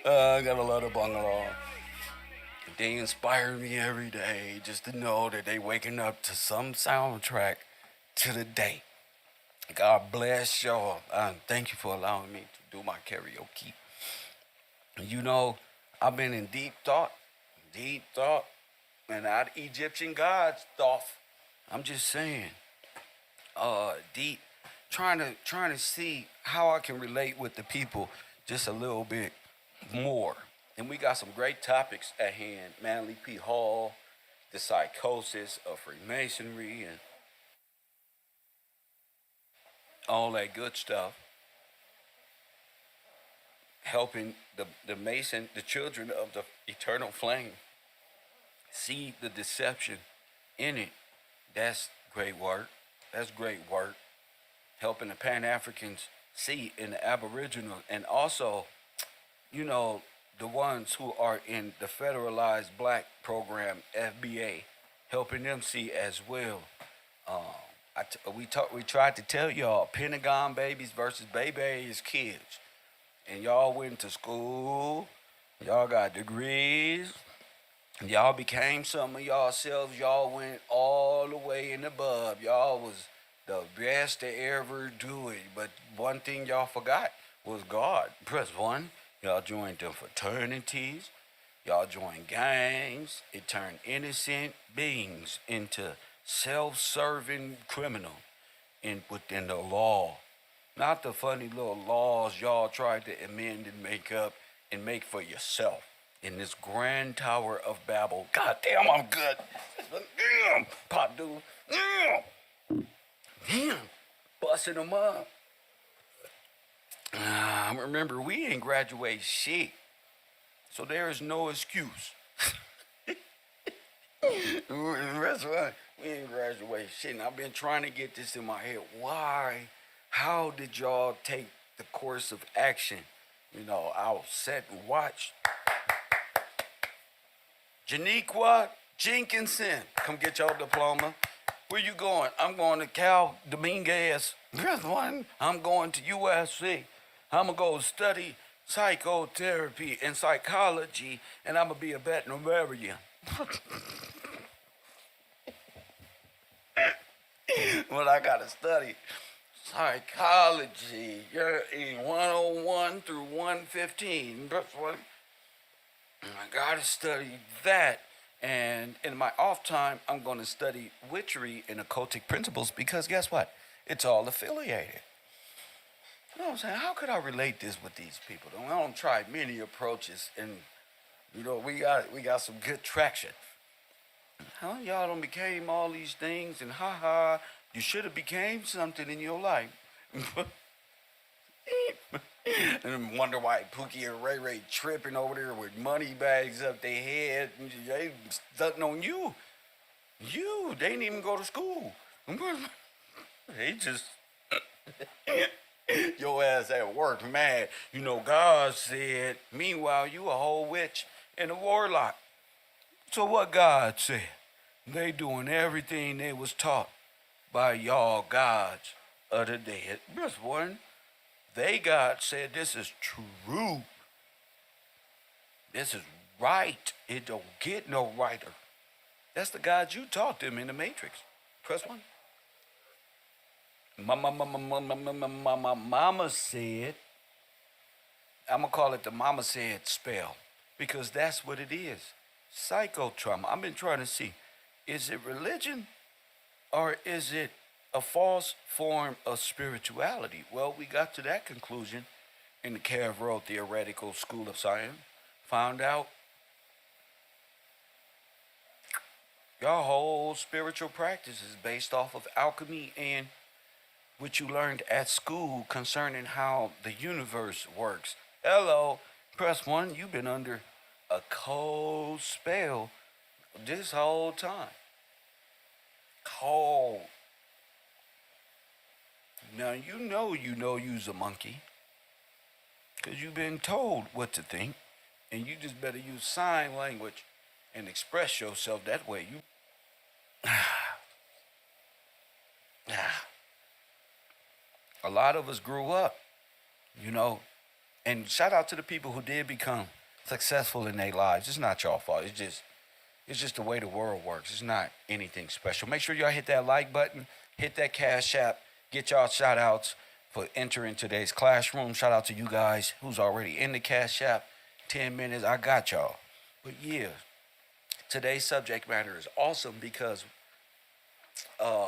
I got a lot of bungalow. They inspire me every day just to know that they waking up to some soundtrack to the day. God bless y'all. Thank you for allowing me to do my karaoke. You know, I've been in deep thought, and not Egyptian gods stuff. I'm just saying, deep, trying to see how I can relate with the people just a little bit more. And we got some great topics at hand. Manly P. Hall, the psychosis of Freemasonry, and all that good stuff. Helping the Mason, the children of the eternal flame, see the deception in it. That's great work. That's great work. Helping the Pan Africans see in the Aboriginal, and also, you know, the ones who are in the federalized black program, FBA, helping them see as well. Um, we tried to tell y'all Pentagon babies versus babies kids, and y'all went to school, y'all got degrees, y'all became some of yourselves. Y'all went all the way in the bub. Y'all was the best to ever do it. But one thing y'all forgot was God. Press one. Y'all joined them fraternities. Y'all joined gangs. It turned innocent beings into self-serving criminal within the law. Not the funny little laws y'all tried to amend and make up and make for yourself in this grand tower of Babel. God damn, I'm good. Damn, pop dude. Damn, busting them up. Remember, we ain't graduate shit, so there is no excuse. That's right. We ain't graduate shit. And I've been trying to get this in my head. Why? How did y'all take the course of action? You know, I'll sit and watch. Janiqua Jenkinson, come get your diploma. Where you going? I'm going to Cal Dominguez. One, I'm going to USC. I'm going to go study psychotherapy and psychology, and I'm going to be a veterinarian. But I got to study psychology. You're in 101 through 115. That's what I got to study that. And in my off time, I'm going to study witchery and occultic principles because guess what? It's all affiliated. You know what I'm saying? How could I relate this with these people? I don't try many approaches, and we got some good traction. Huh? Y'all done became all these things, and you should have became something in your life. And wonder why Pookie and Ray Ray tripping over there with money bags up their head. They stunting on you. They didn't even go to school. They just your ass at work mad. You know, God said, meanwhile, you a whole witch and a warlock. So what God said? They doing everything they was taught by y'all gods of the dead. This one, they God said this is true. This is right. It don't get no righter. That's the God you taught them in the Matrix. Press one. Mama said, I'm going to call it the mama said spell because that's what it is. Psychotrauma. I've been trying to see, is it religion or is it a false form of spirituality? Well, we got to that conclusion in the KevRow Theoretical School of Science. Found out your whole spiritual practice is based off of alchemy and what you learned at school concerning how the universe works. Hello, press one. You've been under a cold spell this whole time. Cold. Now you's a monkey. Because you've been told what to think. And you just better use sign language and express yourself that way. A lot of us grew up, you know, And shout out to the people who did become successful in their lives. It's not y'all fault. It's just the way the world works. It's not anything special. Make sure y'all hit that like button, hit that Cash App, get y'all shout outs for entering today's classroom. Shout out to you guys who's already in the Cash App. 10 minutes, I got y'all. But yeah, today's subject matter is awesome because uh,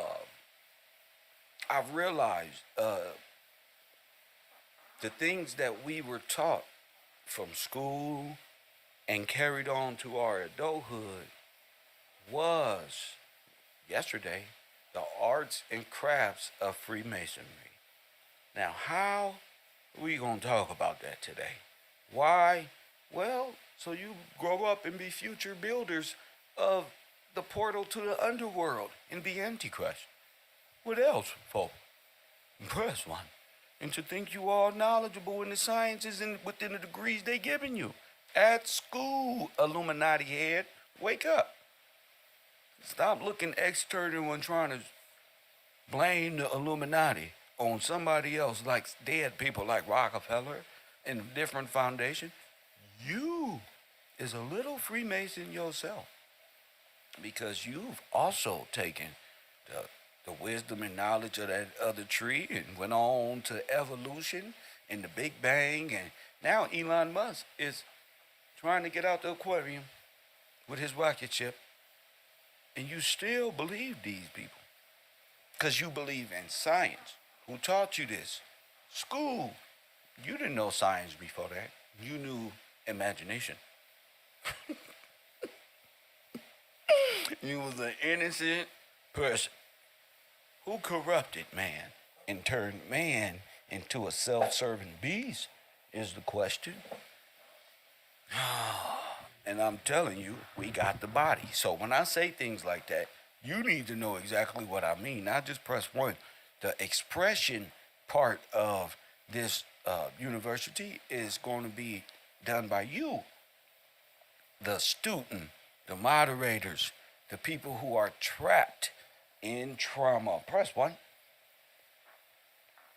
I've realized the things that we were taught from school and carried on to our adulthood was yesterday the arts and crafts of Freemasonry. Now, how are we going to talk about that today? Why? Well, so you grow up and be future builders of the portal to the underworld and be Antichrist. What else, folks? Press one. And to think you all knowledgeable in the sciences and within the degrees they giving you. At school, Illuminati head, wake up. Stop looking external and trying to blame the Illuminati on somebody else, like dead people like Rockefeller and different foundations. You is a little Freemason yourself because you've also taken the wisdom and knowledge of that other tree and went on to evolution and the Big Bang. And now Elon Musk is trying to get out the aquarium with his rocket ship. And you still believe these people because you believe in science. Who taught you this? School. You didn't know science before that. You knew imagination. You was an innocent person who corrupted man and turned man into a self-serving beast is the question. And I'm telling you, we got the body. So when I say things like that, you need to know exactly what I mean, not just press one. The expression part of this university is going to be done by you, the student, the moderators, the people who are trapped in trauma. Press one.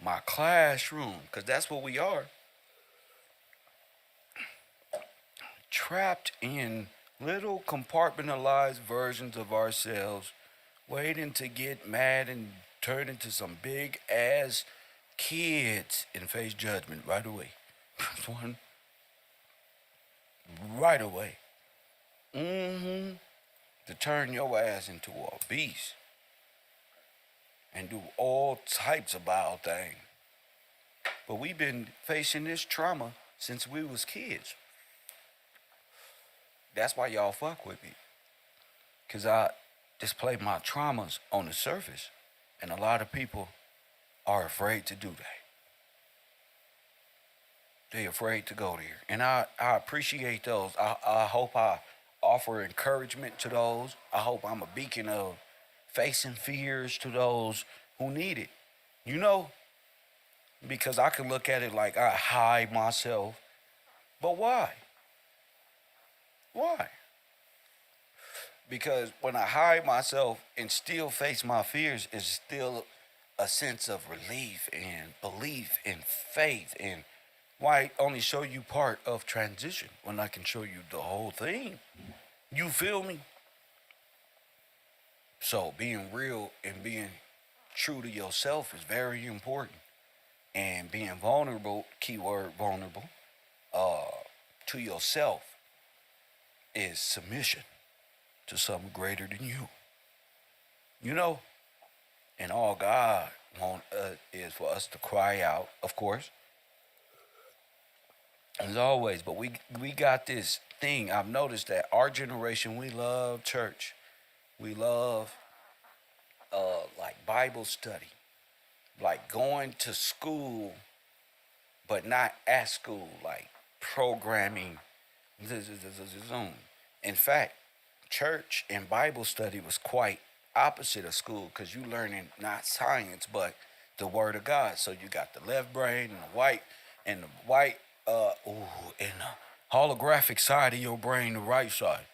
My classroom, because that's what we are. Trapped in little compartmentalized versions of ourselves, waiting to get mad and turn into some big ass kids and face judgment right away. Press one. Right away. To turn your ass into a beast and do all types of wild things. But we've been facing this trauma since we was kids. That's why y'all fuck with me. Because I display my traumas on the surface. And a lot of people are afraid to do that. They're afraid to go there. And I appreciate those. I hope I offer encouragement to those. I hope I'm a beacon of facing fears to those who need it. You know, because I can look at it like I hide myself. But why? Why? Because when I hide myself and still face my fears, it's still a sense of relief and belief and faith. And why only show you part of transition when I can show you the whole thing? You feel me? So being real and being true to yourself is very important. And being vulnerable, keyword vulnerable, to yourself is submission to something greater than you. You know? And all God wants is for us to cry out, of course, as always. But we got this thing. I've noticed that our generation, we love church. We love like Bible study, like going to school, but not at school, like programming. In fact, church and Bible study was quite opposite of school because you learning not science but the Word of God. So you got the left brain and the white and the holographic side of your brain, the right side.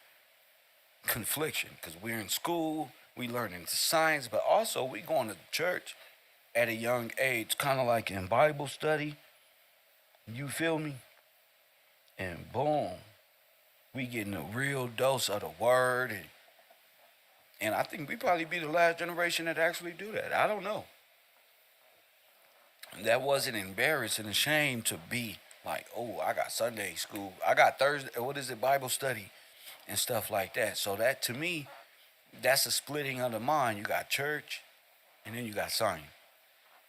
Confliction because we're in school, we learning science, but also we going to church at a young age, kind of like in Bible study. You feel me? And boom, we getting a real dose of the word, and I think we probably be the last generation that actually do that. I don't know. That wasn't embarrassed and ashamed to be like, oh, I got Sunday school, I got Thursday, what is it, Bible study, and stuff like that. So that to me, that's a splitting of the mind. You got church, and then you got science.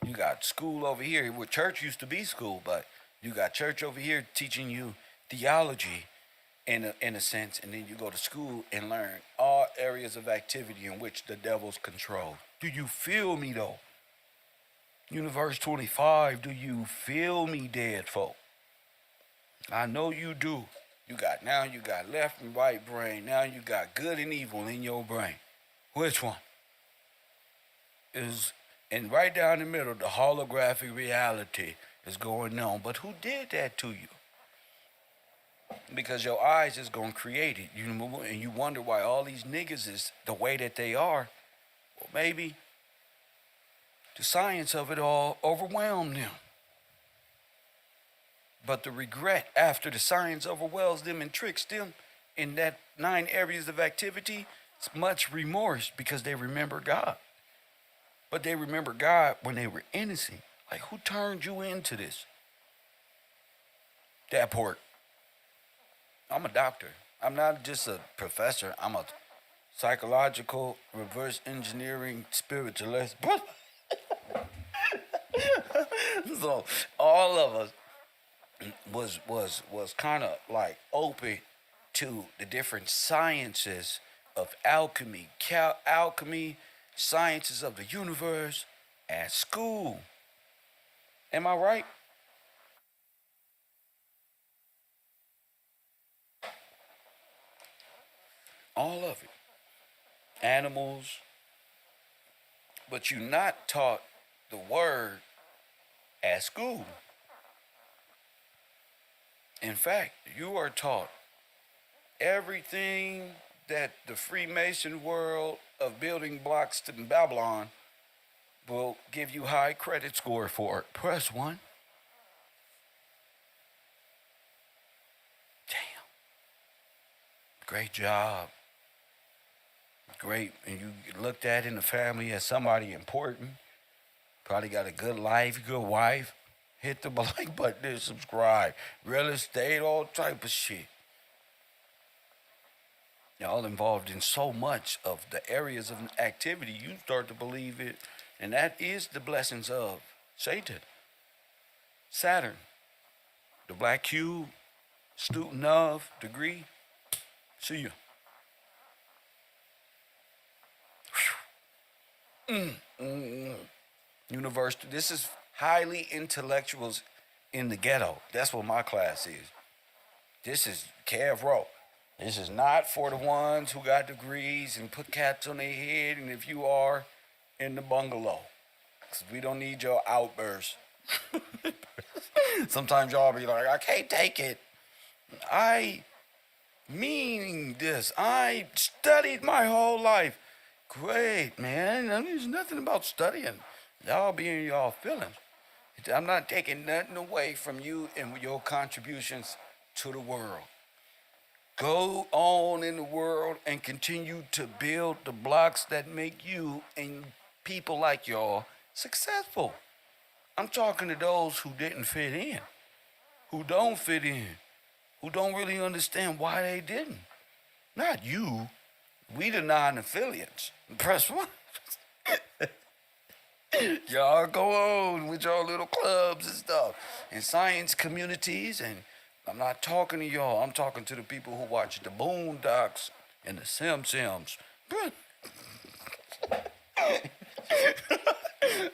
You got school over here, where church used to be school, but you got church over here teaching you theology in a sense, and then you go to school and learn all areas of activity in which the devil's control. Do you feel me though? Universe 25, do you feel me, dead folk? I know you do. You got left and right brain. Now you got good and evil in your brain. Which one? Is and right down the middle, the holographic reality is going on. But who did that to you? Because your eyes is gonna create it. And you wonder why all these niggas is the way that they are. Well, maybe the science of it all overwhelmed them. But the regret after the science overwhelms them and tricks them in that 9 areas of activity, it's much remorse because they remember God. But they remember God when they were innocent. Like, who turned you into this? That pork. I'm a doctor. I'm not just a professor. I'm a psychological reverse engineering spiritualist. So all of us was kind of like open to the different sciences of alchemy, sciences of the universe at school. Am I right? All of it. Animals, but you're not taught the word at school. In fact, you are taught everything that the Freemason world of building blocks to Babylon will give you high credit score for. Press one. Damn. Great job. Great. And you looked at in the family as somebody important. Probably got a good life, good wife. Hit the like button and subscribe. Real estate, all type of shit. Y'all involved in so much of the areas of activity, you start to believe it. And that is the blessings of Satan. Saturn, the black cube, student of, degree. See you. University. This is highly intellectuals in the ghetto. That's what my class is. This is KevRow. This is not for the ones who got degrees and put cats on their head, and if you are, in the bungalow. Because we don't need your outbursts. Sometimes y'all be like, I can't take it. I mean this. I studied my whole life. Great, man. There's nothing about studying. Y'all be in y'all feelings. I'm not taking nothing away from you and your contributions to the world. Go on in the world and continue to build the blocks that make you and people like y'all successful. I'm talking to those who didn't fit in, who don't fit in, who don't really understand why they didn't. Not you. We the non-affiliates. Press one. Y'all go on with your little clubs and stuff and science communities, and I'm not talking to y'all. I'm talking to the people who watch the Boondocks and the Simpsons. I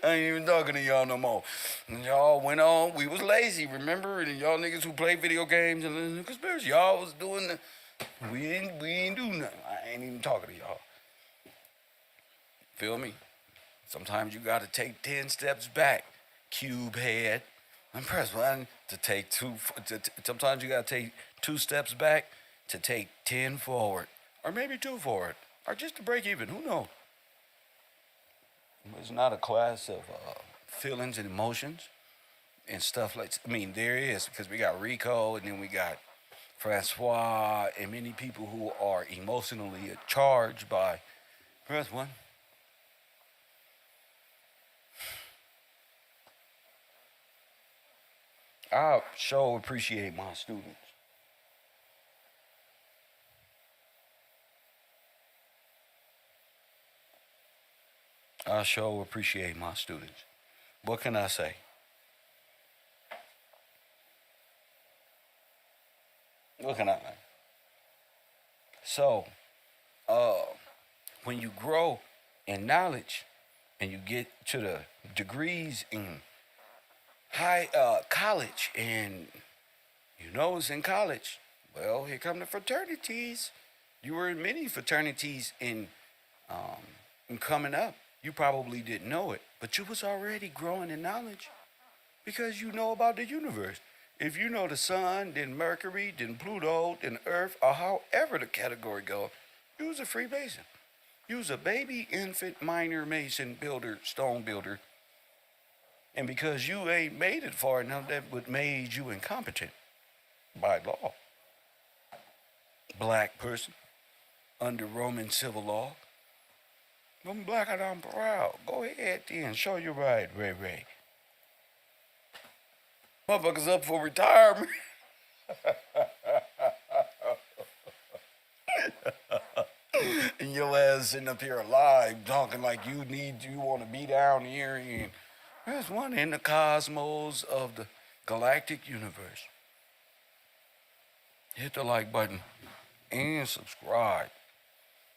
ain't even talking to y'all no more. And y'all went on. We was lazy, remember? And y'all niggas who play video games and the conspiracy, y'all was doing the. We ain't do nothing. I ain't even talking to y'all. Feel me? Sometimes you gotta take 10 steps back, cube head. And press one to take two. Sometimes you gotta take 2 steps back to take 10 forward, or maybe 2 forward, or just to break even. Who knows? It's not a class of feelings and emotions. and stuff like. I mean, there is because we got Rico, and then we got Francois, and many people who are emotionally charged by. Press one. I sure appreciate my students. I sure appreciate my students. What can I say? What can I? So, uh, when you grow in knowledge and you get to the degrees in high college, and you know it's in college. Well, here come the fraternities. You were in many fraternities in coming up. You probably didn't know it, but you was already growing in knowledge because you know about the universe. If you know the sun, then Mercury, then Pluto, then Earth, or however the category go, you was a Freemason. You was a baby, infant, minor mason, builder, stone builder. And because you ain't made it far enough, that would made you incompetent by law. Black person under Roman civil law. I'm black and I'm proud. Go ahead then, show your right, Ray Ray. Motherfuckers up for retirement. And your ass sitting up here alive talking like you want to be down here, and there's one in the cosmos of the galactic universe. Hit the like button and subscribe.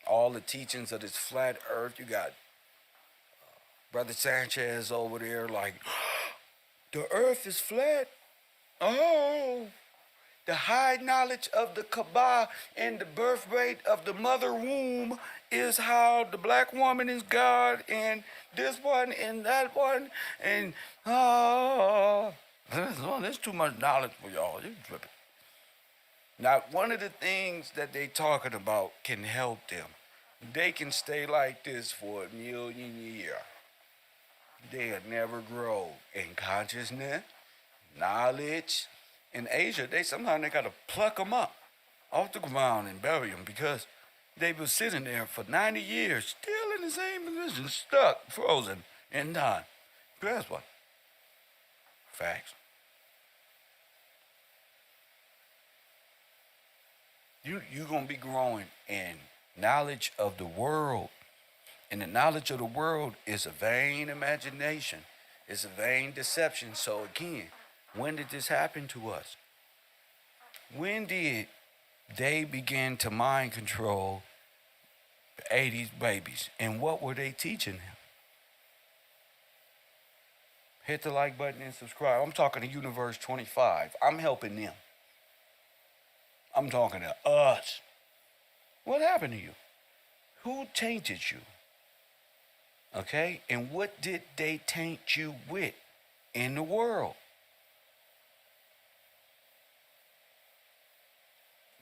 All the teachings of this flat earth. You got Brother Sanchez over there like, the earth is flat. Oh, the high knowledge of the Kaaba and the birth rate of the mother womb is how the black woman is God, and this one and that one, and there's too much knowledge for y'all. You're tripping. Not one of the things that they talking about can help them. They can stay like this for a million years. They'll never grow in consciousness, knowledge. In Asia, sometimes they gotta pluck them up off the ground and bury them because they were sitting there for 90 years, still in the same position, stuck, frozen, in time. Guess what? Facts. You're gonna be growing in knowledge of the world. And the knowledge of the world is a vain imagination. It's a vain deception. So again, when did this happen to us? When did they begin to mind control the 80s babies? And what were they teaching them? Hit the like button and subscribe. I'm talking to Universe 25. I'm helping them. I'm talking to us. What happened to you? Who tainted you? Okay? And what did they taint you with in the world?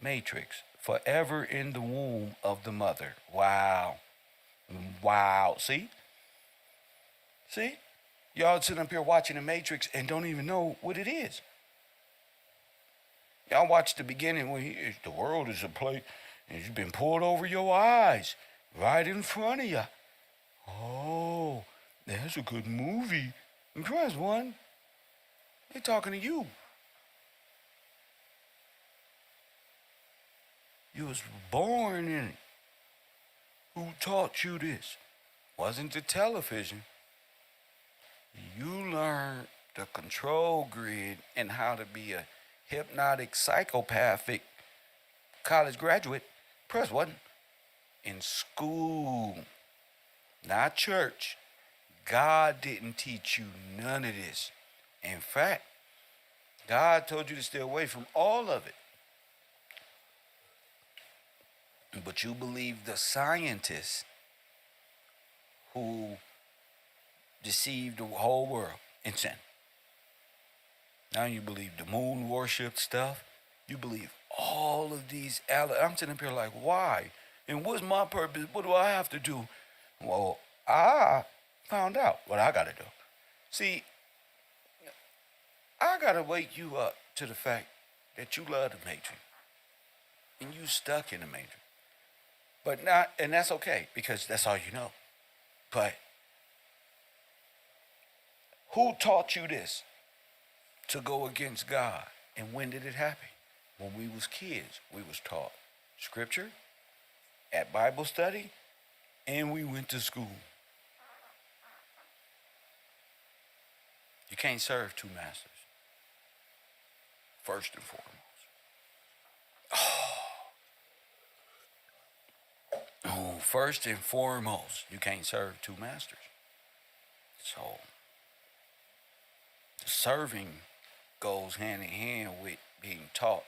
Matrix, forever in the womb of the mother. Wow. Wow. See? See? Y'all sitting up here watching the Matrix and don't even know what it is. Y'all watch the beginning when the world is a place and it's been pulled over your eyes, right in front of you. Oh, that's a good movie. And press one. They're talking to you. You was born in it. Who taught you this? Wasn't the television. You learned the control grid and how to be a hypnotic, psychopathic college graduate. Press one. In school, not church. God didn't teach you none of this. In fact, God told you to stay away from all of it. But you believe the scientists who deceived the whole world in sin. Now you believe the moon worship stuff. You believe all of these. I'm sitting up here like, why? And what's my purpose? What do I have to do? Well, I found out what I got to do. See, I gotta wake you up to the fact that you love the Matrix and you stuck in the Matrix. But not, and that's okay because that's all you know. But who taught you this to go against God? And when did it happen? When we was kids, we was taught scripture at Bible study, and we went to school. You can't serve two masters, first and foremost. Oh, first and foremost, you can't serve two masters. So, the serving goes hand in hand with being taught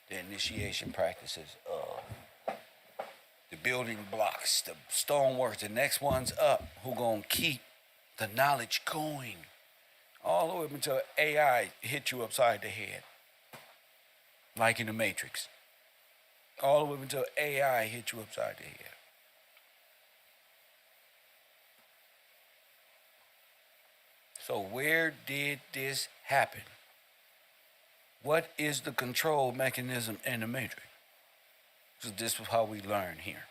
the initiation practices of the building blocks, the stonework. The next one's up, who gonna keep the knowledge going all the way up until AI hit you upside the head, like in the Matrix. All the way up until AI hit you upside the head. So where did this happen? What is the control mechanism in the Matrix? So this is how we learn here.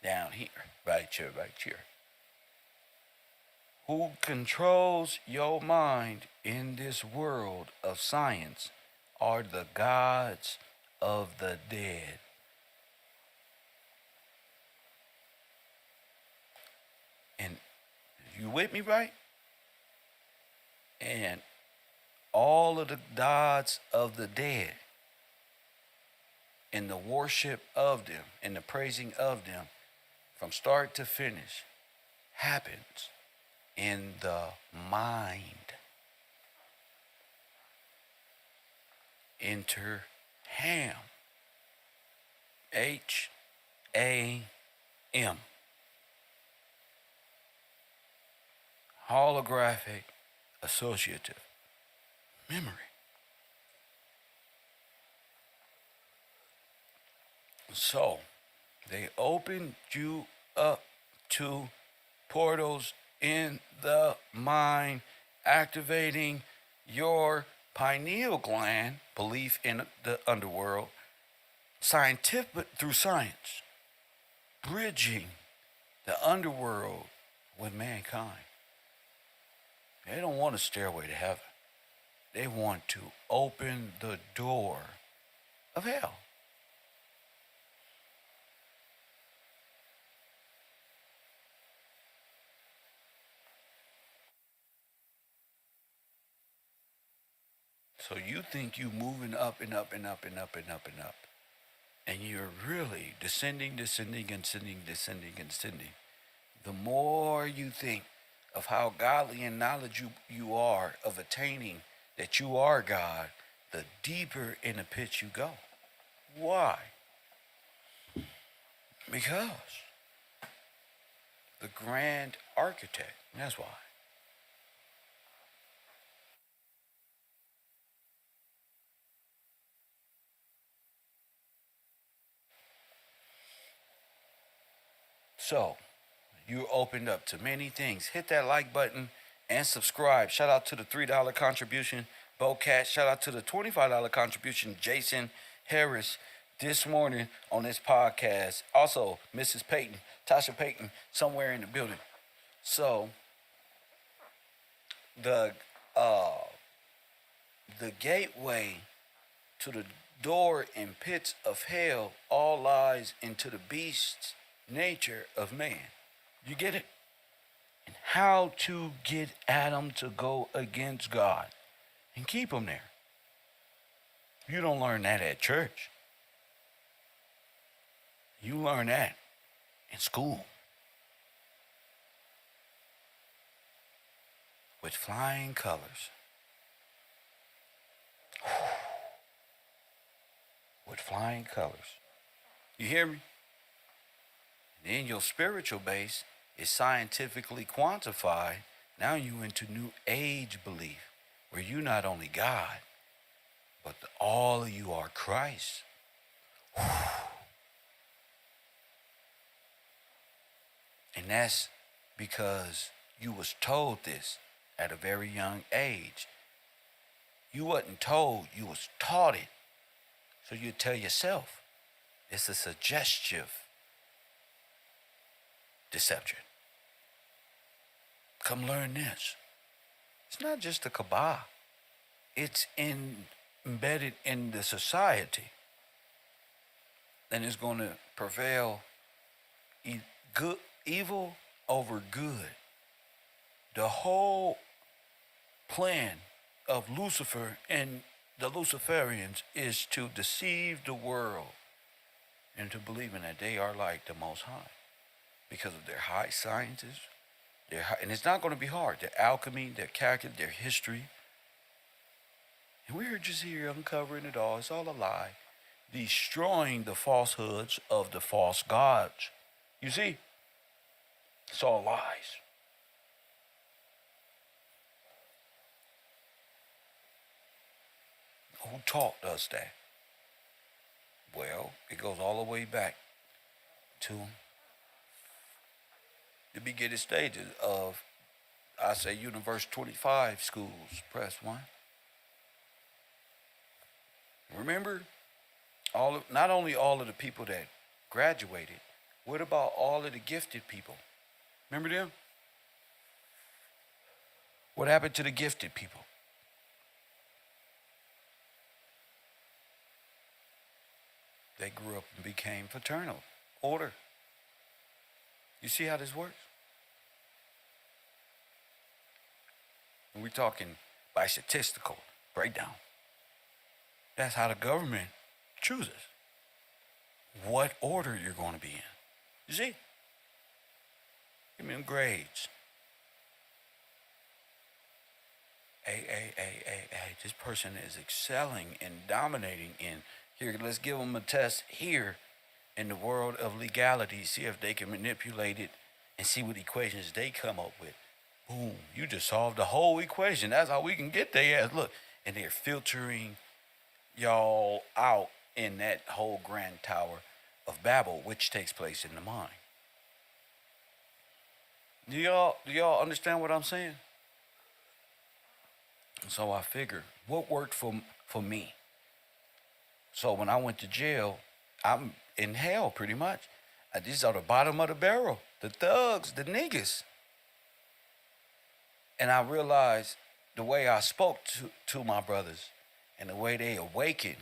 Down here, right here, right here. Who controls your mind in this world of science are the gods of the dead. And you with me, right? And all of the gods of the dead and the worship of them and the praising of them from start to finish happens in the mind. Enter H.A.M. H.A.M. Holographic associative memory. So, they opened you up to portals in the mind, activating your pineal gland, belief in the underworld, scientific through science, bridging the underworld with mankind. They don't want a stairway to heaven. They want to open the door of hell. So you think you moving up and up and up and up and up and up. And you're really descending, descending, and descending, descending, and descending. The more you think of how godly and knowledge you are of attaining that you are God, the deeper in the pit you go. Why? Because the grand architect, that's why. So, you opened up to many things. Hit that like button and subscribe. Shout out to the $3 contribution, Bocat. Shout out to the $25 contribution, Jason Harris, this morning on this podcast. Also, Mrs. Payton, Tasha Payton, somewhere in the building. So, the gateway to the door and pits of hell all lies into the beast's nature of man. You get it? And how to get Adam to go against God and keep him there. You don't learn that at church. You learn that in school. With flying colors. With flying colors. You hear me? Then your spiritual base is scientifically quantified. Now you into new age belief, where you not only God, but all of you are Christ. And that's because you was told this at a very young age. You wasn't told, you was taught it. So you tell yourself. It's a suggestive deception. Come learn this. It's not just a kabah. It's embedded in the society. And it's going to prevail good, evil over good. The whole plan of Lucifer and the Luciferians is to deceive the world into believing that they are like the Most High because of their high sciences, and it's not going to be hard. Their alchemy, their calculus, their history. And we're just here uncovering it all. It's all a lie. Destroying the falsehoods of the false gods. You see? It's all lies. Who taught us that? Well, it goes all the way back to the beginning stages of, I say, Universe 25 schools, press 1. Remember, not only all of the people that graduated, what about all of the gifted people? Remember them? What happened to the gifted people? They grew up and became fraternal order. You see how this works? And we're talking by statistical breakdown. That's how the government chooses what order you're going to be in. You see? Give me them grades. This person is excelling and dominating in here. Let's give them a test here in the world of legality. See if they can manipulate it and see what equations they come up with. Boom, you just solved the whole equation. That's how we can get their ass. Look, and they're filtering y'all out in that whole grand tower of Babel, which takes place in the mind. Do y'all understand what I'm saying? And so I figured, what worked for me? So when I went to jail, I'm in hell pretty much. These are the bottom of the barrel, the thugs, the niggas. And I realized the way I spoke to my brothers and the way they awakened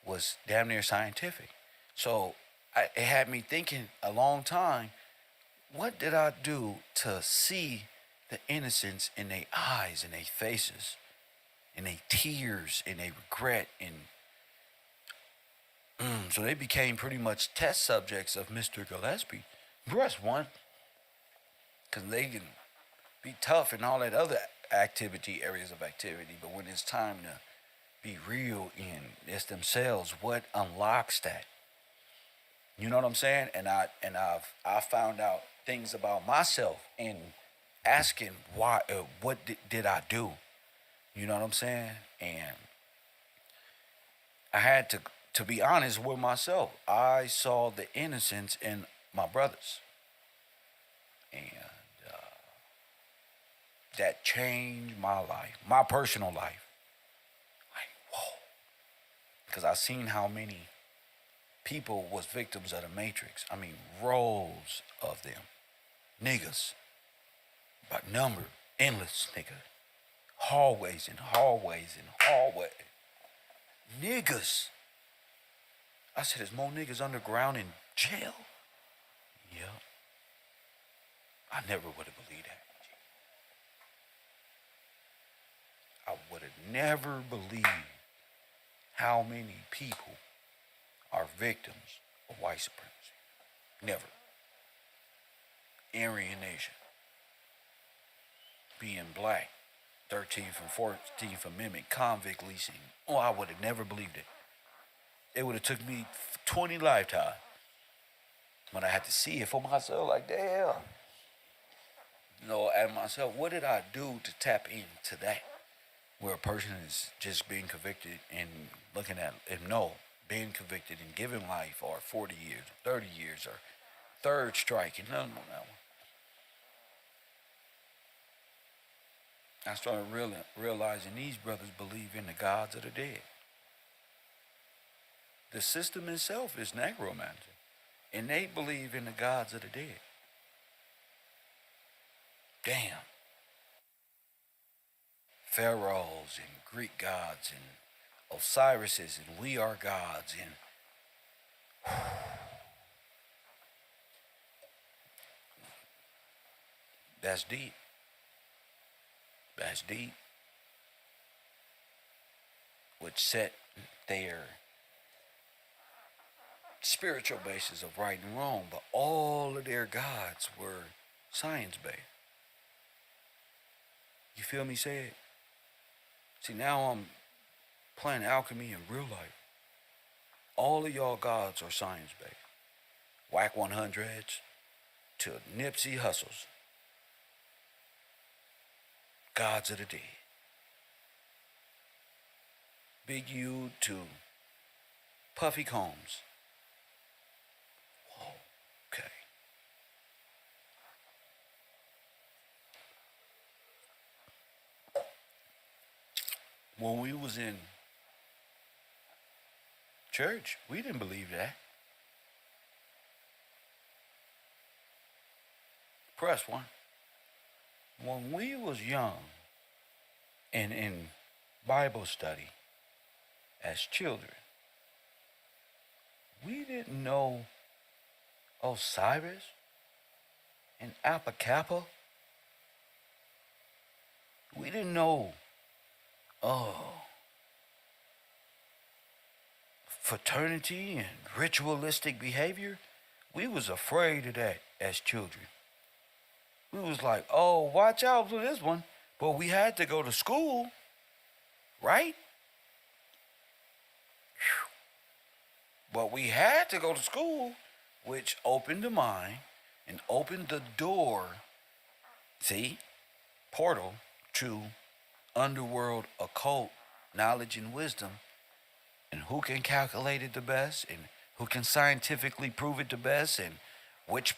was damn near scientific. So it had me thinking a long time, what did I do to see the innocence in their eyes and their faces and their tears and their regret? And so they became pretty much test subjects of Mr. Gillespie. Press 1, because they can be tough in all that other areas of activity, but when it's time to be real in it's themselves, what unlocks that? You know what I'm saying? And I found out things about myself and asking why, what did I do? You know what I'm saying? And I had to be honest with myself. I saw the innocence in my brothers, and that changed my life, my personal life. Like, whoa. Because I seen how many people was victims of the Matrix. I mean, rows of them. Niggas. By number. Endless niggas. Hallways and hallways and hallways. Niggas. I said, there's more niggas underground in jail? Yeah. I never would have believed that. I would have never believed how many people are victims of white supremacy. Never. Aryan nation. Being black. 13th and 14th Amendment. Convict leasing. Oh, I would have never believed it. It would have took me 20 lifetimes when I had to see it for myself. Like, damn. You know, at myself, what did I do to tap into that? Where a person is just being convicted and looking at him, no, being convicted and given life, or 40 years, 30 years, or third strike, and none on that one. I started realizing these brothers believe in the gods of the dead. The system itself is necromancy, and they believe in the gods of the dead. Damn. Pharaohs and Greek gods and Osiris's and we are gods and that's deep. That's deep. Which set their spiritual basis of right and wrong, but all of their gods were science-based. You feel me say it? See, now I'm playing alchemy in real life. All of y'all gods are science-based. Whack 100s to Nipsey Hussles. Gods of the dead. Big U to Puffy Combs. Whoa, okay. When we was in church, we didn't believe that. Press one. When we was young and in Bible study as children, we didn't know Osiris and Apocappa. We didn't know fraternity and ritualistic behavior. We was afraid of that as children. We was like, oh, watch out for this one. But we had to go to school, right? Whew. But we had to go to school, which opened the mind and opened the door, see, portal to underworld occult knowledge and wisdom, and who can calculate it the best, and who can scientifically prove it the best, and which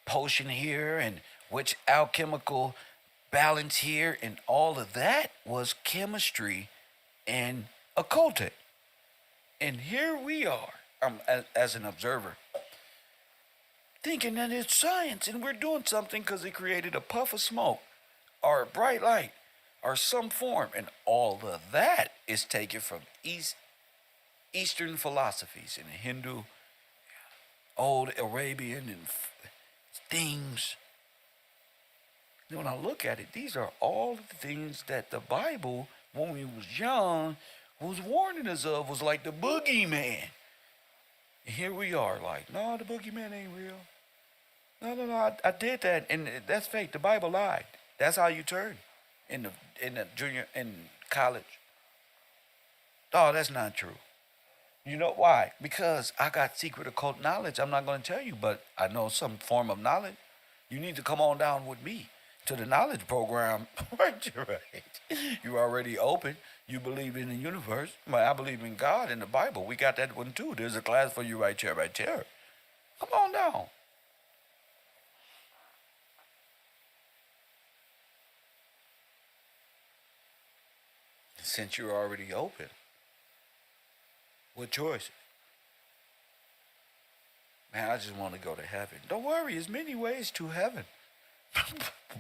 potion here, and which alchemical balance here, and all of that was chemistry and occultic. And here we are, as an observer, thinking that it's science, and we're doing something because it created a puff of smoke, or a bright light, or some form, and all of that is taken from Eastern philosophies and Hindu, old Arabian, and things. When I look at it, these are all the things that the Bible, when we was young, was warning us of, was like the boogeyman. And here we are, like, no, the boogeyman ain't real. No, I did that, and that's fake. The Bible lied. That's how you turn in college. Oh, that's not true. You know why? Because I got secret occult knowledge. I'm not going to tell you, but I know some form of knowledge. You need to come on down with me to the knowledge program. Right. You're already open. You believe in the universe. I believe in God and the Bible. We got that one too. There's a class for you right there. Come on down. Since you're already open, what choice? Man, I just want to go to heaven. Don't worry, there's many ways to heaven.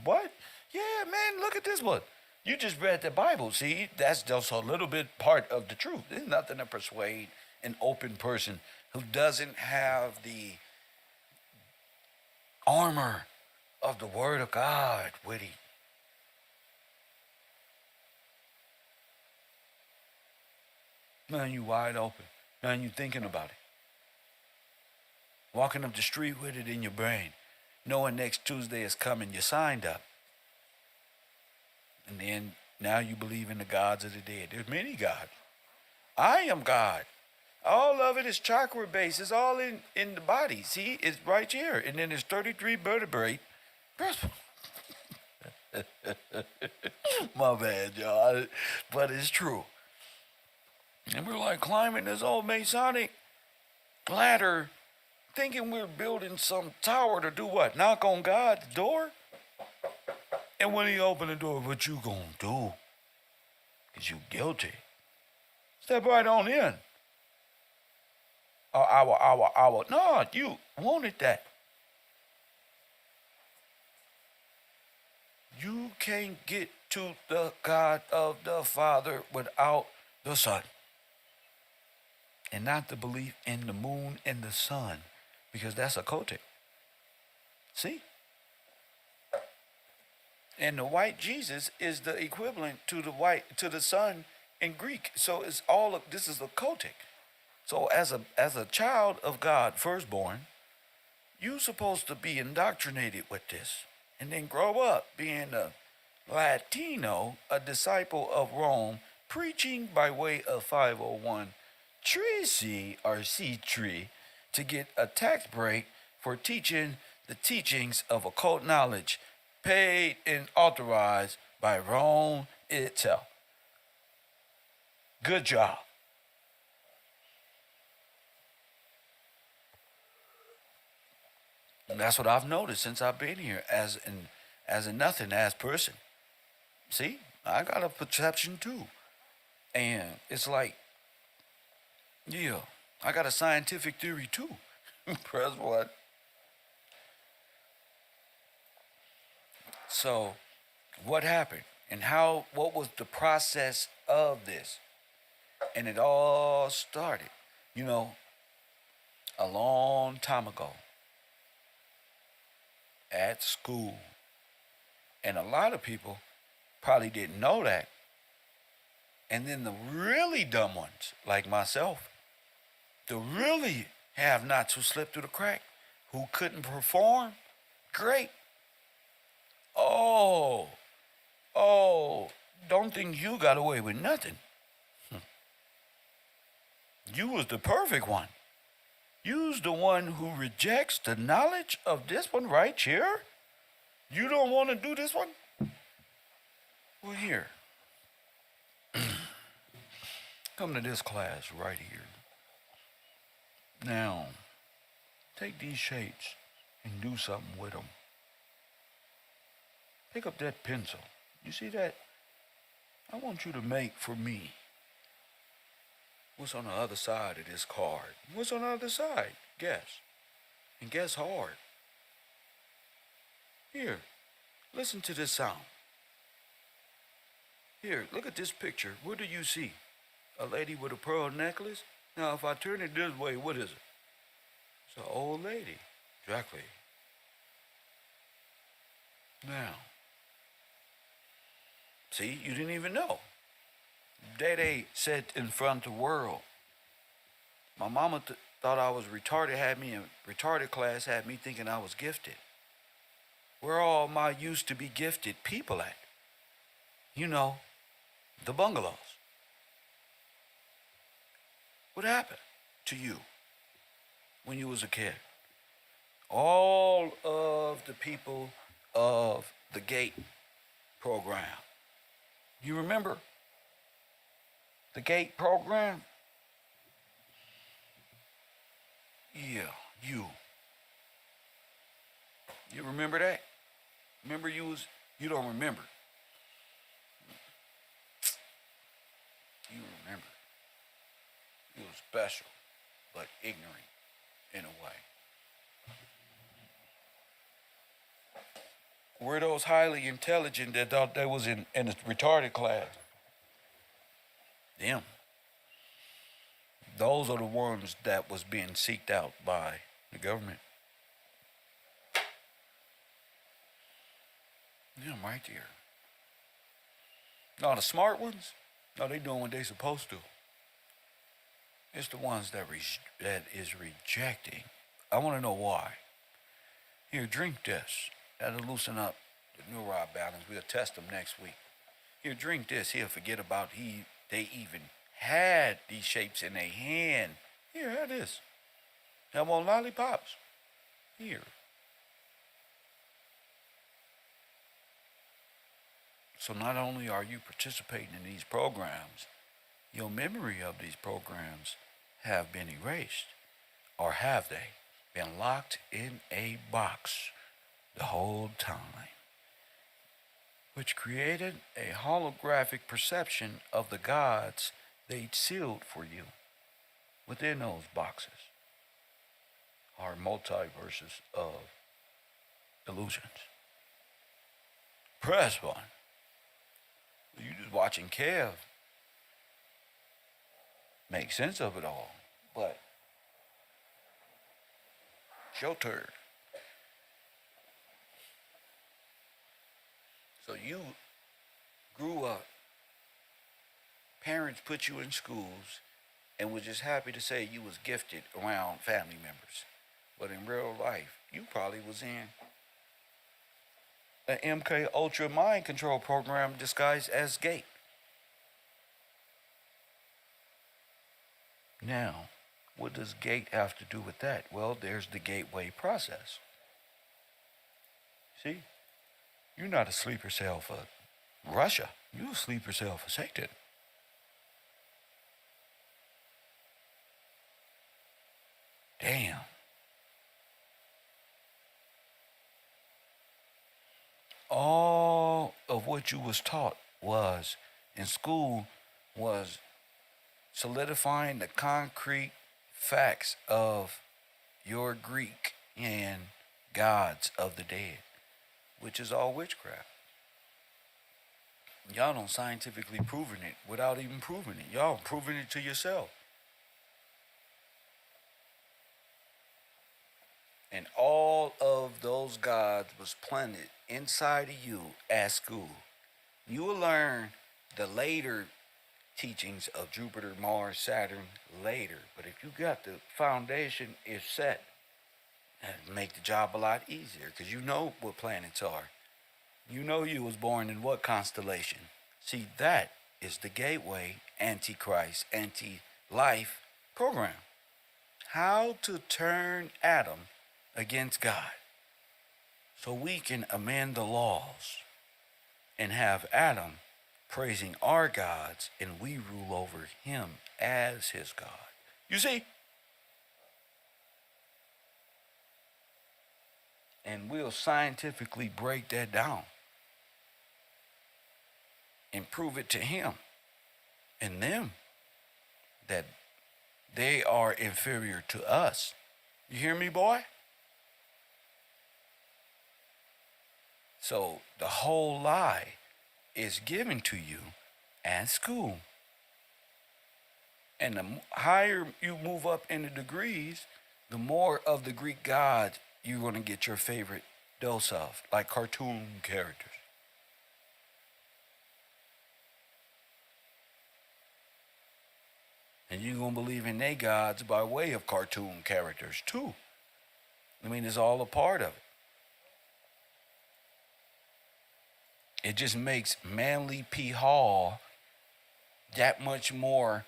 What? Yeah, man, look at this one. You just read the Bible. See, that's just a little bit part of the truth. There's nothing to persuade an open person who doesn't have the armor of the Word of God with him. Man, you wide open. Man, you thinking about it. Walking up the street with it in your brain. Knowing next Tuesday is coming, you signed up. And then now you believe in the gods of the dead. There's many gods. I am God. All of it is chakra based. It's all in the body. See, it's right here. And then there's 33 vertebrae. My bad, y'all. But it's true. And we're like climbing this old Masonic ladder, thinking we're building some tower to do what? Knock on God's door? And when he opened the door, what you gonna do? Because you guilty. Step right on in. Our. No, you wanted that. You can't get to the God of the Father without the Son. And not the belief in the moon and the sun, because that's a kotek. See? And the white Jesus is the equivalent to the sun in Greek. So it's all of this is a kotek. So as a child of God, firstborn, you're supposed to be indoctrinated with this, and then grow up being a Latino, a disciple of Rome, preaching by way of 501 Tracy or C3 to get a tax break for teaching the teachings of occult knowledge paid and authorized by Rome itself. Good job. And that's what I've noticed since I've been here as a nothing as person. See, I got a perception too. And it's like, yeah, I got a scientific theory too. Press what? So, what happened? And what was the process of this? And it all started, a long time ago at school. And a lot of people probably didn't know that. And then the really dumb ones, like myself, the really have not to slip through the crack, who couldn't perform, great. Oh, don't think you got away with nothing. You was the perfect one. You's the one who rejects the knowledge of this one right here. You don't want to do this one? Well, here. Come to this class right here. Now, take these shapes and do something with them. Pick up that pencil. You see that? I want you to make for me. What's on the other side of this card? What's on the other side? Guess. And guess hard. Here, listen to this sound. Here, look at this picture. What do you see? A lady with a pearl necklace? Now, if I turn it this way, what is it? It's an old lady. Exactly. Now, see, you didn't even know. They said in front of the world. My mama thought I was retarded, had me in retarded class, had me thinking I was gifted. Where all my used to be gifted people at? The bungalows. What happened to you when you was a kid? All of the people of the GATE program. You remember the GATE program? Yeah, you. You remember that? Remember you don't remember. You remember. You was special, but ignorant in a way. Were those highly intelligent that thought they was in a retarded class? Them. Those are the ones that was being seeked out by the government. Them right there. No, the smart ones, no, they doing what they supposed to. It's the ones that is rejecting. I want to know why. Here, drink this. That'll loosen up the neuron balance. We'll test them next week. Here, drink this. He'll forget about they even had these shapes in their hand. Here, have this. Now, want lollipops? Here. So not only are you participating in these programs, your memory of these programs have been erased, or have they been locked in a box the whole time? which created a holographic perception of the gods they'd sealed for you within those boxes are multiverses of illusions. Press one. You just watching Kev make sense of it all. But it's your turn. So you grew up, parents put you in schools, and was just happy to say you was gifted around family members. But in real life, you probably was in an MK Ultra mind control program disguised as gate. Now, what does gate have to do with that? Well, there's the gateway process. See? You're not a sleeper cell for Russia. You're a sleeper cell for Satan. Damn. All of what you was taught was in school was solidifying the concrete facts of your Greek and gods of the dead, which is all witchcraft. Y'all don't scientifically proving it without even proving it. Y'all proving it to yourself. And all of those gods was planted inside of you at school. You will learn the later teachings of Jupiter, Mars, Saturn later. But if you got the foundation is set, it'll make the job a lot easier because you know what planets are. You know you was born in what constellation. See, that is the gateway antichrist, anti-life program. How to turn Adam against God so we can amend the laws and have Adam praising our gods and we rule over him as his God. You see? And we'll scientifically break that down and prove it to him and them that they are inferior to us. You hear me, boy? So the whole lie is given to you at school. And the higher you move up in the degrees, the more of the Greek gods you're going to get your favorite dose of, like cartoon characters. And you're going to believe in their gods by way of cartoon characters, too. I mean, it's all a part of it. It just makes Manly P. Hall that much more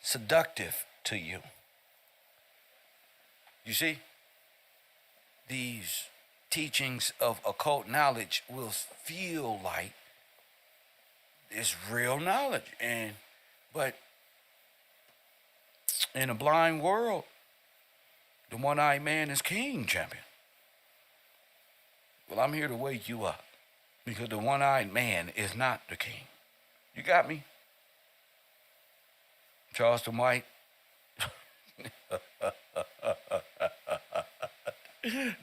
seductive to you. You see? These teachings of occult knowledge will feel like it's real knowledge. But in a blind world, the one-eyed man is king, champion. Well, I'm here to wake you up because the one-eyed man is not the king. You got me? Charleston White?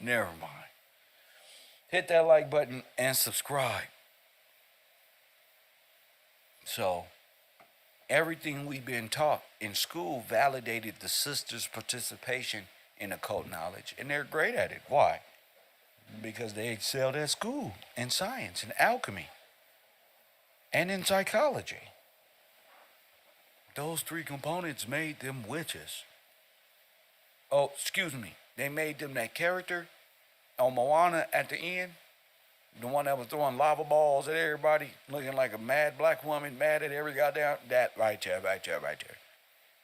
Never mind. Hit that like button and subscribe. So, everything we've been taught in school validated the sisters' participation in occult knowledge, and they're great at it. Why? Because they excelled at school in science and alchemy and in psychology. Those three components made them witches. Oh, excuse me. They made them that character on Moana at the end, the one that was throwing lava balls at everybody, looking like a mad black woman, mad at every goddamn, that right there.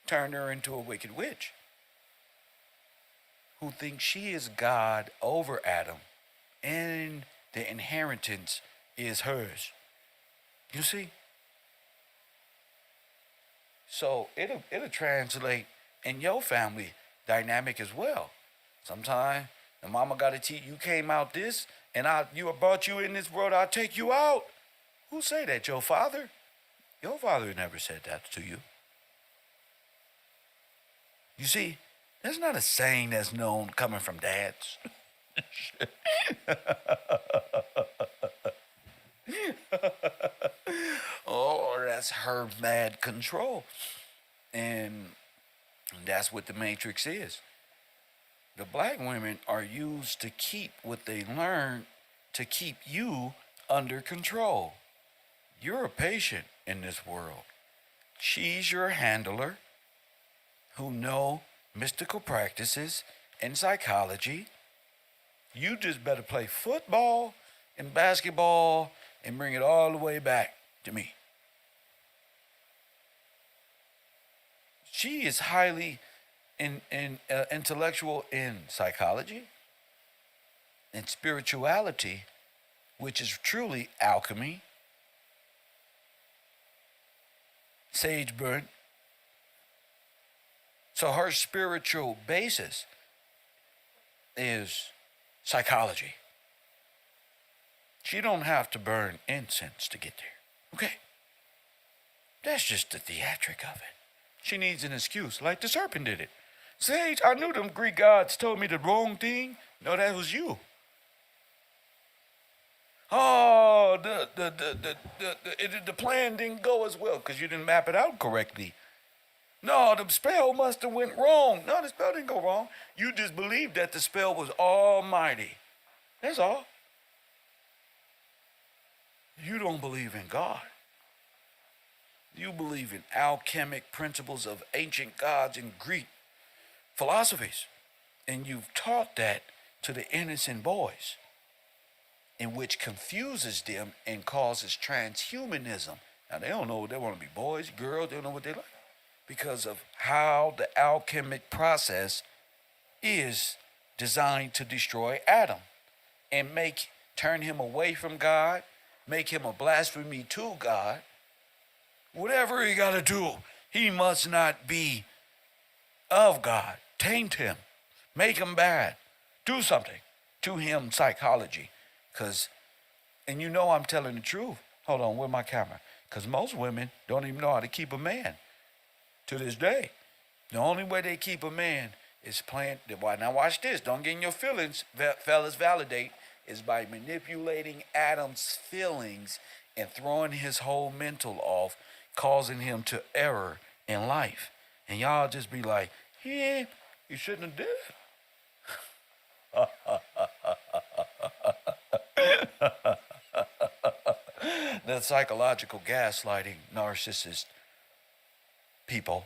Turned her into a wicked witch who thinks she is God over Adam and the inheritance is hers. You see? So it'll translate in your family dynamic as well. Sometimes the mama got to teach you came out this, and you brought you in this world. I'll take you out. Who say that? Your father? Your father never said that to you. You see, that's not a saying that's known coming from dads. Oh, that's her mad control. And that's what the Matrix is. The black women are used to keep what they learn to keep you under control. You're a patient in this world. She's your handler who know mystical practices and psychology. You just better play football and basketball and bring it all the way back to me. She is highly intellectual in psychology and spirituality, which is truly alchemy, sage burnt. So her spiritual basis is psychology. She don't have to burn incense to get there. Okay? That's just the theatric of it. She needs an excuse, like the serpent did it. Sage, I knew them Greek gods told me the wrong thing. No, that was you. Oh, the plan didn't go as well because you didn't map it out correctly. No, the spell must have went wrong. No, the spell didn't go wrong. You just believed that the spell was almighty. That's all. You don't believe in God. You believe in alchemic principles of ancient gods and Greek philosophies. And you've taught that to the innocent boys, in which confuses them and causes transhumanism. Now, they don't know what they want to be, boys, girls, they don't know what they like, because of how the alchemic process is designed to destroy Adam and turn him away from God, make him a blasphemy to God. Whatever he got to do, he must not be of God. Taint him, make him bad, do something to him, psychology. And you know I'm telling the truth. Hold on, where's my camera? Because most women don't even know how to keep a man to this day. The only way they keep a man is playing. Now watch this. Don't get in your feelings, fellas. Validate is by manipulating Adam's feelings and throwing his whole mental off, causing him to error in life. And y'all just be like, yeah, you shouldn't have did it. The psychological gaslighting narcissist people,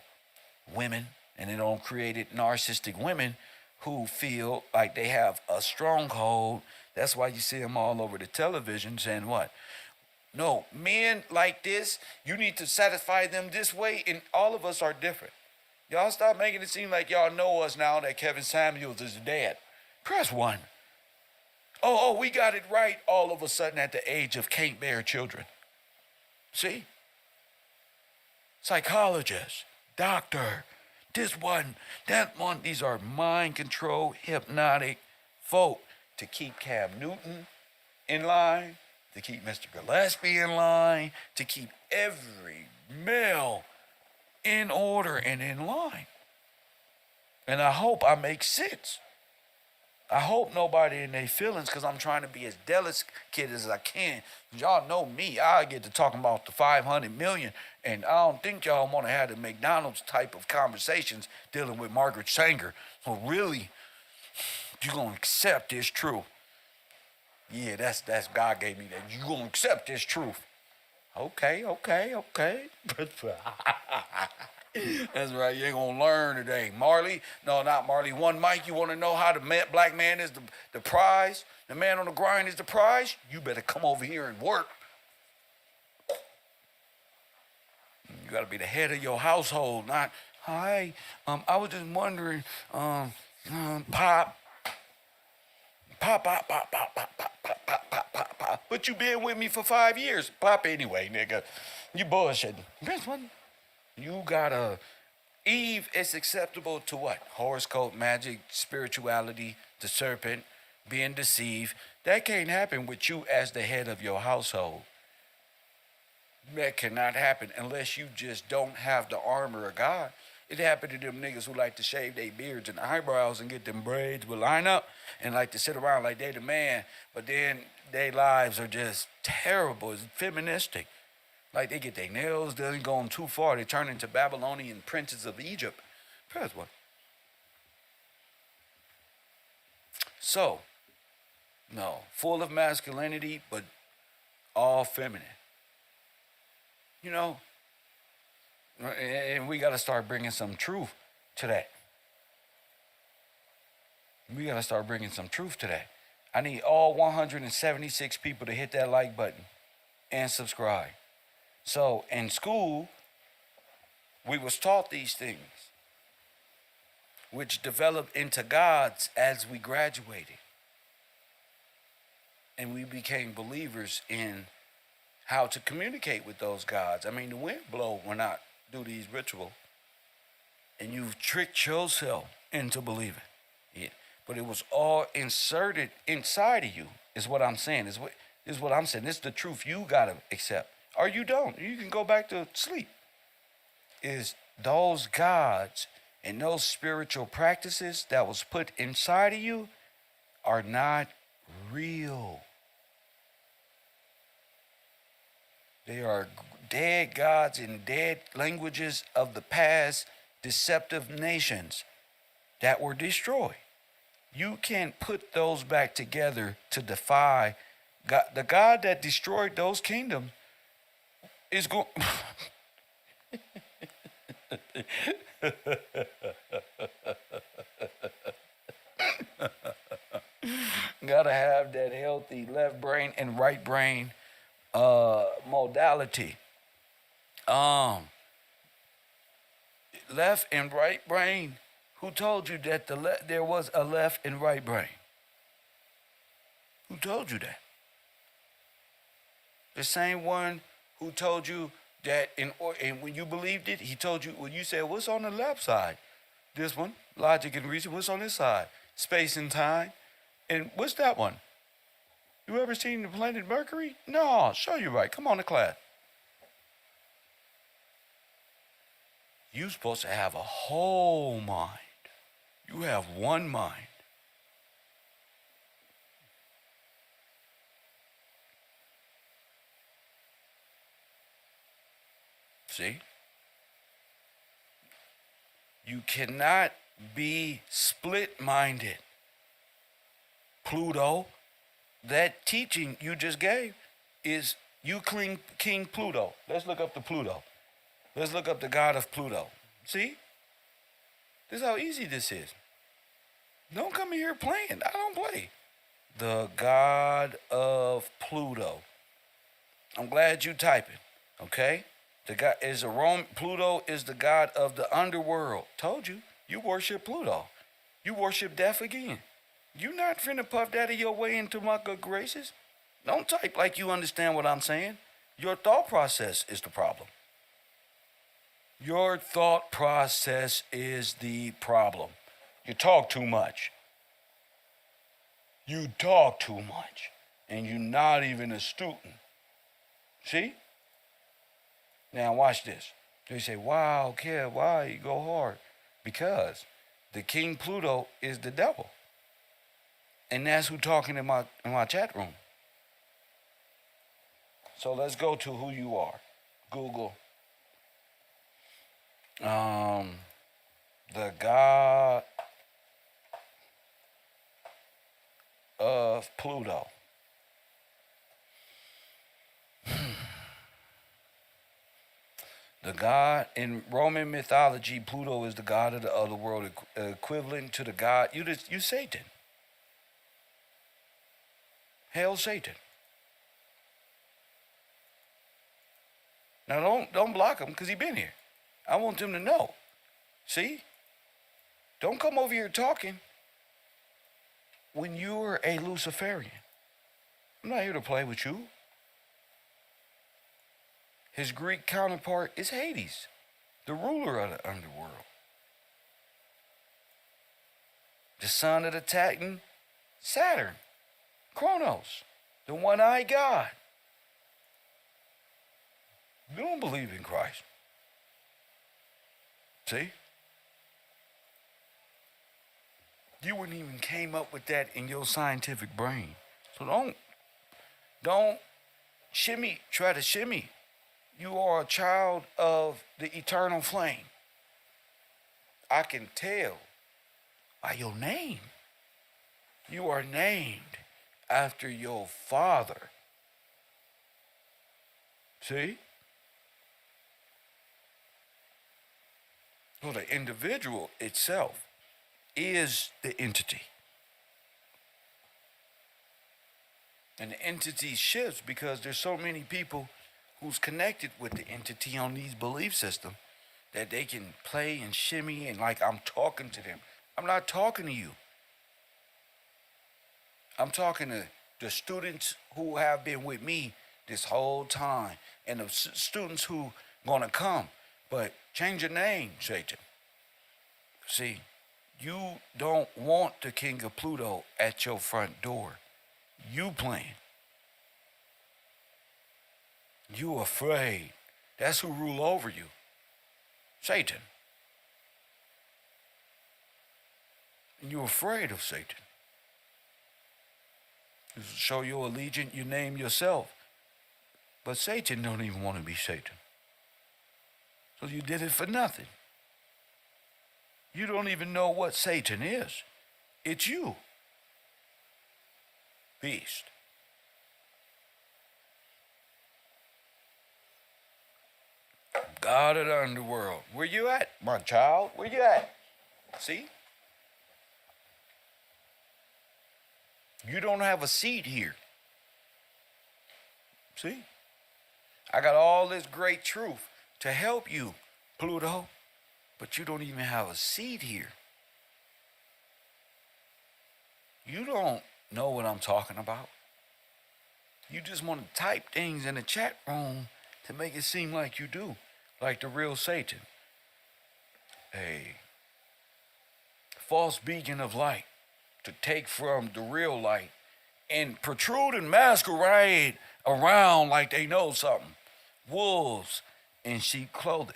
women, and it don't create it narcissistic women who feel like they have a stronghold. That's why you see them all over the television saying what? No, men like this, you need to satisfy them this way, and all of us are different. Y'all stop making it seem like y'all know us now that Kevin Samuels is dead. Press 1. Oh, we got it right all of a sudden at the age of can't bear children. See? Psychologist, doctor, this one, that one. These are mind control, hypnotic folk to keep Cam Newton in line, to keep Mr. Gillespie in line, to keep every male in order and in line. And I hope I make sense. I hope nobody in their feelings, because I'm trying to be as delicate as I can. Y'all know me. I get to talking about the 500 million, and I don't think y'all want to have the McDonald's type of conversations dealing with Margaret Sanger. So really, you going to accept this truth. Yeah, that's God gave me that. You going to accept this truth. Okay. That's right, you ain't gonna learn today. Marley, no, not Marley. One Mike, you wanna know how the black man is the prize? The man on the grind is the prize? You better come over here and work. You gotta be the head of your household, not, hi, I was just wondering, Pop. But you been with me for 5 years. Pop anyway, nigga. You bullshitting. This one. You gotta, Eve is acceptable to what? Horoscope, magic, spirituality, the serpent, being deceived. That can't happen with you as the head of your household. That cannot happen unless you just don't have the armor of God. It happened to them niggas who like to shave their beards and eyebrows and get them braids will line up and like to sit around like they the man, but then their lives are just terrible. It's feministic. Like they get their nails done going too far. They turn into Babylonian princes of Egypt. Press one. So, no, full of masculinity, but all feminine. You know, and we got to start bringing some truth to that. We got to start bringing some truth to that. I need all 176 people to hit that like button and subscribe. So in school, we was taught these things, which developed into gods as we graduated. And we became believers in how to communicate with those gods. I mean, the wind blow when I do these rituals, and you've tricked yourself into believing it. But it was all inserted inside of you, is what I'm saying. Is what I'm saying. This is the truth you gotta accept. Or you don't. You can go back to sleep. Is those gods and those spiritual practices that was put inside of you are not real. They are dead gods and dead languages of the past, deceptive nations that were destroyed. You can't put those back together to defy God. The God that destroyed those kingdoms is going. Gotta have that healthy left brain and right brain modality. Left and right brain. Who told you that there was a left and right brain? Who told you that? The same one who told you that, and when you believed it, he told you, when you said, what's on the left side? This one, logic and reason. What's on this side? Space and time. And what's that one? You ever seen the planet Mercury? No, I'll show you right. Come on to class. You're supposed to have a whole mind. You have one mind. See? You cannot be split-minded. Pluto, that teaching you just gave is you King Pluto. Let's look up the Pluto. Let's look up the god of Pluto. See? This is how easy this is. Don't come in here playing. I don't play. The god of Pluto. I'm glad you typing. Okay? The god is a Rome. Pluto is the god of the underworld. Told you. You worship Pluto. You worship death again. You not finna puff daddy your way into my good graces. Don't type like you understand what I'm saying. Your thought process is the problem. Your thought process is the problem. You talk too much. You talk too much. And you're not even a student. See? Now watch this. They say, wow, Kev, why you go hard? Because the King Pluto is the devil. And that's who talking in my chat room. So let's go to who you are. Google. The god of Pluto. The god in Roman mythology, Pluto is the god of the other world, equivalent to the god. You Satan. Hail Satan. Now don't block him because he been here. I want them to know. See? Don't come over here talking when you're a Luciferian. I'm not here to play with you. His Greek counterpart is Hades, the ruler of the underworld. The son of the Titan, Saturn, Kronos, the one-eyed god. You don't believe in Christ. See? You wouldn't even came up with that in your scientific brain. So don't try to shimmy. You are a child of the eternal flame. I can tell by your name. You are named after your father. See? So the individual itself is the entity. And the entity shifts because there's so many people who's connected with the entity on these belief systems that they can play and shimmy and like I'm talking to them. I'm not talking to you. I'm talking to the students who have been with me this whole time and the students who gonna come. But change your name, Satan. See, you don't want the king of Pluto at your front door. You playing. You afraid. That's who rule over you. Satan. You're afraid of Satan. You show your allegiance, you name yourself. But Satan don't even want to be Satan. So you did it for nothing. You don't even know what Satan is. It's you. Beast. God of the underworld. Where you at, my child? Where you at? See? You don't have a seat here. See? I got all this great truth to help you, Pluto, but you don't even have a seat here. You don't know what I'm talking about. You just want to type things in the chat room to make it seem like you do, like the real Satan. A false beacon of light to take from the real light and protrude and masquerade around like they know something. Wolves in sheep clothing.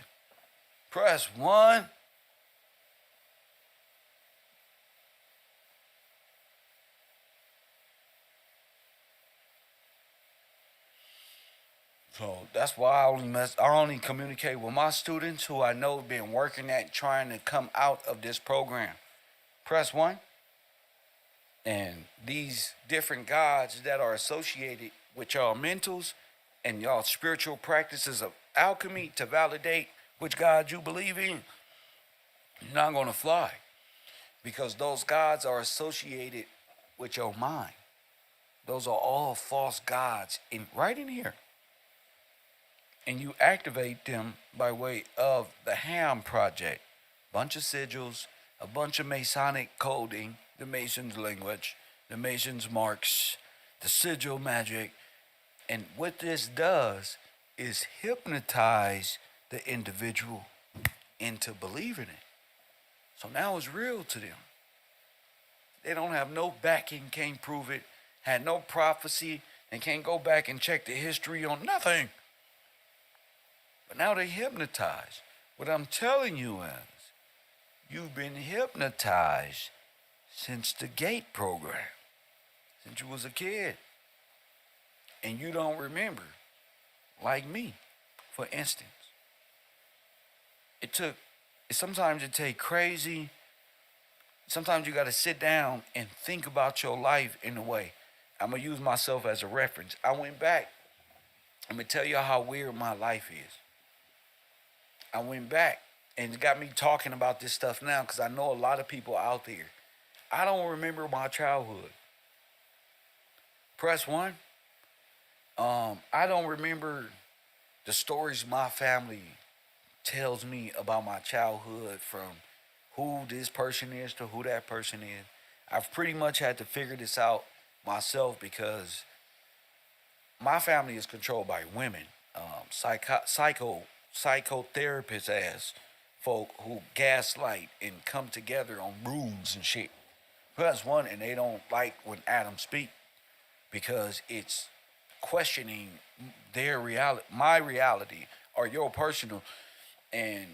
Press 1. So that's why I only communicate with my students who I know have been working at trying to come out of this program. Press 1. And these different gods that are associated with y'all mentals and y'all spiritual practices of alchemy to validate which God you believe in, you're not going to fly because those gods are associated with your mind. Those are all false gods right in here. And you activate them by way of the H.A.M project. Bunch of sigils, a bunch of Masonic coding, the Masons' language, the Masons' marks, the sigil magic. And what this does is hypnotize the individual into believing it. So now it's real to them. They don't have no backing, can't prove it, had no prophecy, and can't go back and check the history on nothing. But now they hypnotized. What I'm telling you is, you've been hypnotized since the GATE program, since you was a kid. And you don't remember, like me, for instance. Sometimes it take crazy, sometimes you got to sit down and think about your life in a way. I'm going to use myself as a reference. I went back. I'm going to tell you how weird my life is. I went back and it got me talking about this stuff now because I know a lot of people out there. I don't remember my childhood. Press 1. I don't remember the stories my family tells me about my childhood, from who this person is to who that person is. I've pretty much had to figure this out myself because my family is controlled by women, psychotherapist ass folk who gaslight and come together on rooms and shit. That's one, and they don't like when Adam speak because it's questioning their reality, my reality or your personal, and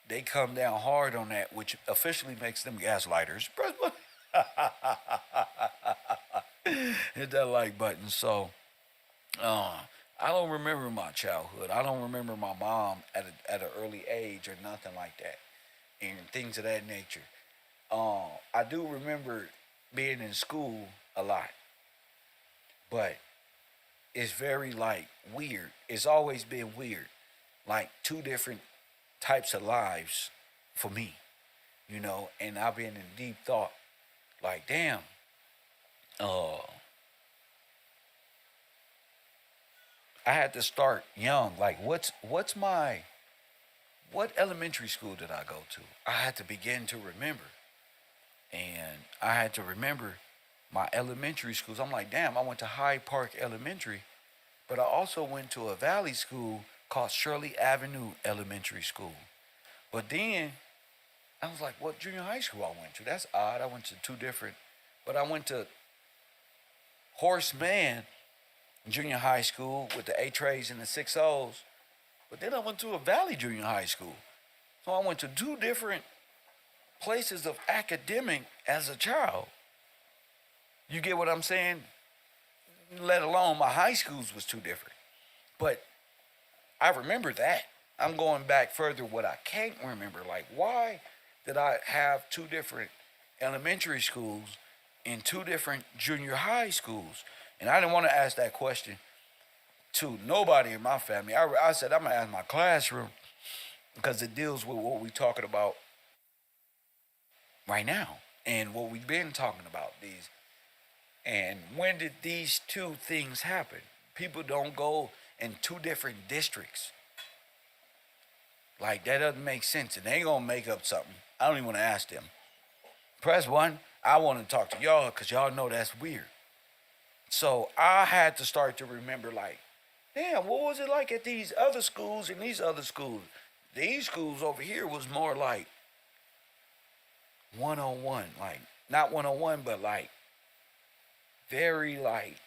they come down hard on that, which officially makes them gaslighters. Hit that like button. So, uh, I don't remember my childhood. I don't remember my mom at an early age or nothing like that, and things of that nature. I do remember being in school a lot, but it's very like weird. It's always been weird, like two different types of lives for me, And I've been in deep thought, like, damn, uh, I had to start young. Like, what elementary school did I go to? I had to begin to remember, and I had to remember my elementary schools. I'm like, damn, I went to Hyde Park Elementary, but I also went to a valley school called Shirley Avenue Elementary School. But then I was like, what junior high school I went to? That's odd. I went to two different, but I went to Horseman Junior High School with the H.A.Ms and the 6 O's. But then I went to a Valley Junior High School. So I went to two different places of academic as a child. You get what I'm saying? Let alone my high schools was too different. But I remember that. I'm going back further what I can't remember. Like, why did I have two different elementary schools and two different junior high schools? And I didn't want to ask that question to nobody in my family. I said, I'm going to ask my classroom because it deals with what we're talking about right now and what we've been talking about. And when did these two things happen? People don't go in two different districts. Like, that doesn't make sense. And they ain't going to make up something. I don't even want to ask them. Press 1. I want to talk to y'all because y'all know that's weird. So I had to start to remember, like, damn, what was it like at these other schools and these other schools? These schools over here was more like one-on-one. Like, not one-on-one, but like very like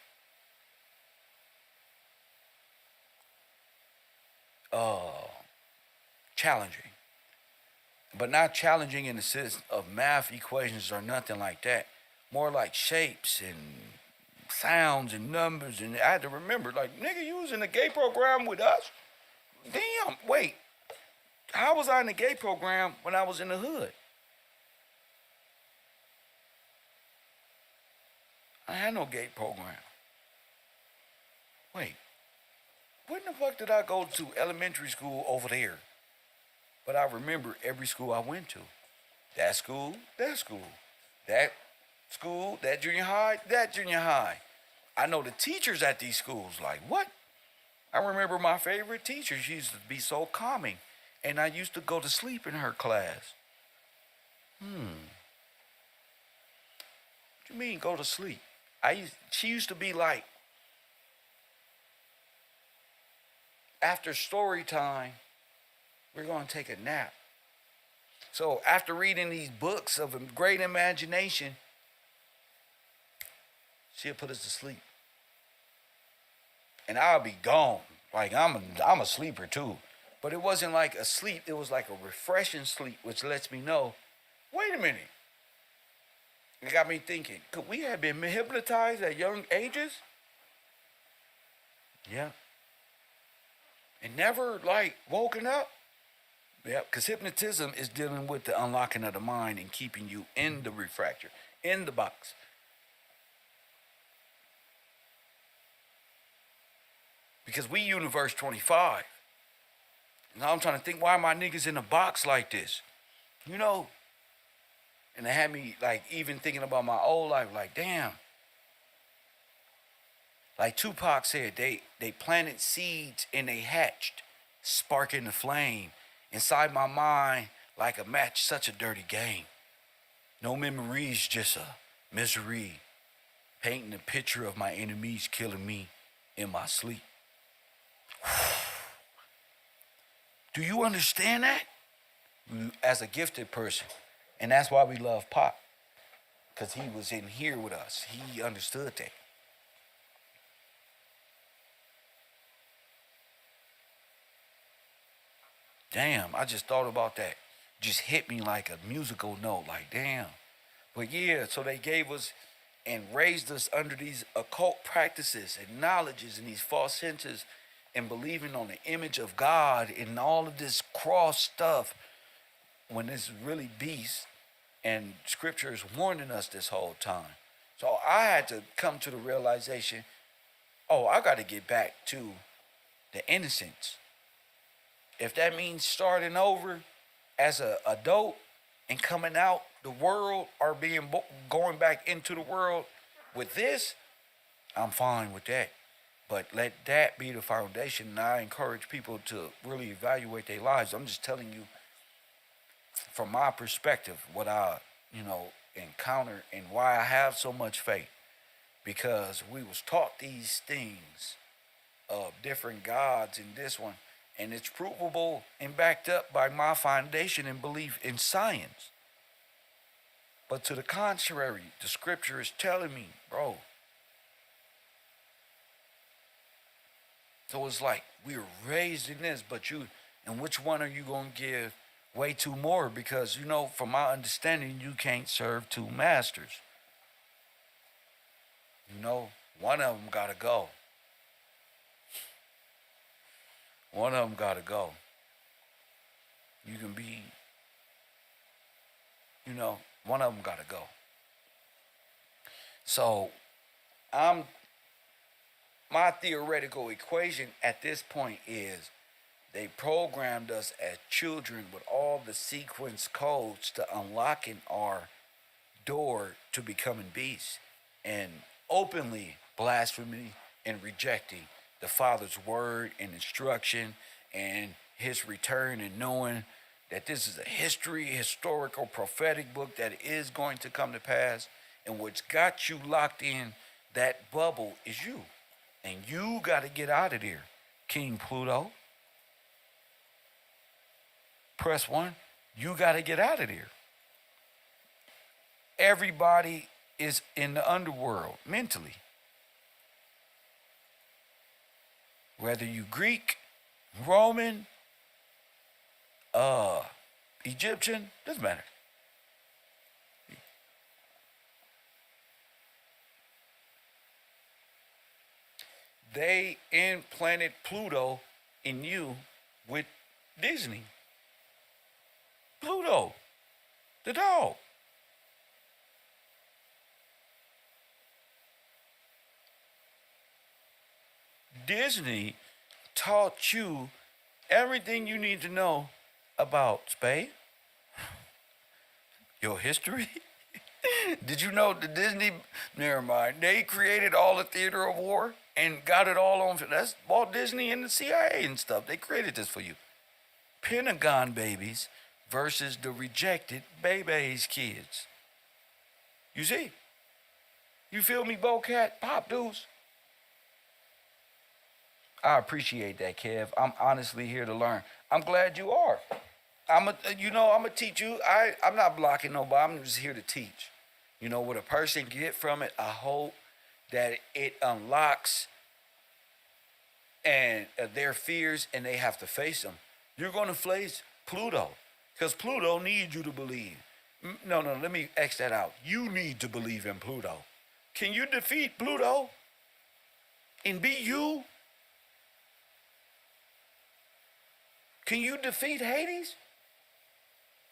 challenging. But not challenging in the sense of math equations or nothing like that. More like shapes and sounds and numbers. And I had to remember, like, nigga, you was in the gay program with us? Damn, wait. How was I in the gay program when I was in the hood? I had no gay program. Wait, when the fuck did I go to elementary school over there? But I remember every school I went to. That school, that school. That school, that junior high, that junior high. I know the teachers at these schools, like, what? I remember my favorite teacher. She used to be so calming. And I used to go to sleep in her class. What you mean go to sleep? She used to be like, after story time, we're going to take a nap. So after reading these books of great imagination, she'll put us to sleep. And I'll be gone. Like, I'm a sleeper too. But it wasn't like a sleep. It was like a refreshing sleep, which lets me know, wait a minute. It got me thinking, could we have been hypnotized at young ages? Yeah. And never, like, woken up? Yeah, because hypnotism is dealing with the unlocking of the mind and keeping you in the refractor, in the box. Because we universe 25. Now I'm trying to think, why are my niggas in a box like this? You know? And it had me, like, even thinking about my old life, like, damn. Like Tupac said, they planted seeds and they hatched, sparking the flame. Inside my mind, like a match, such a dirty game. No memories, just a misery. Painting a picture of my enemies killing me in my sleep. Do you understand that? As a gifted person. And that's why we love Pop. Because he was in here with us. He understood that. Damn, I just thought about that. Just hit me like a musical note, like damn. But yeah, so they gave us and raised us under these occult practices and knowledges and these false senses and believing on the image of God and all of this cross stuff when it's really beast. And scripture is warning us this whole time. So I had to come to the realization, oh, I got to get back to the innocence. If that means starting over as an adult and coming out the world or going back into the world with this, I'm fine with that. But let that be the foundation. And I encourage people to really evaluate their lives. I'm just telling you from my perspective what I, encounter and why I have so much faith. Because we was taught these things of different gods in this one, and it's provable and backed up by my foundation and belief in science. But to the contrary, the scripture is telling me, bro. So it's like we were raised in this, but and which one are you going to give way too more? Because, from my understanding, you can't serve two masters. One of them got to go. One of them got to go. You can be, one of them got to go. So, my theoretical equation at this point is they programmed us as children with all the sequence codes to unlocking our door to becoming beasts and openly blaspheming and rejecting the Father's word and instruction and his return, and knowing that this is a historical, prophetic book that is going to come to pass. And what's got you locked in that bubble is you. And you got to get out of there, King Pluto. Press 1. You got to get out of there. Everybody is in the underworld mentally. Whether you Greek, Roman, Egyptian, doesn't matter. They implanted Pluto in you with Disney. Pluto, the dog. Disney taught you everything you need to know about Spain, your history. Did you know the Disney, never mind, they created all the theater of war and got it all on, that's Walt Disney and the CIA and stuff. They created this for you. Pentagon babies versus the rejected babies kids. You see? You feel me, Bocat? Pop Deuce? I appreciate that, Kev. I'm honestly here to learn. I'm glad you are. I'm gonna teach you. I'm not blocking nobody. I'm just here to teach. What a person get from it, I hope that it unlocks and their fears, and they have to face them. You're going to face Pluto, because Pluto needs you to believe. No, let me X that out. You need to believe in Pluto. Can you defeat Pluto and be you? Can you defeat Hades?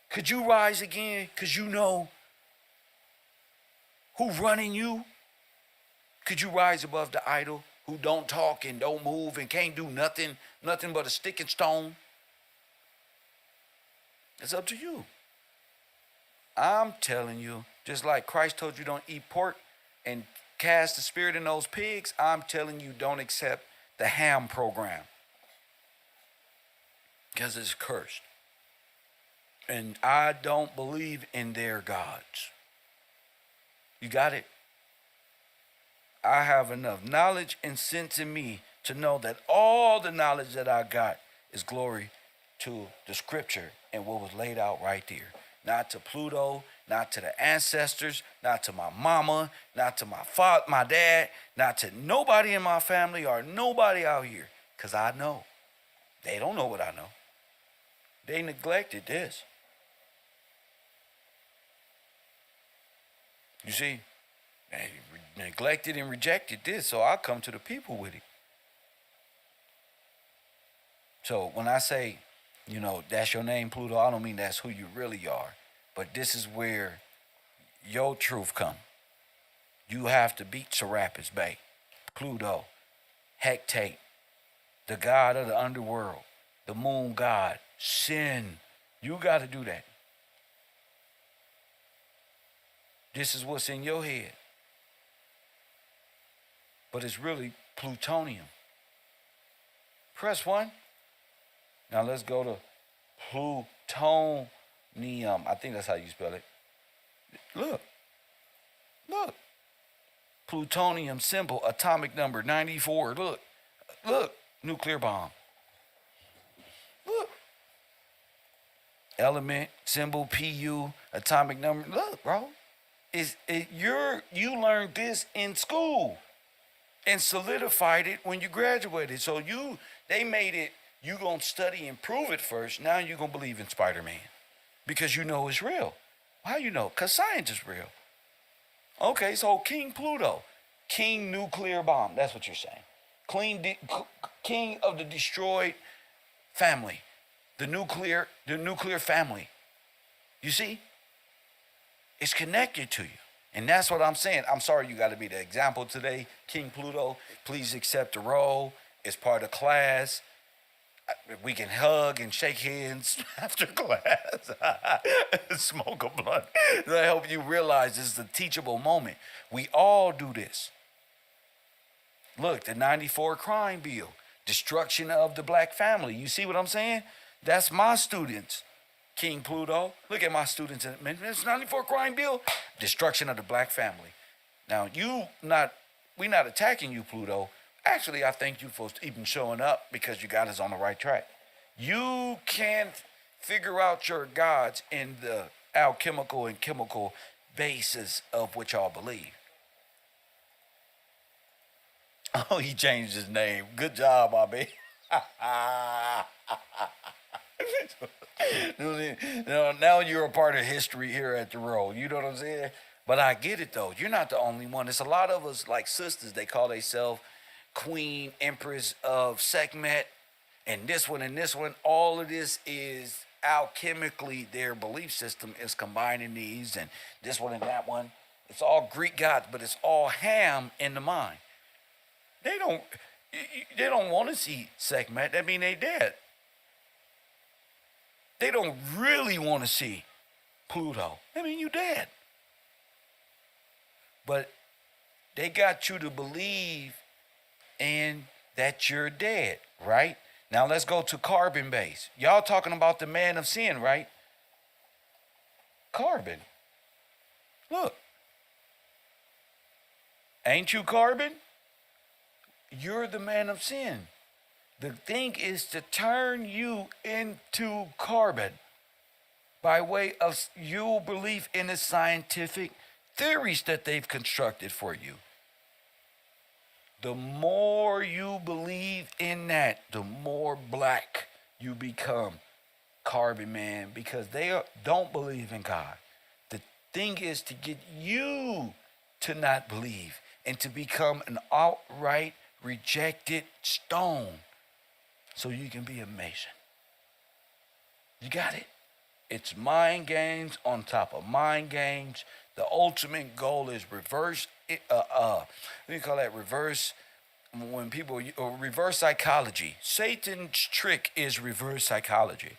Could you rise again because you know who running you? Could you rise above the idol who don't talk and don't move and can't do nothing but a stick and stone? It's up to you. I'm telling you, just like Christ told you don't eat pork and cast the spirit in those pigs, I'm telling you don't accept the H.A.M program. Because it's cursed. And I don't believe in their gods. You got it? I have enough knowledge and sense in me to know that all the knowledge that I got is glory to the scripture and what was laid out right there. Not to Pluto, not to the ancestors, not to my mama, not to my father, my dad, not to nobody in my family or nobody out here. Because I know. They don't know what I know. They neglected this. You see, they neglected and rejected this, so I'll come to the people with it. So when I say, that's your name, Pluto, I don't mean that's who you really are. But this is where your truth come. You have to beat Serapis Bey, Pluto, Hecate, the god of the underworld, the moon god, sin. You got to do that. This is what's in your head. But it's really plutonium. Press 1. Now let's go to plutonium. I think that's how you spell it. Look. Plutonium symbol, atomic number 94. Look. Nuclear bomb. Look. Element symbol Pu, atomic number. Look, bro. You learned this in school and solidified it when you graduated. So they made it, you gonna study and prove it first. Now you gonna believe in Spider-Man because you know it's real. How you know? Because science is real. Okay, so King Pluto, King Nuclear Bomb. That's what you're saying. King of the destroyed family, the nuclear family. You see, it's connected to you. And that's what I'm saying. I'm sorry you got to be the example today. King Pluto, please accept the role. It's part of class. We can hug and shake hands after class. Smoke a blunt. I help you realize this is a teachable moment. We all do this. Look, the 94 crime bill. Destruction of the black family. You see what I'm saying? That's my students. King Pluto. Look at my students. It's 94 crime bill. Destruction of the black family. Now, we're not attacking you, Pluto. Actually, I thank you for even showing up because you got us on the right track. You can't figure out your gods in the alchemical and chemical basis of what y'all believe. Oh, he changed his name. Good job, my baby. Now you're a part of history here at the Row. You know what I'm saying? But I get it, though. You're not the only one. There's a lot of us, like sisters, they call themselves Queen, Empress of Sekhmet, and this one and this one. All of this is alchemically their belief system is combining these and this one and that one. It's all Greek gods, but it's all H.A.M in the mind. They don't want to see Sekhmet. That mean they dead. They don't really want to see Pluto. I mean, you dead. But they got you to believe in that you're dead, right? Now let's go to carbon base. Y'all talking about the man of sin, right? Carbon. Look. Ain't you carbon? You're the man of sin. The thing is to turn you into carbon by way of your belief in the scientific theories that they've constructed for you. The more you believe in that, the more black you become, carbon man, because they don't believe in God. The thing is to get you to not believe and to become an outright rejected stone so you can be a mason. You got it? It's mind games on top of mind games. The ultimate goal is reverse, what do you call that? Reverse psychology. Satan's trick is reverse psychology.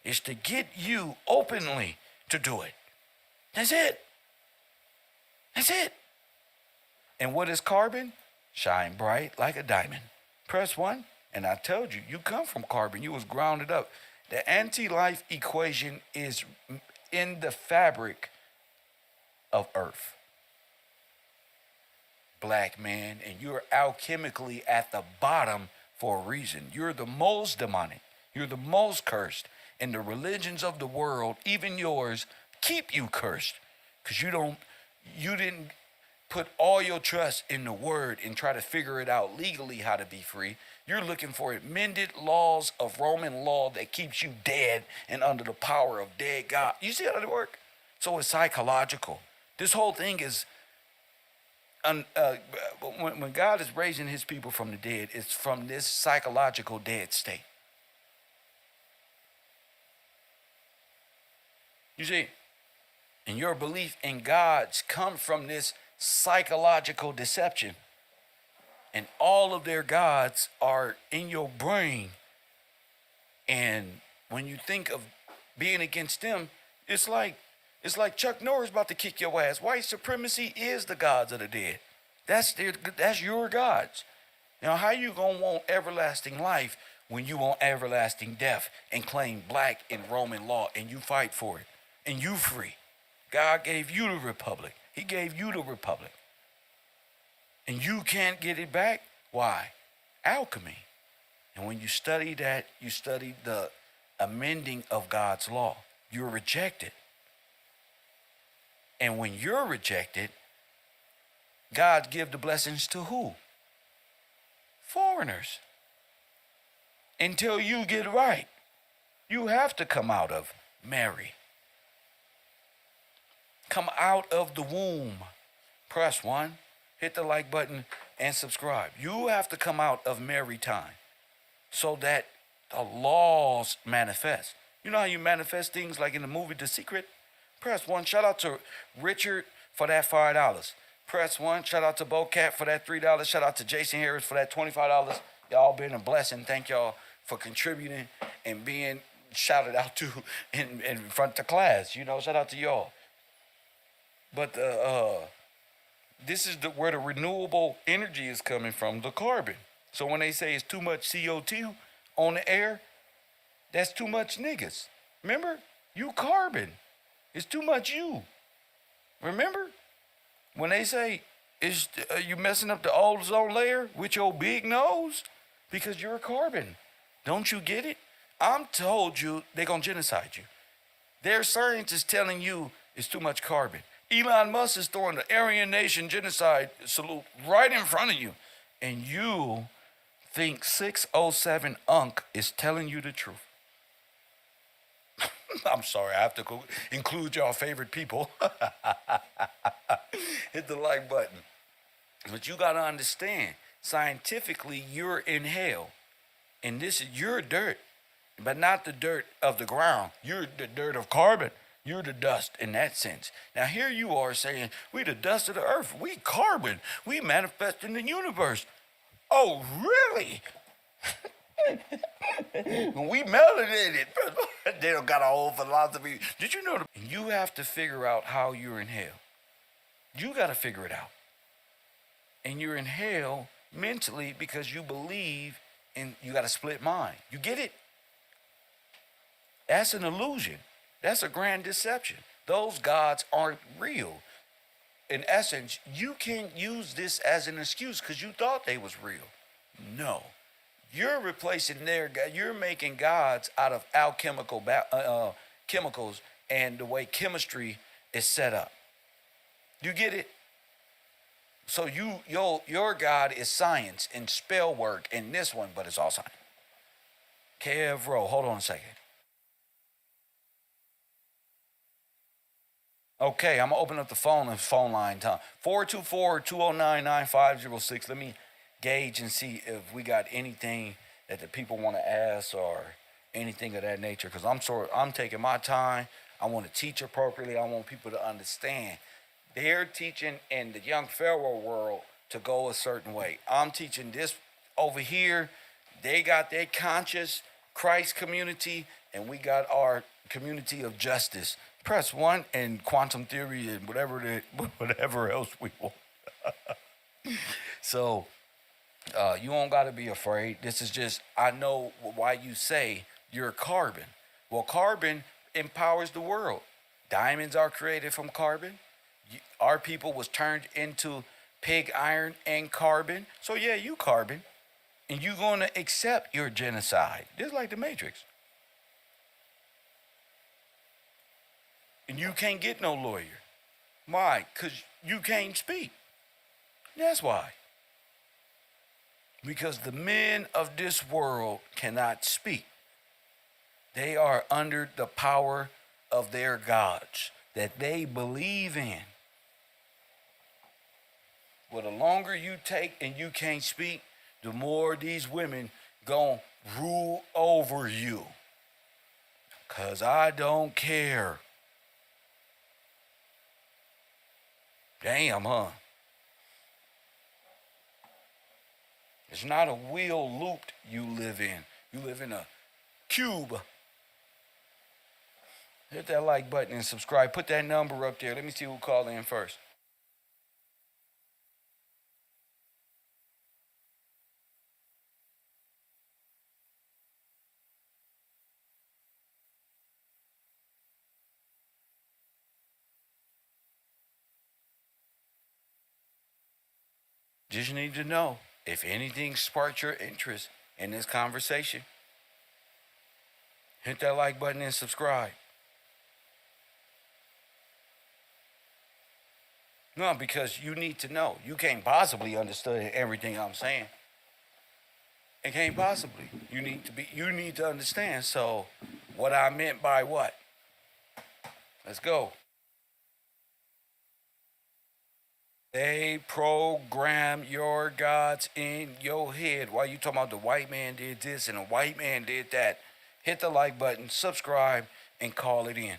It's to get you openly to do it. That's it. That's it. And what is carbon? Shine bright like a diamond. Press 1, and I told you, you come from carbon. You was grounded up. The anti-life equation is in the fabric of Earth. Black man, and you're alchemically at the bottom for a reason. You're the most demonic. You're the most cursed. And the religions of the world, even yours, keep you cursed. Because you didn't put all your trust in the word and try to figure it out legally how to be free. You're looking for amended laws of Roman law that keeps you dead and under the power of dead God. You see how that work? So it's psychological. This whole thing is, when God is raising his people from the dead, it's from this psychological dead state. You see? And your belief in God's come from this psychological deception. And all of their gods are in your brain. And when you think of being against them, it's like Chuck Norris about to kick your ass. White supremacy is the gods of the dead. That's your gods. Now, how you gonna want everlasting life when you want everlasting death and claim black in Roman law and you fight for it and you free? God gave you the republic. He gave you the republic. And you can't get it back? Why? Alchemy. And when you study that, you study the amending of God's law. You're rejected. And when you're rejected, God give the blessings to who? Foreigners. Until you get right. You have to come out of Mary. Come out of the womb. Press 1, hit the like button, and subscribe. You have to come out of Mary time so that the laws manifest. You know how you manifest things like in the movie The Secret? Press 1. Shout out to Richard for that $5. Press 1. Shout out to Bo Cat for that $3. Shout out to Jason Harris for that $25. Y'all been a blessing. Thank y'all for contributing and being shouted out to in front of the class. You know, shout out to y'all. But this is where the renewable energy is coming from, the carbon. So when they say it's too much CO2 on the air, that's too much niggas. Remember? You carbon. It's too much you. Remember? When they say, you messing up the ozone layer with your big nose? Because you're a carbon. Don't you get it? I'm told you they're going to genocide you. Their science is telling you it's too much carbon. Elon Musk is throwing the Aryan Nation genocide salute right in front of you. And you think 607 Unc is telling you the truth. I'm sorry, I have to include y'all favorite people. Hit the like button. But you got to understand, scientifically, you're in hell. And you're dirt, but not the dirt of the ground. You're the dirt of carbon. You're the dust in that sense. Now here you are saying, we the dust of the earth. We carbon. We manifest in the universe. Oh, really? We melanated. They don't got a whole philosophy. Did you know that? You have to figure out how you're in hell. You got to figure it out. And you're in hell mentally because you believe in, you got a split mind. You get it? That's an illusion. That's a grand deception. Those gods aren't real. In essence, you can't use this as an excuse because you thought they was real. No. You're replacing you're making gods out of alchemical chemicals and the way chemistry is set up. You get it? So your God is science and spell work in this one, but it's all science. KevRow, hold on a second. Okay, I'm going to open up the phone line time. 424-209-9506. Let me gauge and see if we got anything that the people want to ask or anything of that nature. Because I'm taking my time. I want to teach appropriately. I want people to understand. They're teaching in the young Pharaoh world to go a certain way. I'm teaching this over here. They got their conscious Christ community, and we got our community of justice. Press 1 and quantum theory and whatever else we want. So you don't got to be afraid. This is just, I know why you say you're carbon. Well, carbon empowers the world. Diamonds are created from carbon. Our people was turned into pig iron and carbon. So yeah, you carbon. And you're going to accept your genocide. Just like the Matrix. And you can't get no lawyer. Why? Because you can't speak. That's why. Because the men of this world cannot speak. They are under the power of their gods that they believe in. Well, the longer you take and you can't speak, the more these women gon' rule over you. 'Cause I don't care. Damn, huh? It's not a wheel looped you live in. You live in a cube. Hit that like button and subscribe. Put that number up there. Let me see who called in first. Just need to know if anything sparked your interest in this conversation. Hit that like button and subscribe. No, because you need to know. You can't possibly understand everything I'm saying. It can't possibly. You need to understand. So what I meant by what? Let's go. They program your gods in your head. Why you talking about the white man did this and the white man did that? Hit the like button, subscribe, and call it in.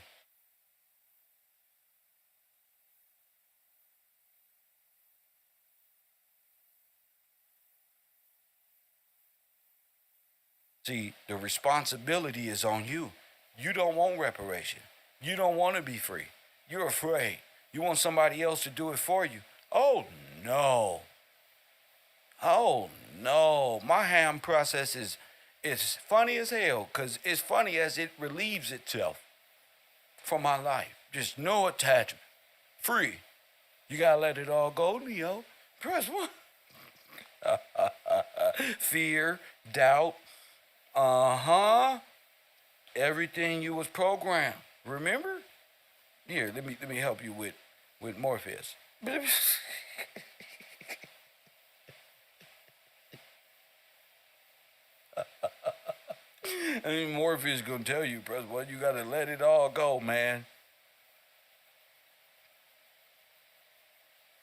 See, the responsibility is on you. You don't want reparation. You don't want to be free. You're afraid. You want somebody else to do it for you. Oh no. Oh no. My ham process is funny as hell because it's funny as it relieves itself from my life. Just no attachment. Free. You gotta let it all go, Leo. Press one. Fear, doubt, uh-huh. Everything you was programmed. Remember? Here, let me help you with Morpheus. I mean, Morpheus gonna tell you, press one. You gotta let it all go, man.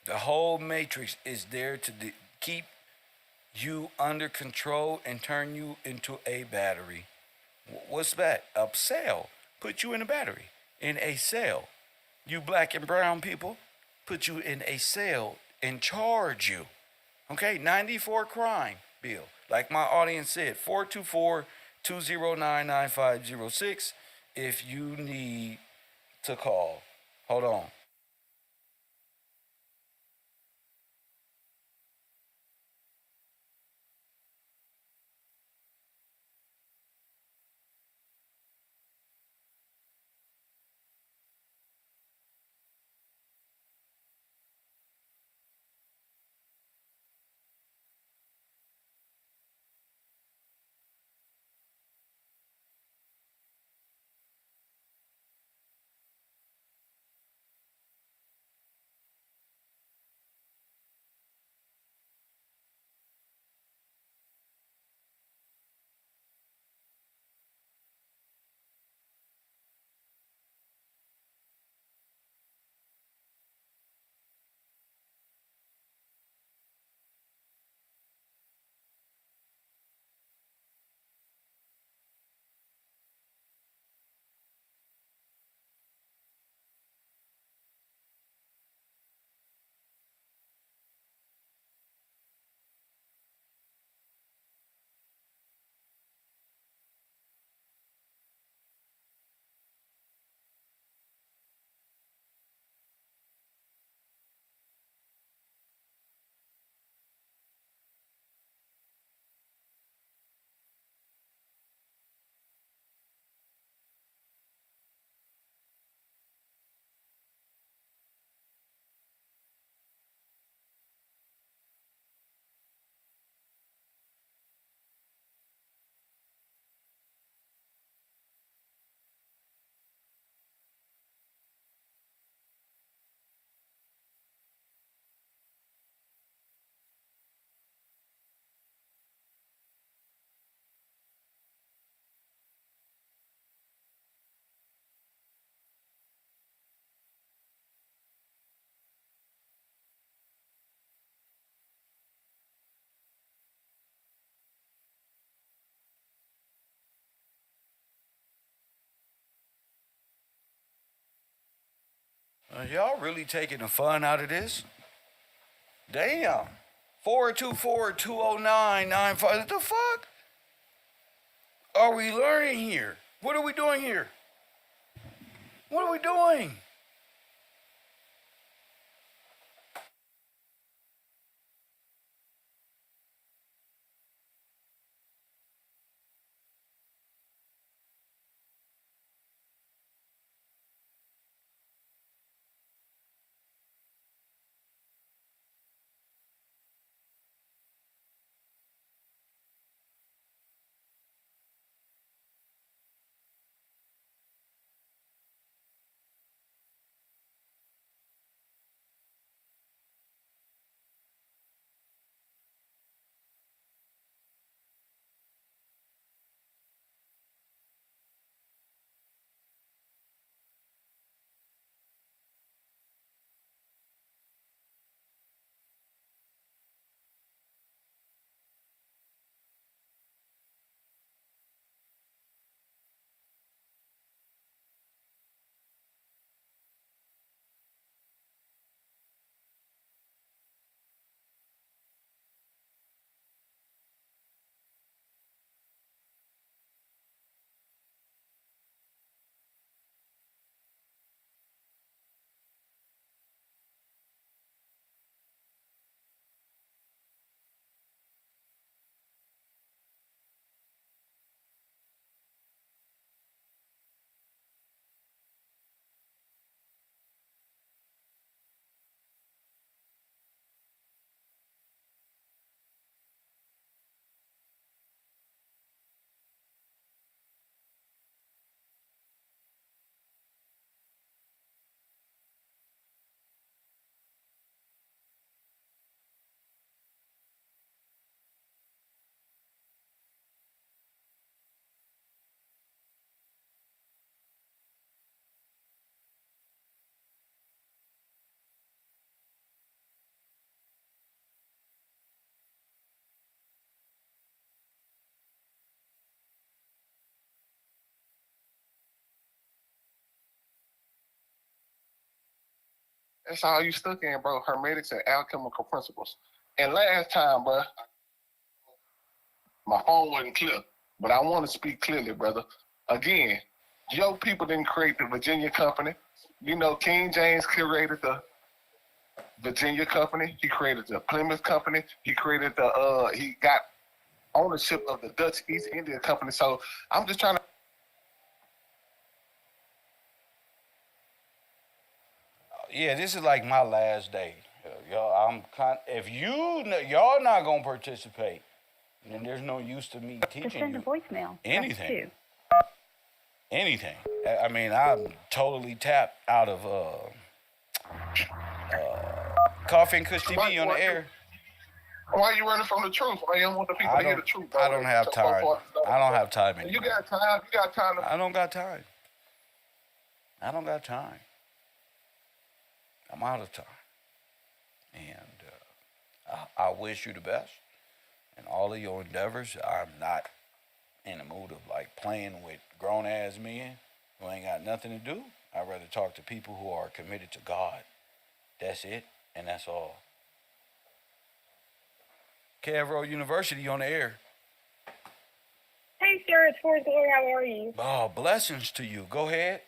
The whole matrix is there to keep you under control and turn you into a battery. What's that? A cell. Put you in a battery. In a cell. You black and brown people, put you in a cell and charge you. Okay? 94 crime bill. Like my audience said, 424-209-9506 if you need to call. Hold on. Y'all really taking the fun out of this? Damn. 424-209-95. What the fuck are we learning here? What are we doing here? What are we doing? That's all you stuck in, bro. Hermetics and alchemical principles. And last time, bro, my phone wasn't clear, but I want to speak clearly, brother. Again, your people didn't create the Virginia Company. You know, King James created the Virginia Company. He created the Plymouth Company. He created he got ownership of the Dutch East India Company. So I'm just trying to. Yeah, this is like my last day. Y'all, if y'all not gonna participate, then there's no use to me teaching send a you voicemail. anything. Anything. I mean, I'm totally tapped out of Coffee and Kush TV on the air. Why are you running from the truth? Why you don't want the people to hear the truth? I don't have time. I don't have time anymore. You got time. You got time. I don't got time. I don't got time. I'm out of time. And I wish you the best in all of your endeavors. I'm not in the mood of like playing with grown ass men who ain't got nothing to do. I'd rather talk to people who are committed to God. That's it, and that's all. KevRow University on the air. Hey, sir, it's Forrest Glory. How are you? Oh, blessings to you. Go ahead.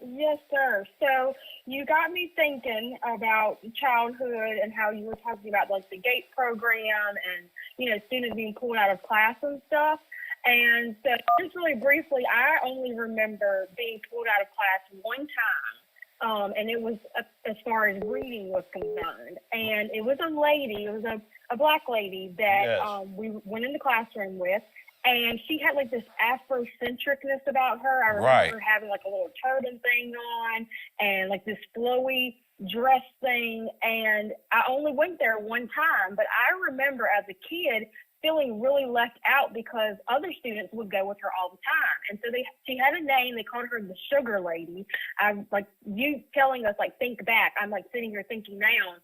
Yes, sir. So you got me thinking about childhood and how you were talking about like the GATE program and, you know, students being pulled out of class and stuff. And so just really briefly, I only remember being pulled out of class one time. And it was as far as reading was concerned. And it was a lady, it was a black lady that we went in the classroom with. And she had like this Afrocentricness about her. I remember her having like a little turban thing on and like this flowy dress thing. And I only went there one time, but I remember as a kid feeling really left out because other students would go with her all the time. And so she had a name, they called her the Sugar Lady. I'm like, you telling us like think back, I'm like sitting here thinking now,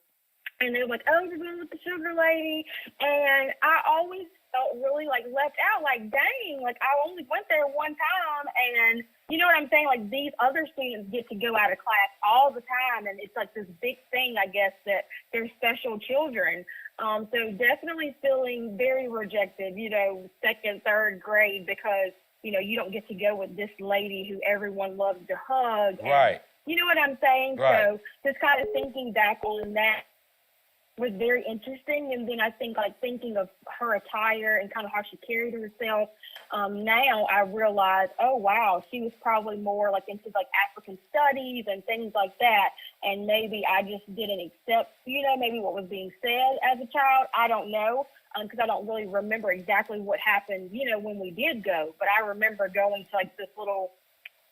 and they were like, "Oh, you're going with the sugar lady," and I always felt really like left out. Like, dang, like I only went there one time, and you know what I'm saying? Like these other students get to go out of class all the time, and it's like this big thing, I guess, that they're special children. So definitely feeling very rejected, you know, second, third grade because you don't get to go with this lady who everyone loves to hug, and Right. you know what I'm saying? Right. So just kind of thinking back on that was very interesting. And then I think like thinking of her attire and kind of how she carried herself. Now I realize, oh wow, she was probably more like into like African studies and things like that. And maybe I just didn't accept, maybe what was being said as a child. I don't know. Because I don't really remember exactly what happened, when we did go. But I remember going to like this little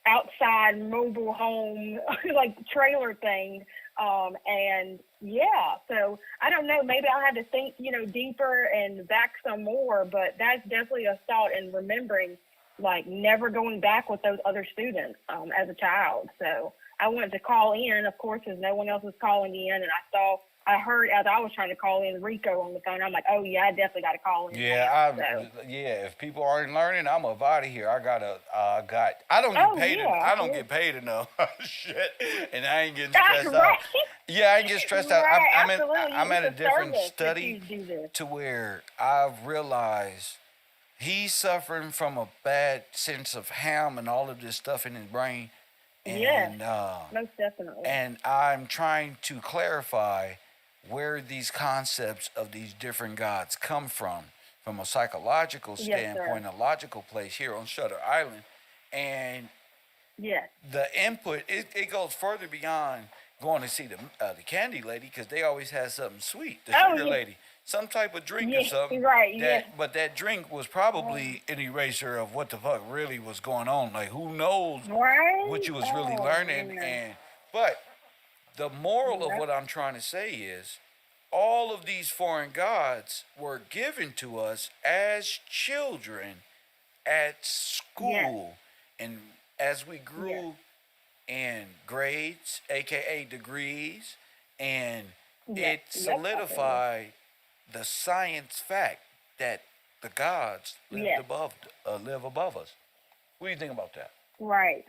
outside mobile home like trailer thing, and yeah, so I don't know, maybe I'll have to think deeper and back some more, but that's definitely a thought and remembering like never going back with those other students as a child. So I wanted to call in, of course, because no one else was calling in, and I heard as I was trying to call in Rico on the phone. I'm like, oh yeah, I definitely got to call in. Yeah, now, if people aren't learning, I'm up out of here. I don't get paid. I don't get paid enough. Shit, and I ain't getting stressed out. Right. Yeah, I ain't getting stressed out. Right, I'm at a different service study that you do this. to where I've realized he's suffering from a bad sense of H.A.M and all of this stuff in his brain. And, most definitely. And I'm trying to clarify where these concepts of these different gods come from a psychological standpoint, a logical place here on Shutter Island. And the input, it goes further beyond going to see the candy lady, because they always have something sweet, the sugar lady, some type of drink or something. Right, But that drink was probably an eraser of what the fuck really was going on. Like, who knows what you was really learning. But the moral of what I'm trying to say is all of these foreign gods were given to us as children at school. And as we grew in grades, aka degrees, and it solidified the science fact that the gods live above us. What do you think about that? Right.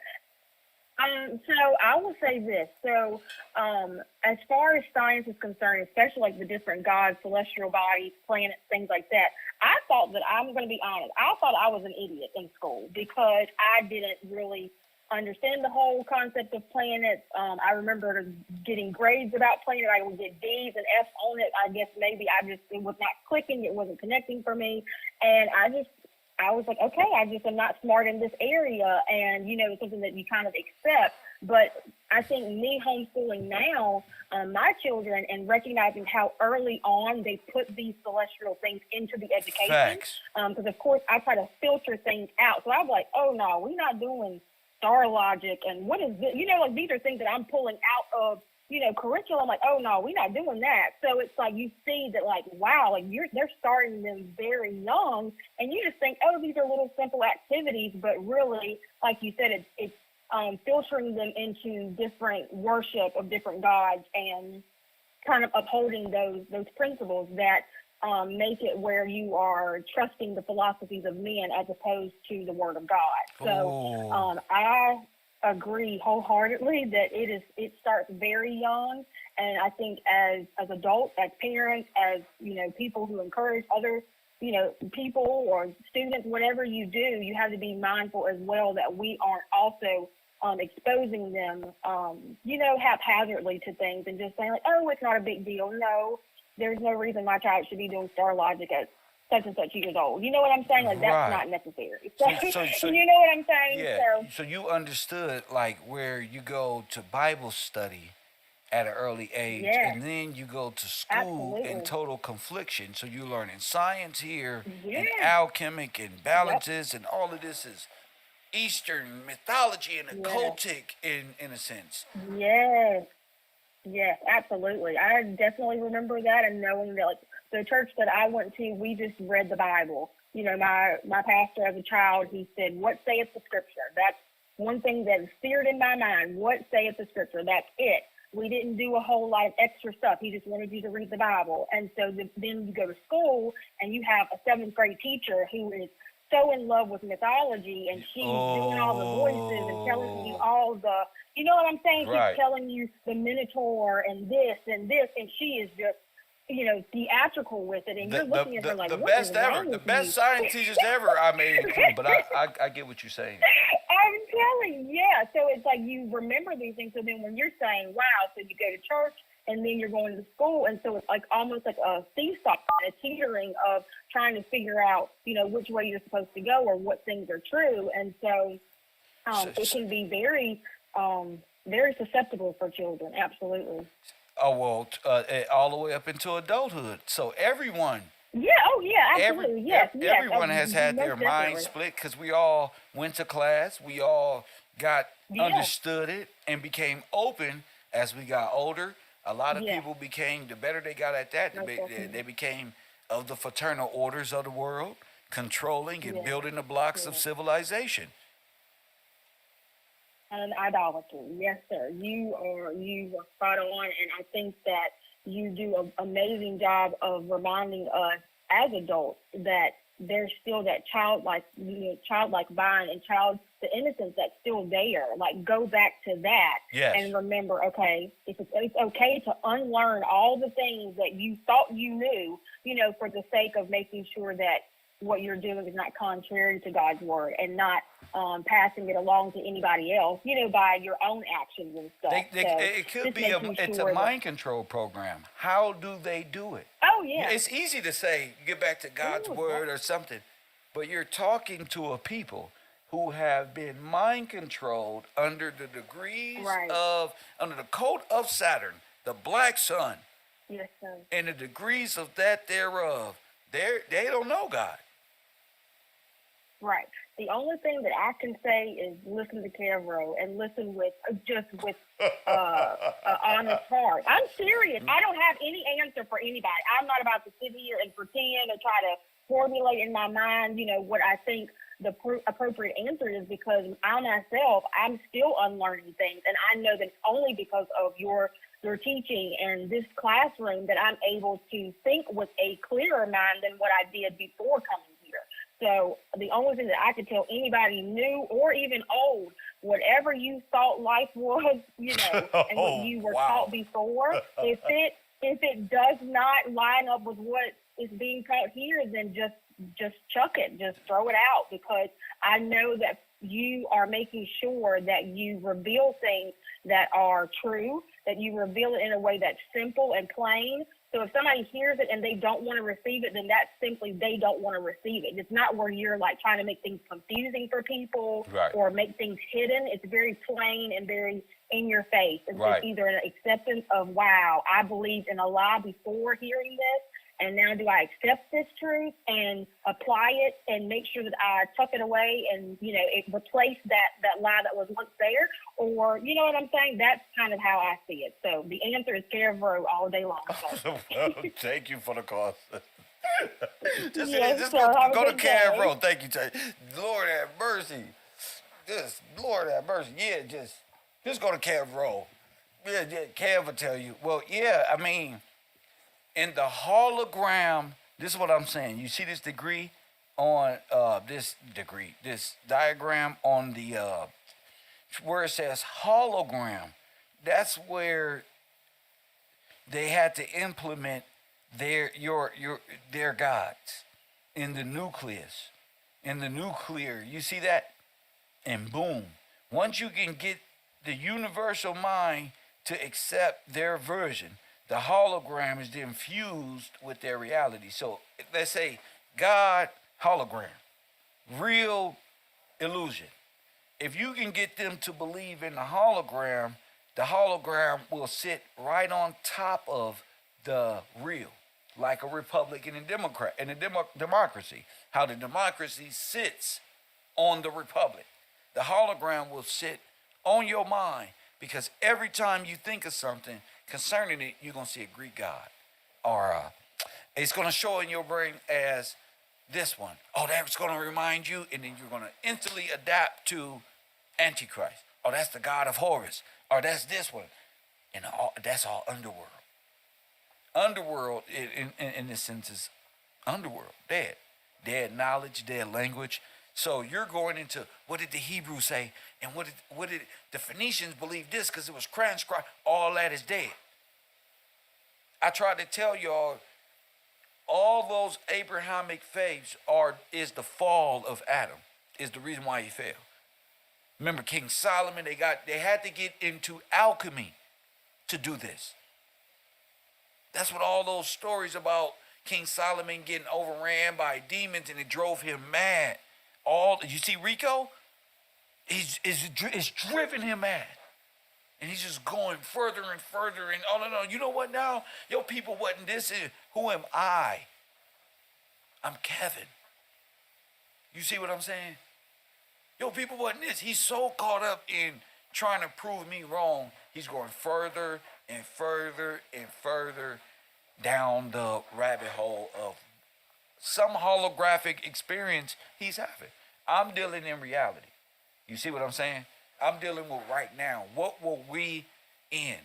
So I will say this. So, as far as science is concerned, especially like the different gods, celestial bodies, planets, things like that, I thought that, I'm going to be honest, I thought I was an idiot in school because I didn't really understand the whole concept of planets. I remember getting grades about planets. I would get D's and F's on it. I guess maybe it was not clicking. It wasn't connecting for me. And I was like, okay, I just am not smart in this area, and it's something that you kind of accept. But I think me homeschooling now, my children, and recognizing how early on they put these celestial things into the education. Because of course I try to filter things out. So I'm like, oh no, we're not doing star logic, and what is this? Like these are things that I'm pulling out of curriculum. Like, oh no, we're not doing that. So it's like you see that, like, wow, like they're starting them very young, and you just think, oh, these are little simple activities, but really, like you said, it's filtering them into different worship of different gods and kind of upholding those principles that make it where you are trusting the philosophies of men as opposed to the word of God. So I agree wholeheartly that it starts very young, and I think as adults, as parents, as people who encourage other people or students, whatever you do, you have to be mindful as well that we aren't also exposing them haphazardly to things and just saying like, oh, it's not a big deal. No, there's no reason my child should be doing star logic at such and such years old. You know what I'm saying? Like, that's not necessary. So you know what I'm saying? Yeah. So you understood, like, where you go to Bible study at an early age, and then you go to school in total confliction. So you're learning science here, and alchemic, and balances, and all of this is Eastern mythology and occultic in a sense. Yes, absolutely. I definitely remember that, and knowing that, like, the church that I went to, we just read the Bible. My pastor as a child, he said, what saith the scripture? That's one thing that is seared in my mind. What saith the scripture? That's it. we didn't do a whole lot of extra stuff. He just wanted you to read the Bible. And so then you go to school and you have a 7th grade teacher who is so in love with mythology, and she's doing all the voices and telling you all the, you know what I'm saying? Right. She's telling you the Minotaur and this, and she is just, theatrical with it, and you're looking at her like, what is wrong with you? The best science teachers ever I made in crew, but I get what you're saying. I'm telling you, yeah. So it's like you remember these things. So then when you're saying, wow, so you go to church and then you're going to school, and so it's like almost like a seesaw, a teetering of trying to figure out, which way you're supposed to go or what things are true. And so it can be very, very susceptible for children. Absolutely. Oh, well, all the way up into adulthood. So everyone. Yeah, oh yeah, absolutely, yes. Everyone has had their mind split because we all went to class, we all understood it and became open as we got older. A lot of people became, the better they got at that, they became of the fraternal orders of the world, controlling and building the blocks of civilization. And idolatry, yes, sir. You are spot on, and I think that you do an amazing job of reminding us as adults that there's still that childlike mind and the innocence that's still there. Like, go back to that and remember, okay, it's okay to unlearn all the things that you thought you knew, for the sake of making sure that what you're doing is not contrary to God's word and not passing it along to anybody else, by your own actions and stuff. It could be it's a mind control program. How do they do it? Oh, yeah. It's easy to say, get back to God's word or something, but you're talking to a people who have been mind controlled under the degrees under the code of Saturn, the black sun, yes, sir, and the degrees of that thereof. They don't know God. Right. The only thing that I can say is listen to KevRow and listen with an honest heart. I'm serious. I don't have any answer for anybody. I'm not about to sit here and pretend or try to formulate in my mind, what I think the appropriate answer is, because I myself, I'm still unlearning things, and I know that it's only because of your teaching and this classroom that I'm able to think with a clearer mind than what I did before coming here. So the only thing that I could tell anybody new or even old, whatever you thought life was, and what you were taught before, if it does not line up with what is being taught here, then just chuck it, just throw it out, because I know that you are making sure that you reveal things that are true, that you reveal it in a way that's simple and plain. So if somebody hears it and they don't want to receive it, then that's simply they don't want to receive it. It's not where you're like trying to make things confusing for people or make things hidden. It's very plain and very in your face. It's either an acceptance of, wow, I believed in a lie before hearing this, and now do I accept this truth and apply it and make sure that I tuck it away and, it replace that lie that was once there? Or, you know what I'm saying? That's kind of how I see it. So the answer is KevRow all day long. Well, thank you for the call. Just go to KevRow. Thank you. Lord have mercy. Lord have mercy. Yeah, just go to KevRow. Yeah, Kev will tell you. Well, yeah, I mean, in the hologram, this is what I'm saying. You see this degree on this diagram on the where it says hologram. That's where they had to implement their gods in the nucleus, in the nuclear. You see that? And boom, once you can get the universal mind to accept their version, the hologram is then fused with their reality. So let's say God hologram, real illusion. If you can get them to believe in the hologram will sit right on top of the real, like a republic and a democrat and a democracy. How the democracy sits on the republic. The hologram will sit on your mind, because every time you think of something concerning it, you're going to see a Greek god. Or it's going to show in your brain as this one. Oh, that's going to remind you, and then you're going to instantly adapt to Antichrist. Oh, that's the god of Horus. Or that's this one. And that's all underworld. Underworld, in this sense, is underworld, dead. Dead knowledge, dead language. So you're going into, what did the Hebrews say? And what did the Phoenicians believe this because it was transcribed? All that is dead. I tried to tell y'all, all those Abrahamic faiths is the fall of Adam, is the reason why he fell. Remember King Solomon, they had to get into alchemy to do this. That's what all those stories about King Solomon getting overran by demons and it drove him mad. You see Rico? It's driven him mad. And he's just going further and further. And no. You know what now? Your people wasn't this. Who am I? I'm Kevin. You see what I'm saying? Your people wasn't this. He's so caught up in trying to prove me wrong. He's going further and further and further down the rabbit hole of some holographic experience he's having. I'm dealing in reality. You see what I'm saying? I'm dealing with right now. What were we in?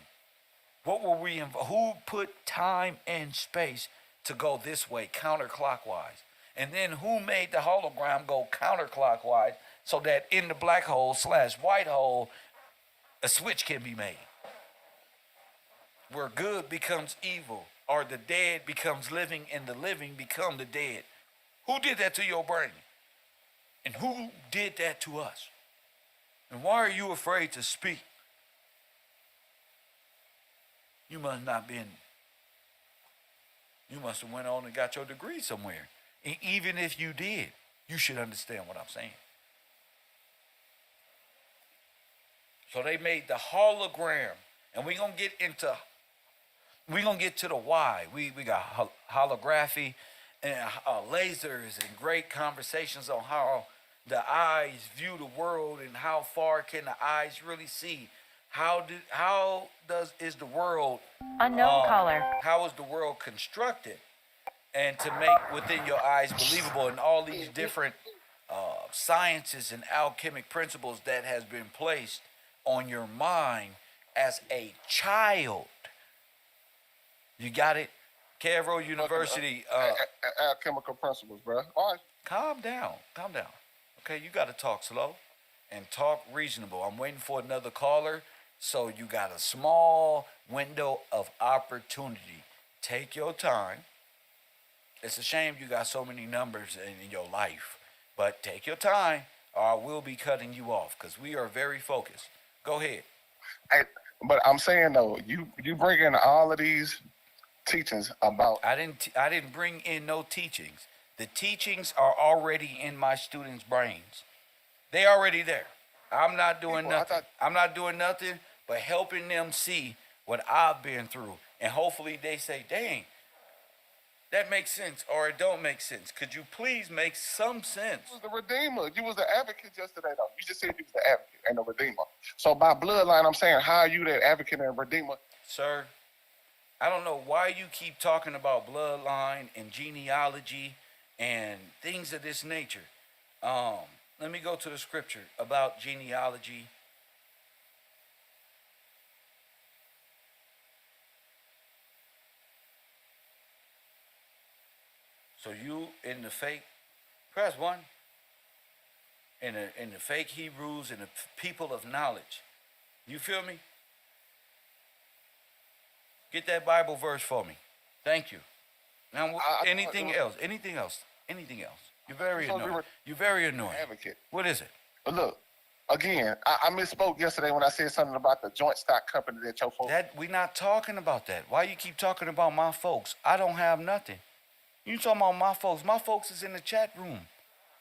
What were we in? Who put time and space to go this way, counterclockwise? And then who made the hologram go counterclockwise so that in the black hole / white hole, a switch can be made? Where good becomes evil, or the dead becomes living, and the living become the dead. Who did that to your brain? And who did that to us? And why are you afraid to speak? You must have went on and got your degree somewhere. And even if you did, you should understand what I'm saying. So they made the hologram, and we're gonna get to the why. We got holography and lasers and great conversations on how the eyes view the world and how far can the eyes really see. How is the world unknown caller? How is the world constructed, and to make within your eyes believable, and all these different sciences and alchemic principles that has been placed on your mind as a child. You got it? KevRow University. Alchemical principles, bro. All right. Calm down. Okay, you got to talk slow and talk reasonable. I'm waiting for another caller, so you got a small window of opportunity. Take your time. It's a shame you got so many numbers in your life, but take your time, or I will be cutting you off because we are very focused. Go ahead. Hey, but I'm saying though, you bring in all of these teachings about. I didn't bring in no teachings. The teachings are already in my students' brains. They already there. I'm not doing nothing. I'm not doing nothing but helping them see what I've been through. And hopefully they say, dang, that makes sense, or it don't make sense. Could you please make some sense? You was the redeemer. You was the advocate yesterday, though. You just said you was the advocate and the redeemer. So by bloodline, I'm saying, how are you that advocate and redeemer? Sir, I don't know why you keep talking about bloodline and genealogy and things of this nature. Let me go to the scripture about genealogy. So you in the fake, press 1, in the fake Hebrews and the people of knowledge. You feel me? Get that Bible verse for me. Thank you. Now, anything else? You're very annoying. You're very annoying. Advocate. What is it? But look, again, I misspoke yesterday when I said something about the joint stock company that your folks. We're not talking about that. Why you keep talking about my folks? I don't have nothing. You talking about my folks? My folks is in the chat room.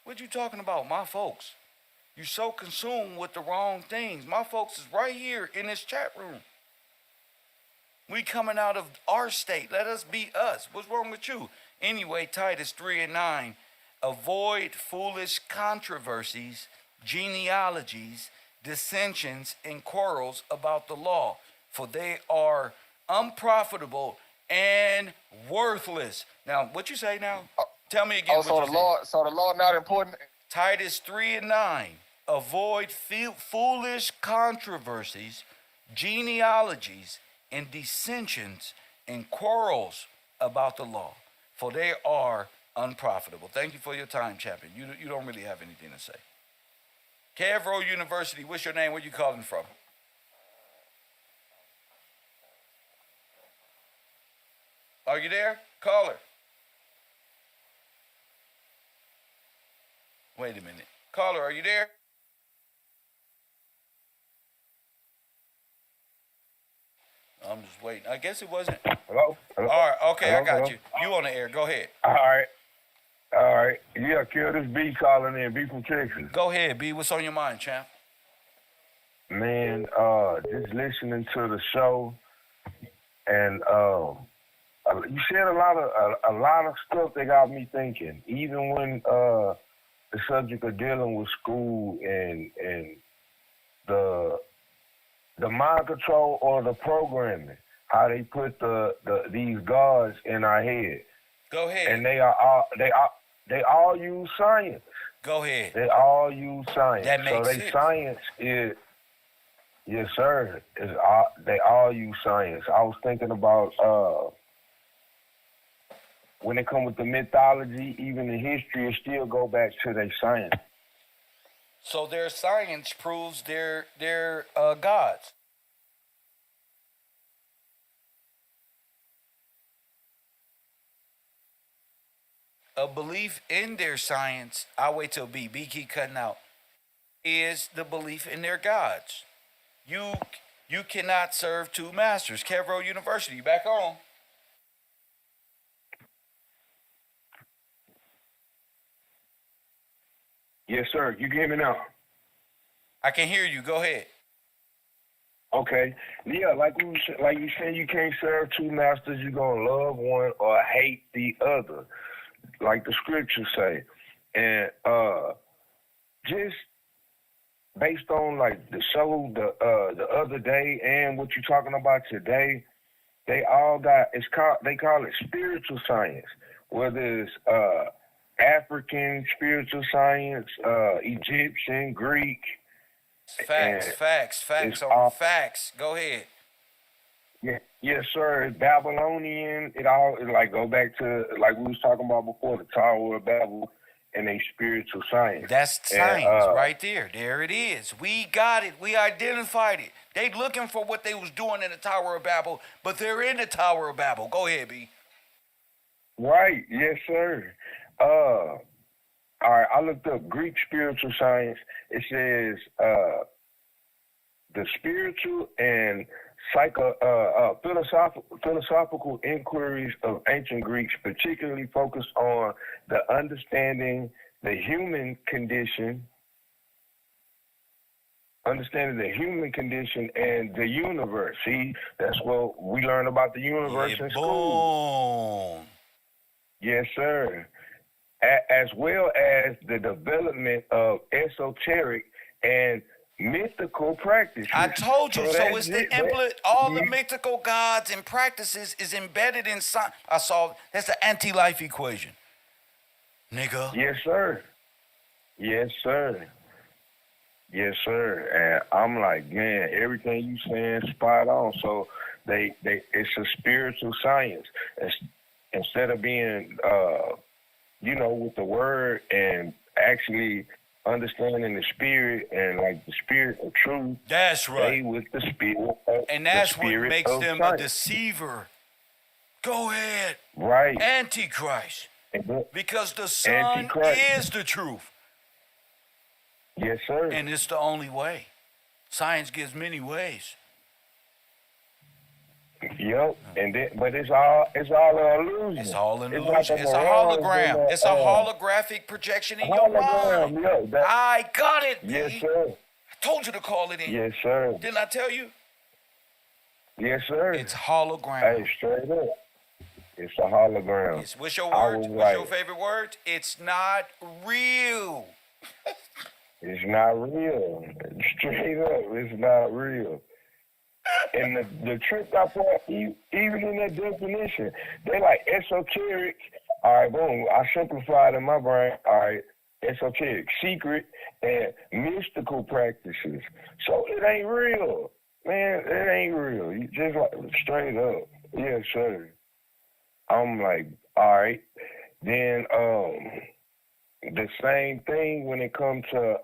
What you talking about, my folks? You so consumed with the wrong things. My folks is right here in this chat room. We coming out of our state. Let us be us. What's wrong with you? Anyway, Titus 3:9. Avoid foolish controversies, genealogies, dissensions, and quarrels about the law, for they are unprofitable and worthless. Now, what you say now? Tell me again. So the law not important. Titus 3:9. Avoid foolish controversies, genealogies, and dissensions and quarrels about the law, for they are unprofitable. Thank you for your time, champion. You don't really have anything to say. KevRow University, what's your name? Where you calling from? Are you there? Caller. Wait a minute. Caller, are you there? I'm just waiting. I guess it wasn't. Hello? All right. Okay, Hello? I got Hello? you. You on the air. Go ahead. All right. All right. Yeah, Kill, this B calling in, B from Texas. Go ahead, B. What's on your mind, champ? Man, just listening to the show, and you said a lot of stuff that got me thinking. Even when the subject of dealing with school and the mind control or the programming, how they put these gods in our head. Go ahead. And they all use science. Go ahead. They all use science. That makes so sense. Science is, yes sir, they all use science. I was thinking about when it comes with the mythology, even the history, it still go back to their science. So their science proves their gods. A belief in their science, I'll wait till B keep cutting out, is the belief in their gods. You cannot serve two masters. KevRow University, you back on. Yes sir, you can hear me now? I can hear you. Go ahead. Okay. Yeah, like you said, you can't serve two masters. You're going to love one or hate the other, like the scriptures say. And just based on like the show the other day and what you're talking about today, they all got, they call it spiritual science, whether it's African spiritual science, Egyptian, Greek. Facts all, facts. Go ahead. Yeah, yes, sir. It's Babylonian. It like go back to like we was talking about before, the Tower of Babel and a spiritual science. That's science right there. There it is. We got it. We identified it. They looking for what they was doing in the Tower of Babel, but they're in the Tower of Babel. Go ahead, B. Right. Yes, sir. All right, I looked up Greek spiritual science. It says the spiritual and philosophical inquiries of ancient Greeks particularly focused on the understanding the human condition, and the universe. See, that's what we learn about the universe in school. Boom. Yes, sir. As well as the development of esoteric and mythical practices. I told you. So it's all the yeah. mythical gods and practices is embedded in science. That's the anti-life equation, nigga. Yes, sir. Yes, sir. Yes, sir. And I'm like, man, everything you saying spot on. So it's a spiritual science. Instead of being with the word and actually understanding the spirit and like the spirit of truth. That's right. Stay with the spirit. And that's what makes them science. a deceiver. Go ahead. Right. Antichrist. Because the Son Antichrist is the truth. Yes, sir. And it's the only way. Science gives many ways. Yep, but it's all an illusion. It's all an illusion. Like it's a hologram. It's a holographic projection in your mind. Yeah, I got it. Yes, B. sir. I told you to call it in. Yes, sir. Didn't I tell you? Yes, sir. It's hologram. Hey, straight up. It's a hologram. What's your word? What's your favorite word? It's not real. It's not real. Straight up, it's not real. And the trick I put, even in that definition, they like esoteric. All right, boom. I simplified in my brain. All right, esoteric, secret, and mystical practices. So it ain't real. Man, it ain't real. You just like straight up. Yes, sir. I'm like, all right. Then the same thing when it comes to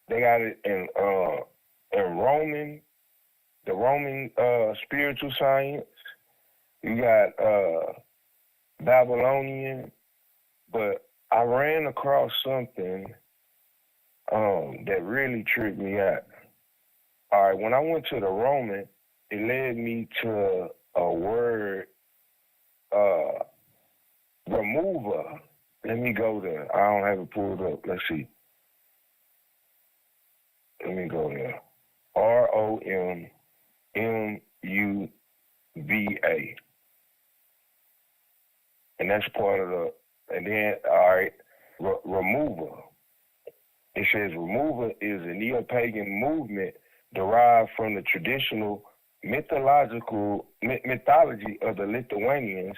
they got it in Roman, the Roman spiritual science. You got Babylonian, but I ran across something that really tripped me out. All right, when I went to the Roman, it led me to a word, remover. Let me go there. I don't have it pulled up. Let's see. Let me go there. ROMMUVA. And that's part of the, and then, all right, remover. It says remover is a neo-pagan movement derived from the traditional mythology of the Lithuanians,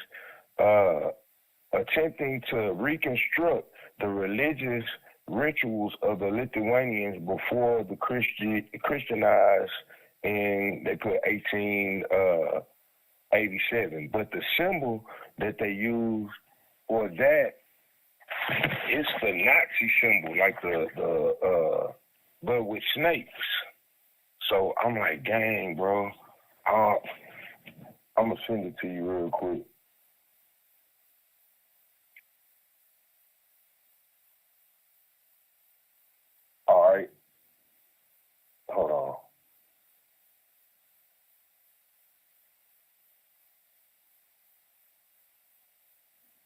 attempting to reconstruct the religious rituals of the Lithuanians before the Christianized, and they put 1887. But the symbol that they use for that is the Nazi symbol, like the but with snakes. So I'm like, dang, bro. I'm gonna send it to you real quick. All right. Hold on.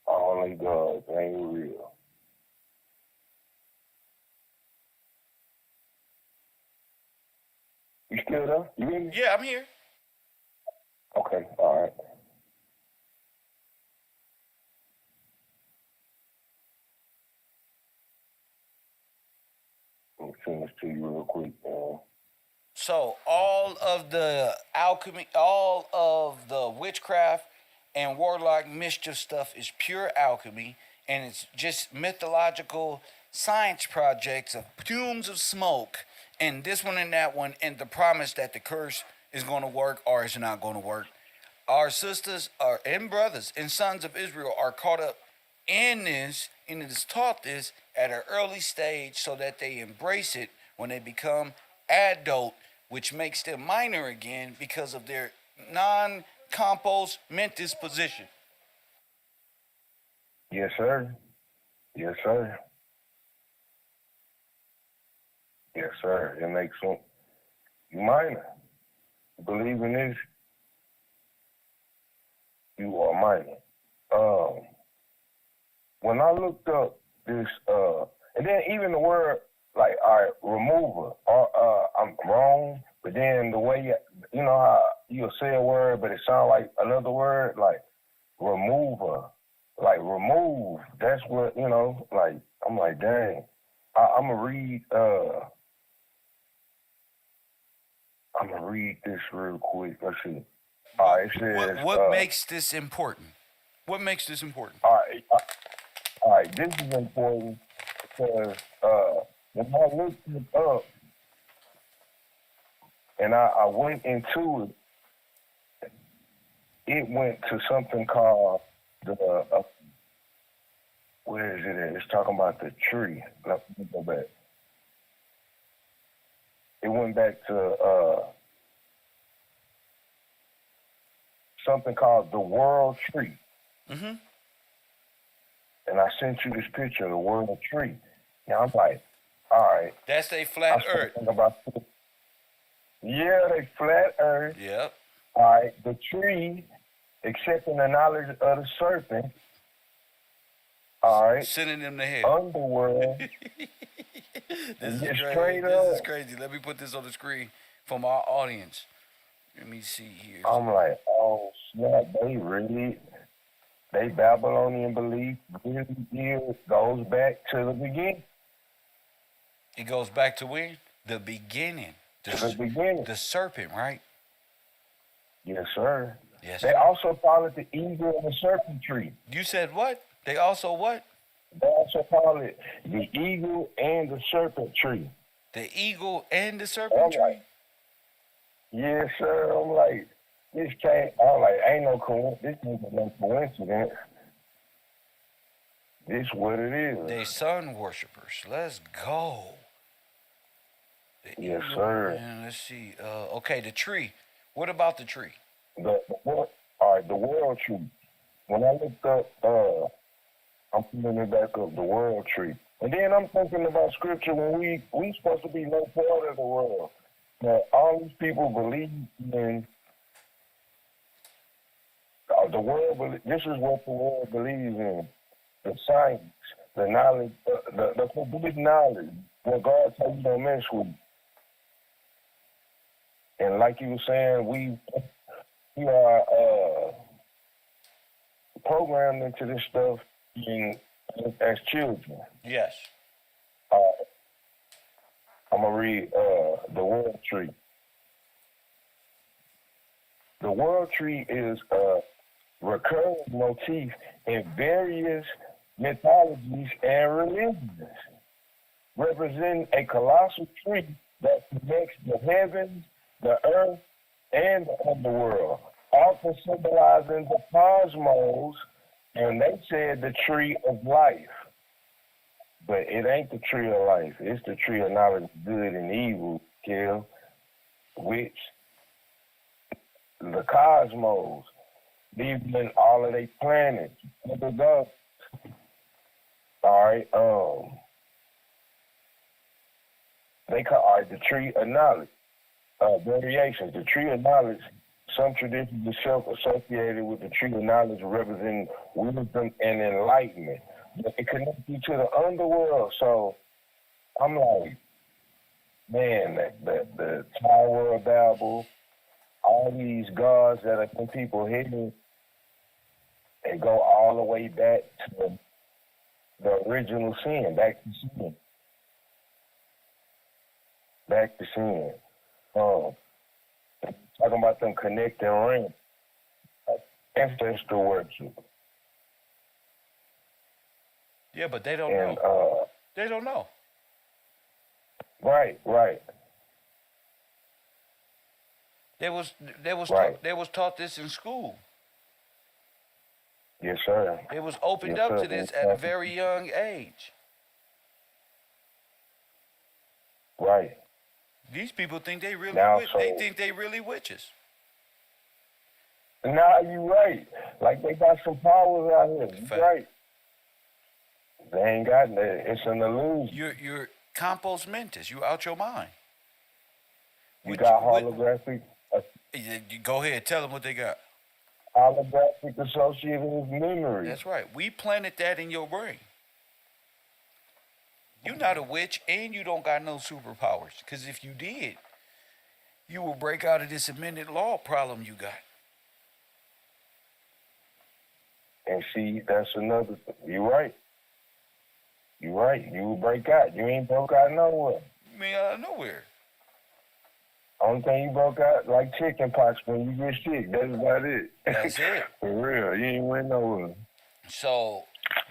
Only God ain't real. You still there? You hear me? Yeah, I'm here. Okay, all right. Let me send this to you real quick, man. So all of the alchemy, all of the witchcraft and warlock mischief stuff is pure alchemy, and it's just mythological science projects of plumes of smoke, and this one and that one, and the promise that the curse is going to work or it's not going to work. Our sisters are and brothers and sons of Israel are caught up in this, and it is taught this at an early stage so that they embrace it when they become adult, which makes them minor again because of their non-compos mentis position. Yes, sir. Yes, sir. Yes, sir. It makes them minor. Believe in this, you are minor. When I looked up this, and then even the word, like, all right, remover, I'm wrong, but then the way, you know how you'll say a word, but it sounds like another word, like remover, like remove, that's what, you know, like, I'm like, dang. I'm gonna read this real quick. Let's see. All right, it says, What makes this important? What makes this important? all right, this is important because when I looked it up and I went into it, it went to something called the, where is it at? It's talking about the tree. Let me go back. It went back to something called the world tree. Mm-hmm. And I sent you this picture of the world tree. Now I'm like, all right. That's a flat earth. Yeah, they flat earth. Yep. All right, the tree, accepting the knowledge of the serpent. All right. Sending them to hell. Underworld. This is crazy. Let me put this on the screen for my audience. Let me see here. I'm like, oh snap, they Babylonian belief really goes back to the beginning. It goes back to when? The beginning. The beginning. The serpent, right? Yes, sir. Yes. They also call it the eagle and the serpent tree. You said what? They also what? They also call it the eagle and the serpent tree. The eagle and the serpent tree? Yes, sir. I'm like, this can't. I'm like, ain't no coincidence. This ain't no coincidence. This what it is. They sun worshipers. Let's go. The Yes, eagle, sir. man, let's see. Okay, the tree. What about the tree? All right, the world tree. When I looked up, I'm pulling it back up, the world tree. And then I'm thinking about scripture when we supposed to be no part of the world. Now, all these people believe in the world. This is what the world believes in: the science, the knowledge, the complete knowledge. What God told you don't mess with. And like you were saying, we are programmed into this stuff as children. Yes. I'm gonna read the world tree. The world tree is a recurring motif in various mythologies and religions, representing a colossal tree that connects the heavens, the earth, and the underworld, often symbolizing the cosmos, and they said the tree of life. But it ain't the tree of life. It's the tree of knowledge of good and evil, Kev, which the cosmos, even all of their planets, MetaGods. All right, they call it the tree of knowledge. Variations. The tree of knowledge, some traditions are self-associated with the tree of knowledge representing wisdom and enlightenment. But it connects you to the underworld. So I'm like, man, the Tower of Babel, all these gods that are in people hidden, and go all the way back to the original sin, back to sin. Back to sin. Talking about them connecting rings, ancestor worship. Yeah, but they don't And know. They don't know. right. They was Right. they was taught this in school. Yes, sir. They was opened Yes, up sir. to this at a very young age. Right. These people think they really Now, they think they really witches. Nah, you right. Like they got some powers out here. You Fact. right. They ain't got that. It's an illusion. You're compos mentis. You out your mind. You got holographic You go ahead, tell them what they got. associated with memory. That's right. We planted that in your brain. You're not a witch, and you don't got no superpowers. Because if you did, you will break out of this amended law problem you got. And see, that's another thing. You right. You right. You will break out. You ain't broke out nowhere. I mean, out of nowhere. Only thing you broke out like chicken pox when you get sick. That's about it. That's it. For real. You ain't went nowhere. So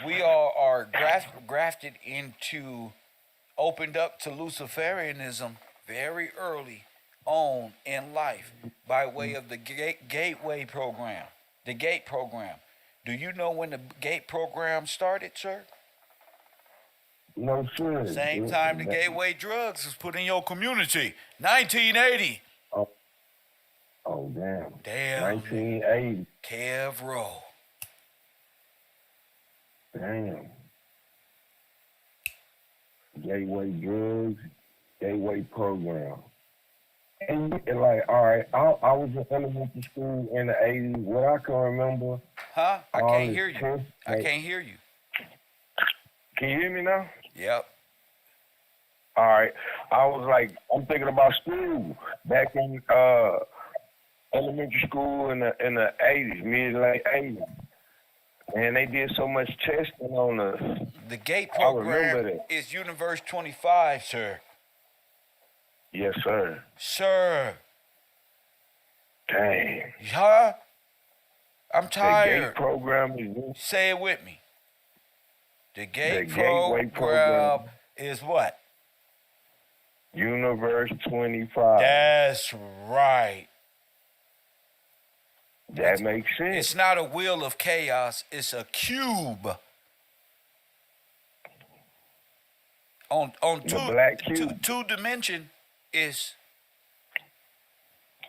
we all are grafted into, opened up to Luciferianism very early on in life by way of the gateway program, the gate program. Do you know when the gate program started, sir? No, sure. Same time the gateway drugs was put in your community, 1980. Oh, damn. Damn. 1980. KevRow. Damn. Gateway drugs, gateway program. And like, all right, I was in elementary school in the 80s. What I can remember. Huh? I can't hear you. I Like, can't hear you. can you hear me now? Yep. All right. I was like, I'm thinking about school back in elementary school in the 80s, mid late 80s. And they did so much testing on us. The gate I remember program that. is Universe 25, sir. Yes, sir. Sir. Dang. Huh? I'm The tired. gate program is Say it with me. The gate gateway program is what? Universe 25. That's right. That makes sense. It's not a wheel of chaos. It's a cube. On The black cube. two dimension is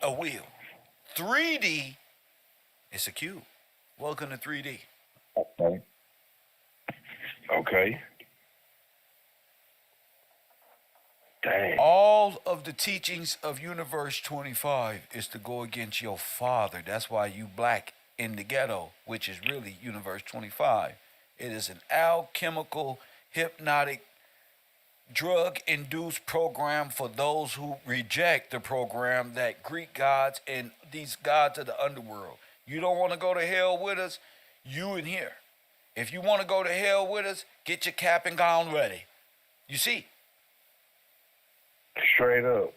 a wheel. 3D is a cube. Welcome to 3D. Okay. Okay. Dang. All of the teachings of Universe 25 is to go against your father. That's why you black in the ghetto, which is really Universe 25. It is an alchemical, hypnotic, drug-induced program for those who reject the program that Greek gods and these gods of the underworld. You don't want to go to hell with us? You in here. If you want to go to hell with us, get your cap and gown ready. You see? Straight up.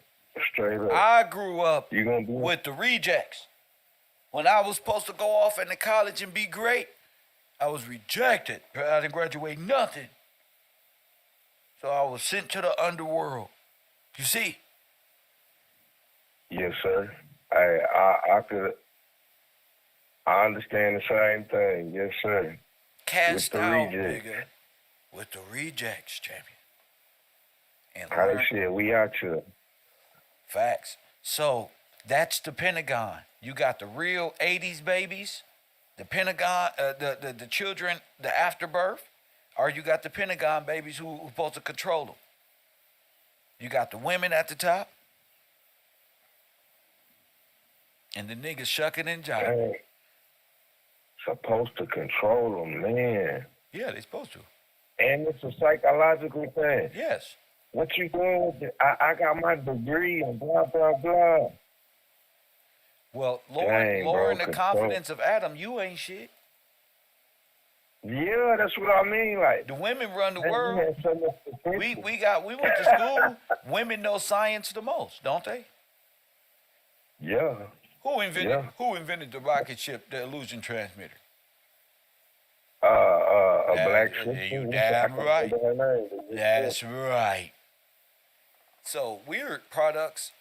Straight up. I grew up You gonna do it? with the rejects. When I was supposed to go off into college and be great, I was rejected. I didn't graduate nothing. So I was sent to the underworld. You see? Yes, sir. I understand the same thing. Yes, sir. Cast the out, rejects. nigga. With the rejects, champion. And How they learn said, we out here. facts. So that's the Pentagon. You got the real 80s babies, the Pentagon, the children, the afterbirth, or you got the Pentagon babies who supposed to control them. You got the women at the top, and the niggas shucking and jiving. Dang. Supposed to control them, man. Yeah, they supposed to. And it's a psychological thing. Yes. What you doing with it? I got my degree and blah, blah, blah. Well, Dang, lowering bro, the control. confidence of Adam, you ain't shit. Yeah, that's what I mean. Like, The women run the man, you world. had so much potential. We went to school. Women know science the most, don't they? Yeah. Who Yeah. invented the rocket ship, the illusion transmitter? A Yeah, black yeah, sister. you damn right. That's Yeah. right. So we're products.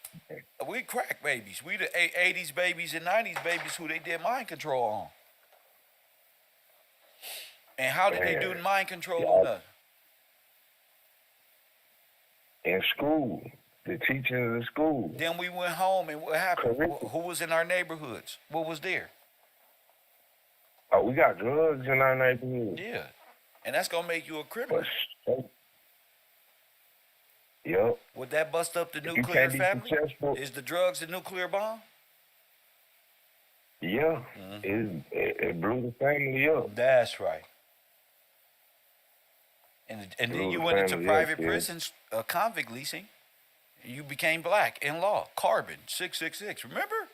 We crack babies. We the 80s babies and 90s babies who they did mind control on. And how did they do Man. mind control Yeah. on us? In school, the teaching of the school. Then we went home, and what happened? Curriculum. Who was in our neighborhoods? What was there? Oh, we got drugs in our neighborhood. Yeah. And that's going to make you a criminal. But, yep. Would that bust up the If you nuclear can't be family? successful, Is the drugs the nuclear bomb? yeah, Mm-hmm. it blew the family up. That's right. And then Blew you the went into family private up, yeah. prisons, convict leasing. You became black in law. Carbon 666. Remember?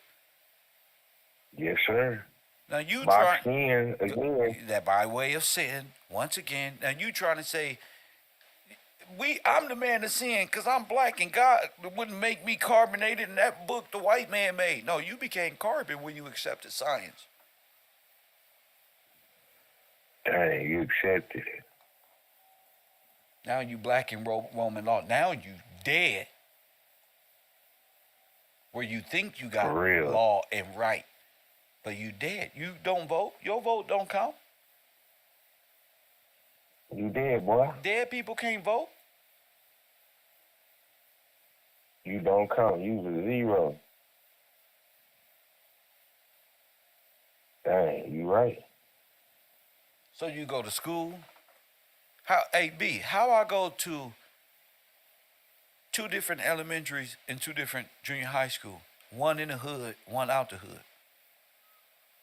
Yes, sir. Now you Boxed try in again. that by way of sin. Once again, now you trying to say I'm the man of sin because I'm black and God wouldn't make me carbonated in that book the white man made. No, you became carbon when you accepted science. Dang, you accepted it. Now you black in Roman law. Now you dead. Where you think you got For real. law and right. But you dead. You don't vote. Your vote don't count. You did, boy. Dead people can't vote. You don't count. You was a zero. Dang, you right. So you go to school. How I go to 2 different elementaries and 2 different junior high school. One in the hood, one out the hood.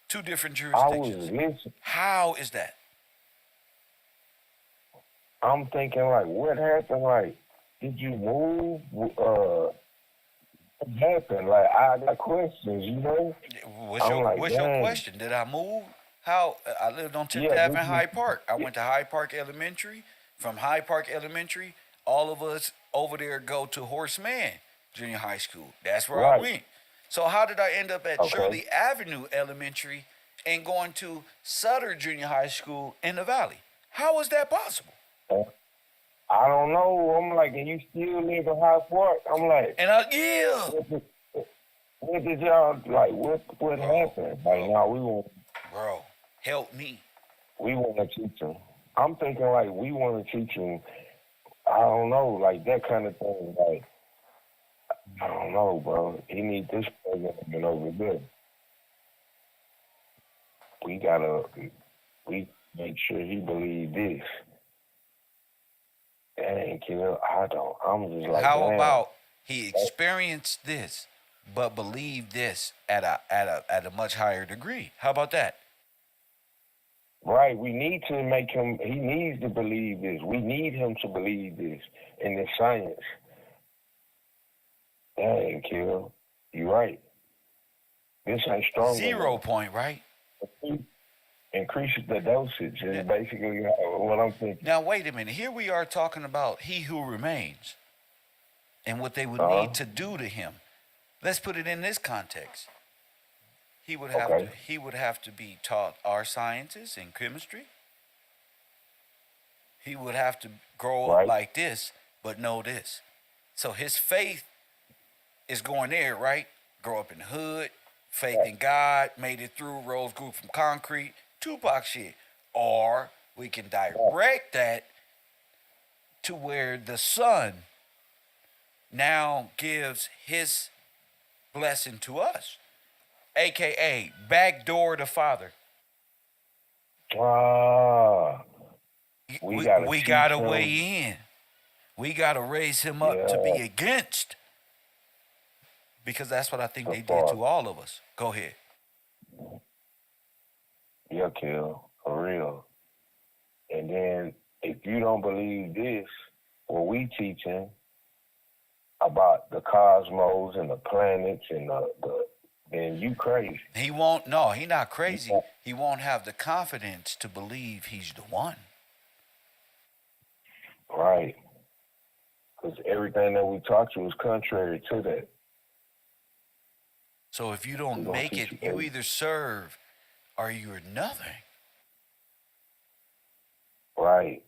2 different I was jurisdictions. listening. How is that? I'm thinking, like, what happened? Like, did you move? What happened? Like, I got questions, you know? What's I'm your like, what's your dang. question? Did I move? How I lived on 10th Yeah, Ave in this is- Hyde Park. I went to Hyde Park Elementary. From Hyde Park Elementary, all of us over there go to Horseman Junior High School. That's where I Right. went. So how did I end up at Okay. Shirley Avenue Elementary and going to Sutter Junior High School in the Valley? How was that possible? I don't know. I'm like, and you still live in High Park? I'm like, And yeah. what did y'all like? What happened? Like, now Bro, help me. we want to teach them. I'm thinking like we want to teach them. I don't know, like that kind of thing. Like, I don't know, bro. He need this program over there. We make sure he believe this. Dang, kid, I'm just like, How damn. about he experienced this, but believed this at a much higher degree? How about that? Right, we need to make him. He needs to believe this. We need him to believe this in this science. Dang, kid, you right. This ain't strong 0 enough. point, right? Increases the dosage is basically what I'm thinking. Now wait a minute. Here we are talking about he who remains and what they would need to do to him. Let's put it in this context. He would have to be taught our sciences and chemistry. He would have to grow up like this, but know this. So his faith is going there, right? Grow up in the hood, faith in God, made it through, rose grew from concrete, Tupac shit. Or we can direct that to where the son now gives his blessing to us, aka backdoor the father. We gotta weigh in. We gotta raise him up to be against, because that's what I think they did to all of us. Go ahead. Yeah, Kill, for real. And then if you don't believe this, what we teaching about the cosmos and the planets and then you crazy. He won't. No, he not crazy. He won't have the confidence to believe he's the one. Right. Because everything that we taught you is contrary to that. So if you don't make it, you either serve or you're nothing. Right.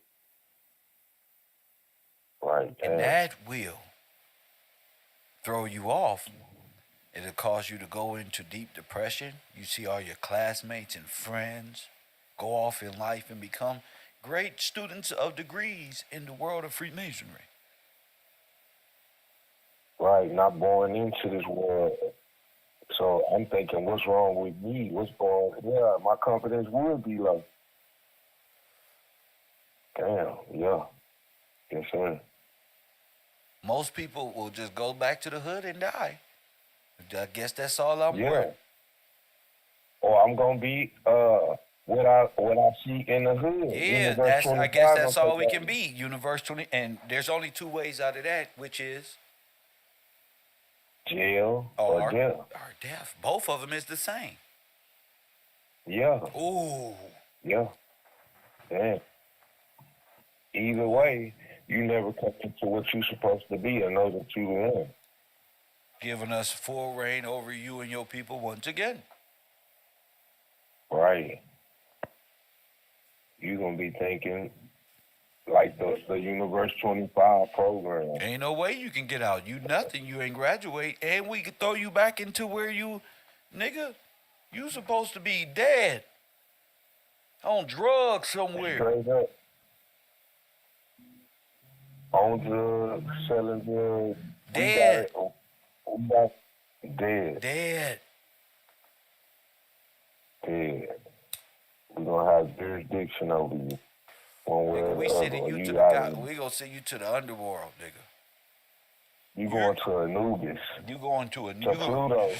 Right. And that will throw you off. It'll cause you to go into deep depression. You see all your classmates and friends go off in life and become great students of degrees in the world of Freemasonry. Right, not born into this world. So I'm thinking, what's wrong with me? What's wrong? Yeah, my confidence would be low. Damn, yeah. Yes, sir. Most people will just go back to the hood and die. I guess that's all I'm worth. Or I'm gonna be what I see in the hood. Yeah, I guess that's all we can be. Universe 20, and there's only two ways out of that, which is jail or death. Or death. Both of them is the same. Yeah. Ooh. Yeah. Damn. Either way, you never come into what you're supposed to be and know that you are. Giving us full reign over you and your people once again. Right. You're going to be thinking like the Universe 25 program. Ain't no way you can get out. You nothing. You ain't graduate. And we could throw you back into where you, nigga, you supposed to be dead. On drugs somewhere. Straight up. On drugs, selling drugs. Dead. Dead. Dead. Dead. We're going to have jurisdiction over you. Nigga, we sending you to the we gonna send you to the underworld, nigga. You going to Anubis. You going to To Pluto.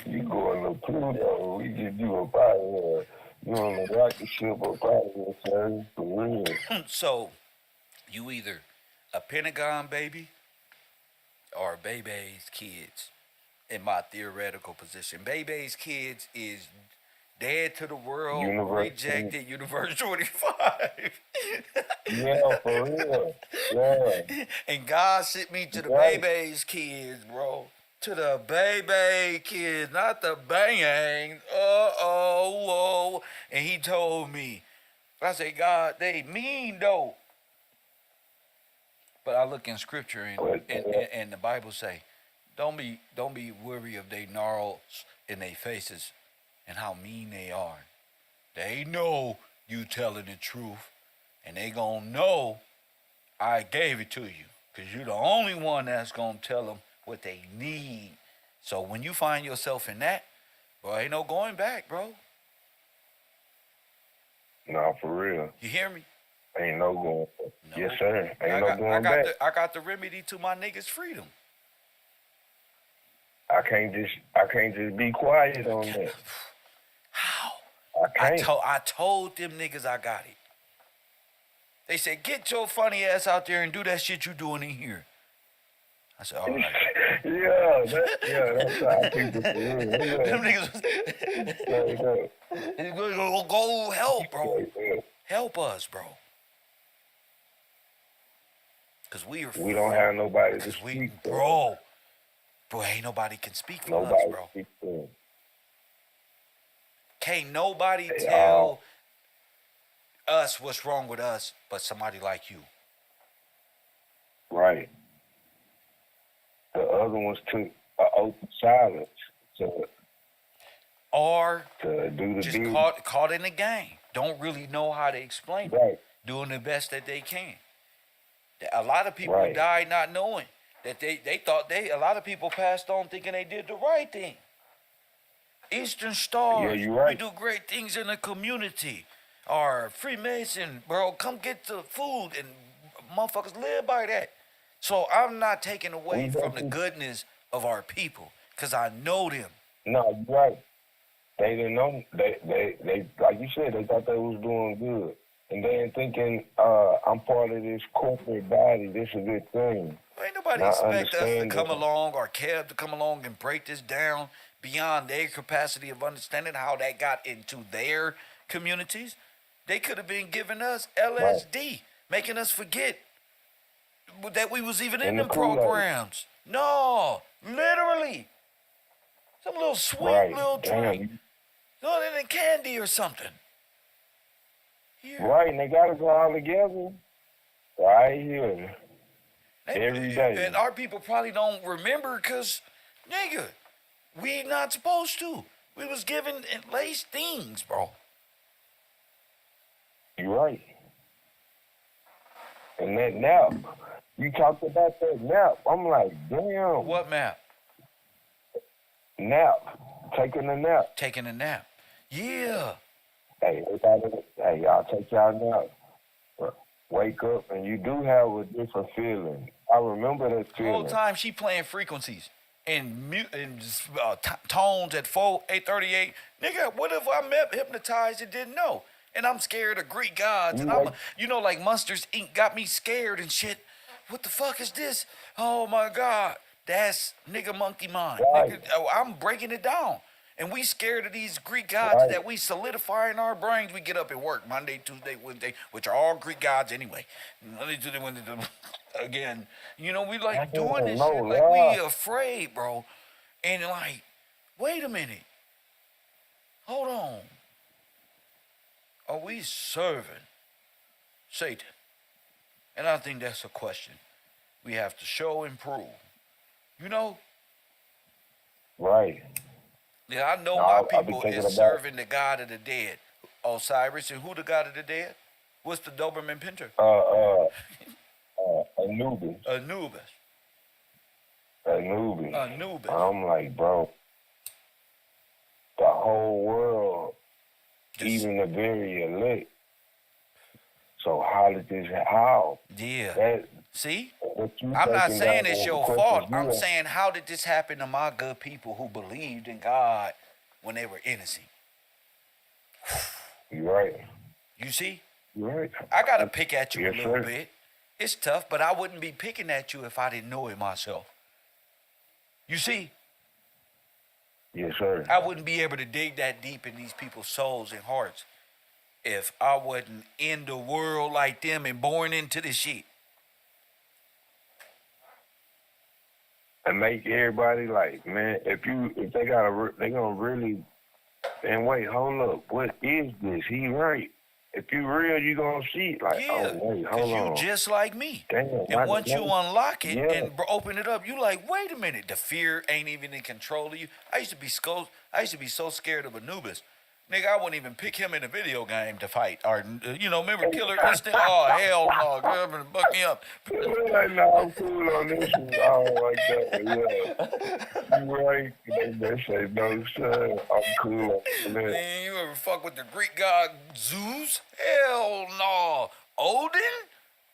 You going to Pluto. We get you up out of here. You on the rocket ship up out of here, sir. For real. So, you either a Pentagon baby or Bebe's kids, in my theoretical position. Bebe's kids is dead to the world, rejected, Universe 25. Yeah, for real. Yeah. And God sent me to the Bebe's kids, bro. To the Bebe kids, not the bang. Whoa. And he told me, I said, God, they mean though. But I look in scripture and the Bible say, don't be weary of their gnarls in their faces and how mean they are. They know you telling the truth, and they gonna know I gave it to you, because you're the only one that's gonna tell them what they need. So when you find yourself in that, bro, ain't no going back, bro. No, for real. You hear me? Ain't no going. No. Yes, sir. Ain't no going back. I got the remedy to my niggas' freedom. I can't just be quiet on that. How? I can't. I told them niggas I got it. They said, get your funny ass out there and do that shit you doing in here. I said, all right. That's how I keep it for real. Them niggas go help, bro. Help us, bro. Because we don't have nobody to speak for. Bro, ain't nobody can speak for us, bro. Speak for. Can't nobody tell us what's wrong with us but somebody like you. Right. The other ones took an oath of silence to do the just deed. caught in the game. Don't really know how to explain it. Right. Doing the best that they can. A lot of people Right. died not knowing that they thought a lot of people passed on thinking they did the right thing. Eastern Star, Yeah, you're right. we do great things in the community. Or Freemason, bro, come get the food, and motherfuckers live by that. So I'm not taking away from the goodness of our people, because I know them. No, you're right. They didn't know. They like you said, they thought they was doing good. And then thinking, I'm part of this corporate body, this is a good thing. Ain't nobody expect us to come along or Kev to come along and break this down beyond their capacity of understanding how that got into their communities. They could have been giving us LSD, making us forget that we was even in them programs. No, literally. Some little sweet little drink. Other than candy or something. Here. Right, and they got us all together right here. Every day. And our people probably don't remember because, nigga, we not supposed to. We was given at least things, bro. You're right. And that nap, you talked about that nap. I'm like, damn. What map? Nap. Taking a nap. Taking a nap. Yeah. Hey, y'all take y'all nap. Wake up, and you do have a different feeling. I remember that feeling. The whole time she playing frequencies and tones at 838. Nigga, what if I'm hypnotized and didn't know? And I'm scared of Greek gods. And I'm, like Monsters Inc. got me scared and shit. What the fuck is this? Oh my God. That's nigga monkey mind. Right. Nigga, I'm breaking it down. And we scared of these Greek gods that we solidify in our brains. We get up and work Monday, Tuesday, Wednesday, which are all Greek gods anyway. Monday, Tuesday, Wednesday, again. You know, we like doing this shit. Like, we afraid, bro. And like, wait a minute. Hold on. Are we serving Satan? And I think that's a question we have to show and prove. You know? Right. Yeah, I know my people is serving the God of the dead, Osiris. And who the God of the dead? What's the Doberman Pinscher? Anubis. Anubis. I'm like, bro, the whole world, even the very elect. So how? Yeah. See? I'm not saying it's your fault. I'm saying, how did this happen to my good people who believed in God when they were innocent? You're right. You see? You're right. I got to pick at you a little bit. It's tough, but I wouldn't be picking at you if I didn't know it myself. You see? Yes, sir. I wouldn't be able to dig that deep in these people's souls and hearts if I wasn't in the world like them and born into this shit. And make everybody like, man, if they gonna really And wait, hold up. What is this? He right. If you real, you gonna see. Like, oh Yeah, wait, because hold you on. just like me. Damn, And once you unlock it yeah. and open it up, you like, wait a minute, the fear ain't even in control of you. I used to be so scared of Anubis. Nigga, I wouldn't even pick him in a video game to fight. Or, remember Killer Instinct? Oh, hell no. Girl, buck me up. Like, no, I'm cool on this one. I don't like that. Yeah. You right. They say, no, sir. I'm cool on that. Man, you ever fuck with the Greek god Zeus? Hell no. Odin?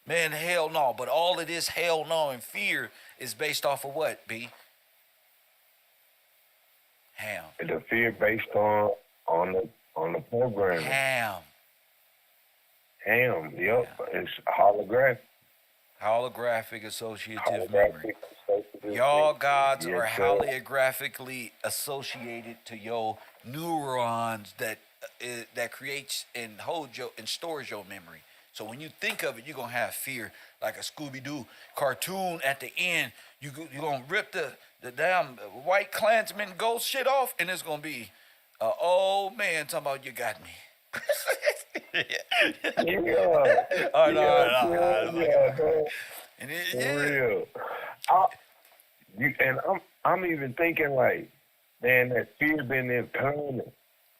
Man, hell no. But all of this hell no and fear is based off of what, B? Ham. The fear based on the programming. Ham. H.A.M. Yep. It's holographic. Holographic associative memory. Holographic associative Y'all memory. gods Yes, are sir. holographically associated to your neurons that creates and holds your and stores your memory. So when you think of it, you're gonna have fear, like a Scooby-Doo cartoon. At the end, you're gonna rip the damn white Klansman ghost shit off, and it's gonna be, old man talking about you got me. Yeah. All right, Yeah. And For real. I'm even thinking like, man, that fear been impermanent.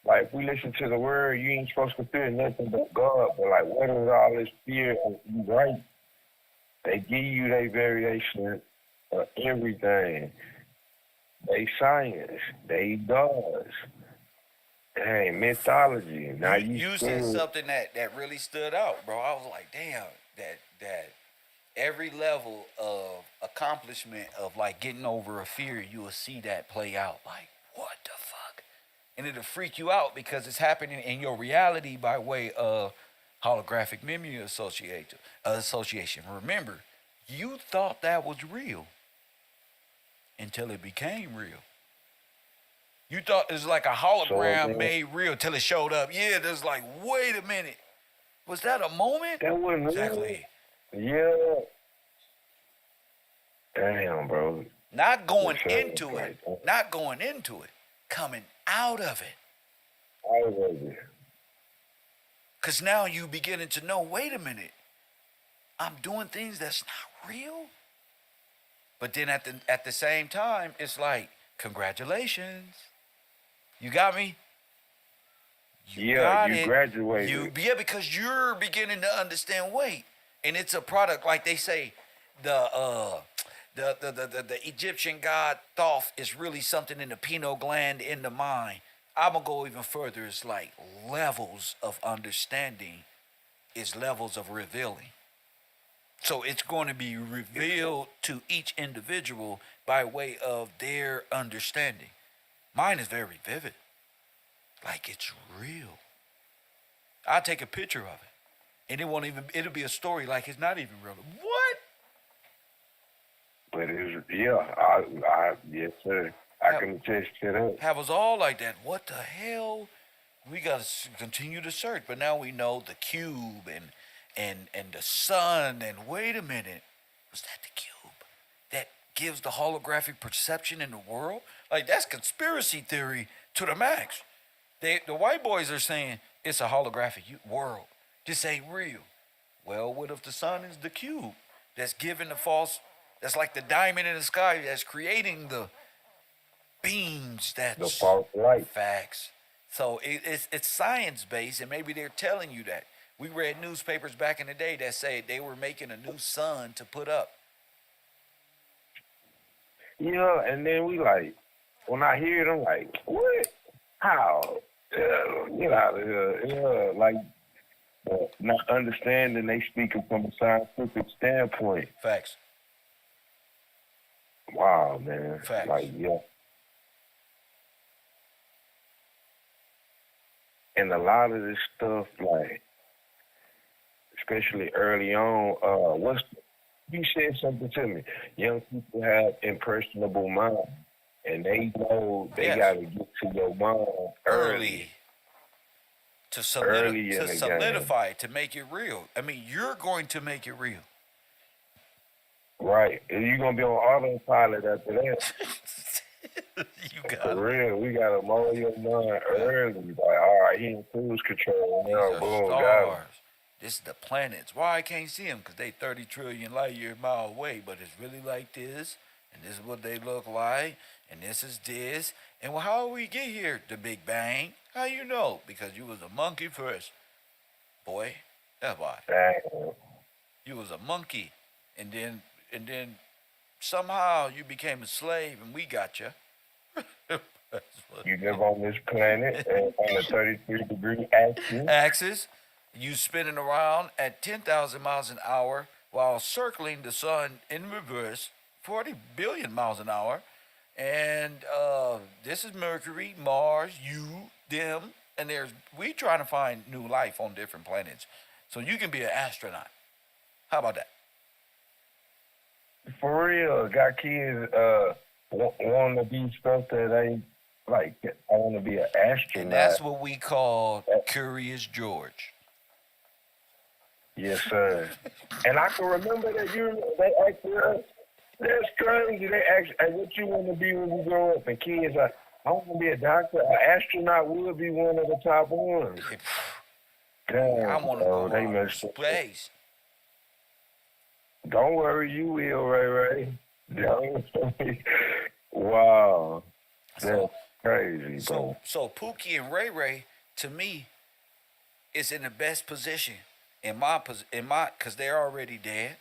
Like, if we listen to the word, you ain't supposed to fear nothing but God. But like, what is all this fear? You right? They give you their variation of everything. They science. They gods. Hey, mythology. Now you said something that really stood out, bro. I was like, damn, that every level of accomplishment of like getting over a fear, you will see that play out. Like, what the fuck? And it'll freak you out because it's happening in your reality by way of holographic memory association. Remember, you thought that was real until it became real. You thought it was like a hologram made real till it showed up. Yeah, there's like, wait a minute. Was that a moment? That wasn't exactly. Yeah. Damn, bro. Not going into it. Not going into it. Coming out of it. Out of it. Because now you beginning to know, wait a minute. I'm doing things that's not real. But then at the same time, it's like, congratulations. You got me? You graduated. Yeah, because you're beginning to understand weight. And it's a product, like they say, the Egyptian god Thoth is really something in the pineal gland in the mind. I'm going to go even further. It's like levels of understanding is levels of revealing. So it's going to be revealed to each individual by way of their understanding. Mine is very vivid. Like it's real. I'll take a picture of it. And it'll be a story like it's not even real. What? But yes, sir. I can attest to that. Have us all like that. What the hell? We got to continue to search. But now we know the cube and the sun. And wait a minute. Was that the cube that gives the holographic perception in the world? Like, that's conspiracy theory to the max. The white boys are saying it's a holographic world. This ain't real. Well, what if the sun is the cube that's giving the false, that's like the diamond in the sky that's creating the beams that's the false light. Facts. So it's science-based, and maybe they're telling you that. We read newspapers back in the day that said they were making a new sun to put up. Yeah, and then we like, when I hear it, I'm like, what? How? Get out of here. Yeah, like, not understanding they speaking from a scientific standpoint. Facts. Wow, man. Facts. Like, yeah. And a lot of this stuff, like, especially early on, you said something to me. Young people have impressionable minds, and they know they got to get to your mind early. To solidify it, to make it real. I mean, you're going to make it real. Right. And you're going to be on autopilot after that. You got For 'em. real, we gotta mow your mind early. Like, all right, he in cruise control These now. are Boom, got him. stars. This is the planets. Why I can't see them? Because they 30 trillion light year mile away. But it's really like this. And this is what they look like. And this is this. And well, how we get here? The Big Bang. How you know? Because you was a monkey first. Boy. That's why. Damn. You was a monkey. And then somehow you became a slave and we got you. You live on this planet on the 33-degree axis. Axis, you spinning around at 10,000 miles an hour while circling the sun in reverse, 40 billion miles an hour. And this is Mercury, Mars, you, them, and we trying to find new life on different planets. So you can be an astronaut. How about that? For real, got kids wanting to be stuff that ain't like. I want to be an astronaut. And that's what we call Curious George. Yes, sir. And I can remember that they asked us. That's crazy. They asked, hey, what you want to be when you grow up? And kids like, I want to be a doctor. An astronaut would be one of the top ones. Damn, I want to go they out messed to up. space. Don't worry, you will, Ray. Don't worry. Wow. That's crazy, bro. So Pookie and Ray Ray, to me, is in the best position because they're already dead.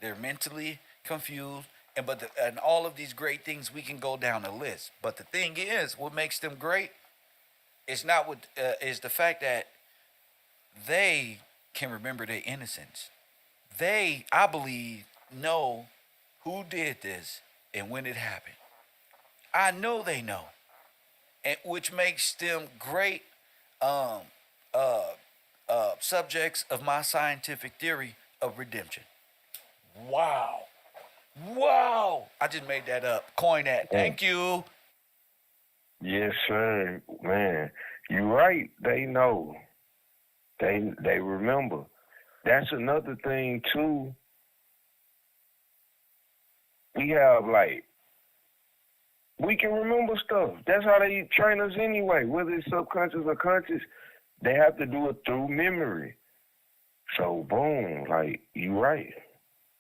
They're mentally confused, and all of these great things we can go down the list. But the thing is, what makes them great is not what is the fact that they can remember their innocence. They, I believe, know who did this and when it happened. I know they know, and which makes them great subjects of my scientific theory of redemption. Wow. I just made that up. Coin that. Thank you. Yes, sir. Man, you're right. They know. They remember. That's another thing too. We have we can remember stuff. That's how they train us anyway. Whether it's subconscious or conscious, they have to do it through memory. So boom, you right.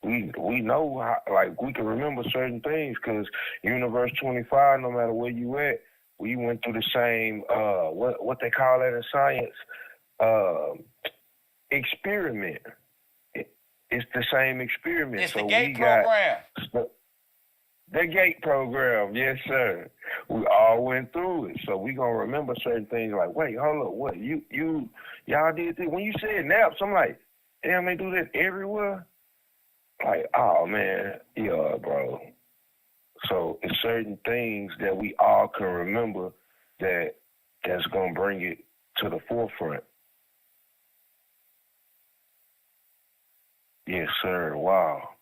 We know how, we can remember certain things because Universe 25, no matter where you at, we went through the same what they call that in science, experiment. It's the same experiment. It's the GATE program. The GATE program, yes, sir. We all went through it, so we gonna remember certain things. Like, wait, hold up, what y'all did this? When you said naps, I'm like, damn, they do that everywhere. Like, oh man, yeah, bro. So it's certain things that we all can remember that's gonna bring it to the forefront. Yes, sir. Wow.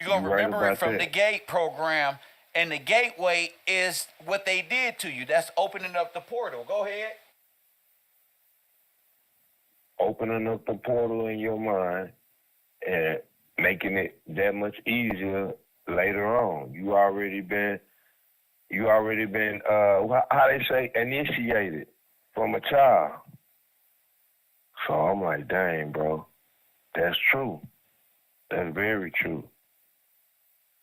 You're going to You're right remember it about from that. the GATE program, and the gateway is what they did to you. That's opening up the portal. Go ahead. Opening up the portal in your mind and making it that much easier later on. You already been how they say, initiated from a child. So I'm like, dang, bro, that's true. That's very true.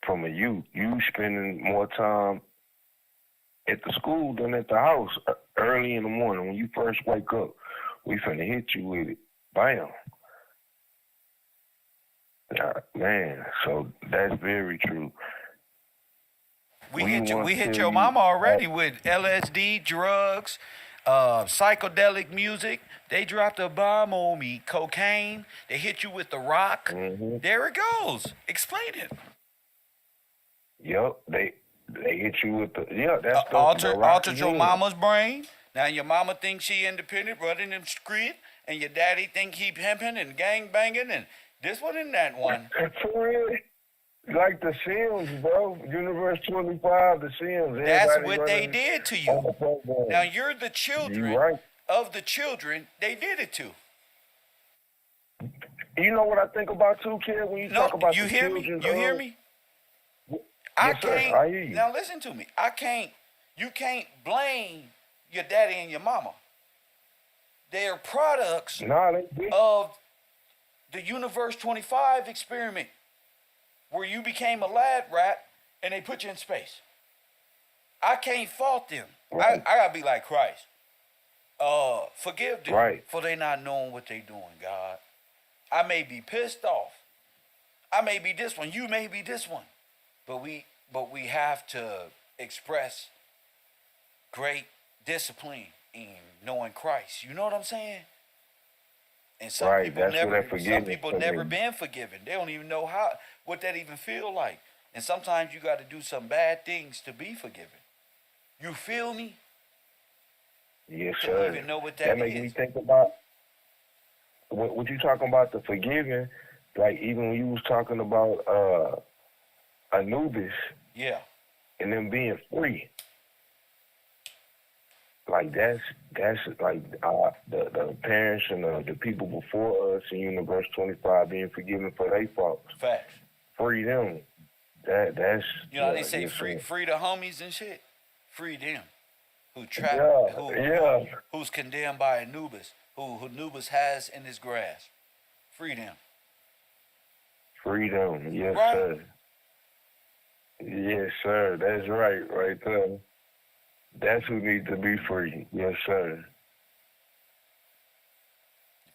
From a youth, you spending more time at the school than at the house early in the morning. When you first wake up, we finna hit you with it. Bam. Man, so that's very true. We hit your mama already with LSD, drugs, psychedelic music. They dropped a bomb on me. Cocaine. They hit you with the rock. Mm-hmm. There it goes. Explain it. Yep, they hit you with that's altered your mama's brain. Now your mama thinks she independent, running them street, and your daddy think he pimping and gang banging, and this one and that one. For real, like the Sims, bro. Universe 25, the Sims. That's what they did to you. Now you're the children right. of the children they did it to. You know what I think about too, kid? When you talk about you the hear me? children, You hear me? I Yes, sir. can't. I hear you. Now listen to me. I can't. You can't blame your daddy and your mama. They're products Nah, they did. of the Universe 25 experiment, where you became a lab rat and they put you in space. I can't fault them. Right. I gotta be like Christ. Forgive them Right. for they not knowing what they doing, God. I may be pissed off. I may be this one. You may be this one. But we have to express great discipline in knowing Christ. You know what I'm saying? And some Right. people That's where never that forgiveness never come in. been forgiven. They don't even know what that even feel like. And sometimes you got to do some bad things to be forgiven. You feel me? Yes, To sir. even know what That that makes me is. think about what you talking about, the forgiving. Like even when you was talking about Anubis Yeah. and them being free. Like that's like the parents and the people before us in Universe 25 being forgiven for their faults. Facts. Free them. That's You know how they yeah, say yes, free sir. free the homies and shit? Free them. Who Yeah. who's condemned by Anubis, who Anubis has in his grasp. Free them. Freedom, yes, Right? sir. Yes, sir. That's right there. That's who needs to be free. Yes, sir.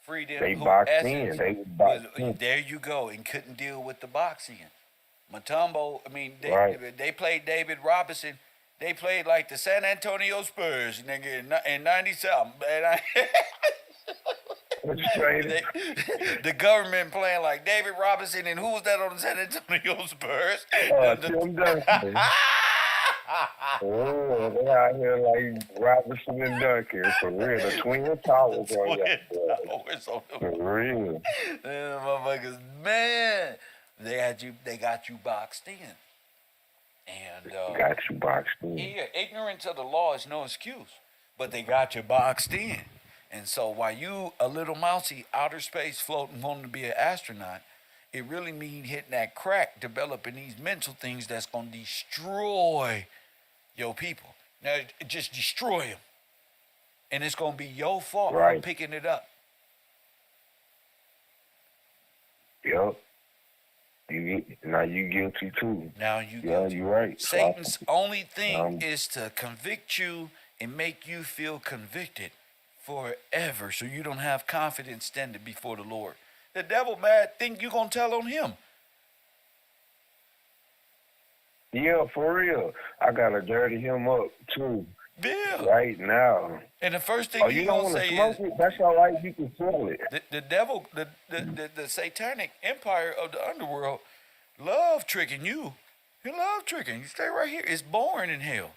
Free them They who boxed essence in. They was was boxed in. there you go and couldn't deal with the boxing. Matumbo, I mean Right. they played David Robinson. They played like the San Antonio Spurs, nigga, in '97. What you saying? The government playing like David Robinson, and who was that on the San Antonio Spurs? Tim Duncan. Oh, they out here like Robinson and Duncan. For real. The Twin Towers on Twin y'all. Towers on them. For real. Them motherfuckers, man, they got you boxed in, and Got you boxed in. yeah, ignorance of the law is no excuse, but they got you boxed in. And so while you a little mousy outer space floating wanting to be an astronaut, it really mean hitting that crack, developing these mental things that's gonna destroy your people. Now just destroy them, and it's gonna be your fault for Right. picking it up. Yup. Now you guilty too. Now you Yeah, guilty. you're right. Satan's only thing Um, is to convict you and make you feel convicted forever, so you don't have confidence standing before the Lord. The devil mad think you gonna tell on him. Yeah, for real. I gotta dirty him up too. Yeah. Right now. And the first thing Oh, he you don't gonna want to say smoke is it? That's all right. You can feel it. the devil, the satanic empire of the underworld, love tricking you. He love tricking you. Stay right here. It's boring in hell.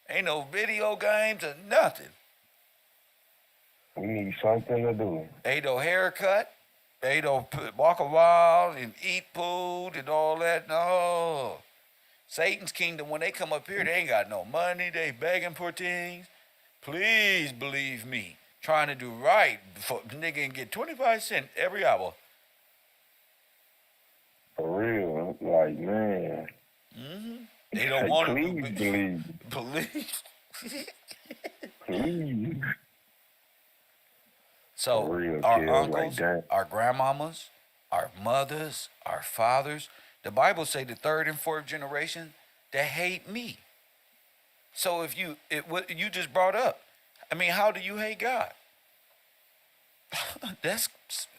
Ain't no video games or nothing. We need something to do. Ain't no haircut. Ain't no walk around and eat food and all that. No. Satan's kingdom, when they come up here, they ain't got no money. They begging for things. Please believe me. Trying to do right for nigga and get 25 cents every hour. For real. Like, man. Mm-hmm. They don't want to Please believe. Please. Please. So For real, our kid, uncles, like that. our grandmamas, our mothers, our fathers, the Bible say the third and fourth generation, they hate me. So what you just brought up, I mean, how do you hate God? That's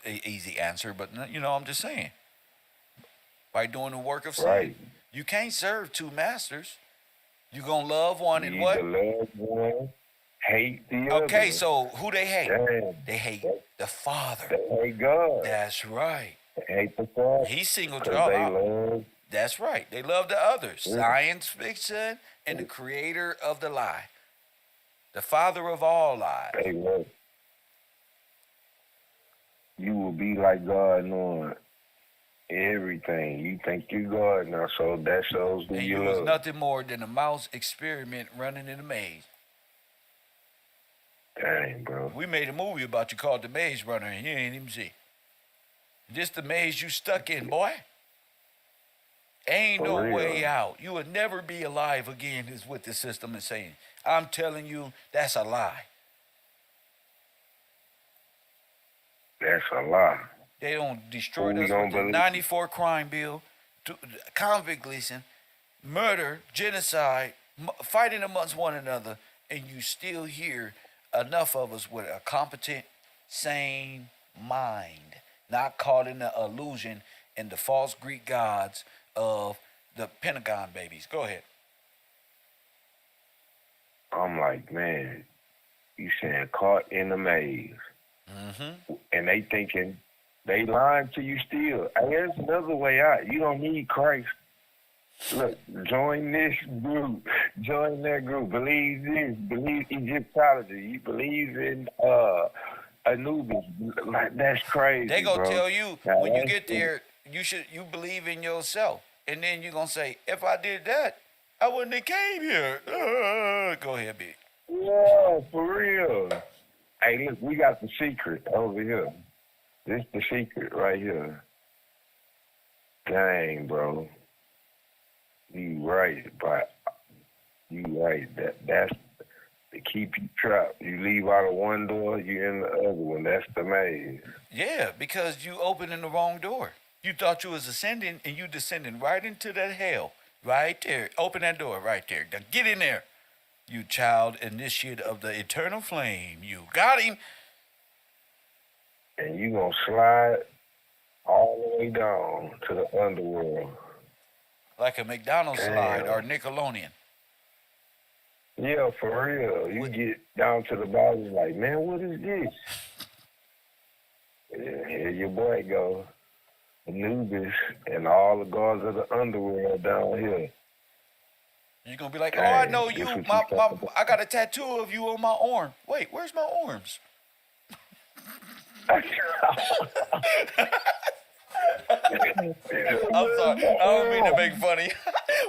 an easy answer, but I'm just saying. By doing the work of sin. Right. You can't serve two masters. You gonna love one You and need what? to love one, hate the other. Okay, so who they hate? Damn. They hate the Father. They hate God. That's right. They hate the Father. He singled Because y'all they out. love. That's right. They love the others. Yeah. Science fiction and the creator of the lie. The father of all lies. They love. You will be like God knowing everything. You think you're God now, so that shows who And you you was love. nothing more than a mouse experiment running in a maze. Dang, bro. We made a movie about you called The Maze Runner, and you ain't even see. This the maze you stuck in, boy. Ain't For no way real. out. You would never be alive again, is what the system is saying. I'm telling you, that's a lie. That's a lie. They don't Who destroyed we us with gonna the believe? 94 crime bill, convict leasing, murder, genocide, fighting amongst one another, and you still hear enough of us with a competent, sane mind, not caught in the illusion and the false Greek gods of the Pentagon babies. Go ahead. I'm like, man, you saying caught in the maze. Mm-hmm. And they thinking they lying to you still. Hey, there's another way out. You don't need Christ. Look, join this group. Join that group. Believe this. Believe Egyptology. You believe in Anubis. Like, that's crazy, They gonna bro. tell you Now, when you that's get there, you believe in yourself, and then you gonna say, if I did that, I wouldn't have came here. Go ahead, B. yeah, for real. Hey, look, we got the secret over here. This the secret right here. Dang, bro. You right, but you right. That's to keep you trapped. You leave out of one door, you in the other one. That's the maze. Yeah, because you opening the wrong door. You thought you was ascending, and you descending right into that hell. Right there. Open that door right there. Now get in there. You child initiate of the eternal flame. You got him. And you gonna slide all the way down to the underworld. Like a McDonald's slide Damn. or Nickelodeon. Yeah, for real. You get down to the bottom, like, man, what is this? Yeah, here your boy go. Anubis and all the gods of the underworld down here. You're gonna be like, oh, I Dang, know this you. what you talking about. I got a tattoo of you on my arm. Wait, where's my arms? I'm sorry. I don't mean to make funny.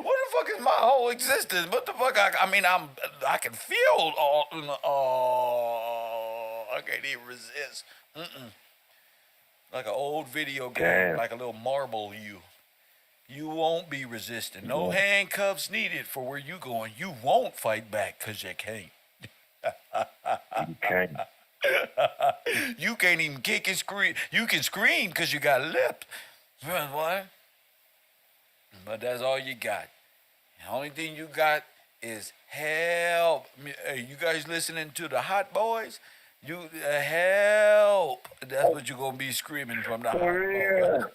What the fuck is my whole existence? What the fuck? I can feel all. Oh, I can't even resist. Like an old video game, Damn. like a little marble. You won't be resisting. No handcuffs needed for where you going. You won't fight back because you can't. You can't. You can't even kick and scream. You can scream because you got lips. What? But that's all you got. The only thing you got is help. Hey, you guys listening to the Hot Boys? You help. That's what you're gonna be screaming from the Hot For real.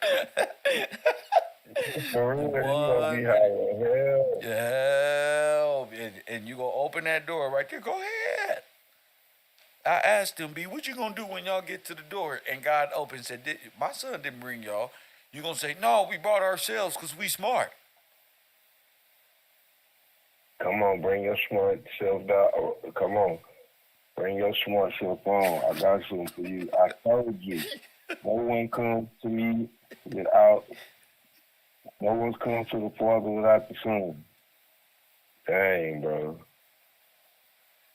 For real. You gonna be high as hell. Help. And you gonna open that door right there. Go ahead. I asked him, B, what you gonna do when y'all get to the door? And God opened and said, my son didn't bring y'all. You gonna say, no, we brought ourselves because we smart. Come on, bring your smart self down. Come on. Bring your smart self on. I got something for you. I told you. No one comes to me without, no one's come to the Father without the Son. Dang, bro.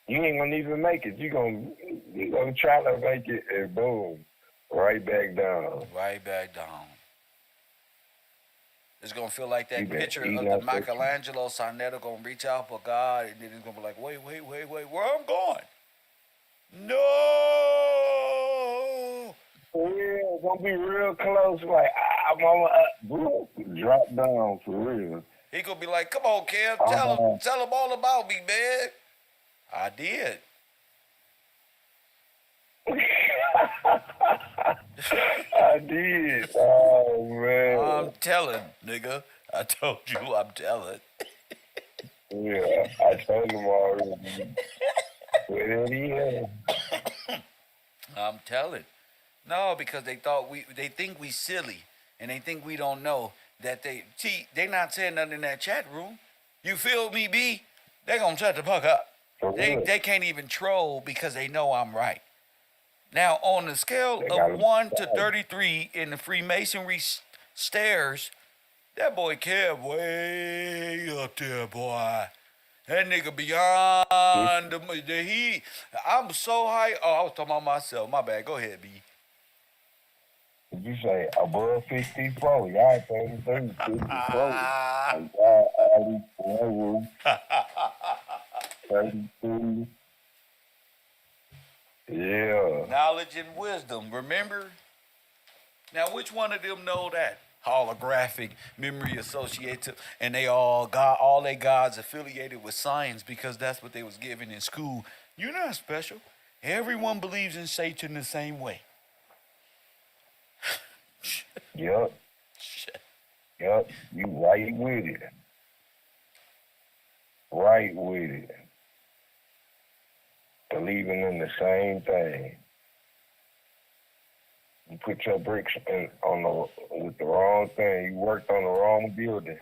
You ain't gonna even make it. You gonna try to make it, and boom, right back down. Right back down. It's gonna feel like that You been picture eating of the off that- Michelangelo Sonetta gonna reach out for God, and then it's gonna be like, wait, where I'm going? No. Yeah, it's gonna be real close. Like, mama, drop down for real. He gonna be like, come on, Kev, tell him all about me, man. I did. I did. Oh man. I'm telling, nigga. I told you I'm telling. Yeah, I told him already. Where he is? I'm telling. No, because they think we silly, and they think we don't know that they not saying nothing in that chat room. You feel me, B? They gonna shut the fuck up. They can't even troll because they know I'm right. Now, on the scale of 1 to 33 in the Freemasonry stairs, that boy Kev way up there, boy. That nigga beyond the he. I'm so high. Oh, I was talking about myself. My bad. Go ahead, B. Did you say above 54? Y'all 33, 54. Like, y'all already forever 33. Yeah. Knowledge and wisdom, remember? Now, which one of them know that? Holographic memory associated, and they all they gods affiliated with science because that's what they was given in school. You're not special. Everyone believes in Satan the same way. Yup. Yup. You right with it. Right with it. Believing in the same thing. You put your bricks with the wrong thing. You worked on the wrong building.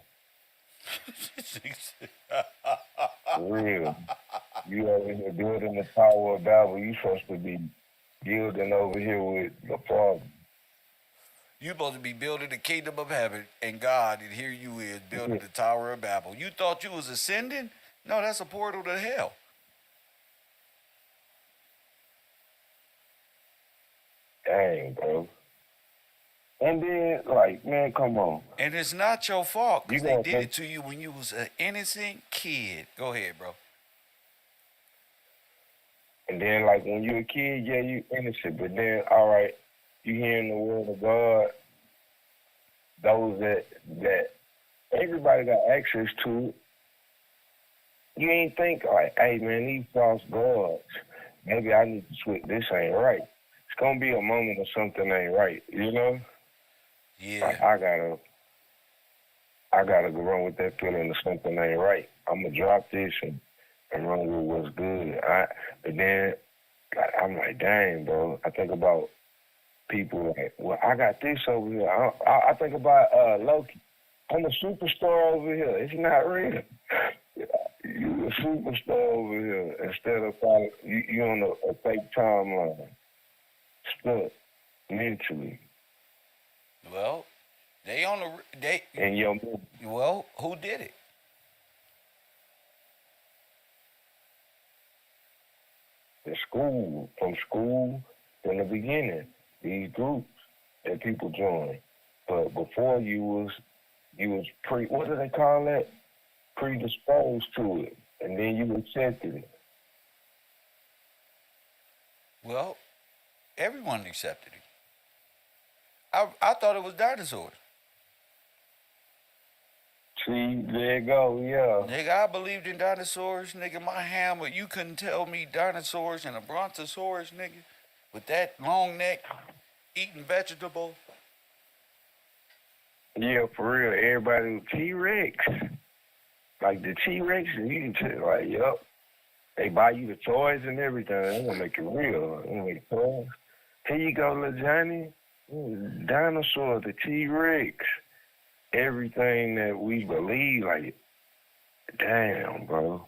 For real. You over here building the Tower of Babel. You supposed to be building over here with the Father. You supposed to be building the kingdom of heaven and God, and here you is building the Tower of Babel. You thought you was ascending? No, that's a portal to hell. Dang, bro. And then, like, man, come on. And it's not your fault because they gonna did think- it to you when you was an innocent kid. Go ahead, bro. And then, like, when you're a kid, yeah, you innocent. But then, all right, you hearing the word of God, those that everybody got access to it. You ain't think, like, hey, man, these false gods, maybe I need to switch. This ain't right. It's going to be a moment of something ain't right, you know? Yeah. Like, I gotta go run with that feeling of something ain't right. I'm going to drop this and run with what's good. But then, like, I'm like, dang, bro. I think about people like, well, I got this over here. I think about Loki. I'm a superstar over here. It's not real. You a superstar over here instead of following, you on a fake timeline. Stuck mentally. Well, they on the And your well, who did it? from school, from the beginning, these groups that people join. But before you was what do they call that? Predisposed to it, and then you accepted it. Well, everyone accepted it. I thought it was dinosaurs. See, there you go, yeah. Nigga, I believed in dinosaurs, nigga. My hammer, you couldn't tell me dinosaurs and a brontosaurus, nigga, with that long neck, eating vegetables. Yeah, for real. Everybody was T-Rex. Like the T-Rex, you can tell, like, yup. They buy you the toys and everything. They're going to make it real. They're going to make toys. Here you go, little Johnny. Dinosaur, the T-Rex. Everything that we believe, like, damn, bro.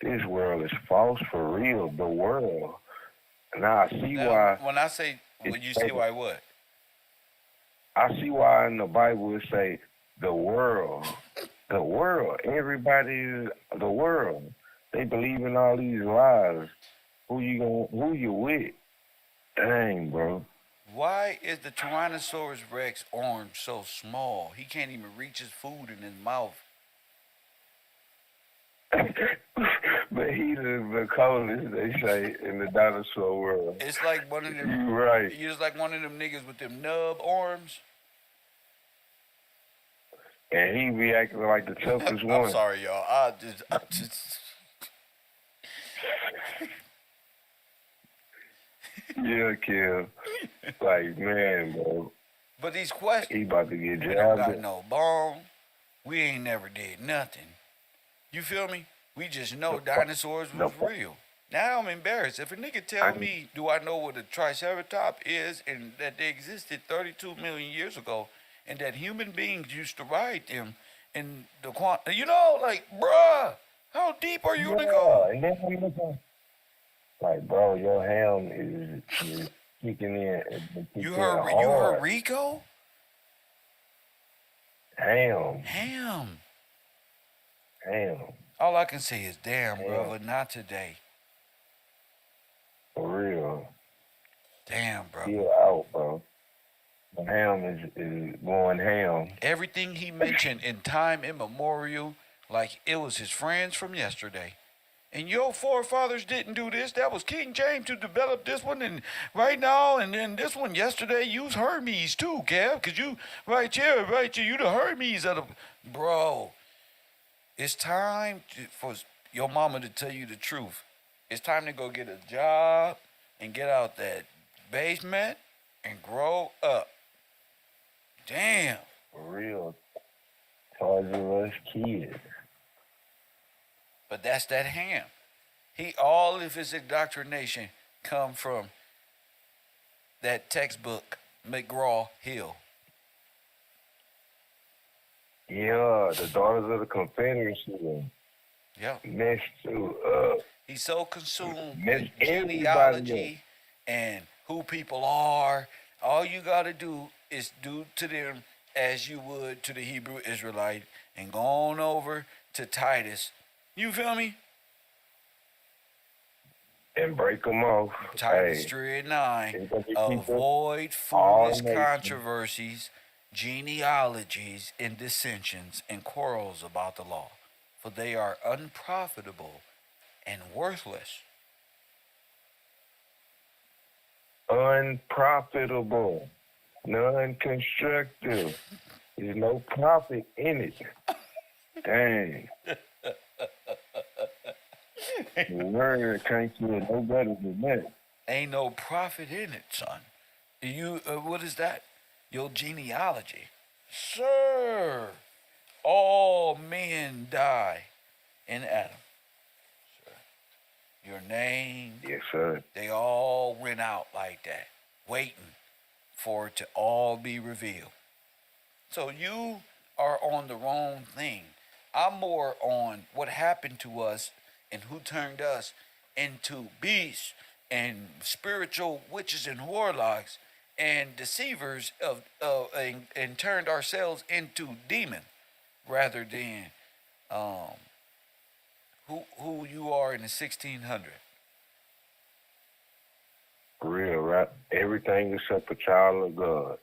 This world is false for real. The world. Now I see why. When I say, when you see why what? I see why in the Bible it say the world. The world. Everybody is the world. They believe in all these lies. Who you with? Dang, bro. Why is the Tyrannosaurus Rex arm so small? He can't even reach his food in his mouth. But he's the coldest, they say, in the dinosaur world. It's like one of them. You right. You're just like one of them niggas with them nub arms. And he be acting like the toughest one. I'm sorry, y'all. I just. Yeah, Kev. Like, man, bro. But these questions. He about to get We don't got jabbed. no bone. We ain't never did nothing. You feel me? We just know dinosaurs was real. Now I'm embarrassed. If a nigga tell me, do I know what a triceratops is and that they existed 32 million years ago and that human beings used to ride them and the you know, like, bruh, how deep are you gonna go? And then we looking, like, bro, your H.A.M is kicking in. You heard Rico? H.A.M. Damn. Damn. All I can say is damn, Damn. brother, not today. For real. Damn, bro. Still out, bro. Ham is going ham. Everything he mentioned in time immemorial, like it was his friends from yesterday. And your forefathers didn't do this. That was King James who developed this one, and right now, and then this one yesterday. Use Hermes too, Kev, cause you right here, you the Hermes of the bro. It's time for your mama to tell you the truth. It's time to go get a job and get out that basement and grow up. Damn. For real. Torture us kids. But that's that ham. All of his indoctrination come from that textbook, McGraw-Hill. Yeah, the Daughters of the Confederacy. Yeah. Next to He's so consumed Miss with everybody genealogy and who people are. All you got to do is do to them as you would to the Hebrew Israelite and go on over to Titus. You feel me? and break them off. Titus Hey, 3 and 9. it's gonna be people Avoid all foolish nations. controversies, genealogies, and dissensions and quarrels about the law, for they are unprofitable and worthless. Unprofitable, non-constructive. There's no profit in it. Dang. The word can't do it no better than that. Ain't no profit in it, son. What is that? Your genealogy. Sir, all men die in Adam. Sir. Your name, Yes, sir. they all went out like that, waiting for it to all be revealed. So you are on the wrong thing. I'm more on what happened to us and who turned us into beasts and spiritual witches and warlocks and deceivers and turned ourselves into demon rather than who you are in the 1600. For real, right? Everything except a child of God.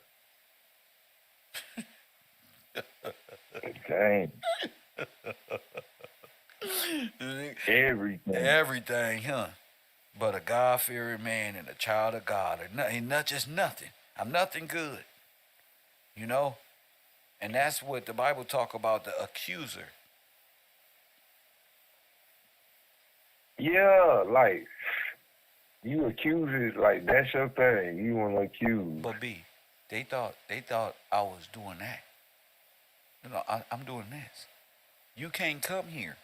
Dang. Everything. Everything, huh? But a God-fearing man and a child of God. Ain't not just nothing. I'm nothing good. You know? And that's what the Bible talk about, the accuser. Yeah, like, you accuse it, like, that's your thing. You want to accuse. But B, they thought I was doing that. No, I'm doing this. You can't come here.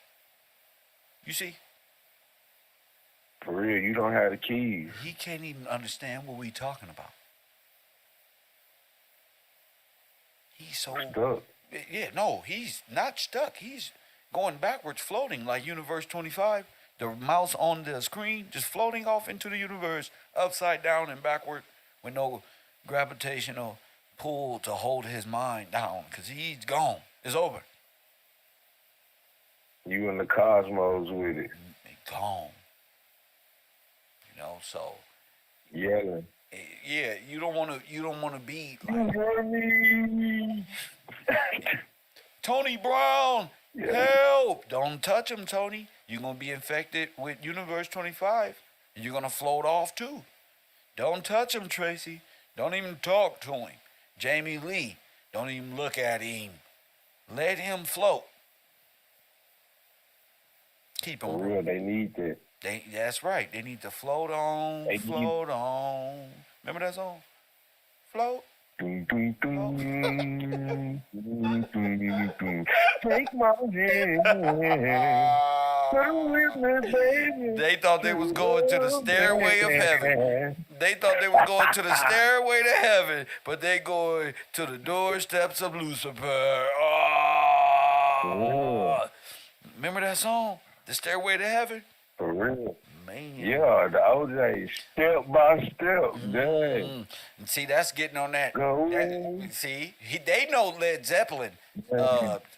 You see? For real, you don't have the keys. He can't even understand what we talking about. He's so Stuck. yeah, no, he's not stuck. He's going backwards, floating like Universe 25. The mouse on the screen just floating off into the universe, upside down and backward, with no gravitational pull to hold his mind down, because he's gone. It's over. You in the cosmos with it. Gone. You know, so Yelling. yeah, you don't want to be You like heard me? Tony Brown. Yeah. Help! Don't touch him, Tony. You're gonna be infected with Universe 25, and you're gonna float off too. Don't touch him, Tracy. Don't even talk to him. Jamie Lee, don't even look at him. Let him float. Keep him. For real, they need that. That's right. They need to float on, They float on. Remember that song? Float. Dun, dun, dun, dun, dun, dun. Take my hand. Come with me, baby. They thought they was going to the stairway of heaven. They thought they was going to the stairway to heaven, but they going to the doorsteps of Lucifer. Oh. Remember that song? The Stairway to Heaven? For real. Man. Yeah, the OJ, step by step. Dang. See, that's getting on that. Go. They know Led Zeppelin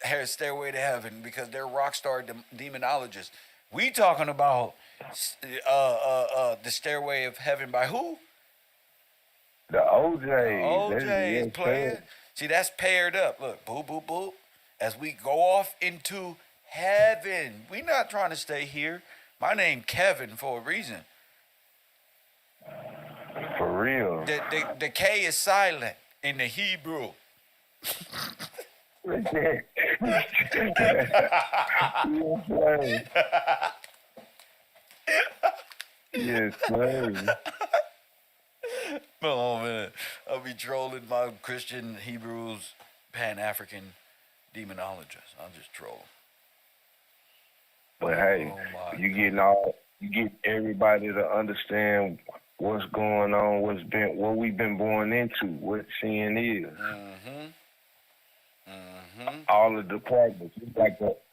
has Stairway to Heaven because they're rock star demonologists. We talking about the Stairway of Heaven by who? The OJs. That's OJ's yes, playing. sir. See, that's paired up. Look, boop, boop, boop. As we go off into heaven. We not trying to stay here. My name Kevin for a reason. For real. The K is silent in the Hebrew. Yes, sir. Yes, sir. Oh man, I'll be trolling my Christian Hebrews, Pan-African demonologists. I'll just troll. But hey, Oh my you get everybody to understand what's going on, what we've been born into, what sin is. All the departments.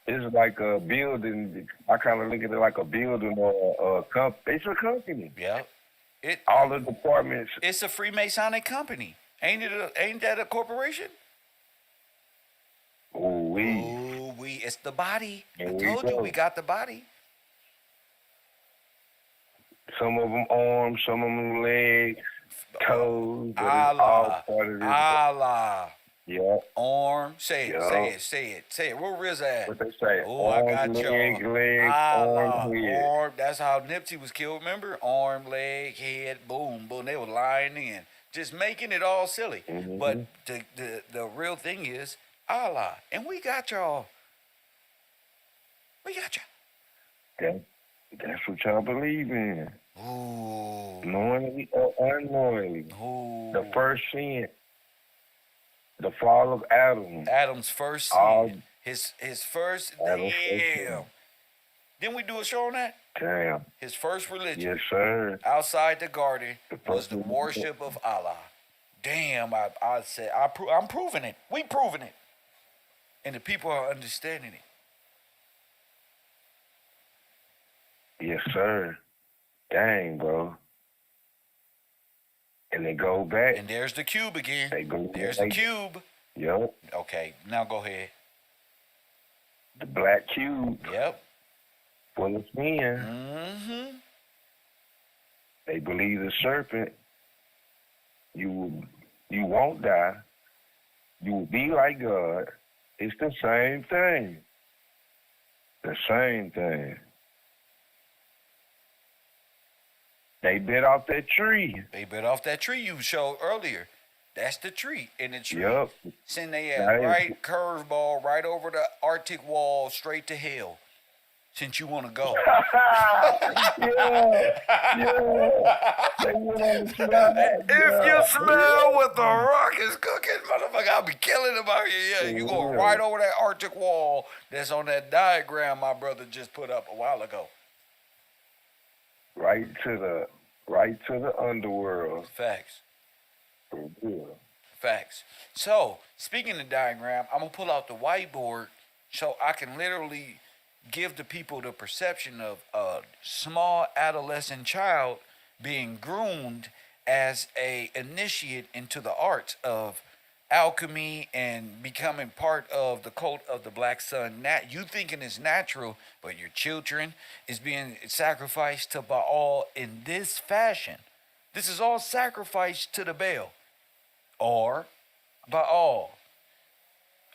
It's like a building. I kind of look at it like a building or a company. It's a company. Yeah. All the departments. It's a Freemasonic company. Ain't that a corporation? Ooh, It's the body. I There we told you go. we got the body. Some of them arms, some of them legs, toes. But it's all Allah. part of this. Allah. Yeah. Arm. Say it. Yeah. Say it. Say it. Say it. Where Riz at? What they say? Oh, I got Arms, you. legs, Allah. arms, head. Arm. That's how Nipsey was killed. Remember? Arm, leg, head, boom, boom. They were lying in, just making it all silly. Mhm. But the real thing is Allah, and we got y'all. We got you. That's what y'all believe in. Ooh. Knowingly or unknowingly. Ooh. The first sin. The fall of Adam. Adam's first All- sin. His first. Adam's first Damn. sin. Didn't we do a show on that? Damn. His first religion Yes, sir. outside the garden was the first- worship of Allah. Damn, I said I'm proving it. We proving it, and the people are understanding it. Yes, sir. Dang, bro. And they go back. And there's the cube again. They go There's back. the cube. Yep. Okay, now go ahead. The black cube Yep. full of sin. Mm-hmm. They believe the serpent. You won't die. You will be like God. It's the same thing. The same thing. They bit off that tree. They bit off that tree you showed earlier. That's the tree. And the tree Yep. send they Right. right curveball right over the Arctic wall straight to hell. Since you want to go. Yeah. They went on the slide. If you smell what the rock is cooking, motherfucker, I'll be killing them out here. Yeah, you go Yeah. right over that Arctic wall that's on that diagram my brother just put up a while ago. Right to the underworld. Facts. For real. Facts. So, speaking of diagram, I'm going to pull out the whiteboard so I can literally give the people the perception of a small adolescent child being groomed as a initiate into the arts of alchemy and becoming part of the cult of the black sun. You thinking it's natural, but your children is being sacrificed to Baal in this fashion. This is all sacrifice to the Baal or Baal.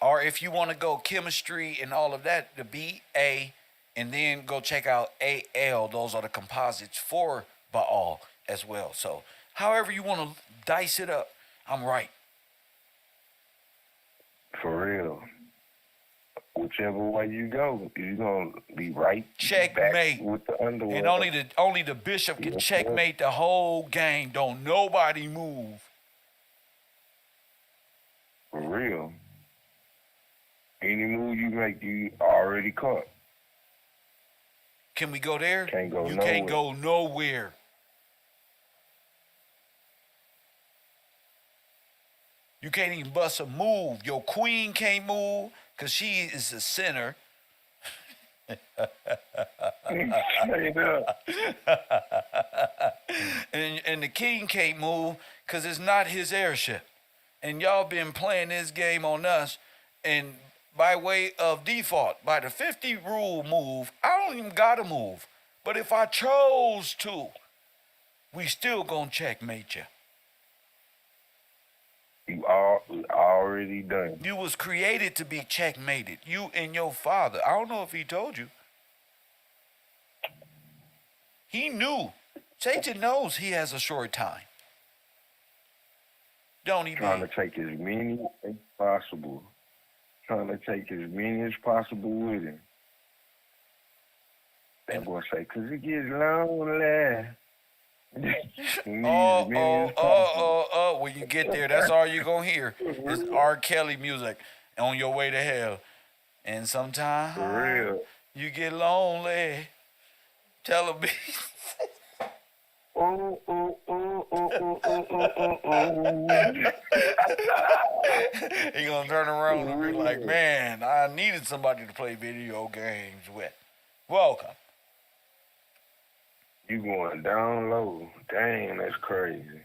Or if you want to go chemistry and all of that, the BA, and then go check out AL. Those are the composites for Baal as well. So however you want to dice it up, I'm right. For real. Whichever way you go, you're gonna be right Checkmate. back with the underworld. And only the bishop can Yes, checkmate the whole game. Don't nobody move. For real. Any move you make, you already caught. Can we go there? Can't go you nowhere. can't go nowhere. You can't even bust a move. Your queen can't move because she is a sinner. Straight up. and the king can't move because it's not his airship. And y'all been playing this game on us, and by way of default, by the 50 rule move, I don't even gotta move. But if I chose to, we still gonna checkmate you. You all already done. You was created to be checkmated. You and your father. I don't know if he told you. He knew. Satan knows he has a short time. Don't he, Trying be? to take as many as possible. Trying to take as many as possible with him. That boy say, 'cause it gets lonely. When you get there, that's all you're going to hear is R. Kelly music on your way to hell. And sometimes For real. you get lonely. Tell him. Oh, oh, oh, oh, oh, oh, oh, oh, He gonna turn around and be like, man, I needed somebody to play video games with. Welcome. You going down low. Dang, that's crazy.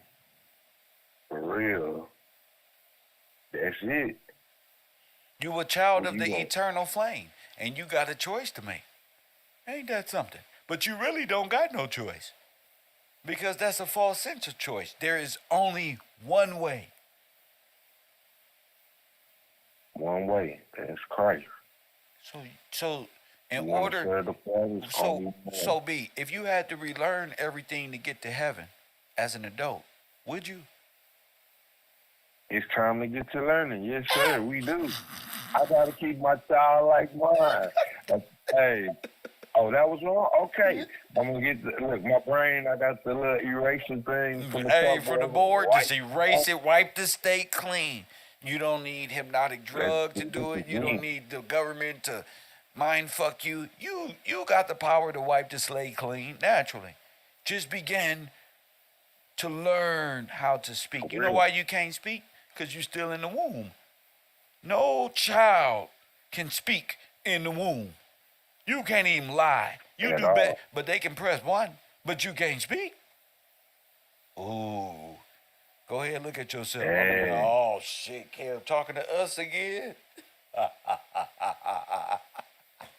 For real. That's it. You a child of You the want- eternal flame, and you got a choice to make. Ain't that something? But you really don't got no choice. Because that's a false sense of choice. There is only one way. One way. That's Christ. So in You wanna order, serve the Father, it's only one. so be, if you had to relearn everything to get to heaven as an adult, would you? It's time to get to learning. Yes, sir, we do. I got to keep my childlike mind. Hey, oh, that was wrong? Okay. I'm going to get look, my brain, I got the little eraser thing. From the Hey, top for the of board, white. just erase it, wipe the state clean. You don't need hypnotic drug to do it. You don't need the government to mind fuck you. You got the power to wipe the slate clean naturally. Just begin to learn how to speak. You know why you can't speak? Because you're still in the womb. No child can speak in the womb. You can't even lie. You At do all. bad, but they can press one, but you can't speak. Ooh. Go ahead, look at yourself. Hey. Oh shit, Kev talking to us again.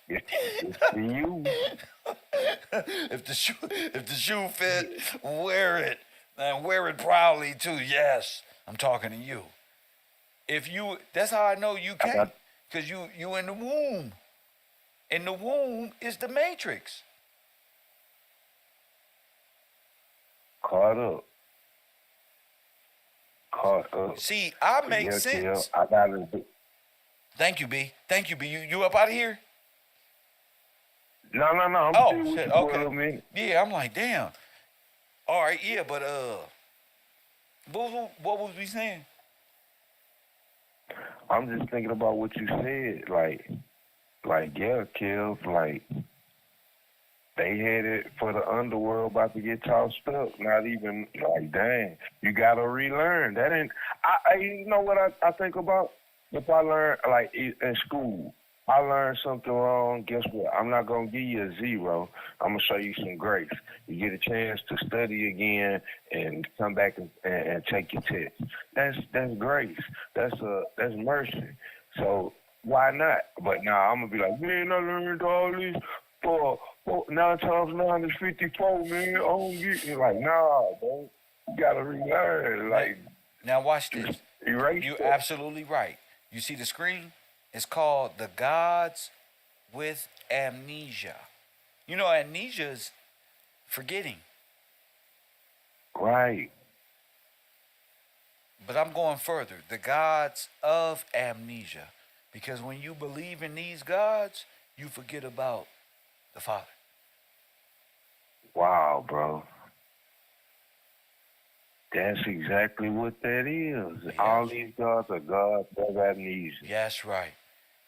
It's for you. If the shoe fit, wear it. And wear it proudly too. Yes. I'm talking to you. That's how I know you can't. Because you in the womb. And the womb is the matrix. Caught up. See, I make Yeah, sense. I got it. Thank you, B. Thank you, B. You up out of here? No. I'm Oh, still with shit, you for a okay. little minute. Yeah, I'm like, damn. All right, yeah, but what was we saying? I'm just thinking about what you said. Like, yeah, Kev, like, they headed for the underworld about to get tossed up. Not even, like, dang, you got to relearn. That ain't, you know what I think about? If I learn, like, in school, I learned something wrong, guess what? I'm not going to give you a 0. I'm going to show you some grace. You get a chance to study again and come back and take your test. That's grace. That's mercy. So why not? But now I'm going to be like, man, I learned all this for 9 times 9 is 54, man. I don't get it. Like, nah, bro. You got to relearn. Like, Now watch this. erase You're that. absolutely right. You see the screen? It's called The Gods with Amnesia. You know, amnesia is forgetting. Right. But I'm going further. The gods of amnesia. Because when you believe in these gods, you forget about the Father. Wow, bro. That's exactly what that is. Yes. All these gods are gods of amnesia. That's right.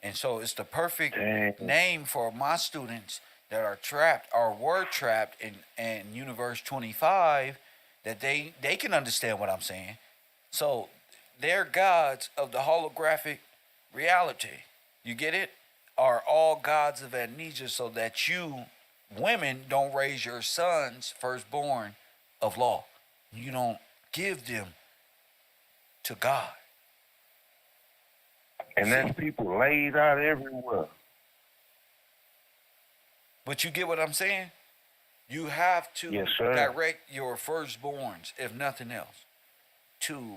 And so it's the perfect Dang. name for my students that are trapped or were trapped in Universe 25 that they can understand what I'm saying. So they're gods of the holographic reality. You get it? Are all gods of amnesia so that you, women, don't raise your sons firstborn of law. You don't give them to God. And that's people laid out everywhere. But you get what I'm saying? You have to Yes, sir. direct your firstborns, if nothing else, to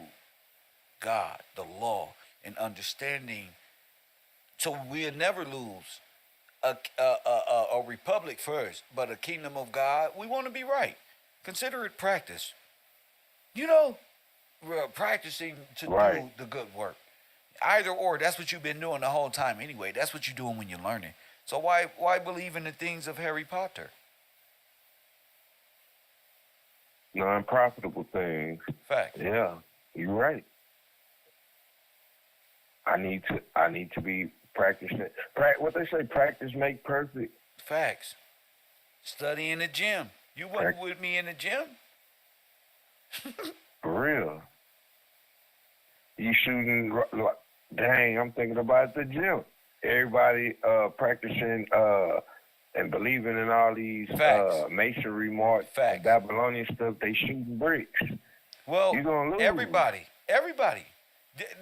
God, the law, and understanding. So we'll never lose a republic first, but a kingdom of God. We want to be right. Consider it practice. You know, we're practicing to Right. do the good work. Either or, that's what you've been doing the whole time anyway. That's what you're doing when you're learning. So why believe in the things of Harry Potter? Non-profitable things. Fact. Yeah, you're right. I need to be practicing. What they say, practice make perfect. Facts. Study in the gym. You wasn't with me in the gym? For real. You shooting? Dang, I'm thinking about the gym. Everybody practicing and believing in all these Facts. masonry marks, Facts. Babylonian stuff. They shooting bricks. Well, You gonna lose. everybody.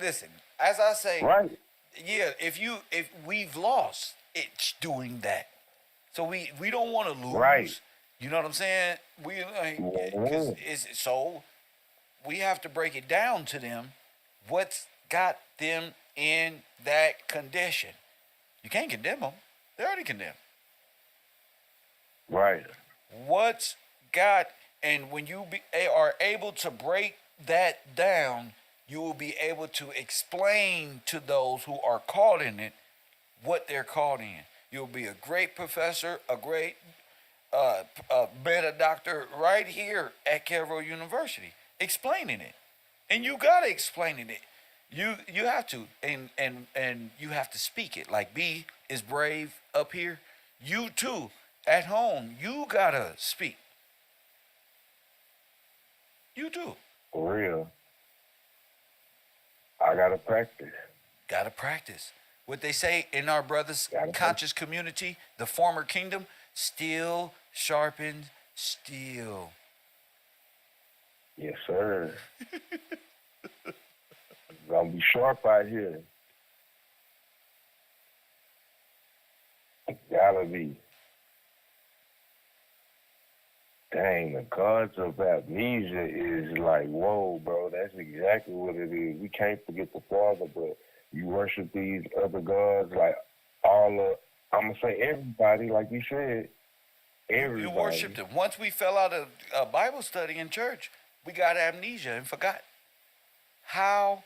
Listen, as I say, Right. yeah, if we've lost, it's doing that. So we don't want to lose. Right. You know what I'm saying? Because so we have to break it down to them. What's got them in that condition? You can't condemn them. They're already condemned. Right. What's got, and when you are able to break that down, you will be able to explain to those who are caught in it what they're caught in. You'll be a great professor, a great meta doctor right here at KevRow University, explaining it, and you gotta explain it. You have to, and you have to speak it. Like B is brave up here. You too at home. You gotta speak. You do. For real. I gotta practice. Gotta practice. What they say in our brothers' conscious community, the former kingdom, steel sharpens steel. Yes, sir. Gonna be sharp out here. Gotta be. Dang, the gods of amnesia is like, whoa, bro, that's exactly what it is. We can't forget the Father, but you worship these other gods, like I'm going to say everybody, like you said, everybody. You worshiped them. Once we fell out of Bible study in church, we got amnesia and forgot how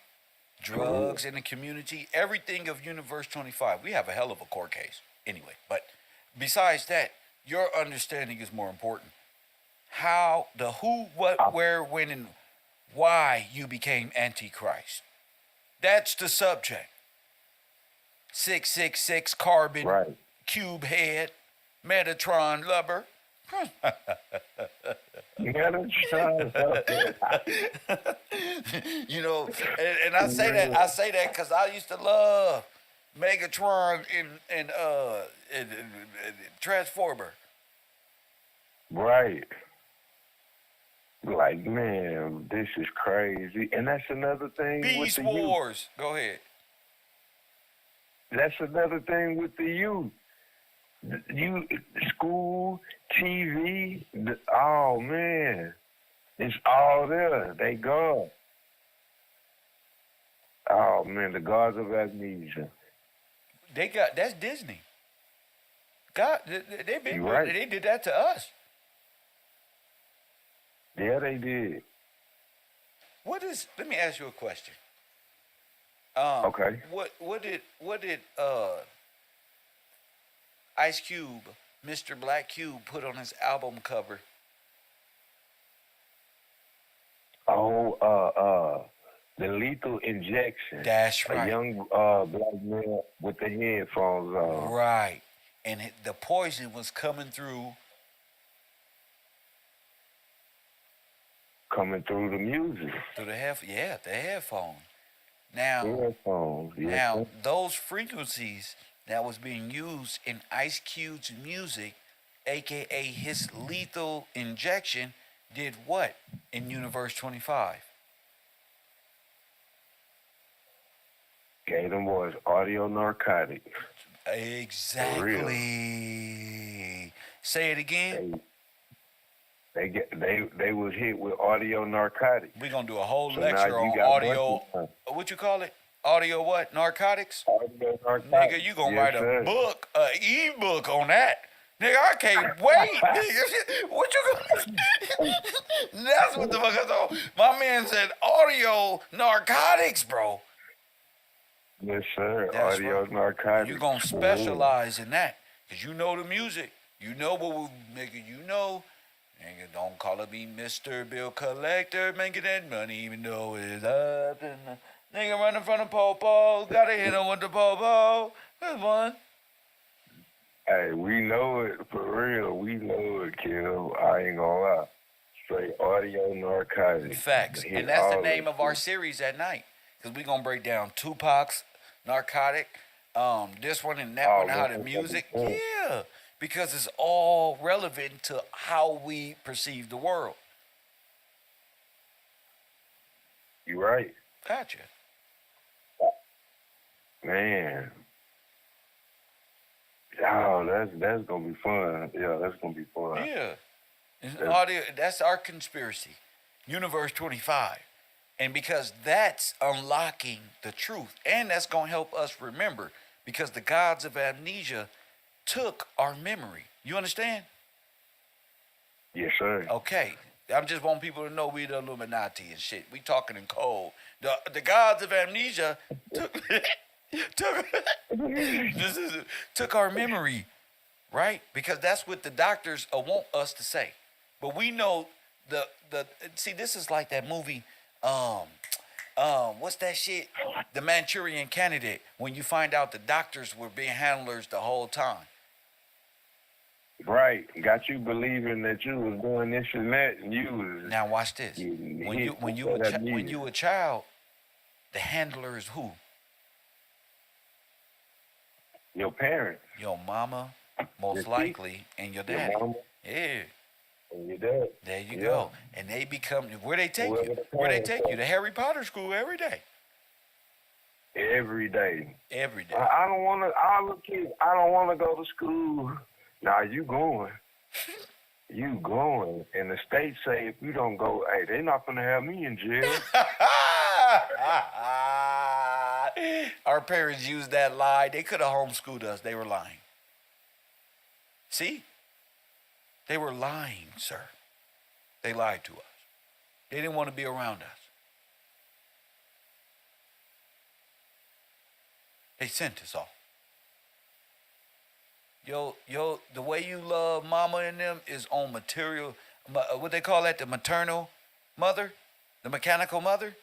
drugs in the community, everything of Universe 25. We have a hell of a court case anyway. But besides that, your understanding is more important. How, the who, what, where, when, and why you became Antichrist. That's the subject. 666 carbon, Right. cube head, Metatron lover. You know, and I say that because I used to love Megatron and Transformer. Right. Like, man, this is crazy. And that's another thing Beast with the youth. Wars. Go ahead. That's another thing with the youth. You school, TV, oh man, it's all there. They gone. Oh man, the gods of amnesia. That's Disney. God, they've been You're right. They did that to us. Yeah, they did. Let me ask you a question. Okay. What did Ice Cube, Mr. Black Cube, put on his album cover? Oh, the Lethal Injection. That's right. A young black man with the headphones on. Right. And the poison was coming through. Coming through the music. Through the headphone. Now, Headphones. Yes, now sir. those frequencies that was being used in Ice Cube's music, aka his lethal injection, did what in Universe 25? Gave them boys audio narcotics. Exactly. Say it again. They was hit with audio narcotics. We're gonna do a whole So lecture now you on got audio. what you call it? Audio what? Narcotics? Audio narcotics. Nigga, you gonna write a book, a e-book on that. Nigga, I can't wait. Nigga, what you gonna That's what the fuck I thought. My man said audio narcotics, bro. Yes, sir. That's Audio right. narcotics. You gonna specialize in that. Cause you know the music. You know what we nigga, you know. Nigga, don't call me Mr. Bill Collector, making that money even though it's up and nigga running from the popo. Gotta hit him with the popo. Good one. Hey, we know it for real. We know it, Kev. I ain't gonna lie. Straight audio narcotics. Facts. And that's the name of our series at night. Because we going to break down Tupac's Narcotic, this one and that one, how the music. Yeah. Because it's all relevant to how we perceive the world. You right. Gotcha. Man. Oh, that's gonna be fun. Yeah, that's gonna be fun. Yeah. It's audio, that's our conspiracy. Universe 25. And because that's unlocking the truth. And that's going to help us remember. Because the gods of amnesia took our memory. You understand? Yes, sir. Okay. I just want people to know we the Illuminati and shit. We talking in code. The gods of amnesia took our memory, right? Because that's what the doctors want us to say. But we know see, this is like that movie, what's that shit? The Manchurian Candidate, when you find out the doctors were being handlers the whole time. Right. Got you believing that you was doing this and that, and you was. Now watch this. When you a child, the handler is who? Your parents. Your mama, most likely, and your daddy. Your mama. Yeah. And your dad. There you go. And they become where they take you. Where they take you? The Harry Potter school every day. Every day. Every day. I don't want to. I look kids. I don't want to go to school. Now you going. You going. And the state say if you don't go, hey, they not gonna have me in jail. Our parents used that lie. They could have homeschooled us. They were lying. See? They were lying, sir. They lied to us. They didn't want to be around us. They sent us all. The way you love mama and them is on material, what they call that, the maternal mother, the mechanical mother.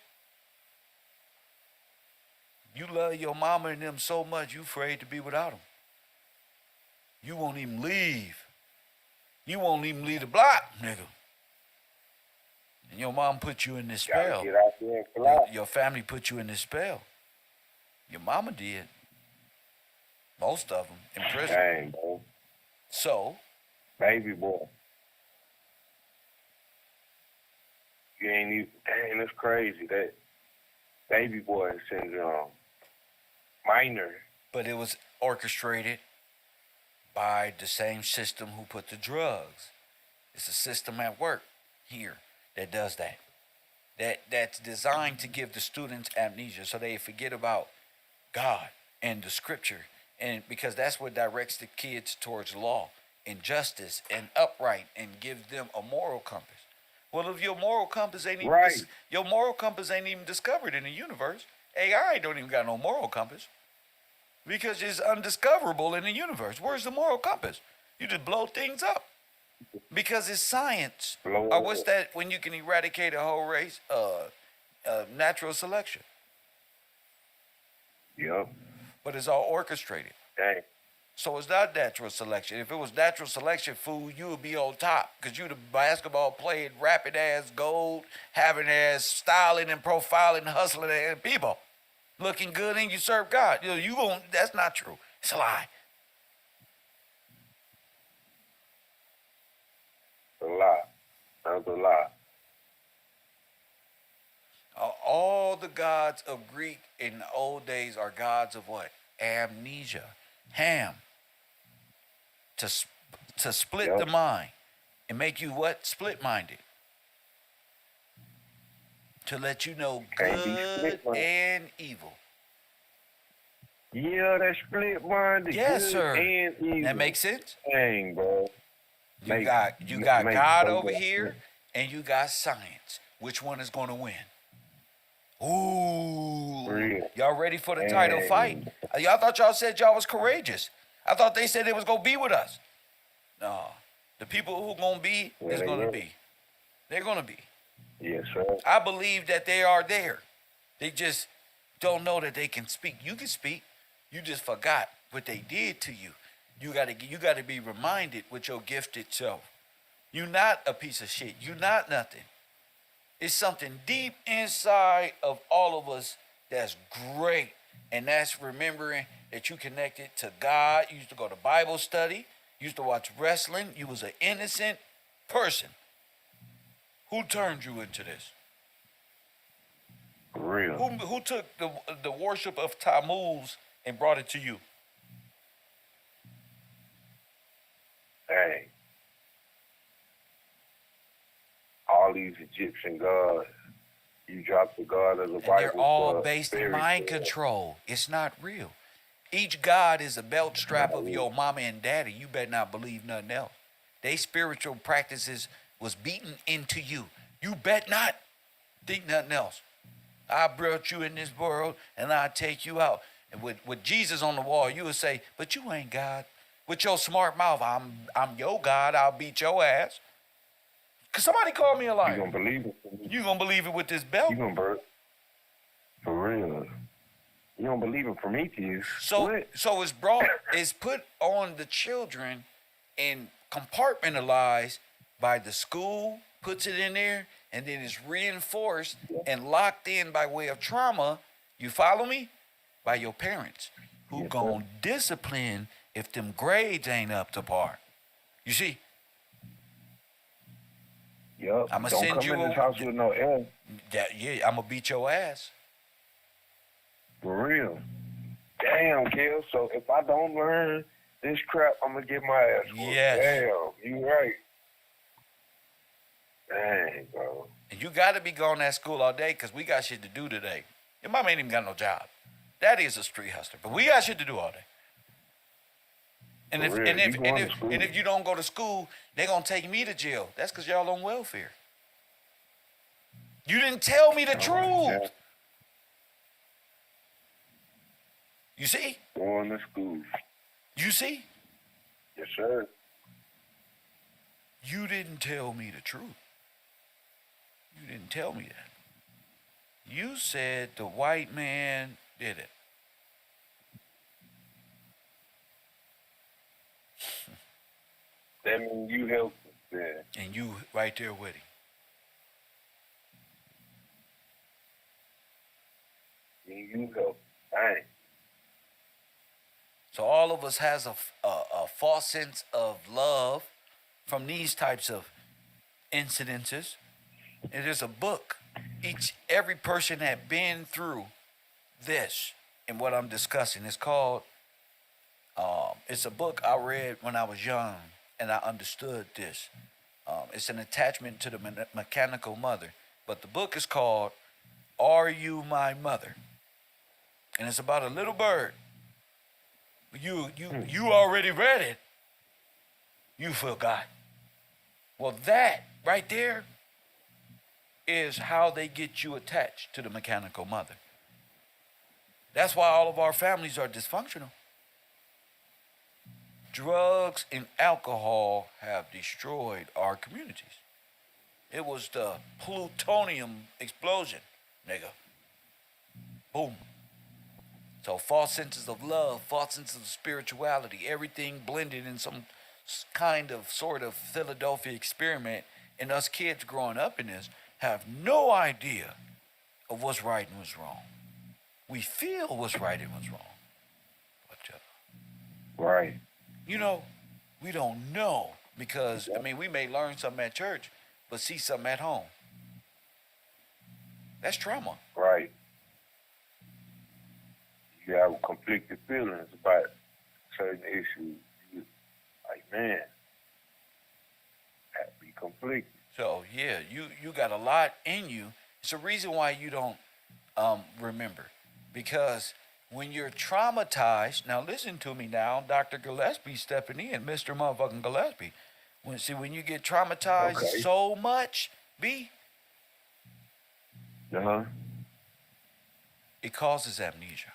You love your mama and them so much, you afraid to be without them. You won't even leave. You won't even leave the block, nigga. And your mom put you in this spell. Get out there and fly. Your family put you in this spell. Your mama did. Most of them in prison. Dang, bro. So, baby boy. You ain't even, dang, it's crazy. That baby boy syndrome. Minor. but it was orchestrated by the same system who put the drugs. It's a system at work here that does that. That's designed to give the students amnesia so they forget about God and the scripture, and because that's what directs the kids towards law and justice and upright and gives them a moral compass. Well, if your moral compass ain't even your moral compass ain't even discovered in the universe, AI don't even got no moral compass because it's undiscoverable in the universe. Where's the moral compass? You just blow things up because it's science. Or what's that when you can eradicate a whole race? Natural selection. Yep. But it's all orchestrated. Dang. So it's not natural selection. If it was natural selection, fool, you would be on top because you the basketball playing rapid ass gold, having ass styling and profiling, hustling and people, looking good, and you serve God. You won't. That's not true. It's a lie. A lie. That's a lie. All the gods of Greek in the old days are gods of what? Amnesia. H.A.M. To split the mind and make you what? Split-minded. to let you know Can't be good split-minded. and evil. Yeah, that split-minded, Yes, good sir. and evil. That makes sense? Dang, bro. You got Make God so over much here, sense. and you got science. Which one is going to win? Ooh. Real. Y'all ready for the title fight? Dang. Y'all thought y'all said y'all was courageous. I thought they said they was going to be with us. No. The people who going to be Yeah, is they going to will. be. They're going to be. Yes, sir. I believe that they are there. They just don't know that they can speak. You can speak. You just forgot what they did to you. You gotta be reminded with your gifted self. You're not a piece of shit. You're not nothing. It's something deep inside of all of us that's great. And that's remembering that you connected to God. You used to go to Bible study. You used to watch wrestling. You was an innocent person. Who turned you into this? For real. Who took the worship of Tammuz and brought it to you? Dang. All these Egyptian gods, you drop the god of the And Bible. they're all for based in fairy mind tale. control. It's not real. Each god is a belt strap of your mama and daddy. You better not believe nothing else. They spiritual practices was beaten into you. You bet not think nothing else. I brought you in this world and I take you out. And with Jesus on the wall, you would say, but you ain't God. With your smart mouth, I'm your God. I'll beat your ass. Cause somebody called me a You liar. gonna believe it for me? You gonna believe it with this belt? You gonna bird? For real. You don't believe in Prometheus? So What? so it's put on the children and compartmentalized by the school, puts it in there, and then it's reinforced and locked in by way of trauma. You follow me? By your parents, who Yes, gonna discipline if them grades ain't up to par. You see? Yup. I'ma Don't send come you in this house with no L. Yeah, I'm gonna beat your ass. For real. Damn, Kel. So if I don't learn this crap, I'm gonna get my ass whooped. Yes. Damn, you right. Dang, bro. And you got to be going at school all day because we got shit to do today. Your mama ain't even got no job. Daddy is a street hustler, but we got shit to do all day. And For real, you going to school. if you don't go to school, they gonna take me to jail. That's because y'all on welfare. You didn't tell me the truth. Yeah. You see? Going to school. You see? Yes, sir. You didn't tell me the truth. You didn't tell me that. You said the white man did it. That means you helped us there. And you right there with him. You helped. Dang. So all of us has a false sense of love from these types of incidences. And there's a book. Every person had been through this and what I'm discussing. It's called, it's a book I read when I was young and I understood this. It's an attachment to the mechanical mother. But the book is called Are You My Mother? And it's about a little bird. You already read it. You forgot. Well, that right there is how they get you attached to the mechanical mother. That's why all of our families are dysfunctional. Drugs and alcohol have destroyed our communities. It was the plutonium explosion, nigga. Boom. So false senses of love, false senses of spirituality, everything blended in some kind of sort of Philadelphia experiment. And us kids growing up in this have no idea of what's right and what's wrong. We feel what's right and what's wrong. But, Right. you know, we don't know because, I mean, we may learn something at church, but see something at home. That's trauma. Right. You have conflicted feelings about certain issues. You like, man, that be conflicted. So, yeah, you got a lot in you It's a reason why you don't remember. Because when you're traumatized, now listen to me now, Dr. Gillespie stepping in, Mr. Motherfucking Gillespie. When you get traumatized Okay. so much, B, it causes amnesia.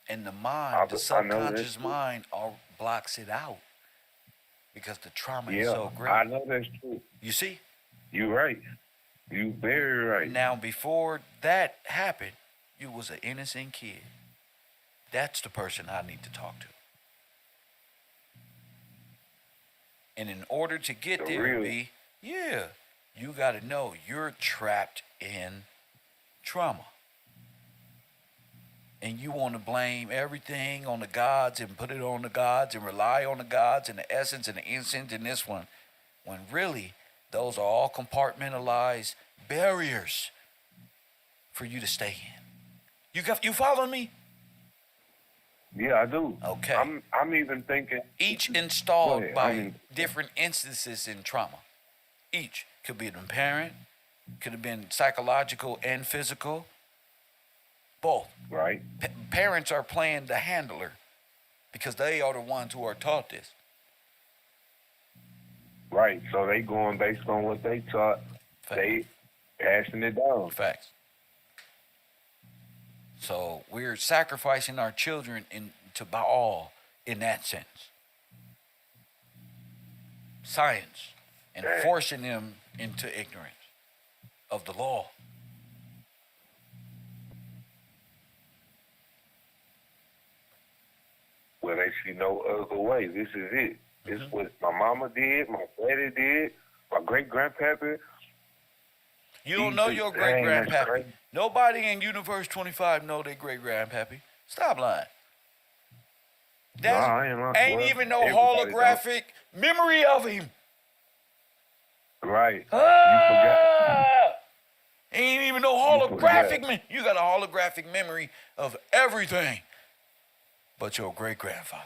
And the mind, the I know subconscious that's mind, blocks it out because the trauma is yeah. so great. I know that's true. You see? You right. You very right. Now, before that happened, you was an innocent kid. That's the person I need to talk to. And in order to get The there, real- B, yeah, you got to know you're trapped in trauma. And you want to blame everything on the gods and put it on the gods and rely on the gods and the essence and the incense in this one, when really those are all compartmentalized barriers for you to stay in. You following me? Yeah, I do. Okay. I'm even thinking Each installed ahead. by different instances in trauma. Each could be the parent, could have been psychological and physical. Both. right. Parents are playing the handler because they are the ones who are taught this. Right. So they going based on what they taught. Fact. They passing it down. Facts. So we're sacrificing our children to Baal in that sense. Science. And Dang. forcing them into ignorance of the law. Where they see no other way. This is it. This is what my mama did, my daddy did, my great grandpappy. You don't know your great Dang, that's grandpappy. crazy. Nobody in Universe 25 know their great grandpappy. Stop lying. That's, ain't even no holographic memory of him. Right. You forgot. Ain't even no holographic you got a holographic memory of everything but your great grandfather.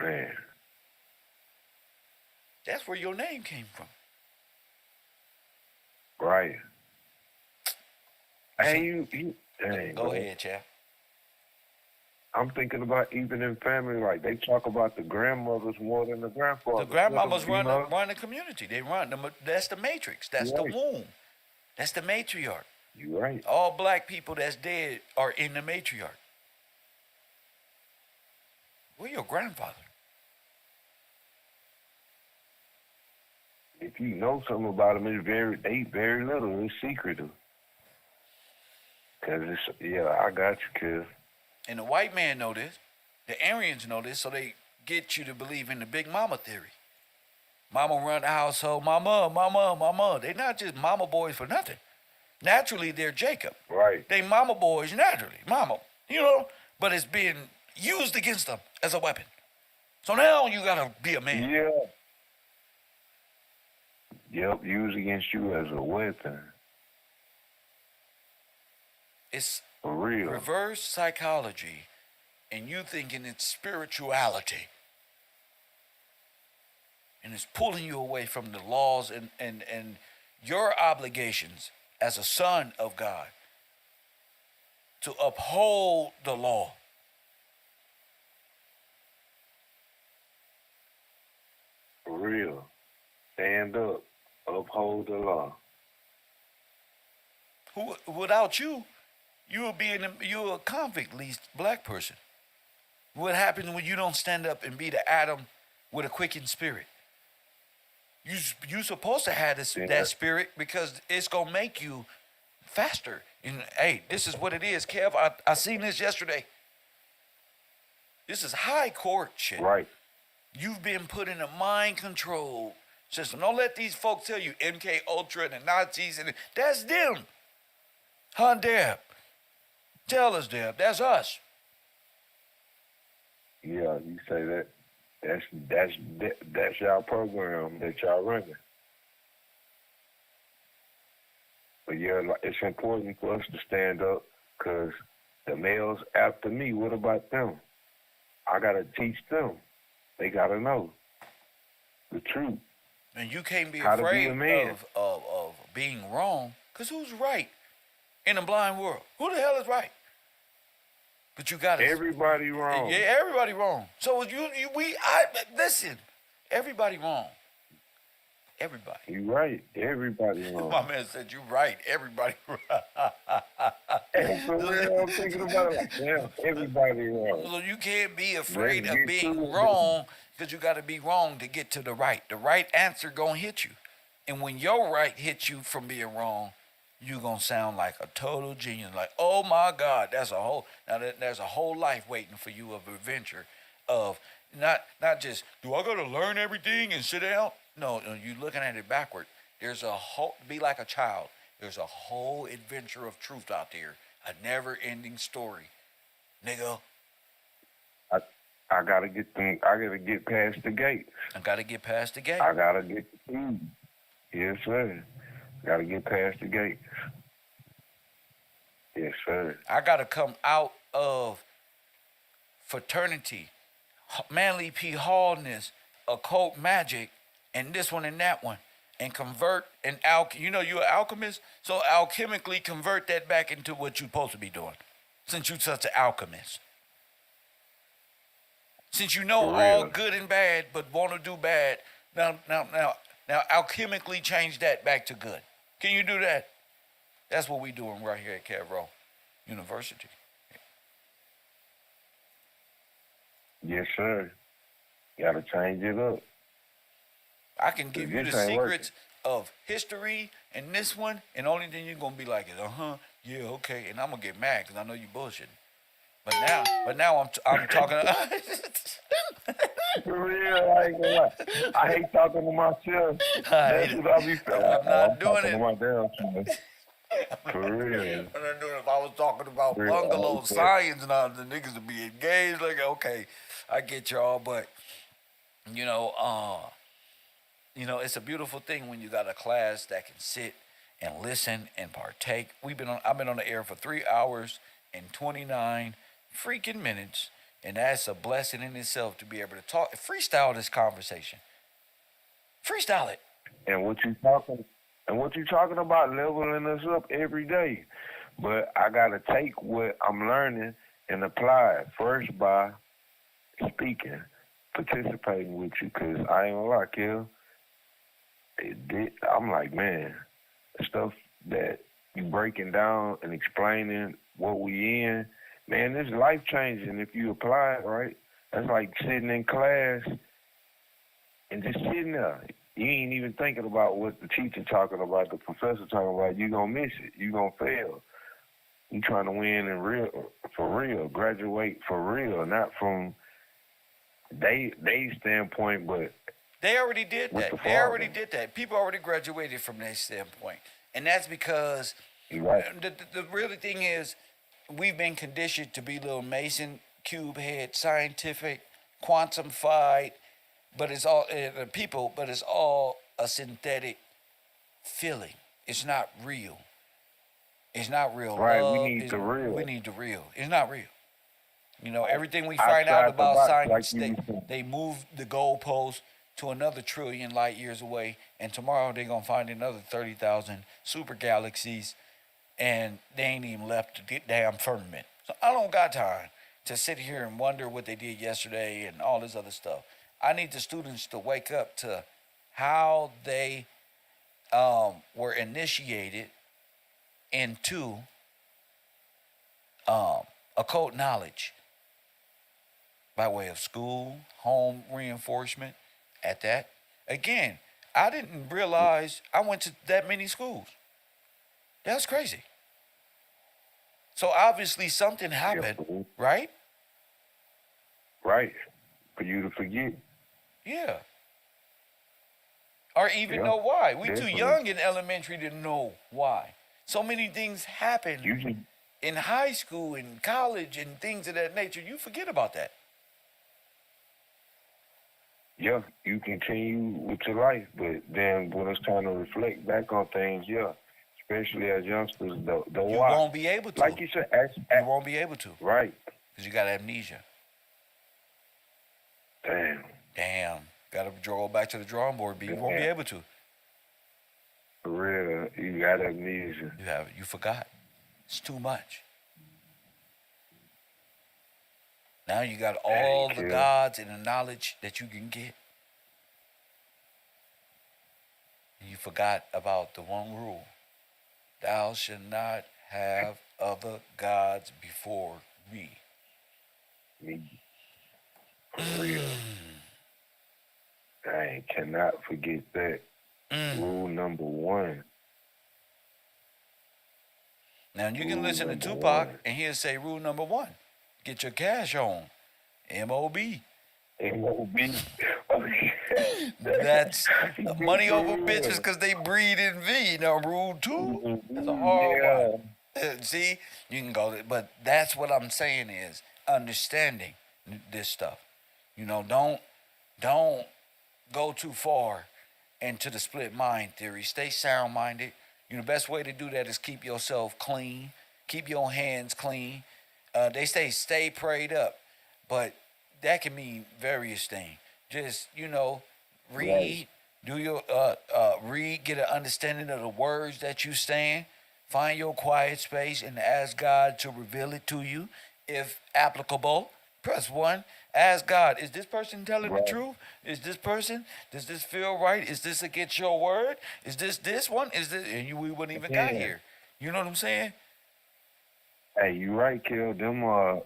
Man. That's where your name came from. Right. Hey, you dang, Go bro. ahead, Chad. I'm thinking about even in family, like they talk about the grandmothers more than the grandfathers. The grandmamas You know? run the community. They run them. That's the matrix. That's the Right. womb. That's the matriarch. You're right. All black people that's dead are in the matriarch. Where's your grandfather? If you know something about them, it's very little. It's secretive. Cause I got you, kid. And the white man know this. The Aryans know this, so they get you to believe in the big mama theory. Mama run the household. Mama. They're not just mama boys for nothing. Naturally, they're Jacob. Right. They mama boys naturally. Mama, but it's being used against them as a weapon. So now you gotta be a man. Yeah. Yep, used against you as a weapon. It's For real. reverse psychology, and you thinking it's spirituality. And it's pulling you away from the laws and your obligations as a son of God to uphold the law. For real. Stand up. Uphold the law. Without you, you're a convict, least black person. What happens when you don't stand up and be the Adam with a quickened spirit? You supposed to have that spirit because it's gonna make you faster. And hey, this is what it is, Kev. I seen this yesterday. This is high court shit. Right. You've been put in a mind control system. Don't let these folks tell you MK Ultra and the Nazis and that's them. Huh, Deb? Tell us, Deb. That's us. Yeah, you say that. That's y'all program that y'all running. But yeah, it's important for us to stand up because the males after me, what about them? I gotta teach them. They gotta know the truth. And you can't be How to be afraid a man. of being wrong, because who's right in a blind world? Who the hell is right? But you gotta. Everybody wrong. Yeah, everybody wrong. So listen. Everybody wrong. Everybody. You right. Everybody My wrong. man said you right. Everybody right. And for real, I'm thinking about it like, damn, everybody wrong. So you can't be Let's afraid of get being to it. wrong, because you got to be wrong to get to the right. The right answer gonna hit you, and when your right hits you from being wrong, you gonna sound like a total genius. Like, oh my God, there's a whole life waiting for you of adventure, of not just do I gotta learn everything and sit down. No, you looking at it backward. There's a whole, be like a child. There's a whole adventure of truth out there, a never-ending story, nigga. I gotta get them. I gotta get past the gate. I gotta get past the gate. I gotta get the food. Yes, sir. Gotta get past the gate. Yes, sir. I gotta come out of fraternity, manly P. Hallness, occult magic, and this one and that one, and convert you're an alchemist, so alchemically convert that back into what you're supposed to be doing, since you're such an alchemist. Since you know all good and bad, but want to do bad, now alchemically change that back to good. Can you do that? That's what we're doing right here at KevRow University. Yes, sir. Gotta change it up. I can give you This the ain't secrets of history and this one, and only thing you're gonna be like is, yeah, okay, and I'm gonna get mad because I know you bullshitting. But now I'm talking. For real, I ain't gonna lie. I hate talking to myself. That's what I be feeling. I'm not doing it. To my damn self. For real. I'm not doing it. If I was talking about For real, bungalow okay. science and all, the niggas would be engaged. Like, okay, I get y'all, but it's a beautiful thing when you got a class that can sit and listen and partake. I've been on the air for 3 hours and 29 freaking minutes, and that's a blessing in itself to be able to freestyle this conversation. Freestyle it. And what you talking about leveling us up every day. But I gotta take what I'm learning and apply it first by speaking, participating with you, cause I ain't gonna lie, Kel. I'm like, man, the stuff that you breaking down and explaining what we in, man, this life changing if you apply it, right? That's like sitting in class and just sitting there. You ain't even thinking about what the teacher talking about, the professor talking about. You gonna miss it. You gonna fail. You trying to win for real, graduate for real, not from they standpoint, but they already did that. They already did that. People already graduated from their standpoint, and that's because right. The really thing is, we've been conditioned to be little Mason cube head, scientific, quantified, but it's all but it's all a synthetic feeling. It's not real. It's not real. Right, love. we need the real. We need the real. It's not real. Everything we find out about science, they move the goalpost to another trillion light years away, and tomorrow they're gonna find another 30,000 super galaxies, and they ain't even left the damn firmament. So I don't got time to sit here and wonder what they did yesterday and all this other stuff. I need the students to wake up to how they were initiated into occult knowledge by way of school, home reinforcement. At that, again, I didn't realize I went to that many schools. That's crazy. So obviously something happened, right? Right. For you to forget. Yeah. Or even know why. We too young in elementary to know why. So many things happen in high school and college and things of that nature. You forget about that. Yeah, you continue with your life, but then when it's time to reflect back on things, yeah, especially as youngsters, the you why. Won't be able to. Like you said, you won't be able to. Right. Because you got amnesia. Damn. Damn. Got to draw back to the drawing board, B. You won't be Damn. able to. For real, you got amnesia. You forgot. It's too much. Now you got all the Kill. gods and the knowledge that you can get. You forgot about the one rule. Thou shalt not have other gods before me. Me. For real. I cannot forget that. Rule number 1. Now you can Rule listen to number Tupac 1. and he'll say rule number 1. Get your cash on. M.O.B. M.O.B. That's money over bitches because they breed in V. Now rule 2. That's a hard one. See, you can go, but that's what I'm saying is understanding this stuff. You know, don't go too far into the split mind theory. Stay sound minded. You know, the best way to do that is keep yourself clean, keep your hands clean. They say stay prayed up, but that can mean various things. Just, you know, read, do your read, get an understanding of the words that you saying. Find your quiet space and ask God to reveal it to you, if applicable. Press 1. Ask God, is this person telling the truth? Is this person? Does this feel right? Is this against your word? Is this one? Is this? And we wouldn't even got here. You know what I'm saying? Hey, you right, Kill. Them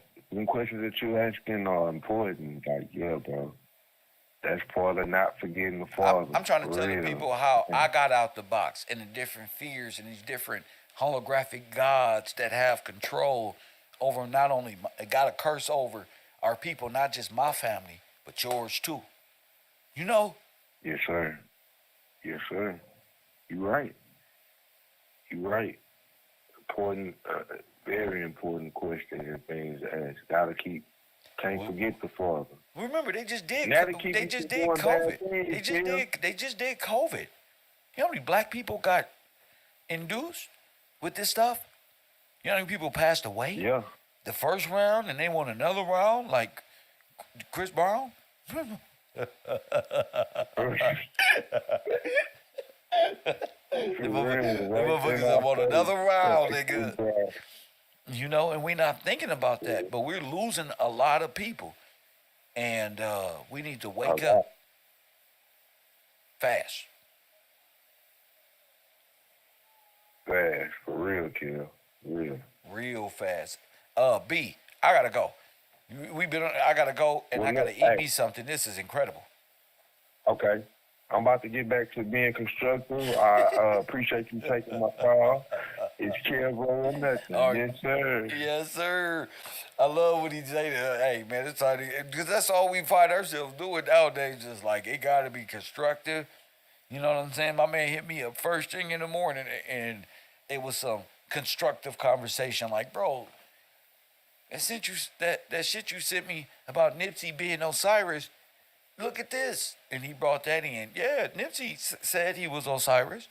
questions that you asking are important. Like, yeah, bro. That's part of not forgetting the Father. I'm trying to for tell the real. people how I got out the box and the different fears and these different holographic gods that have control over not only got a curse over our people, not just my family, but yours too. You know? Yes, sir. Yes, sir. You right. You right. Important, very important question and things to ask. Can't forget the Father. Remember, they just did. Now to keep They you just from did doing COVID. bad things, They just Kim. did. They just did COVID. You know how many black people got induced with this stuff? You know how many people passed away? Yeah. The first round, and they want another round, like Chris Brown. Them motherfuckers that want another round, nigga. You know, and we're not thinking about that, but we're losing a lot of people, and we need to wake up fast. Fast, for real, Kill. Real fast. B, I gotta go. I gotta go, and Well, I gotta look, eat hey. me something. This is incredible. Okay. I'm about to get back to being constructive. I appreciate you taking my call. It's KevRow or nothing. All right. Yes, sir. Yes, sir. I love what he say. Hey, man, it's hard because that's all we find ourselves doing nowadays. Just like it got to be constructive. You know what I'm saying? My man hit me up first thing in the morning, and it was some constructive conversation. Like, bro, and since you that shit you sent me about Nipsey being Osiris, look at this. And he brought that in. Yeah, Nipsey said he was Osiris.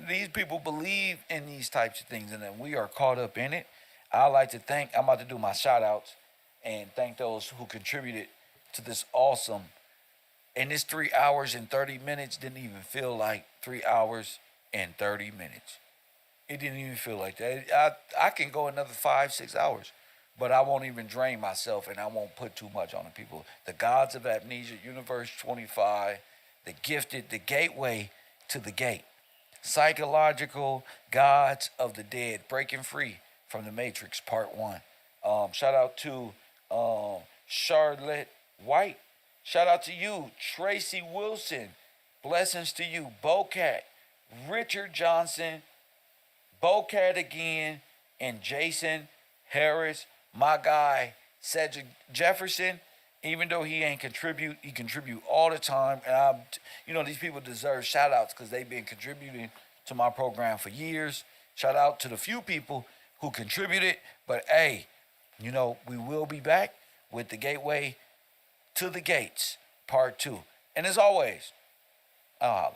These people believe in these types of things, and then we are caught up in it. I like to thank, I'm about to do my shout outs and thank those who contributed to this awesome. And this 3 hours and 30 minutes didn't even feel like 3 hours and 30 minutes. It didn't even feel like that. I can go another 5-6 hours, but I won't even drain myself and I won't put too much on the people. The Gods of Amnesia, Universe 25, the Gifted, the Gateway to the Gate. Psychological Gods of the Dead, Breaking Free from the Matrix, Part 1. Shout out to Charlotte White. Shout out to you, Tracy Wilson. Blessings to you, Bocat, Richard Johnson, Bocat again, and Jason Harris. My guy, Cedric Jefferson. Even though he ain't contribute, he contribute all the time. And these people deserve shout outs because they've been contributing to my program for years. Shout out to the few people who contributed. But hey, we will be back with the Gateway to the Gates, Part 2. And as always, I'll holler.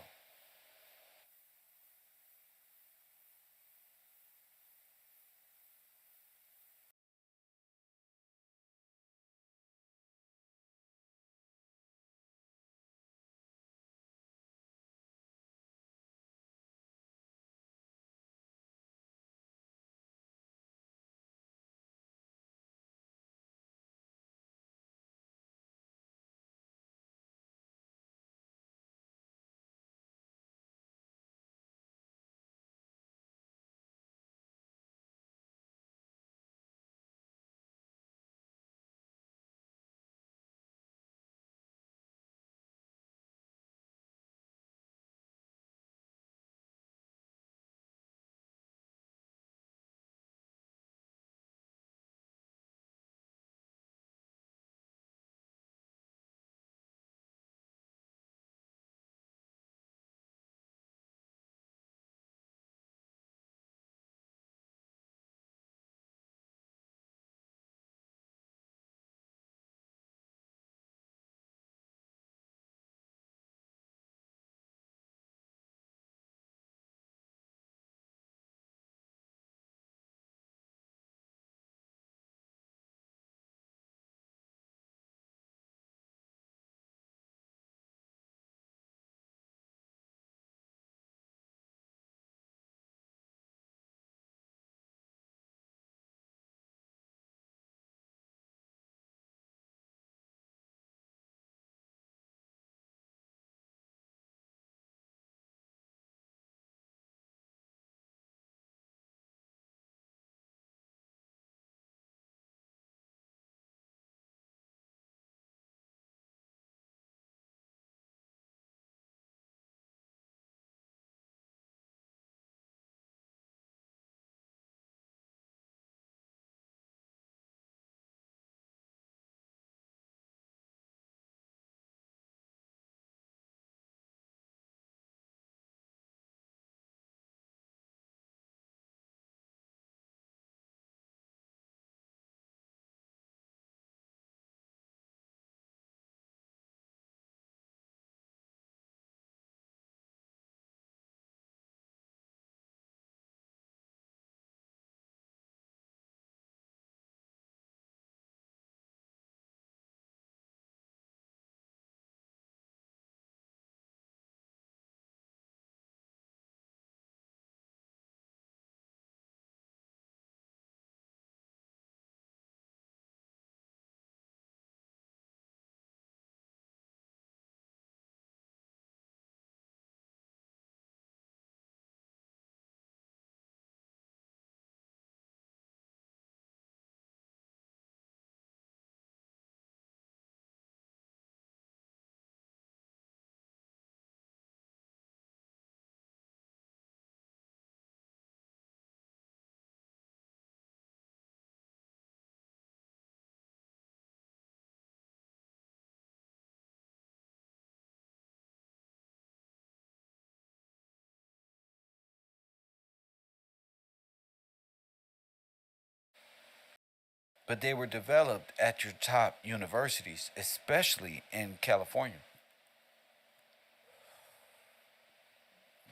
but they were developed at your top universities, especially in California.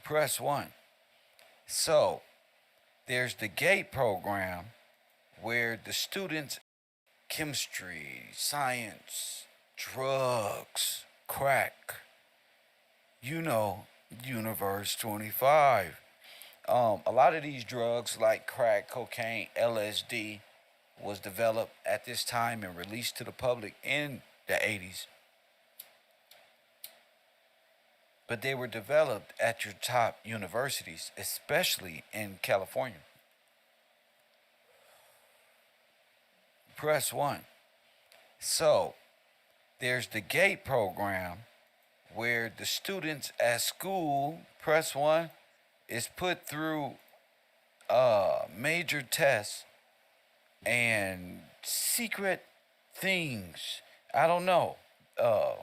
Press 1. So, there's the GATE program where the students chemistry, science, drugs, crack, you know, Universe 25. A lot of these drugs like crack, cocaine, LSD was developed at this time and released to the public in the 80s. But they were developed at your top universities, especially in California. Press 1. So, there's the GATE program where the students at school, press 1, is put through major tests and secret things. I don't know. Uh,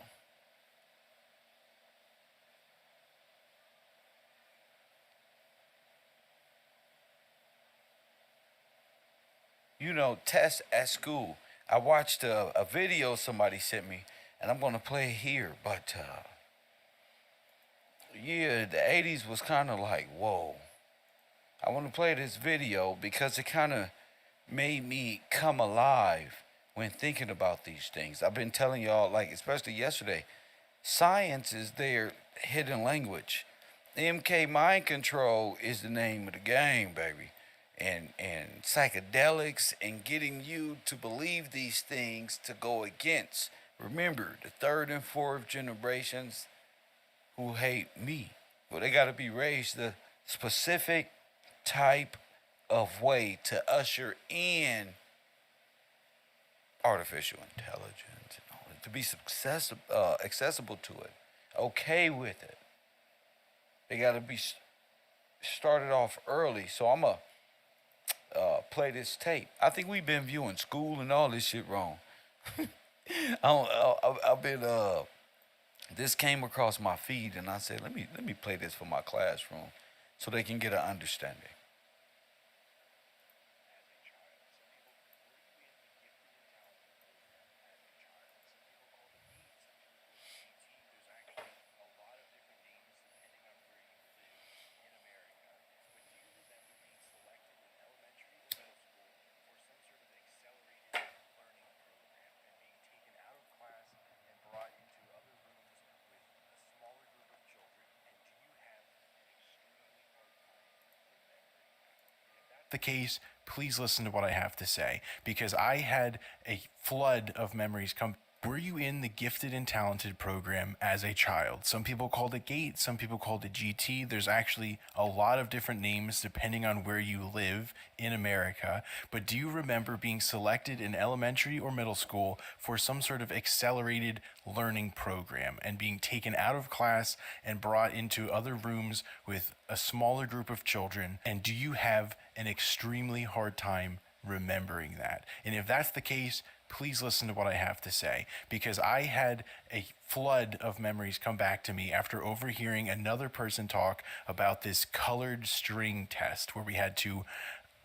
tests at school. I watched a video somebody sent me, and I'm gonna play it here. But yeah, the '80s was kind of like whoa. I want to play this video because it kind of made me come alive when thinking about these things. I've been telling y'all, like especially yesterday, science is their hidden language. MK Mind Control is the name of the game, baby. And psychedelics and getting you to believe these things to go against. Remember, the third and fourth generations who hate me. Well, they got to be raised the specific type of way to usher in artificial intelligence and all that, to be accessible to it, okay with it. They got to be started off early. So I'm going to play this tape. I think we've been viewing school and all this shit wrong. I've been this came across my feed and I said, let me play this for my classroom so they can get an understanding. The case, please listen to what I have to say because I had a flood of memories come. Were you in the gifted and talented program as a child? Some people called it GATE, some people called it GT. There's actually a lot of different names depending on where you live in America. But do you remember being selected in elementary or middle school for some sort of accelerated learning program and being taken out of class and brought into other rooms with a smaller group of children? And do you have an extremely hard time remembering that? And if that's the case, please listen to what I have to say because I had a flood of memories come back to me after overhearing another person talk about this colored string test where we had to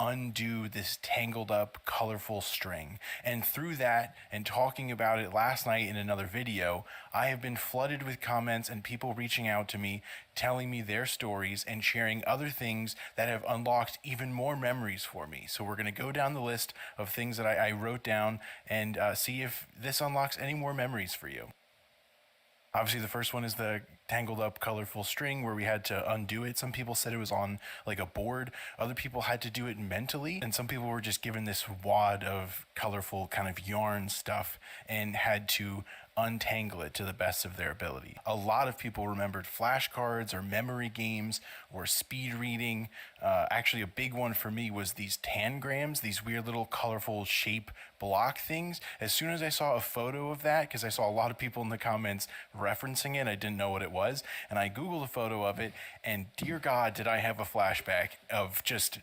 undo this tangled up colorful string. And through that and talking about it last night in another video, I have been flooded with comments and people reaching out to me telling me their stories and sharing other things that have unlocked even more memories for me. So we're going to go down the list of things that I wrote down and see if this unlocks any more memories for you. Obviously, the first one is the tangled up colorful string where we had to undo it. Some people said it was on like a board. Other people had to do it mentally. And some people were just given this wad of colorful kind of yarn stuff and had to untangle it to the best of their ability. A lot of people remembered flashcards or memory games or speed reading. Actually, a big one for me was these tangrams, these weird little colorful shape block things. As soon as I saw a photo of that, because I saw a lot of people in the comments referencing it, I didn't know what it was, and I Googled a photo of it, and dear God, did I have a flashback of just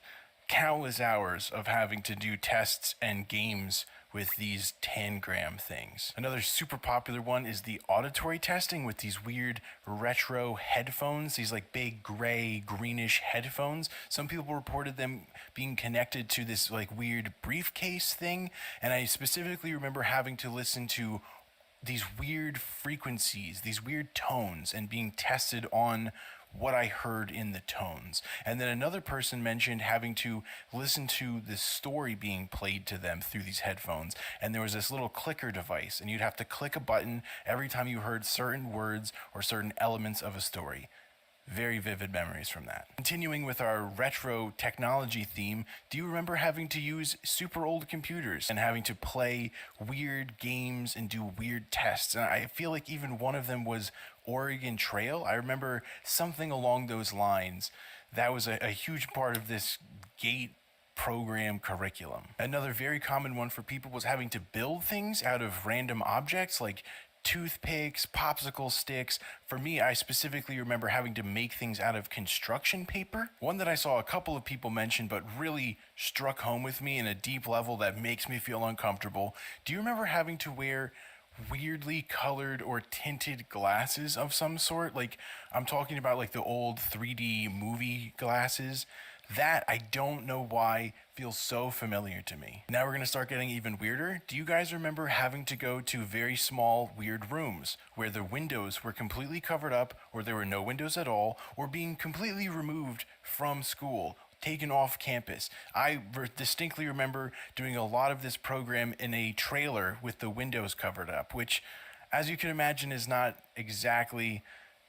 countless hours of having to do tests and games with these tangram things. Another super popular one is the auditory testing with these weird retro headphones, these like big gray, greenish headphones. Some people reported them being connected to this like weird briefcase thing, and I specifically remember having to listen to these weird frequencies, these weird tones, and being tested on what I heard in the tones. And then another person mentioned having to listen to this story being played to them through these headphones. And there was this little clicker device, and you'd have to click a button every time you heard certain words or certain elements of a story. Very vivid memories from that. Continuing with our retro technology theme, do you remember having to use super old computers and having to play weird games and do weird tests? And I feel like even one of them was Oregon Trail. I remember something along those lines. That was a huge part of this GATE program curriculum. Another very common one for people was having to build things out of random objects like toothpicks, popsicle sticks. For me, I specifically remember having to make things out of construction paper. One that I saw a couple of people mention but really struck home with me in a deep level that makes me feel uncomfortable. Do you remember having to wear weirdly colored or tinted glasses of some sort? Like, I'm talking about like the old 3D movie glasses. That, I don't know why, feels so familiar to me. Now we're gonna start getting even weirder. Do you guys remember having to go to very small, weird rooms where the windows were completely covered up, or there were no windows at all, or being completely removed from school, taken off campus? I distinctly remember doing a lot of this program in a trailer with the windows covered up, which, as you can imagine, is not exactly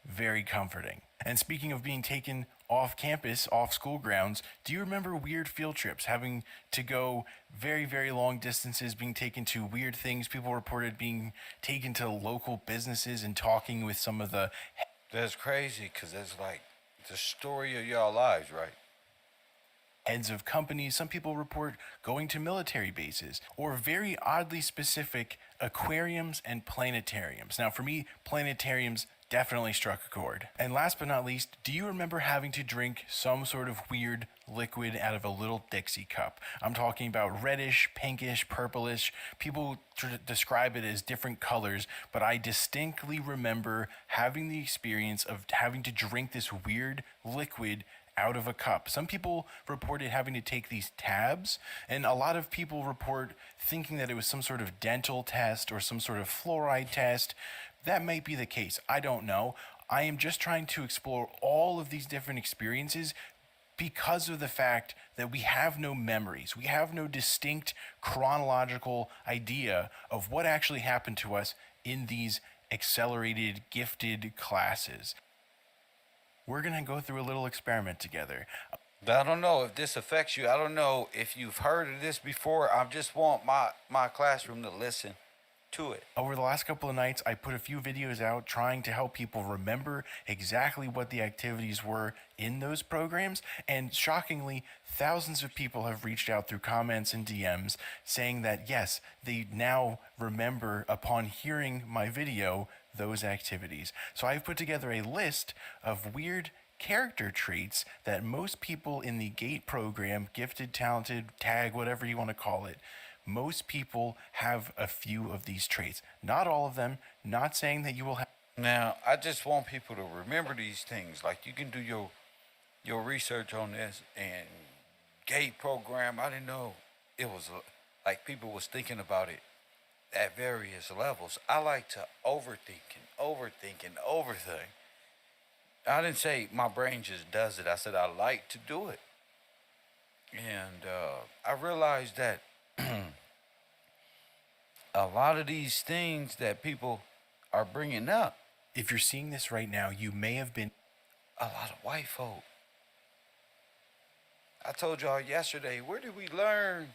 very comforting. And speaking of being taken off campus, off school grounds, do you remember weird field trips, having to go very, very long distances, being taken to weird things? People reported being taken to local businesses and talking with some of the That's crazy because that's like the story of y'all lives, right? heads of companies. Some people report going to military bases or very oddly specific aquariums and planetariums. Now, for me, planetariums definitely struck a chord. And last but not least, do you remember having to drink some sort of weird liquid out of a little Dixie cup? I'm talking about reddish, pinkish, purplish. People describe it as different colors, but I distinctly remember having the experience of having to drink this weird liquid out of a cup. Some people reported having to take these tabs, and a lot of people report thinking that it was some sort of dental test or some sort of fluoride test. That might be the case. I don't know. I am just trying to explore all of these different experiences because of the fact that we have no memories. We have no distinct chronological idea of what actually happened to us in these accelerated, gifted classes. We're going to go through a little experiment together. I don't know if this affects you. I don't know if you've heard of this before. I just want my classroom to listen to it. Over the last couple of nights, I put a few videos out trying to help people remember exactly what the activities were in those programs. And shockingly, thousands of people have reached out through comments and DMs saying that, yes, they now remember upon hearing my video those activities. So I've put together a list of weird character traits that most people in the GATE program, gifted, talented, tag, whatever you want to call it, most people have a few of these traits. Not all of them, not saying that you will have. Now, I just want people to remember these things. Like, you can do your research on this and GATE program. I didn't know it was like people was thinking about it at various levels. I like to overthink and overthink. I didn't say my brain just does it. I said I like to do it. And I realized that a lot of these things that people are bringing up, If you're seeing this right now, you may have been a lot of white folk. I told y'all yesterday, where did we learn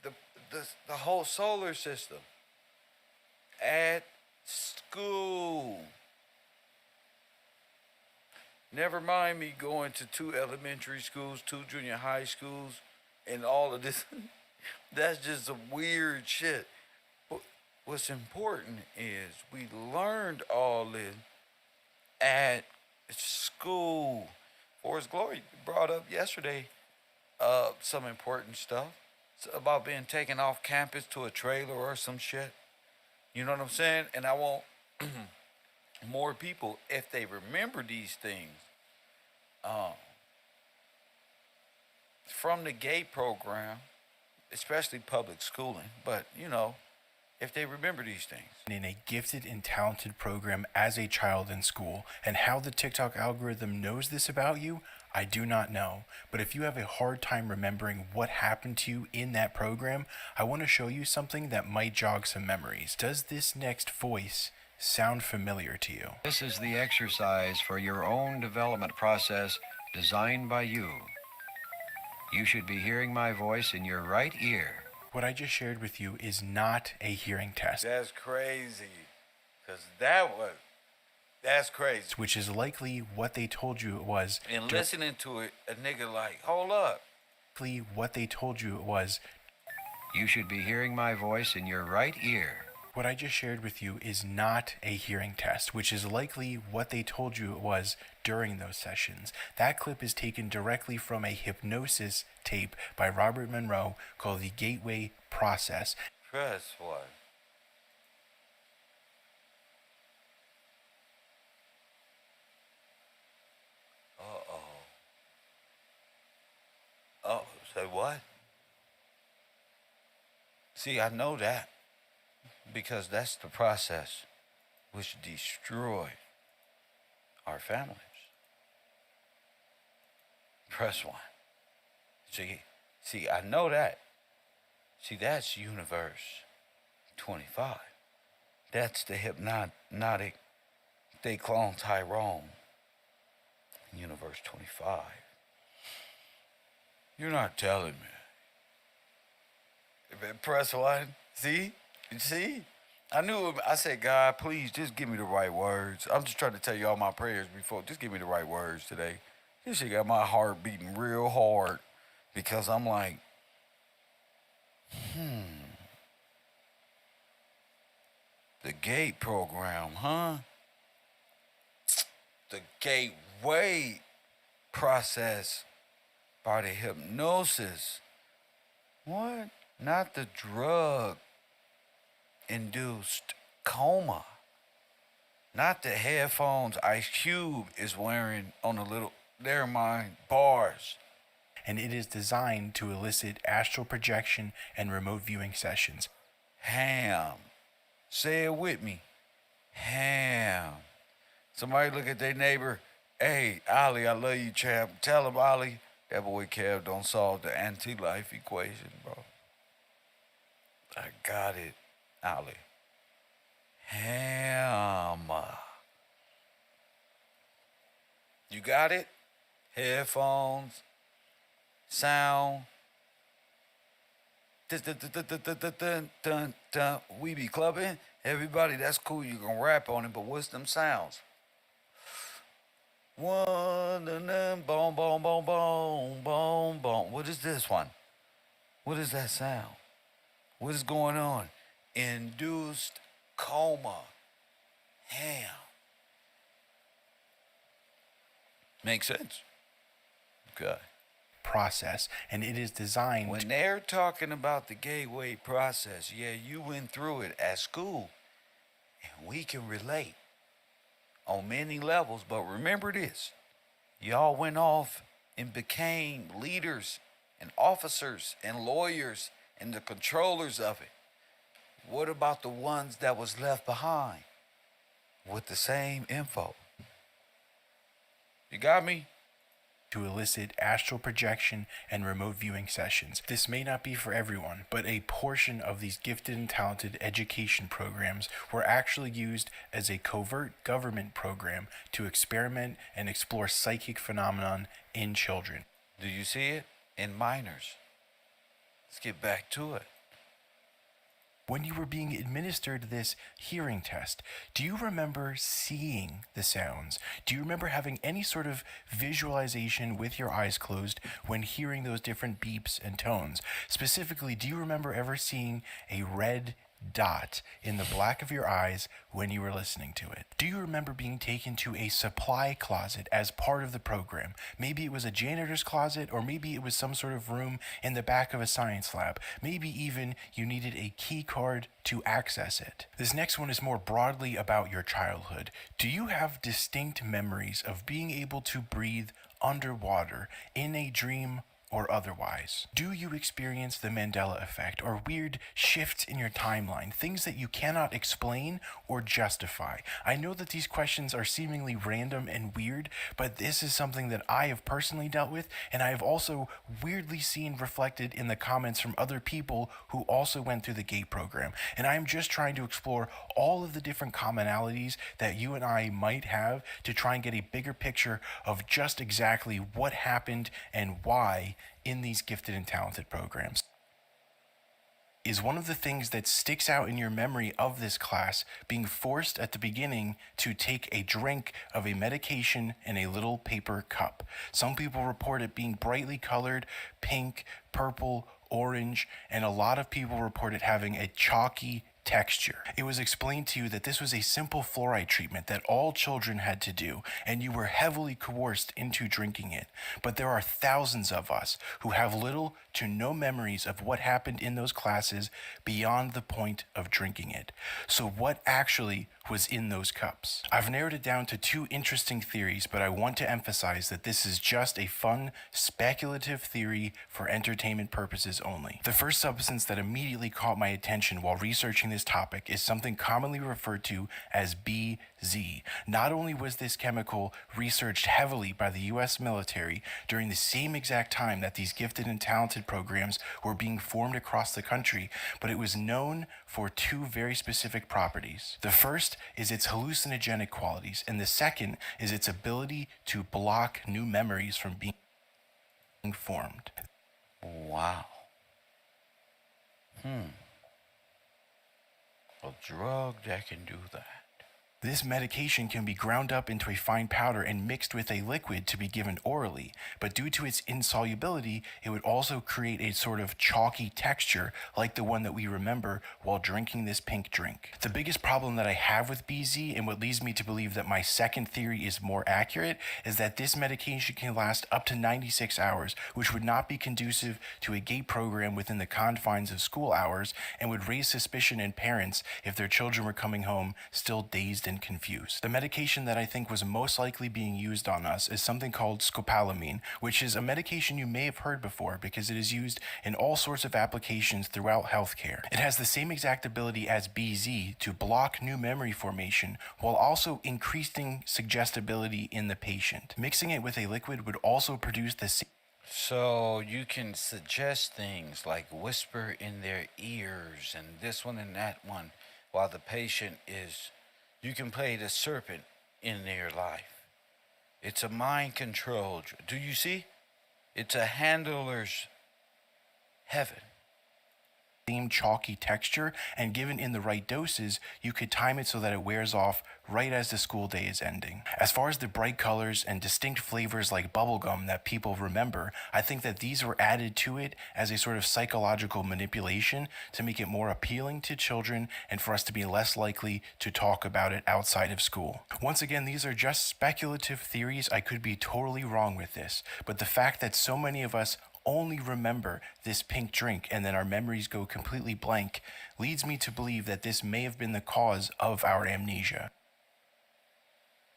the whole solar system? At school. Never mind me going to 2 elementary schools, 2 junior high schools, and all of this. That's just some weird shit. But what's important is we learned all this at school. Forrest Glory brought up yesterday some important stuff. about being taken off campus to a trailer or some shit. You know what I'm saying? And I want more people, if they remember these things, from the GATE program, especially public schooling, but if they remember these things. In a gifted and talented program as a child in school, and how the TikTok algorithm knows this about you, I do not know. But if you have a hard time remembering what happened to you in that program, I want to show you something that might jog some memories. Does this next voice sound familiar to you? This is the exercise for your own development process designed by you. You should be hearing my voice in your right ear. What I just shared with you is not a hearing test. That's crazy. Because that's crazy. Which is likely what they told you it was. And listening to it, a nigga like, hold up. What they told you it was. You should be hearing my voice in your right ear. What I just shared with you is not a hearing test, which is likely what they told you it was during those sessions. That clip is taken directly from a hypnosis tape by Robert Monroe called The Gateway Process. Press what? Uh-oh. Oh, say what? See, I know that. Because that's the process which destroyed our families. Press one. See, I know that. See, that's Universe 25. That's the hypnotic, they clone Tyrone. Universe 25. You're not telling me. Press one. See? I knew it. I said, God, please just give me the right words. I'm just trying to tell you all my prayers before. Just give me the right words today. This shit got my heart beating real hard because I'm like, the GATE program, huh? The gateway process by the hypnosis. What? Not the drug induced coma. Not the headphones Ice Cube is wearing on the little, never mind, bars. And it is designed to elicit astral projection and remote viewing sessions. H.A.M. Say it with me. H.A.M. Somebody look at their neighbor. Hey, Ollie, I love you, champ. Tell him, Ollie, that boy Kev don't solve the anti-life equation, bro. I got it. Ollie. H.A.M. You got it? Headphones, sound. We be clubbing. Everybody, that's cool. You can rap on it, but what's them sounds? One and then boom, boom, boom, boom, boom, boom. What is this one? What is that sound? What is going on? Induced coma. Ham. Makes sense. Okay. Process, and it is designed. When they're talking about the gateway process, yeah, you went through it at school, and we can relate on many levels. But remember this: y'all went off and became leaders and officers and lawyers and the controllers of it. What about the ones that was left behind with the same info? You got me? To elicit astral projection and remote viewing sessions. This may not be for everyone, but a portion of these gifted and talented education programs were actually used as a covert government program to experiment and explore psychic phenomenon in children. Do you see it? In minors. Let's get back to it. When you were being administered this hearing test, do you remember seeing the sounds? Do you remember having any sort of visualization with your eyes closed when hearing those different beeps and tones? Specifically, do you remember ever seeing a red dot in the black of your eyes when you were listening to it? Do you remember being taken to a supply closet as part of the program? Maybe it was a janitor's closet, or maybe it was some sort of room in the back of a science lab. Maybe even you needed a key card to access it. This next one is more broadly about your childhood. Do you have distinct memories of being able to breathe underwater in a dream or otherwise? Do you experience the Mandela effect or weird shifts in your timeline, things that you cannot explain or justify? I know that these questions are seemingly random and weird, but this is something that I have personally dealt with, and I have also weirdly seen reflected in the comments from other people who also went through the GATE program. And I am just trying to explore all of the different commonalities that you and I might have to try and get a bigger picture of just exactly what happened and why in these gifted and talented programs. Is one of the things that sticks out in your memory of this class being forced at the beginning to take a drink of a medication in a little paper cup. Some people report it being brightly colored, pink, purple, orange, and a lot of people report it having a chalky texture. It was explained to you that this was a simple fluoride treatment that all children had to do, and you were heavily coerced into drinking it. But there are thousands of us who have little to no memories of what happened in those classes beyond the point of drinking it. So what actually was in those cups? I've narrowed it down to two interesting theories, but I want to emphasize that this is just a fun, speculative theory for entertainment purposes only. The first substance that immediately caught my attention while researching this topic is something commonly referred to as BZ. Not only was this chemical researched heavily by the US military during the same exact time that these gifted and talented programs were being formed across the country, but it was known for two very specific properties. The first is its hallucinogenic qualities, and the second is its ability to block new memories from being formed. Wow. A drug that can do that. This medication can be ground up into a fine powder and mixed with a liquid to be given orally, but due to its insolubility, it would also create a sort of chalky texture like the one that we remember while drinking this pink drink. The biggest problem that I have with BZ, and what leads me to believe that my second theory is more accurate, is that this medication can last up to 96 hours, which would not be conducive to a GATE program within the confines of school hours and would raise suspicion in parents if their children were coming home still dazed and confused. The medication that I think was most likely being used on us is something called scopolamine, which is a medication you may have heard before because it is used in all sorts of applications throughout healthcare. It has the same exact ability as BZ to block new memory formation while also increasing suggestibility in the patient. Mixing it with a liquid would also produce the same. So you can suggest things like whisper in their ears and this one and that one while the patient is. You can play the serpent in their life. It's a mind control. Do you see? It's a handler's heaven. Same chalky texture, and given in the right doses, you could time it so that it wears off right as the school day is ending. As far as the bright colors and distinct flavors like bubblegum that people remember, I think that these were added to it as a sort of psychological manipulation to make it more appealing to children and for us to be less likely to talk about it outside of school. Once again, these are just speculative theories. I could be totally wrong with this, but the fact that so many of us only remember this pink drink and then our memories go completely blank leads me to believe that this may have been the cause of our amnesia.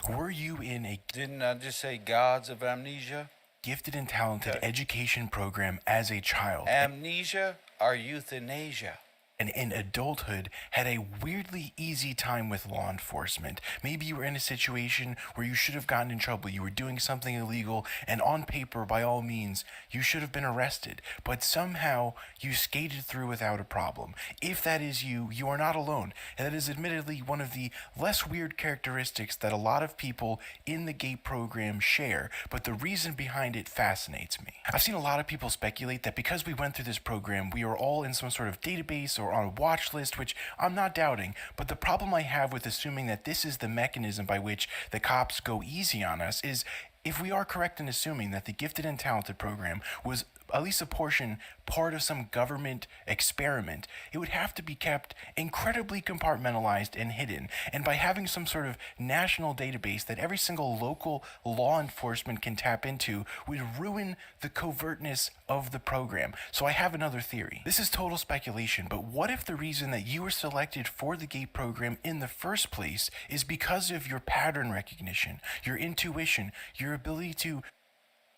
Were you in a Didn't I just say gods of amnesia? gifted and talented education program as a child? Amnesia or euthanasia? And in adulthood had a weirdly easy time with law enforcement. Maybe you were in a situation where you should have gotten in trouble. You were doing something illegal, and on paper, by all means, you should have been arrested. But somehow, you skated through without a problem. If that is you, you are not alone. And that is admittedly one of the less weird characteristics that a lot of people in the GATE program share, but the reason behind it fascinates me. I've seen a lot of people speculate that because we went through this program, we are all in some sort of database or on a watch list, which I'm not doubting, but the problem I have with assuming that this is the mechanism by which the cops go easy on us is if we are correct in assuming that the gifted and talented program was at least a portion, part of some government experiment, it would have to be kept incredibly compartmentalized and hidden. And by having some sort of national database that every single local law enforcement can tap into would ruin the covertness of the program. So I have another theory. This is total speculation, but what if the reason that you were selected for the GATE program in the first place is because of your pattern recognition, your intuition, your ability to...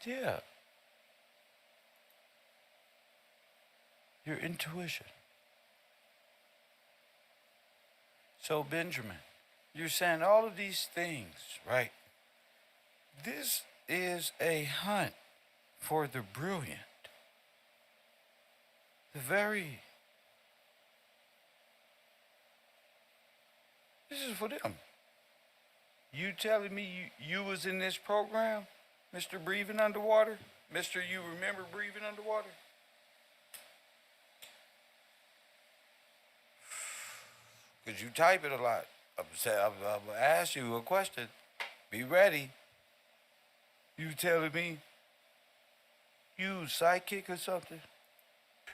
Yeah. Your intuition. So, Benjamin, you're saying all of these things, right? This is a hunt for the brilliant. The very... This is for them. You telling me you was in this program, Mr. Breathing Underwater? Mr. You remember breathing underwater? Because you type it a lot. I'm going to ask you a question. Be ready. You telling me you psychic or something?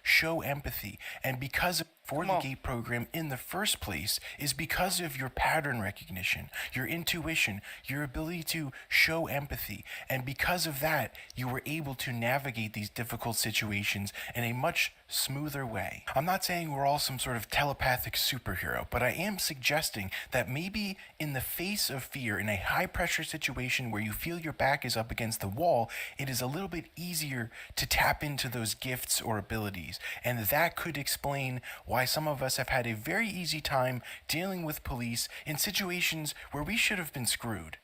show empathy. And because for the GATE program in the first place is because of your pattern recognition, your intuition, your ability to show empathy. And because of that, you were able to navigate these difficult situations in a much smoother way. I'm not saying we're all some sort of telepathic superhero, but I am suggesting that maybe in the face of fear, in a high pressure situation where you feel your back is up against the wall, it is a little bit easier to tap into those gifts or abilities. And that could explain why some of us have had a very easy time dealing with police in situations where we should have been screwed.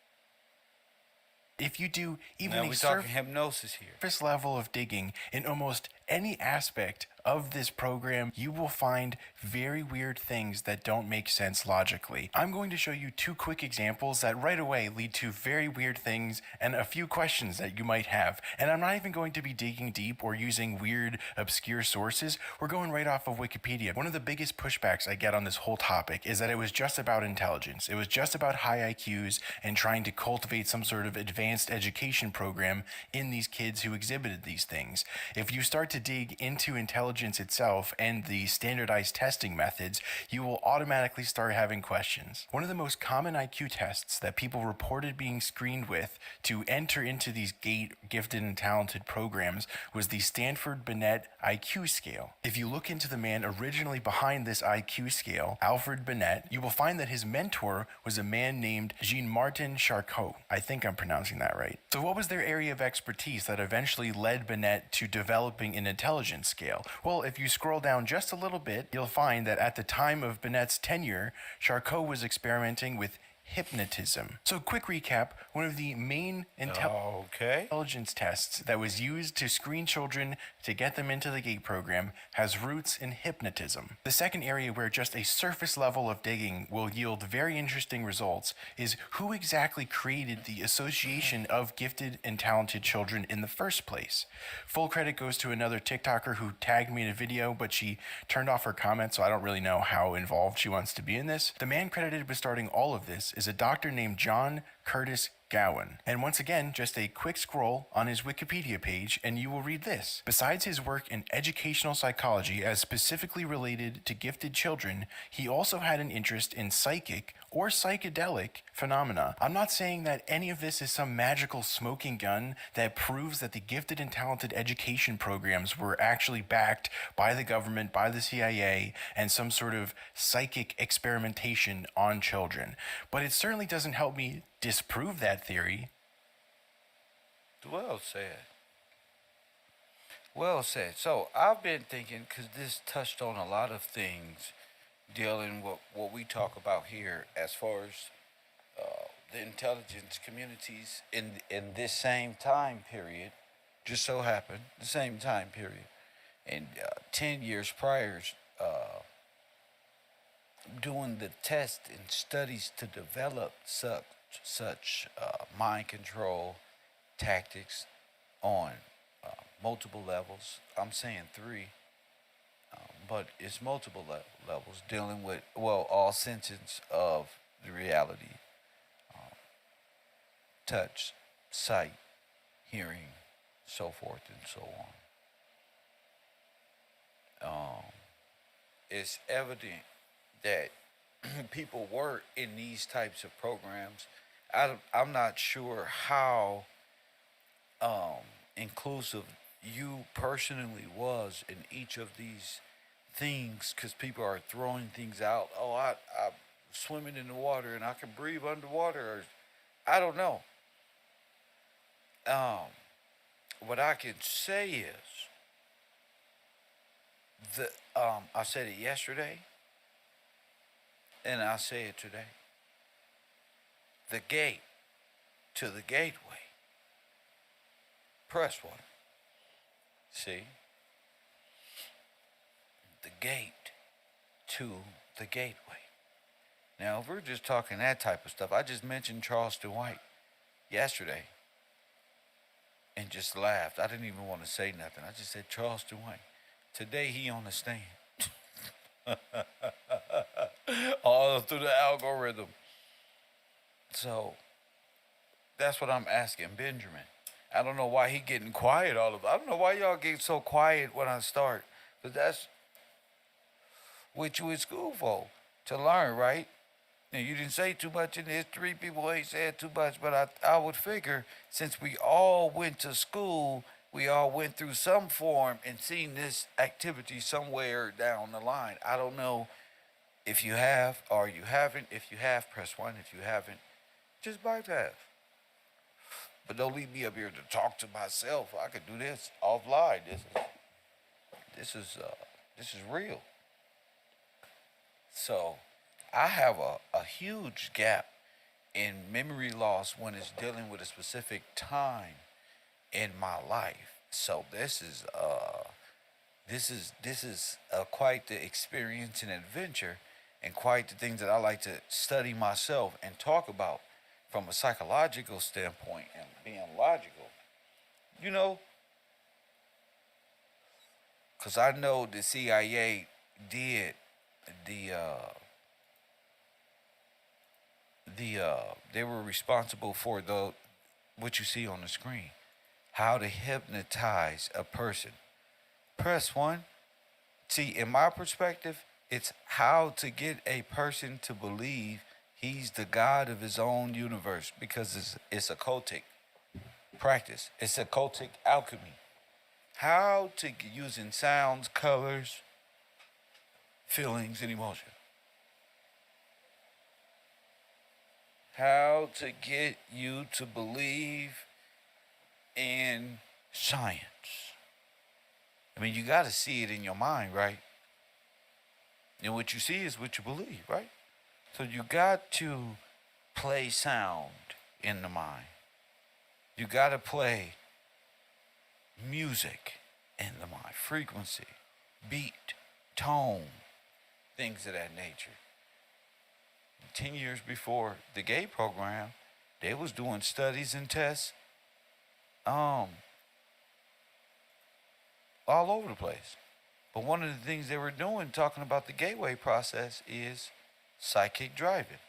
If you do even now a talking hypnosis here. surface level of digging in almost any aspect of this program, you will find very weird things that don't make sense logically. I'm going to show you two quick examples that right away lead to very weird things and a few questions that you might have. And I'm not even going to be digging deep or using weird, obscure sources. We're going right off of Wikipedia. One of the biggest pushbacks I get on this whole topic is that it was just about intelligence. It was just about high IQs and trying to cultivate some sort of advanced education program in these kids who exhibited these things. If you start to dig into intelligence itself and the standardized testing methods, you will automatically start having questions. One of the most common IQ tests that people reported being screened with to enter into these GATE gifted and talented programs was the Stanford-Binet IQ scale. If you look into the man originally behind this IQ scale, Alfred Binet, you will find that his mentor was a man named Jean-Martin Charcot. I think I'm pronouncing that right. So what was their area of expertise that eventually led Binet to developing an intelligence scale? Well, if you scroll down just a little bit, you'll find that at the time of Binet's tenure, Charcot was experimenting with hypnotism. So quick recap, one of the main intelligence tests that was used to screen children to get them into the GATE program has roots in hypnotism. The second area where just a surface level of digging will yield very interesting results is who exactly created the Association of Gifted and Talented Children in the first place. Full credit goes to another TikToker who tagged me in a video, but she turned off her comment, so I don't really know how involved she wants to be in this. The man credited with starting all of this is a doctor named John Curtis Gowan. And once again, just a quick scroll on his Wikipedia page and you will read this. Besides his work in educational psychology as specifically related to gifted children, he also had an interest in psychic or psychedelic phenomena. I'm not saying that any of this is some magical smoking gun that proves that the gifted and talented education programs were actually backed by the government, by the CIA, and some sort of psychic experimentation on children. But it certainly doesn't help me disprove that theory. Well said. Well said. So I've been thinking, because this touched on a lot of things dealing with what we talk about here as far as the intelligence communities in this same time period, just so happened, the same time period, and 10 years prior, doing the tests and studies to develop such mind control tactics on multiple levels. I'm saying 3, but it's multiple levels dealing with, well, all senses of the reality. Touch, sight, hearing, so forth and so on. Um, it's evident that people work in these types of programs. I'm not sure how inclusive you personally was in each of these things, because people are throwing things out. Oh, I'm swimming in the water and I can breathe underwater, or I don't know. Um, what I can say is the I said it yesterday and I say it today. The gate to the gateway. Press one. See? The gate to the gateway. Now, if we're just talking that type of stuff, I just mentioned Charleston White yesterday and just laughed. I didn't even want to say nothing. I just said Charleston White. Today he on the stand. All through the algorithm. So that's what I'm asking Benjamin. I don't know why he getting quiet all of. I don't know why y'all get so quiet when I start. But that's what you in school for, to learn, right? Now, you didn't say too much in this. 3 people ain't said too much, but I would figure since we all went to school, we all went through some form and seen this activity somewhere down the line. I don't know if you have or you haven't. If you have, press 1. If you haven't, just bypass. But don't leave me up here to talk to myself. I could do this offline. This is real. So I have a huge gap in memory loss when it's dealing with a specific time in my life. So this is quite the experience and adventure, and quite the things that I like to study myself and talk about from a psychological standpoint and being logical. You know, because I know the CIA did the they were responsible for the what you see on the screen, how to hypnotize a person. Press 1. See, in my perspective, it's how to get a person to believe he's the god of his own universe, because it's a cultic practice. It's a cultic alchemy. How to using sounds, colors, feelings, and emotion. How to get you to believe in science. I mean, you got to see it in your mind, right? And what you see is what you believe, right? So you got to play sound in the mind. You got to play music in the mind, frequency, beat, tone, things of that nature. 10 years before the gay program, they was doing studies and tests all over the place. But one of the things they were doing, talking about the gateway process, is psychic driving.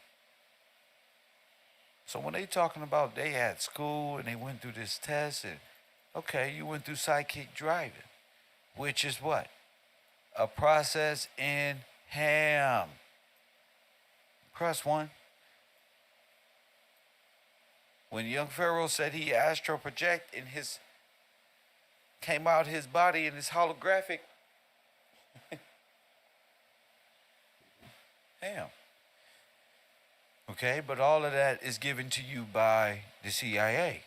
So when they talking about they had school and they went through this test, and okay, you went through psychic driving, which is what? A process in H.A.M. Press 1. When young Pharaoh said he astral project and his came out his body and his holographic, H.A.M. Okay, but all of that is given to you by the CIA.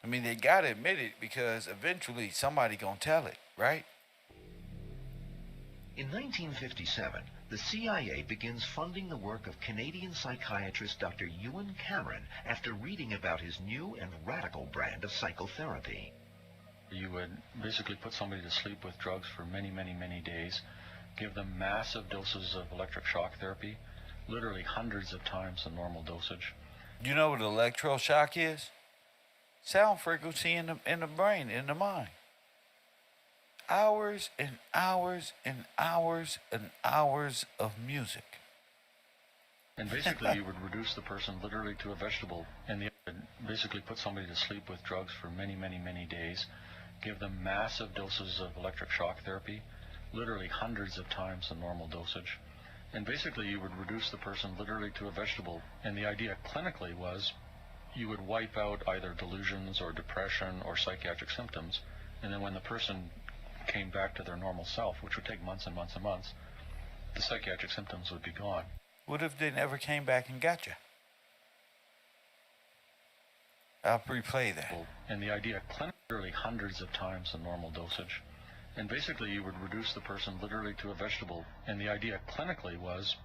I mean, they gotta admit it, because eventually somebody gonna tell it, right? In 1957, the CIA begins funding the work of Canadian psychiatrist Dr. Ewan Cameron after reading about his new and radical brand of psychotherapy. You would basically put somebody to sleep with drugs for many, many, many days, give them massive doses of electric shock therapy, literally hundreds of times the normal dosage. You know what electroshock is? Sound frequency in the brain, in the mind. Hours and hours and hours and hours of music. And basically you would reduce the person literally to a vegetable, and you would basically put somebody to sleep with drugs for many, many, many days, give them massive doses of electric shock therapy, literally hundreds of times the normal dosage. And basically you would reduce the person literally to a vegetable. And the idea clinically was you would wipe out either delusions or depression or psychiatric symptoms, and then when the person came back to their normal self, which would take months and months and months, the psychiatric symptoms would be gone. What if they never came back and got you? I'll replay that. And the idea literally hundreds of times the normal dosage. And basically you would reduce the person literally to a vegetable. And the idea clinically was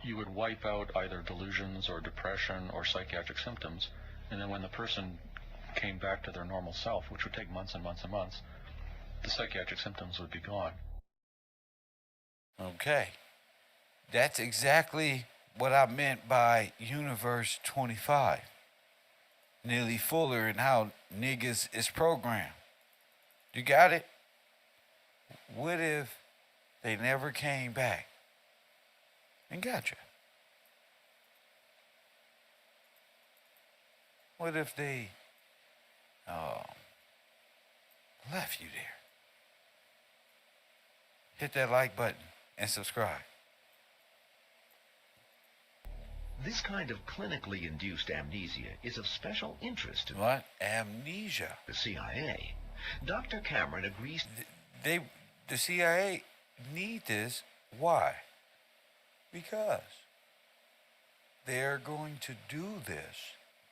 you would wipe out either delusions or depression or psychiatric symptoms, and then when the person came back to their normal self, which would take months and months and months, the psychiatric symptoms would be gone. Okay. That's exactly what I meant by Universe 25. Nearly Fuller and how niggas is programmed. You got it? What if they never came back and got you? What if they left you there? Hit that like button and subscribe. This kind of clinically induced amnesia is of special interest to What? Amnesia. the CIA. Dr. Cameron agrees The CIA need this. Why? Because they're going to do this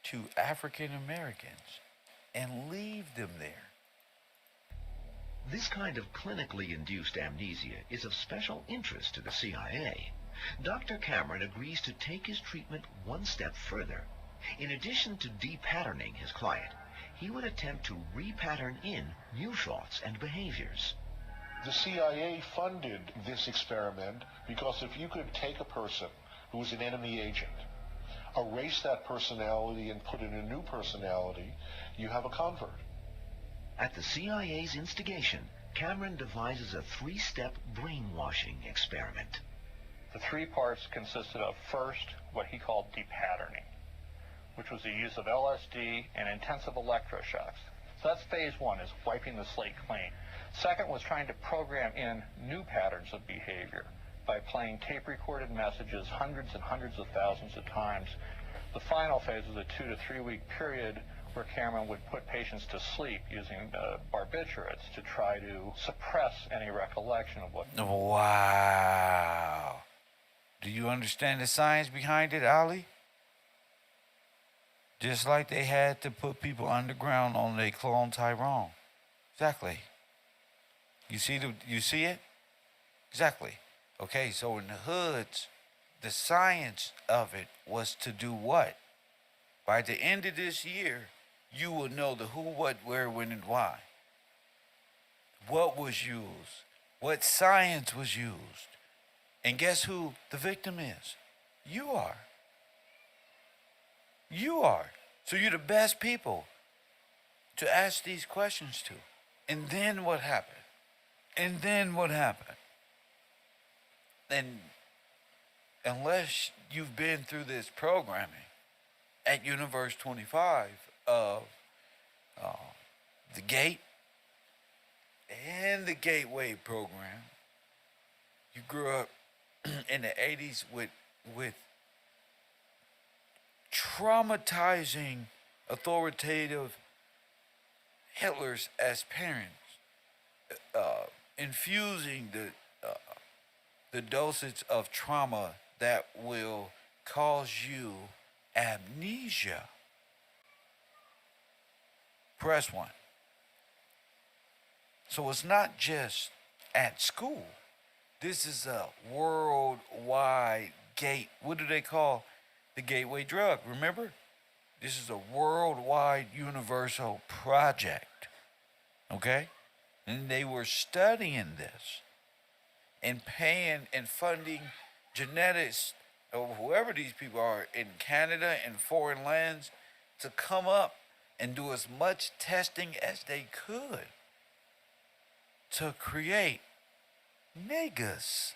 to African Americans and leave them there. this kind of clinically induced amnesia is of special interest to the CIA. Dr. Cameron agrees to take his treatment one step further. In addition to de-patterning his client, he would attempt to re-pattern in new thoughts and behaviors. The CIA funded this experiment because if you could take a person who was an enemy agent, erase that personality and put in a new personality, you have a convert. At the CIA's instigation, Cameron devises a three-step brainwashing experiment. The three parts consisted of, first, what he called de-patterning, which was the use of LSD and intensive electroshocks. So that's phase one, is wiping the slate clean. Second was trying to program in new patterns of behavior by playing tape-recorded messages hundreds and hundreds of thousands of times. The final phase was a 2 to 3 week period where Cameron would put patients to sleep using barbiturates to try to suppress any recollection of what... Wow. Do you understand the science behind it, Ali? Just like they had to put people underground on their clone Tyrone. Exactly. You see it? Exactly. Okay, so in the hoods, the science of it was to do what? By the end of this year, you will know the who, what, where, when, and why. What was used? What science was used? And guess who the victim is? You are. You are. So you're the best people to ask these questions to. And then what happened? And then what happened? And unless you've been through this programming at Universe 25 of the Gate and the Gateway program, you grew up in the 80s with traumatizing authoritative Hitlers as parents, infusing the dosage of trauma that will cause you amnesia. Press 1. So it's not just at school. This is a worldwide gate. What do they call the gateway drug? Remember? This is a worldwide universal project. Okay? And they were studying this and paying and funding genetics or whoever these people are in Canada and foreign lands to come up and do as much testing as they could to create niggas.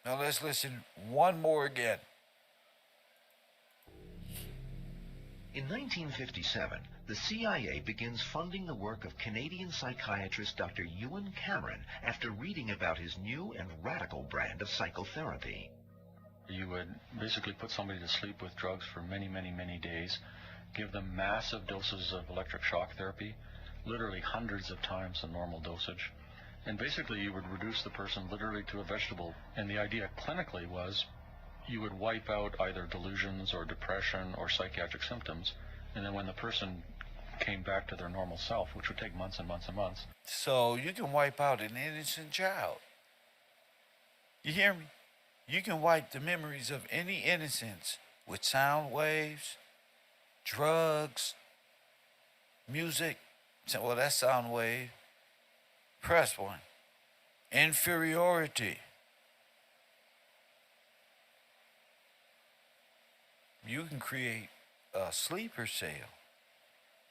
Now let's listen one more again. In 1957, the CIA begins funding the work of Canadian psychiatrist Dr. Ewan Cameron after reading about his new and radical brand of psychotherapy. You would basically put somebody to sleep with drugs for many, many, many days, give them massive doses of electric shock therapy, literally hundreds of times the normal dosage, and basically you would reduce the person literally to a vegetable. And the idea clinically was you would wipe out either delusions or depression or psychiatric symptoms, and then when the person came back to their normal self, which would take months and months and months. So you can wipe out an innocent child. You hear me? You can wipe the memories of any innocence with sound waves, drugs, music. Well, that's sound wave. Press one. Inferiority. You can create a sleeper cell.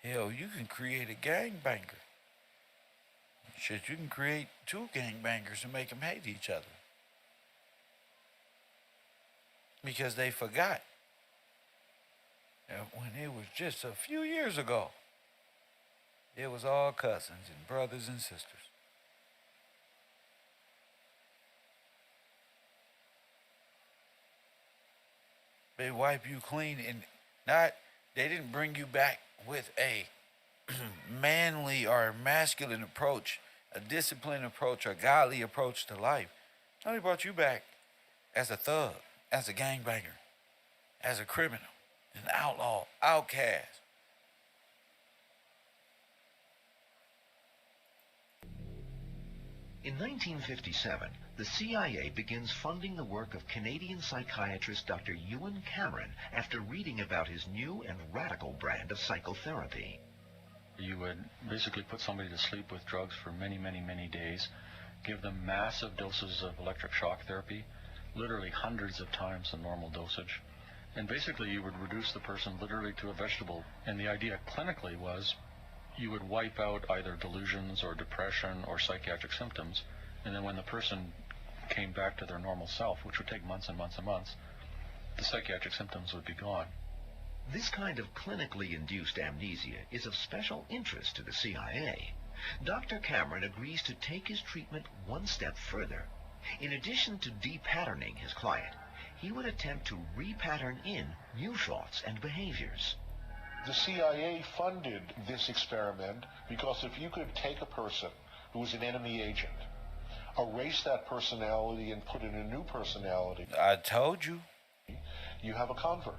Hell, you can create a gangbanger. Shit, you can create two gangbangers and make them hate each other. Because they forgot when it was just a few years ago, it was all cousins and brothers and sisters. They wipe you clean, and they didn't bring you back with a manly or masculine approach, a disciplined approach, a godly approach to life. They brought you back as a thug, as a gangbanger, as a criminal, an outlaw, outcast. In 1957, the CIA begins funding the work of Canadian psychiatrist Dr. Ewan Cameron after reading about his new and radical brand of psychotherapy. You would basically put somebody to sleep with drugs for many, many, many days, give them massive doses of electric shock therapy, literally hundreds of times the normal dosage, and basically you would reduce the person literally to a vegetable. And the idea clinically was you would wipe out either delusions or depression or psychiatric symptoms, and then when the person came back to their normal self, which would take months and months and months, the psychiatric symptoms would be gone. This kind of clinically induced amnesia is of special interest to the CIA. Dr. Cameron agrees to take his treatment one step further. In addition to de-patterning his client, he would attempt to re-pattern in new thoughts and behaviors. The CIA funded this experiment because if you could take a person who was an enemy agent, erase that personality and put in a new personality, I told you. You have a convert.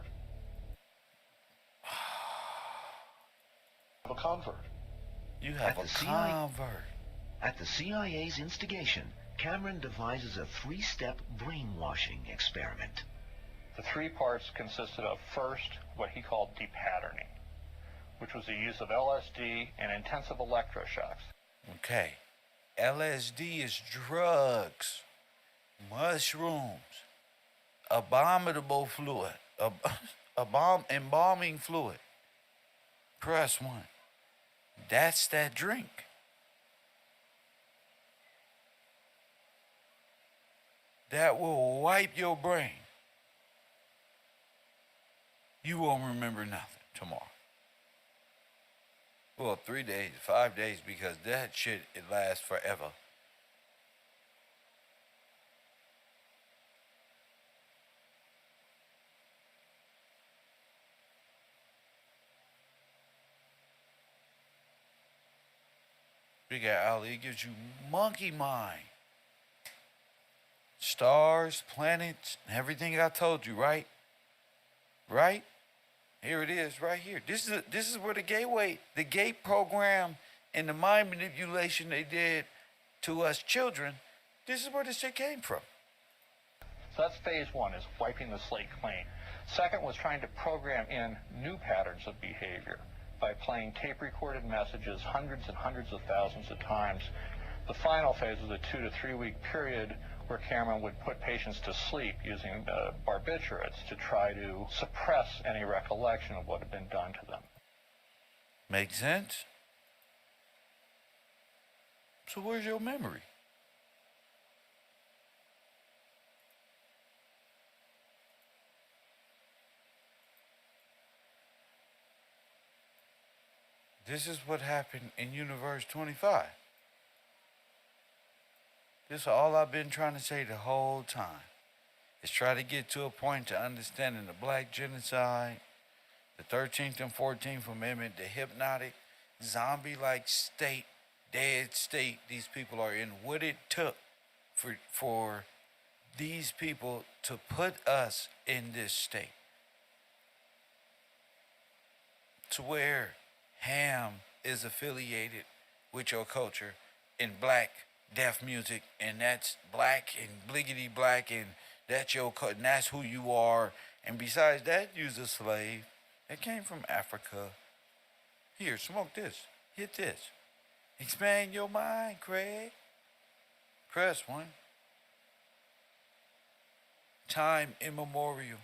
A convert. You have a convert. At the CIA's instigation, Cameron devises a three-step brainwashing experiment. The three parts consisted of, first, what he called de-patterning, which was the use of LSD and intensive electroshocks. Okay. LSD is drugs, mushrooms, abominable fluid, embalming fluid. Press one. That's that drink. That will wipe your brain. You won't remember nothing tomorrow. Well, 3 days, 5 days, because that shit, it lasts forever. Big Ali, it gives you monkey mind. Stars, planets, everything I told you, right? Right? Here it is, right here. This is where the gate program and the mind manipulation they did to us children, this is where this shit came from. So that's phase one, is wiping the slate clean. Second was trying to program in new patterns of behavior by playing tape-recorded messages hundreds and hundreds of thousands of times. The final phase was a 2 to 3 week period where Cameron would put patients to sleep using barbiturates to try to suppress any recollection of what had been done to them. Make sense? So where's your memory? This is what happened in Universe 25. This is all I've been trying to say the whole time. Is try to get to a point to understanding the black genocide, the 13th and 14th Amendment, the hypnotic, zombie-like state, dead state these people are in. What it took for these people to put us in this state. To where H.A.M is affiliated with your culture in black deaf music, and that's black and bliggity black, and that's your and that's who you are. And besides that, you's a slave that came from Africa. Here, smoke this. Hit this. Expand your mind, Craig. Press one. Time immemorial.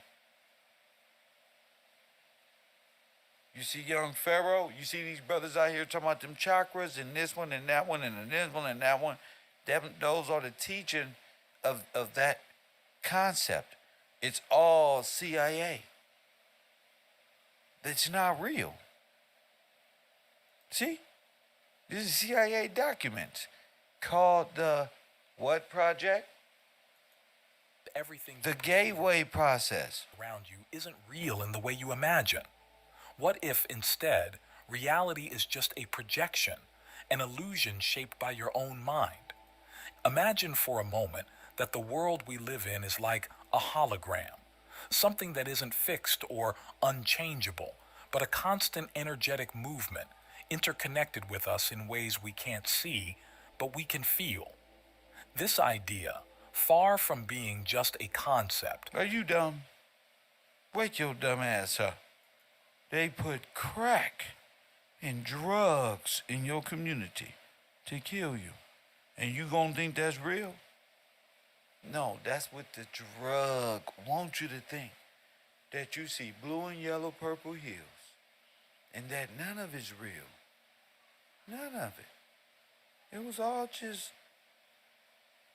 You see young Pharaoh, you see these brothers out here talking about them chakras and this one and that one and this one and that one. Those are the teaching of that concept. It's all CIA. It's not real. See? This is CIA documents called the what project? Everything the gateway process around you isn't real in the way you imagine. What if instead reality is just a projection, an illusion shaped by your own mind? Imagine for a moment that the world we live in is like a hologram, something that isn't fixed or unchangeable, but a constant energetic movement interconnected with us in ways we can't see, but we can feel. This idea, far from being just a concept. Are you dumb? Wake your dumb ass up. They put crack and drugs in your community to kill you. And you gonna think that's real? No, that's what the drug wants you to think. That you see blue and yellow, purple hills. And that none of it's real. None of it. It was all just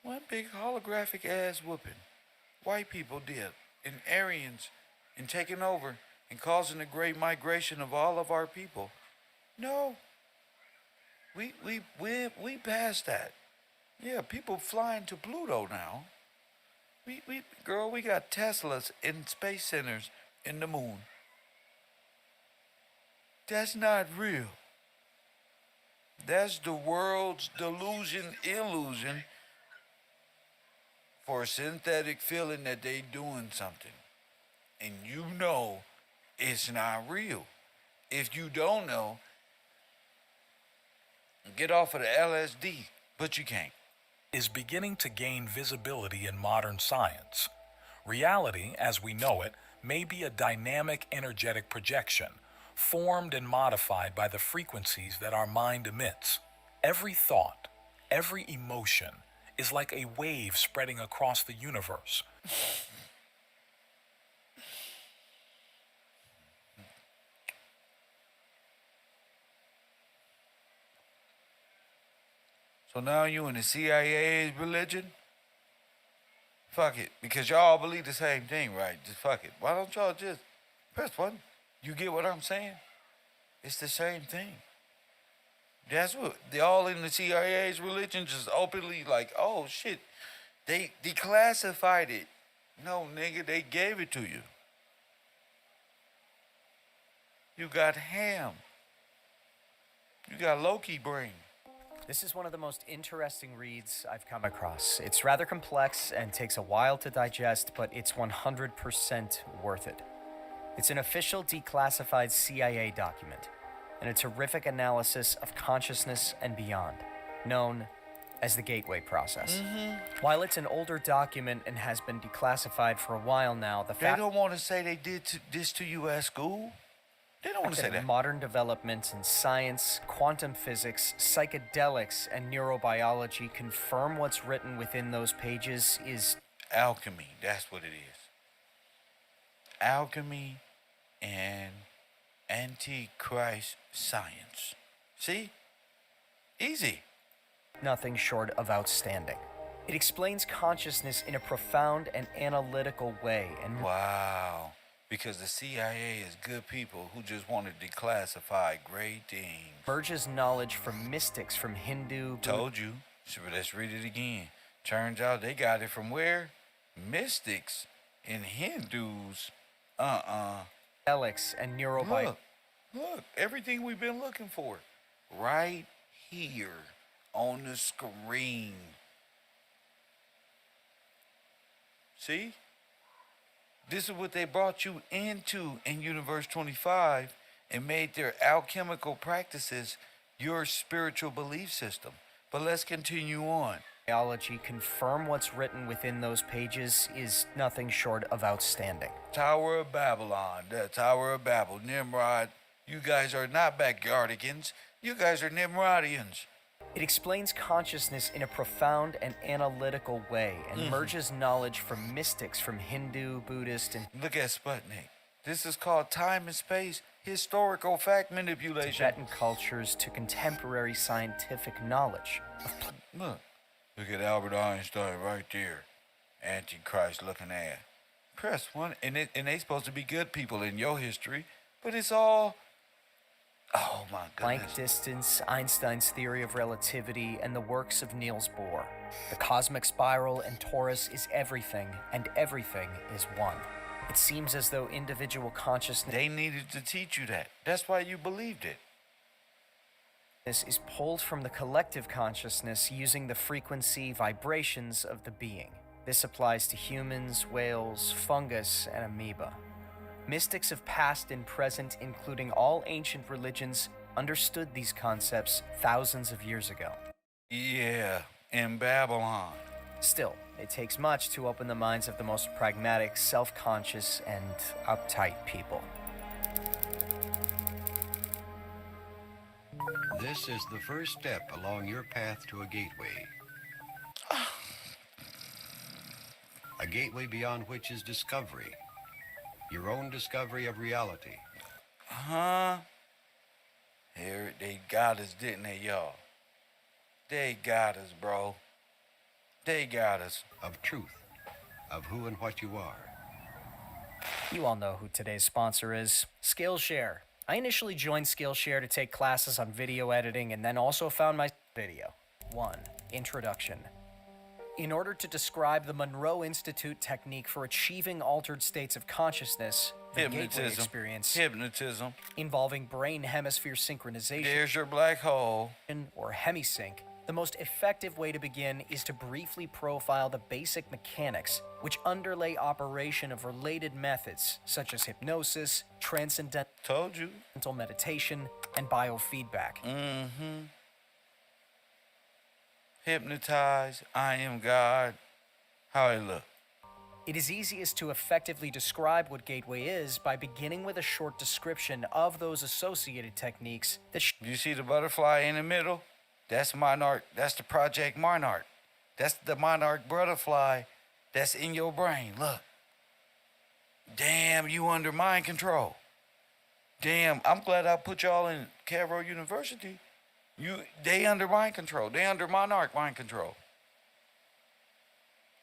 one big holographic ass whooping. White people did. And Aryans. And taking over. And causing the great migration of all of our people. No. We passed that. Yeah, people flying to Pluto now. We got Teslas in space centers in the moon. That's not real. That's the world's illusion for a synthetic feeling that they doing something. And you know it's not real. If you don't know, get off of the LSD, but you can't. Is beginning to gain visibility in modern science. Reality, as we know it, may be a dynamic energetic projection, formed and modified by the frequencies that our mind emits. Every thought, every emotion is like a wave spreading across the universe. So now you in the CIA's religion? Fuck it. Because y'all believe the same thing, right? Just fuck it. Why don't y'all just press one? You get what I'm saying? It's the same thing. That's what they all in the CIA's religion just openly like, oh shit. They declassified it. No, nigga, they gave it to you. You got H.A.M. You got Loki brain. This is one of the most interesting reads I've come across. It's rather complex and takes a while to digest, but it's 100% worth it. It's an official declassified CIA document, and a terrific analysis of consciousness and beyond, known as the Gateway Process. While it's an older document and has been declassified for a while now, They don't want to say they did this to you at school. They don't want to say that. Modern developments in science, quantum physics, psychedelics, and neurobiology confirm what's written within those pages is alchemy. That's what it is. Alchemy and antichrist science. See? Easy. Nothing short of outstanding. It explains consciousness in a profound and analytical way, and wow. because the CIA is good people who just want to declassify great things. Merges knowledge from mystics from Hindu. Told you. So let's read it again. Turns out they got it from where? Mystics and Hindus. Alex and neurobiology. Look, everything we've been looking for. Right here on the screen. See? This is what they brought you into in Universe 25 and made their alchemical practices your spiritual belief system. But let's continue on. Biology confirm what's written within those pages is nothing short of outstanding. Tower of Babylon, the Tower of Babel, Nimrod. You guys are not backyardigans. You guys are Nimrodians. It explains consciousness in a profound and analytical way and merges knowledge from mystics from Hindu, Buddhist, and look at Sputnik. This is called time and space historical fact manipulation. Tibetan cultures to contemporary scientific knowledge. Look at Albert Einstein right there. Antichrist looking at. Press one, and they supposed to be good people in your history, but it's all, oh my goodness. Planck distance, Einstein's theory of relativity, and the works of Niels Bohr. The cosmic spiral and torus is everything, and everything is one. It seems as though individual consciousness... They needed to teach you that. That's why you believed it. This is pulled from the collective consciousness using the frequency vibrations of the being. This applies to humans, whales, fungus, and amoeba. Mystics of past and present, including all ancient religions, understood these concepts thousands of years ago. Yeah, in Babylon. Still, it takes much to open the minds of the most pragmatic, self-conscious, and uptight people. This is the first step along your path to a gateway. A gateway beyond which is discovery. Your own discovery of reality. Here, they got us, didn't they, y'all? They got us, bro. They got us. Of truth. Of who and what you are. You all know who today's sponsor is, Skillshare. I initially joined Skillshare to take classes on video editing and then also found my video. 1. Introduction. In order to describe the Monroe Institute technique for achieving altered states of consciousness, the gateway experience, Hypnotism. involving brain hemisphere synchronization, There's your black hole. or hemisync, the most effective way to begin is to briefly profile the basic mechanics which underlay operation of related methods such as hypnosis, transcendental Told you. meditation, and biofeedback. Hypnotize. I am God. How it look? It is easiest to effectively describe what gateway is by beginning with a short description of those associated techniques that You see the butterfly in the middle? That's Monarch. That's the Project Monarch. That's the Monarch butterfly that's in your brain. Look. Damn, you under mind control. Damn, I'm glad I put y'all in KevRow University. They under mind control. They under Monarch mind control.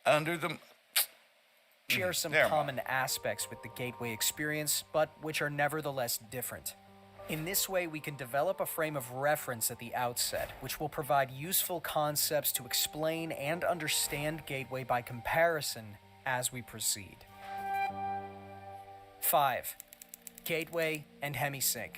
Under the... share some common aspects with the gateway experience, but which are nevertheless different. In this way, we can develop a frame of reference at the outset, which will provide useful concepts to explain and understand gateway by comparison as we proceed. 5. Gateway and hemisync.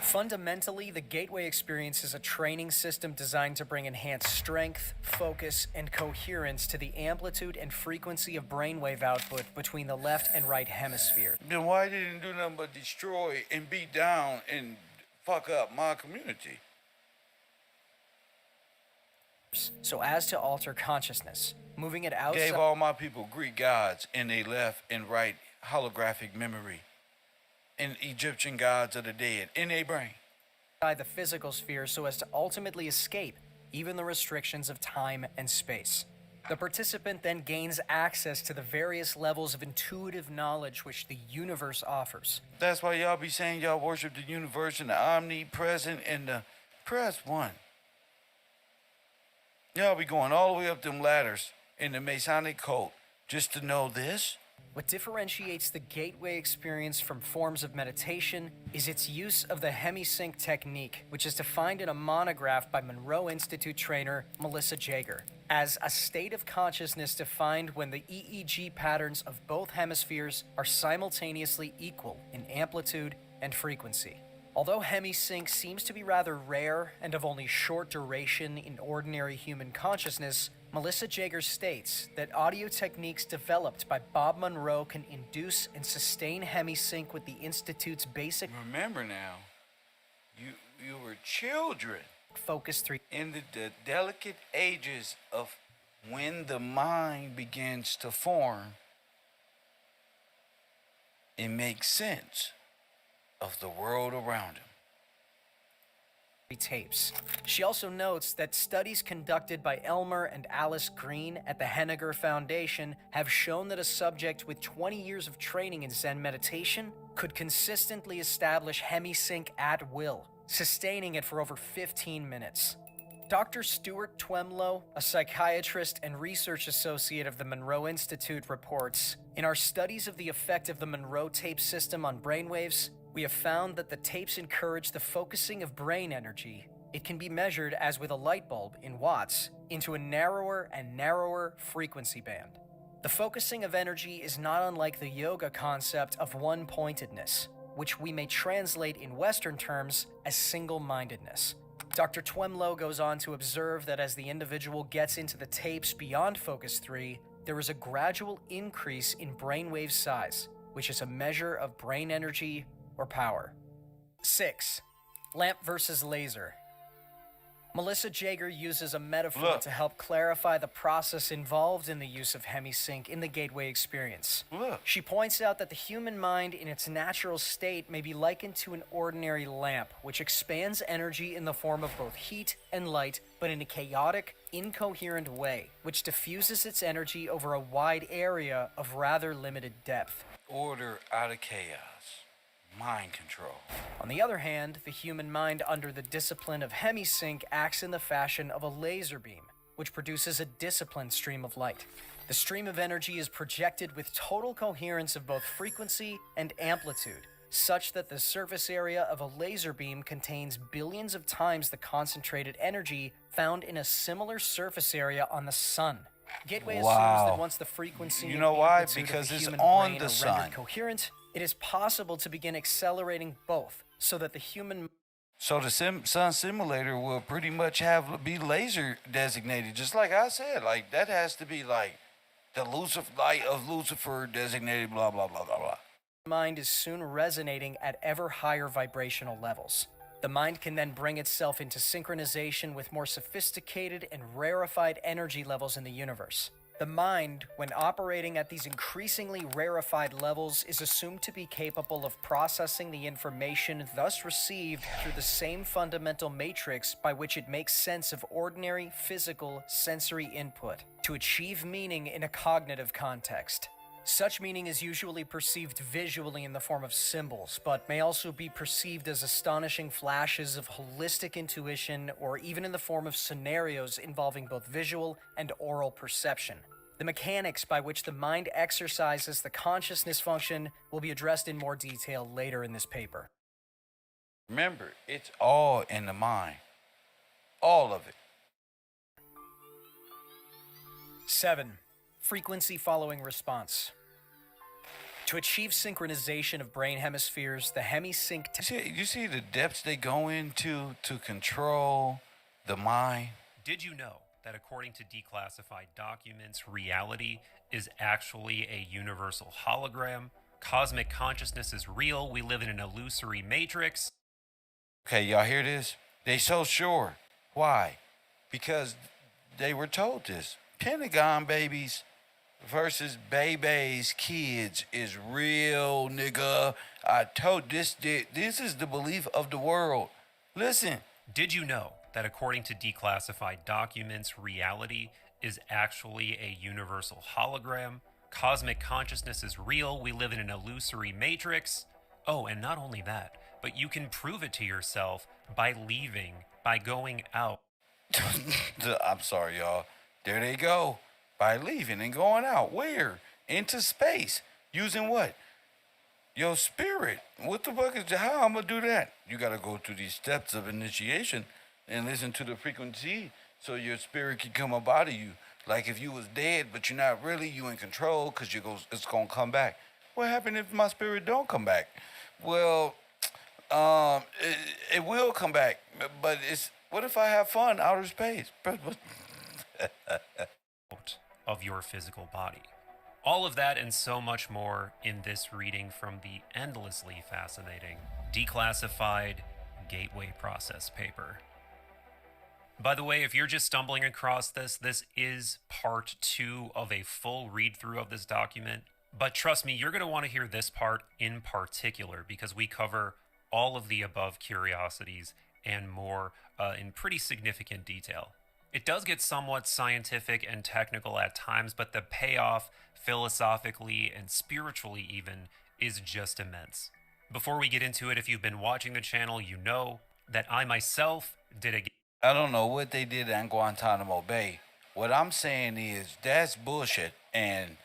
Fundamentally, the gateway experience is a training system designed to bring enhanced strength, focus, and coherence to the amplitude and frequency of brainwave output between the left and right hemisphere. Then why didn't it do nothing but destroy and beat down and fuck up my community? So as to alter consciousness, moving it outside... Gave all my people Greek gods and they left and right holographic memory. And Egyptian gods of the dead in their brain. The physical sphere so as to ultimately escape even the restrictions of time and space. The participant then gains access to the various levels of intuitive knowledge which the universe offers. That's why y'all be saying y'all worship the universe and the omnipresent and the press one. Y'all be going all the way up them ladders in the Masonic cult just to know this. What differentiates the gateway experience from forms of meditation is its use of the hemisync technique, which is defined in a monograph by Monroe Institute trainer Melissa Jager as a state of consciousness defined when the EEG patterns of both hemispheres are simultaneously equal in amplitude and frequency. Although hemisync seems to be rather rare and of only short duration in ordinary human consciousness, Melissa Jager states that audio techniques developed by Bob Monroe can induce and sustain hemisync with the Institute's basic Remember now, you were children. Focus 3 in the delicate ages of when the mind begins to form. It makes sense of the world around him. tapes. She also notes that studies conducted by Elmer and Alice Green at the Henniger Foundation have shown that a subject with 20 years of training in Zen meditation could consistently establish hemisync at will, sustaining it for over 15 minutes. Dr. Stuart Twemlow, a psychiatrist and research associate of the Monroe Institute, reports, "In our studies of the effect of the Monroe tape system on brainwaves, we have found that the tapes encourage the focusing of brain energy. It can be measured as with a light bulb in watts into a narrower and narrower frequency band. The focusing of energy is not unlike the yoga concept of one-pointedness, which we may translate in Western terms as single-mindedness." Dr. Twemlow goes on to observe that as the individual gets into the tapes beyond Focus 3, there is a gradual increase in brainwave size, which is a measure of brain energy or power. 6. Lamp versus laser. Melissa Jager uses a metaphor to help clarify the process involved in the use of hemisync in the gateway experience. She points out that the human mind in its natural state may be likened to an ordinary lamp, which expands energy in the form of both heat and light, but in a chaotic, incoherent way, which diffuses its energy over a wide area of rather limited depth. Order out of chaos. Mind control. On the other hand, the human mind under the discipline of hemisync acts in the fashion of a laser beam, which produces a disciplined stream of light. The stream of energy is projected with total coherence of both frequency and amplitude, such that the surface area of a laser beam contains billions of times the concentrated energy found in a similar surface area on the sun. Gateway assumes that once the frequency and amplitude because of the it's human on brain the are sun. rendered coherent, it is possible to begin accelerating both, so that the human... So the sun simulator will pretty much be laser designated, just like I said. Like that has to be like the light of Lucifer designated, blah blah blah blah blah. mind is soon resonating at ever higher vibrational levels. The mind can then bring itself into synchronization with more sophisticated and rarefied energy levels in the universe. The mind, when operating at these increasingly rarefied levels, is assumed to be capable of processing the information thus received through the same fundamental matrix by which it makes sense of ordinary physical sensory input to achieve meaning in a cognitive context. Such meaning is usually perceived visually in the form of symbols, but may also be perceived as astonishing flashes of holistic intuition or even in the form of scenarios involving both visual and oral perception. The mechanics by which the mind exercises the consciousness function will be addressed in more detail later in this paper. Remember, it's all in the mind. All of it. 7. Frequency following response. To achieve synchronization of brain hemispheres, the hemisync... You see the depths they go into to control the mind? Did you know that according to declassified documents, reality is actually a universal hologram? Cosmic consciousness is real. We live in an illusory matrix. Okay, y'all hear this? They so sure. Why? Because they were told this. Pentagon babies versus babies, kids is real, nigga. I told this is the belief of the world. Listen. Did you know that according to declassified documents, reality is actually a universal hologram? Cosmic consciousness is real. We live in an illusory matrix. Oh, and not only that, but you can prove it to yourself by leaving, by going out. I'm sorry, y'all. There they go. By leaving and going out. Where? Into space. Using what? Your spirit. What the fuck is how I'm gonna do that? You gotta go through these steps of initiation and listen to the frequency so your spirit can come up out of you. Like if you was dead, but you're not really, you in control because it's gonna come back. What happened if my spirit don't come back? Well, it will come back, but it's what if I have fun outer space? Of your physical body. All of that and so much more in this reading from the endlessly fascinating Declassified Gateway Process paper. By the way, if you're just stumbling across this is part 2 of a full read-through of this document. But trust me, you're going to want to hear this part in particular because we cover all of the above curiosities and more in pretty significant detail. It does get somewhat scientific and technical at times, but the payoff, philosophically and spiritually even, is just immense. Before we get into it, if you've been watching the channel, you know that I myself did a... I don't know what they did in Guantanamo Bay. What I'm saying is that's bullshit. And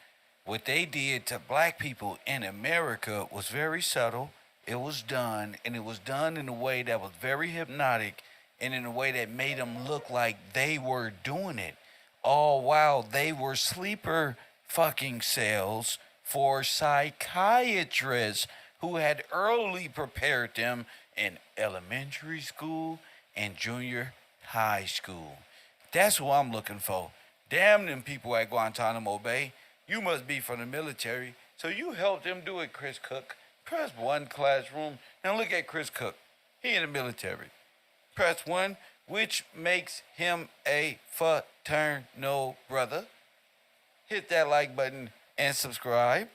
what they did to black people in America was very subtle. It was done, and it was done in a way that was very hypnotic and in a way that made them look like they were doing it. All while they were sleeper fucking cells for psychiatrists who had early prepared them in elementary school and junior high school. That's what I'm looking for. Damn them people at Guantanamo Bay. You must be from the military, so you helped them do it, Chris Cook. Press 1 classroom. Now look at Chris Cook. He in the military. Press 1, which makes him a fraternal brother. Hit that like button and subscribe.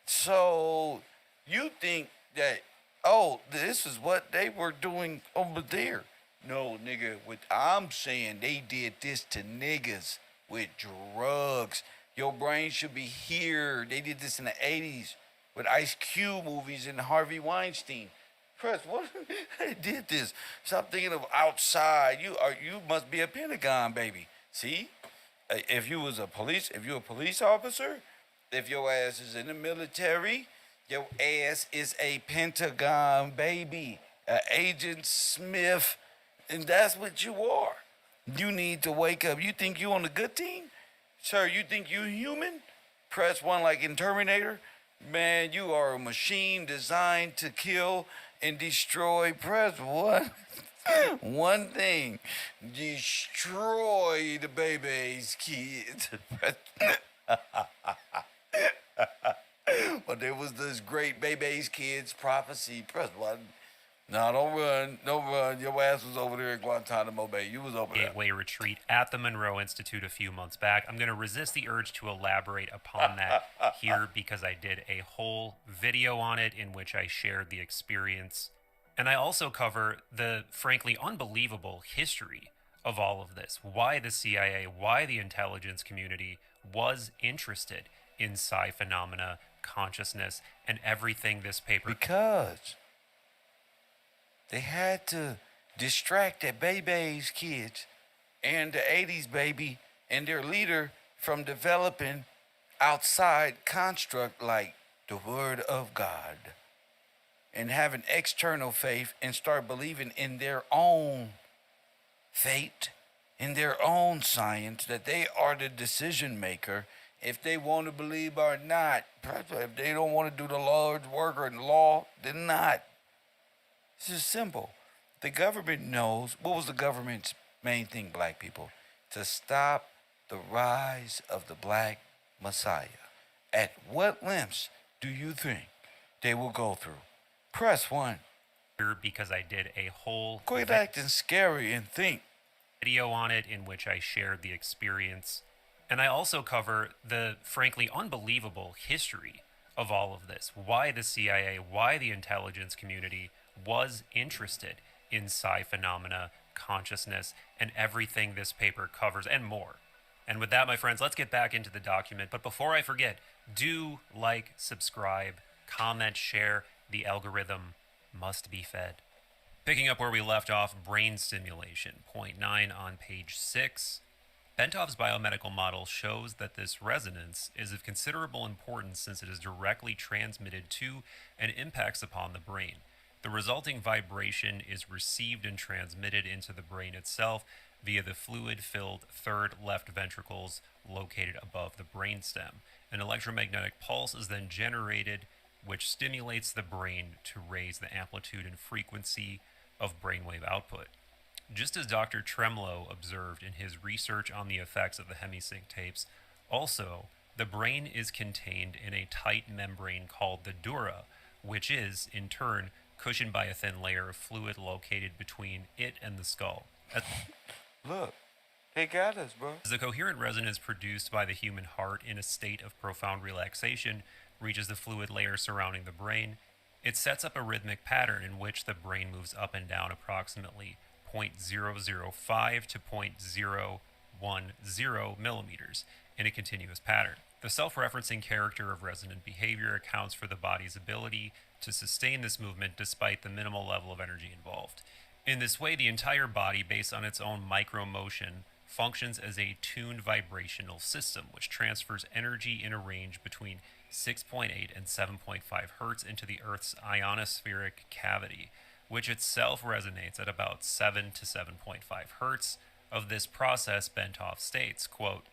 So you think that, oh, this is what they were doing over there. No, nigga, what I'm saying, they did this to niggas with drugs. Your brain should be here. They did this in the 80s with Ice Cube movies and Harvey Weinstein. Press, what? They did this. Stop thinking of outside. You must be a Pentagon, baby. See? If you a police officer, if your ass is in the military, your ass is a Pentagon, baby. Agent Smith, and that's what you are. You need to wake up. You think you on the good team? Sir, you think you human? Press 1 like in Terminator? Man, you are a machine designed to kill and destroy. Press 1. One thing. Destroy the baby's kids. But there was this great baby's kids prophecy. Press 1. No, don't run. Your ass was over there in Guantanamo Bay. You was over there. Gateway retreat at the Monroe Institute a few months back. I'm going to resist the urge to elaborate upon that here because I did a whole video on it in which I shared the experience. And I also cover the frankly unbelievable history of all of this. Why the CIA, why the intelligence community was interested in psi phenomena, consciousness, and everything this paper... Because they had to distract that baby's kids and the 80s baby and their leader from developing outside construct like the Word of God and having external faith and start believing in their own fate, in their own science, that they are the decision maker if they want to believe or not. If they don't want to do the Lord's work or the law, then not. It's just simple. The government knows. What was the government's main thing, black people? To stop the rise of the black messiah. At what lengths do you think they will go through? Press 1. Because I did a whole... Quit acting scary and think. ...video on it in which I shared the experience. And I also cover the frankly unbelievable history of all of this. Why the CIA, why the intelligence community was interested in psi phenomena, consciousness, and everything this paper covers, and more. And with that, my friends, let's get back into the document. But before I forget, do like, subscribe, comment, share. The algorithm must be fed. Picking up where we left off, brain stimulation, point 9 on page 6. Bentov's biomedical model shows that this resonance is of considerable importance since it is directly transmitted to and impacts upon the brain. The resulting vibration is received and transmitted into the brain itself via the fluid-filled third left ventricles located above the brainstem. An electromagnetic pulse is then generated, which stimulates the brain to raise the amplitude and frequency of brainwave output. Just as Dr. Tremlow observed in his research on the effects of the hemisync tapes, also, the brain is contained in a tight membrane called the dura, which is, in turn, cushioned by a thin layer of fluid located between it and the skull. Look, they got us, bro. As the coherent resonance produced by the human heart in a state of profound relaxation reaches the fluid layer surrounding the brain, it sets up a rhythmic pattern in which the brain moves up and down approximately 0.005 to 0.010 millimeters in a continuous pattern. The self-referencing character of resonant behavior accounts for the body's ability to sustain this movement despite the minimal level of energy involved. In this way, the entire body, based on its own micro-motion, functions as a tuned vibrational system, which transfers energy in a range between 6.8 and 7.5 hertz into the Earth's ionospheric cavity, which itself resonates at about 7 to 7.5 hertz. Of this process, Bentov states, quote,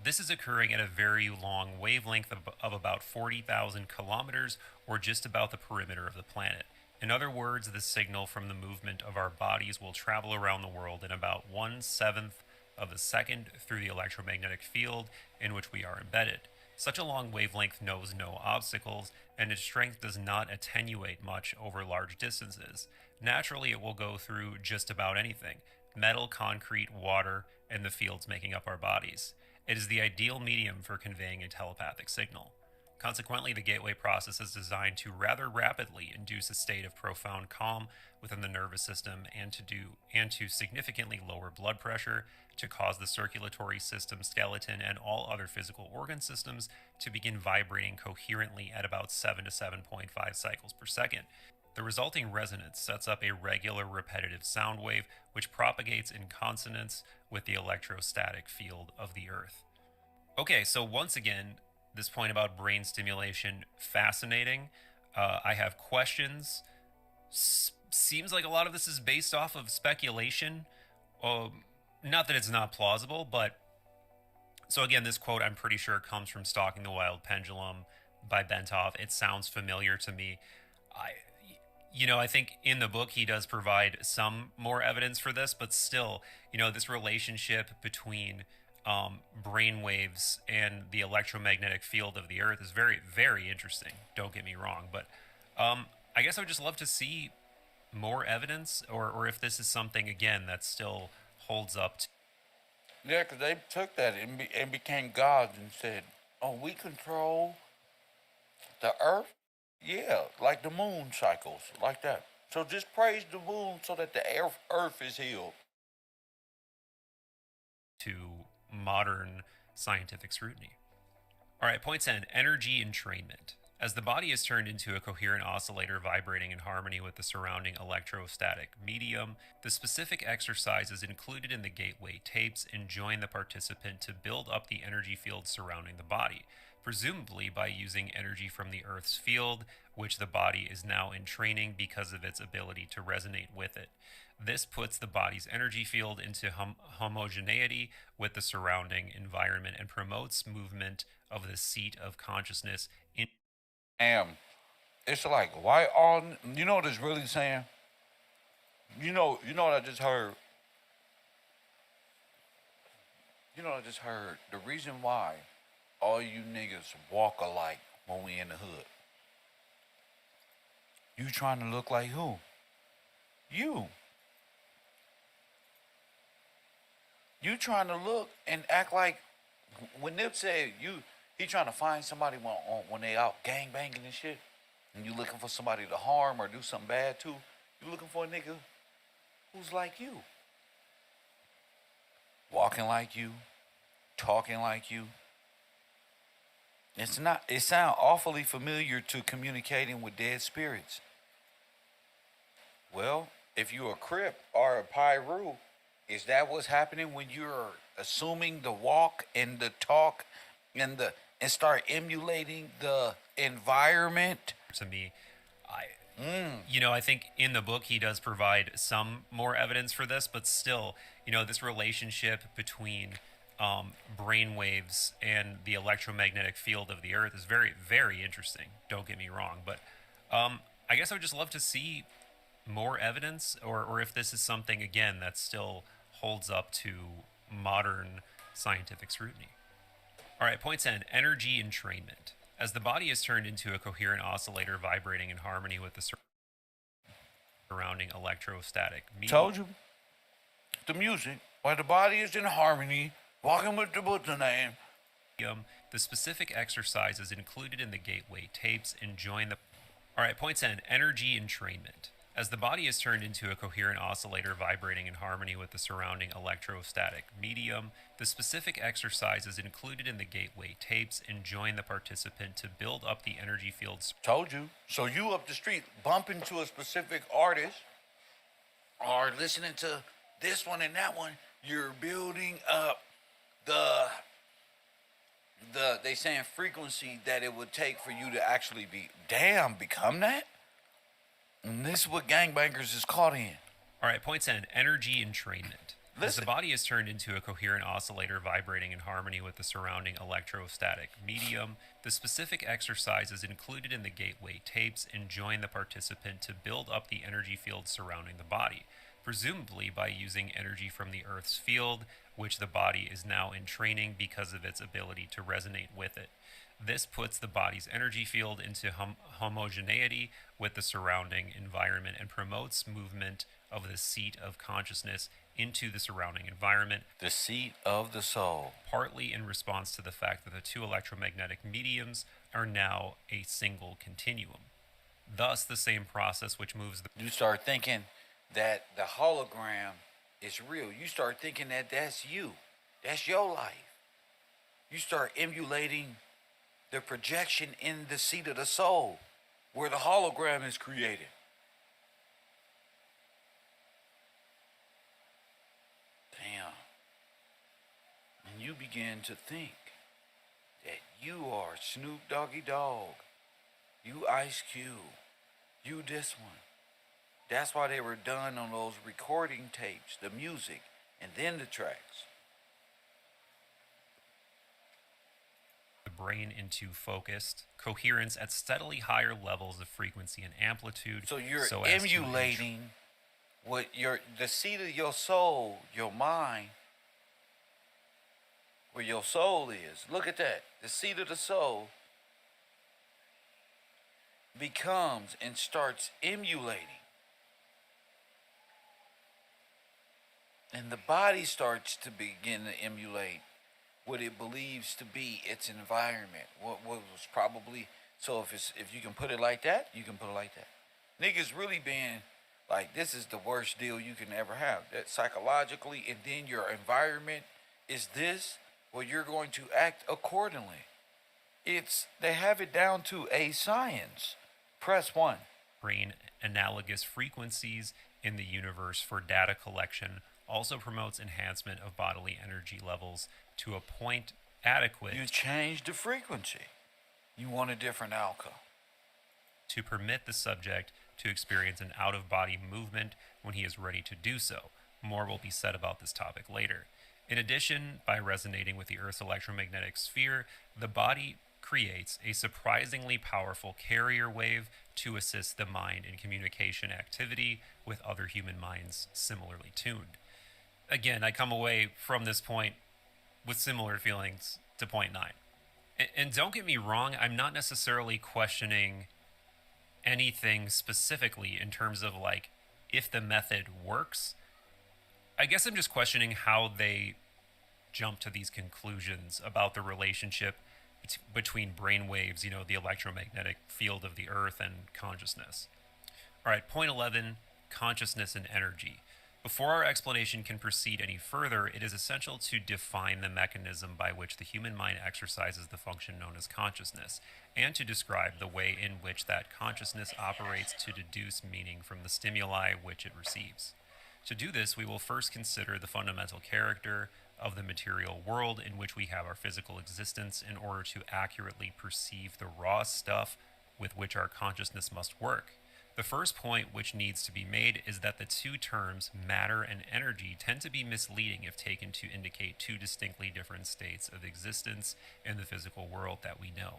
"This is occurring at a very long wavelength of about 40,000 kilometers, or just about the perimeter of the planet. In other words, the signal from the movement of our bodies will travel around the world in about 1/7 of a second through the electromagnetic field in which we are embedded. Such a long wavelength knows no obstacles, and its strength does not attenuate much over large distances. Naturally, it will go through just about anything: metal, concrete, water, and the fields making up our bodies. It is the ideal medium for conveying a telepathic signal. Consequently, the gateway process is designed to rather rapidly induce a state of profound calm within the nervous system and to significantly lower blood pressure, to cause the circulatory system, skeleton, and all other physical organ systems to begin vibrating coherently at about 7 to 7.5 cycles per second. The resulting resonance sets up a regular repetitive sound wave which propagates in consonance with the electrostatic field of the Earth." Okay, so once again, this point about brain stimulation, fascinating. I have questions. Seems like a lot of this is based off of speculation. Not that it's not plausible, but so again, this quote I'm pretty sure comes from Stalking the Wild Pendulum by Bentov. It sounds familiar to me. I think in the book he does provide some more evidence for this, but still, this relationship between brain waves and the electromagnetic field of the Earth is very, very interesting. Don't get me wrong, but I guess I would just love to see more evidence, or if this is something again that still holds up. Yeah, because they took that and became gods and said, "Oh, we control the Earth." Yeah, like the moon cycles, like that. So just praise the moon so that the Earth is healed. To modern scientific scrutiny. All right, point 10, energy entrainment. As the body is turned into a coherent oscillator vibrating in harmony with the surrounding electrostatic medium, the specific exercises included in the gateway tapes enjoin the participant to build up the energy field surrounding the body, presumably by using energy from the Earth's field, which the body is now in training because of its ability to resonate with it. This puts the body's energy field into homogeneity with the surrounding environment and promotes movement of the seat of consciousness in. It's like, why all, you know what it's really saying? You know what I just heard? The reason why all you niggas walk alike when we in the hood. You trying to look like who? You. You trying to look and act like, when Nip said he trying to find somebody when they out gang banging and shit, and you looking for somebody to harm or do something bad to, you looking for a nigga who's like you. Walking like you, talking like you. It sounds awfully familiar to communicating with dead spirits. Well, if you're a Crip or a Pyru, is that what's happening when you're assuming the walk and the talk and start emulating the environment. To me, I think in the book he does provide some more evidence for this, but still, this relationship between brainwaves and the electromagnetic field of the Earth is very, very interesting. Don't get me wrong, but I guess I would just love to see more evidence, or if this is something again that still holds up to modern scientific scrutiny. All right, point 10: energy entrainment. As the body is turned into a coherent oscillator vibrating in harmony with the surrounding electrostatic medium. Told you. The music, while the body is in harmony, walking with the Buddha name. The specific exercises included in the gateway tapes and join the... All right, point 10, energy entrainment. As the body is turned into a coherent oscillator vibrating in harmony with the surrounding electrostatic medium, the specific exercises included in the gateway tapes enjoin the participant to build up the energy fields. Told you. So you up the street bump into a specific artist or listening to this one and that one, you're building up they saying frequency that it would take for you to actually become that? And this is what gangbangers is caught in. All right, point 10, energy entrainment. As the body is turned into a coherent oscillator vibrating in harmony with the surrounding electrostatic medium, the specific exercises included in the gateway tapes enjoin the participant to build up the energy field surrounding the body, presumably by using energy from the Earth's field, which the body is now entraining because of its ability to resonate with it. This puts the body's energy field into homogeneity with the surrounding environment and promotes movement of the seat of consciousness into the surrounding environment. The seat of the soul. Partly in response to the fact that the two electromagnetic mediums are now a single continuum. Thus, the same process which moves the... You start thinking that the hologram is real. You start thinking that that's you. That's your life. You start emulating the projection in the seat of the soul where the hologram is created. Damn. And you begin to think that you are Snoop Doggy Dogg, you Ice Cube, you this one. That's why they were done on those recording tapes, the music, and then the tracks. The brain into focused coherence at steadily higher levels of frequency and amplitude. So you're emulating what the seat of your soul, your mind, where your soul is. Look at that. The seat of the soul becomes and starts emulating. And the body starts to begin to emulate what it believes to be its environment. What was probably, so if you can put it like that, you can put it like that. Niggas really being like, this is the worst deal you can ever have. That psychologically, and then your environment is this, well, you're going to act accordingly. They have it down to a science. Press 1. Brain analogous frequencies in the universe for data collection also promotes enhancement of bodily energy levels to a point adequate. You change the frequency. You want a different outcome. To permit the subject to experience an out-of-body movement when he is ready to do so. More will be said about this topic later. In addition, by resonating with the Earth's electromagnetic sphere, the body creates a surprisingly powerful carrier wave to assist the mind in communication activity with other human minds similarly tuned. Again, I come away from this point with similar feelings to point 9. And don't get me wrong, I'm not necessarily questioning anything specifically in terms of like if the method works. I guess I'm just questioning how they jump to these conclusions about the relationship between brainwaves, the electromagnetic field of the Earth, and consciousness. All right, point 11, consciousness and energy. Before our explanation can proceed any further, it is essential to define the mechanism by which the human mind exercises the function known as consciousness, and to describe the way in which that consciousness operates to deduce meaning from the stimuli which it receives. To do this, we will first consider the fundamental character of the material world in which we have our physical existence in order to accurately perceive the raw stuff with which our consciousness must work. The first point which needs to be made is that the two terms, matter and energy, tend to be misleading if taken to indicate two distinctly different states of existence in the physical world that we know.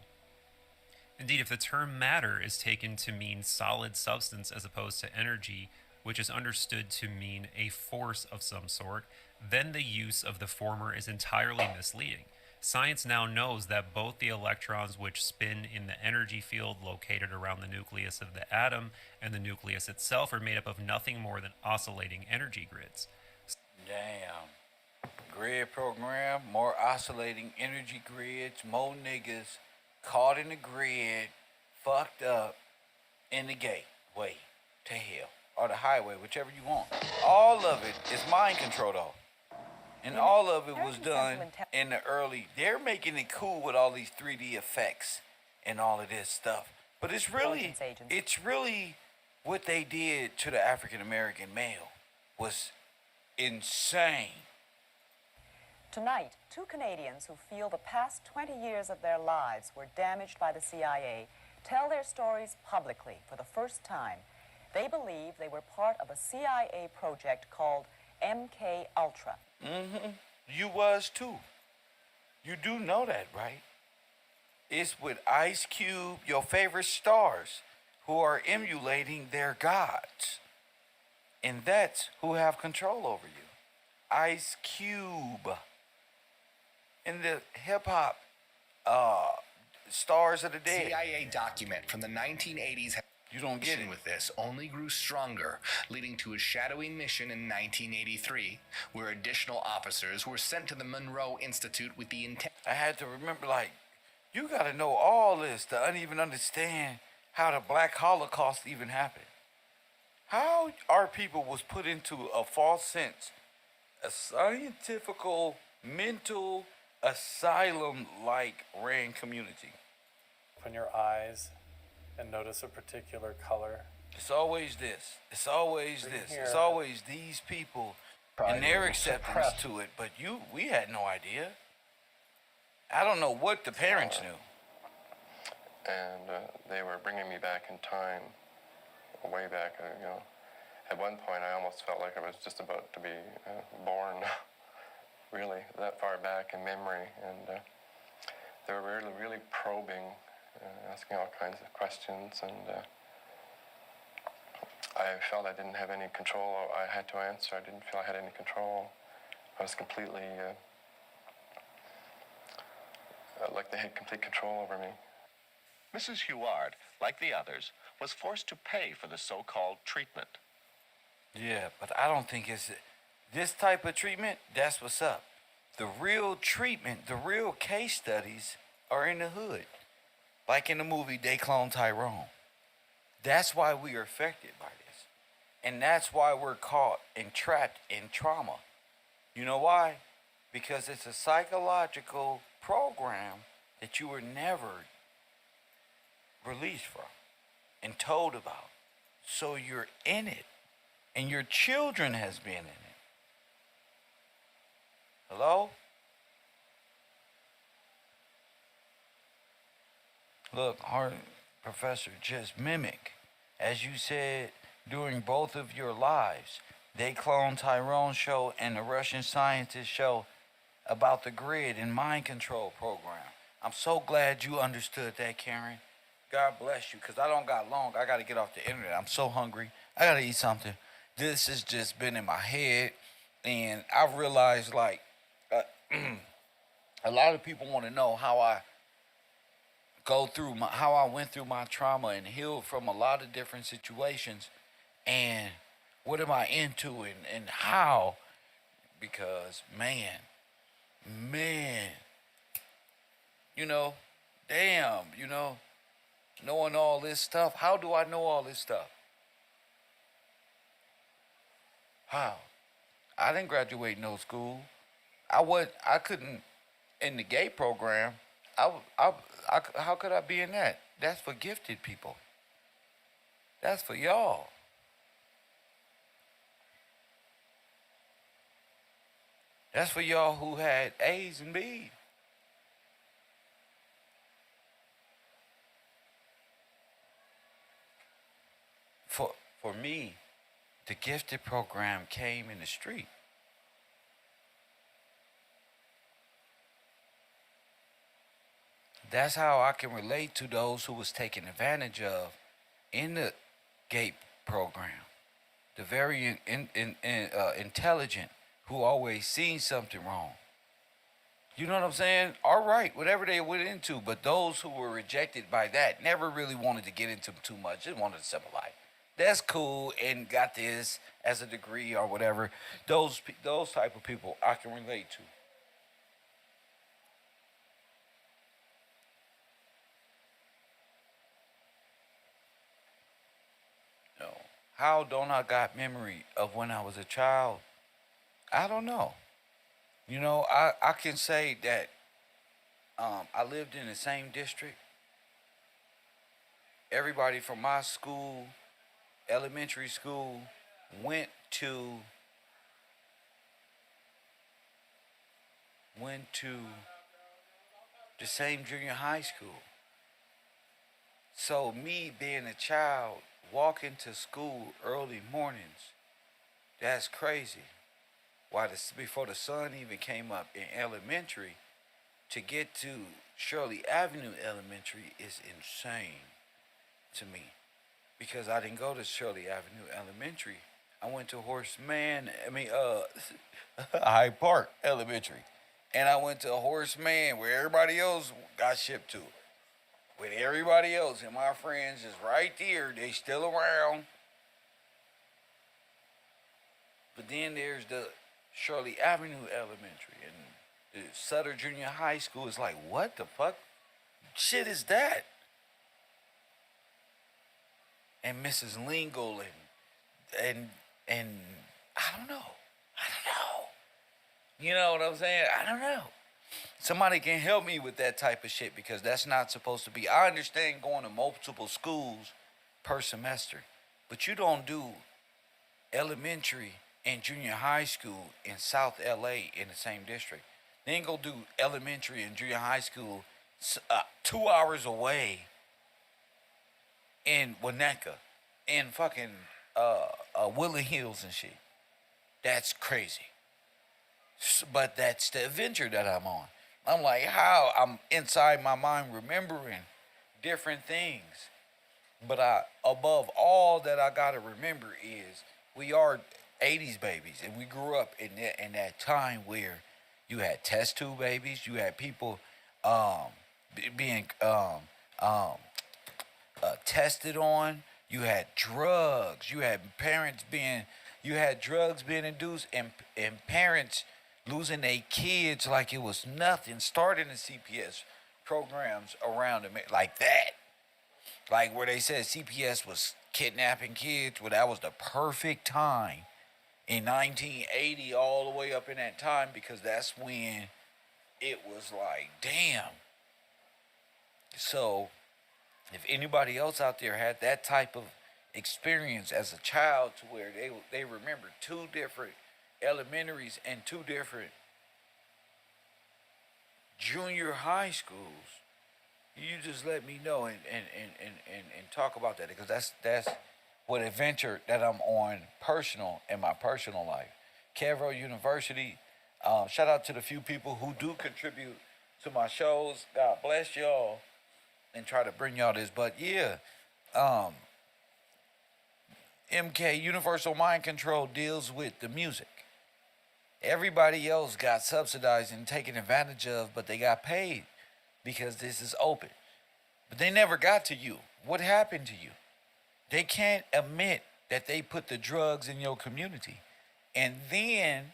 Indeed, if the term matter is taken to mean solid substance as opposed to energy, which is understood to mean a force of some sort, then the use of the former is entirely misleading. Science now knows that both the electrons which spin in the energy field located around the nucleus of the atom and the nucleus itself are made up of nothing more than oscillating energy grids. Damn. Grid program, more oscillating energy grids, more niggas caught in the grid, fucked up in the gateway to hell, or the highway, whichever you want. All of it is mind control, though. And all of it was done in the early. They're making it cool with all these 3D effects and all of this stuff. But it's really what they did to the African American male was insane. Tonight, two Canadians who feel the past 20 years of their lives were damaged by the CIA tell their stories publicly for the first time. They believe they were part of a CIA project called MK Ultra. Mm-hmm. You was too. You do know that, right? It's with Ice Cube, your favorite stars, who are emulating their gods. And that's who have control over you. Ice Cube. And the hip-hop stars of the day. CIA document from the 1980s. You don't get it. With this only grew stronger, leading to a shadowy mission in 1983, where additional officers were sent to the Monroe Institute with the intent. I had to remember, you got to know all this to even understand how the Black Holocaust even happened. How our people was put into a false sense, a scientifical, mental asylum-like ran community. Open your eyes and notice a particular color. It's always this. It's always this. It's always these people and their acceptance to it. But we had no idea. I don't know what the parents knew. And they were bringing me back in time, way back. At one point I almost felt like I was just about to be born, really, that far back in memory. And they were really, really probing, asking all kinds of questions, and I felt I didn't have any control. I had to answer. I didn't feel I had any control. I was completely, like they had complete control over me. Mrs. Huard, like the others, was forced to pay for the so-called treatment. Yeah, but I don't think it's this type of treatment. That's what's up. The real treatment, the real case studies are in the hood. Like in the movie, They Clone Tyrone. That's why we are affected by this. And that's why we're caught and trapped in trauma. You know why? Because it's a psychological program that you were never released from and told about. So you're in it. And your children has been in it. Hello? Look, our professor, just mimic. As you said during both of your lives, They Clone Tyrone show and the Russian scientist show about the grid and mind control program. I'm so glad you understood that, Karen. God bless you, because I don't got long. I got to get off the internet. I'm so hungry. I got to eat something. This has just been in my head, and I've realized, a lot of people want to know how I how I went through my trauma and healed from a lot of different situations, and what am I into and how, because man, knowing all this stuff. How do I know all this stuff? How? I didn't graduate no school. I couldn't, in the gay program, how could I be in that? That's for gifted people. That's for y'all. That's for y'all who had A's and B's. For me, the gifted program came in the street. That's how I can relate to those who was taken advantage of in the GATE program. The very intelligent who always seen something wrong. You know what I'm saying? All right, whatever they went into, but those who were rejected by that never really wanted to get into too much. Just wanted a simple life. That's cool and got this as a degree or whatever. Those type of people I can relate to. No. How don't I got memory of when I was a child? I don't know. You know, I can say that I lived in the same district. Everybody from my school, elementary school, went to the same junior high school. So me being a child, walking to school early mornings, that's crazy. Before the sun even came up in elementary, to get to Shirley Avenue Elementary is insane to me. Because I didn't go to Shirley Avenue Elementary. I went to Hyde Park Elementary. And I went to Horseman where everybody else got shipped to. With everybody else and my friends is right there. They still around. But then there's the Shirley Avenue Elementary and the Sutter Junior High School is like, what the fuck shit is that? And Mrs. Lingle and I don't know. You know what I'm saying? I don't know. Somebody can help me with that type of shit because that's not supposed to be. I understand going to multiple schools per semester, but you don't do elementary and junior high school in South LA in the same district. Then go do elementary and junior high school 2 hours away in Winnetka, in fucking Woodland Hills and shit. That's crazy. But that's the adventure that I'm on. I'm like, how I'm inside my mind remembering different things. But above all that I gotta remember is we are 80s babies, and we grew up in that time where you had test tube babies, you had people being tested on, you had drugs, you had drugs being induced, and parents losing their kids like it was nothing, starting the CPS programs around them like that. Like where they said CPS was kidnapping kids, well, that was the perfect time in 1980 all the way up in that time because that's when it was like, damn. So if anybody else out there had that type of experience as a child to where they remember two different elementaries and two different junior high schools, you just let me know and talk about that because that's what adventure that I'm on in my personal life. KevRow University, shout out to the few people who do contribute to my shows. God bless y'all and try to bring y'all this. But yeah, MK, Universal Mind Control, deals with the music. Everybody else got subsidized and taken advantage of, but they got paid because this is open. But they never got to you. What happened to you? They can't admit that they put the drugs in your community and then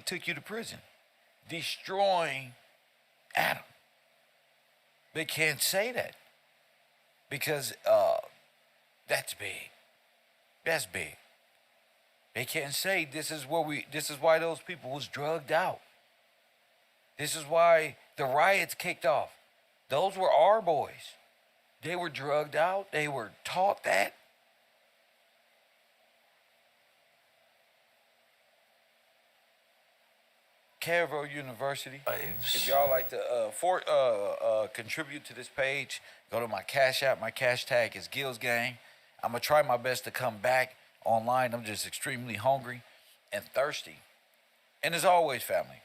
took you to prison, destroying Adam. They can't say that because that's big. That's big. They can't say this is why those people was drugged out. This is why the riots kicked off. Those were our boys. They were drugged out. They were taught that. KevRow University. If y'all like to contribute to this page, go to my Cash App. My cash tag is Gills Gang. I'm gonna try my best to come back online. I'm just extremely hungry and thirsty. And as always, family,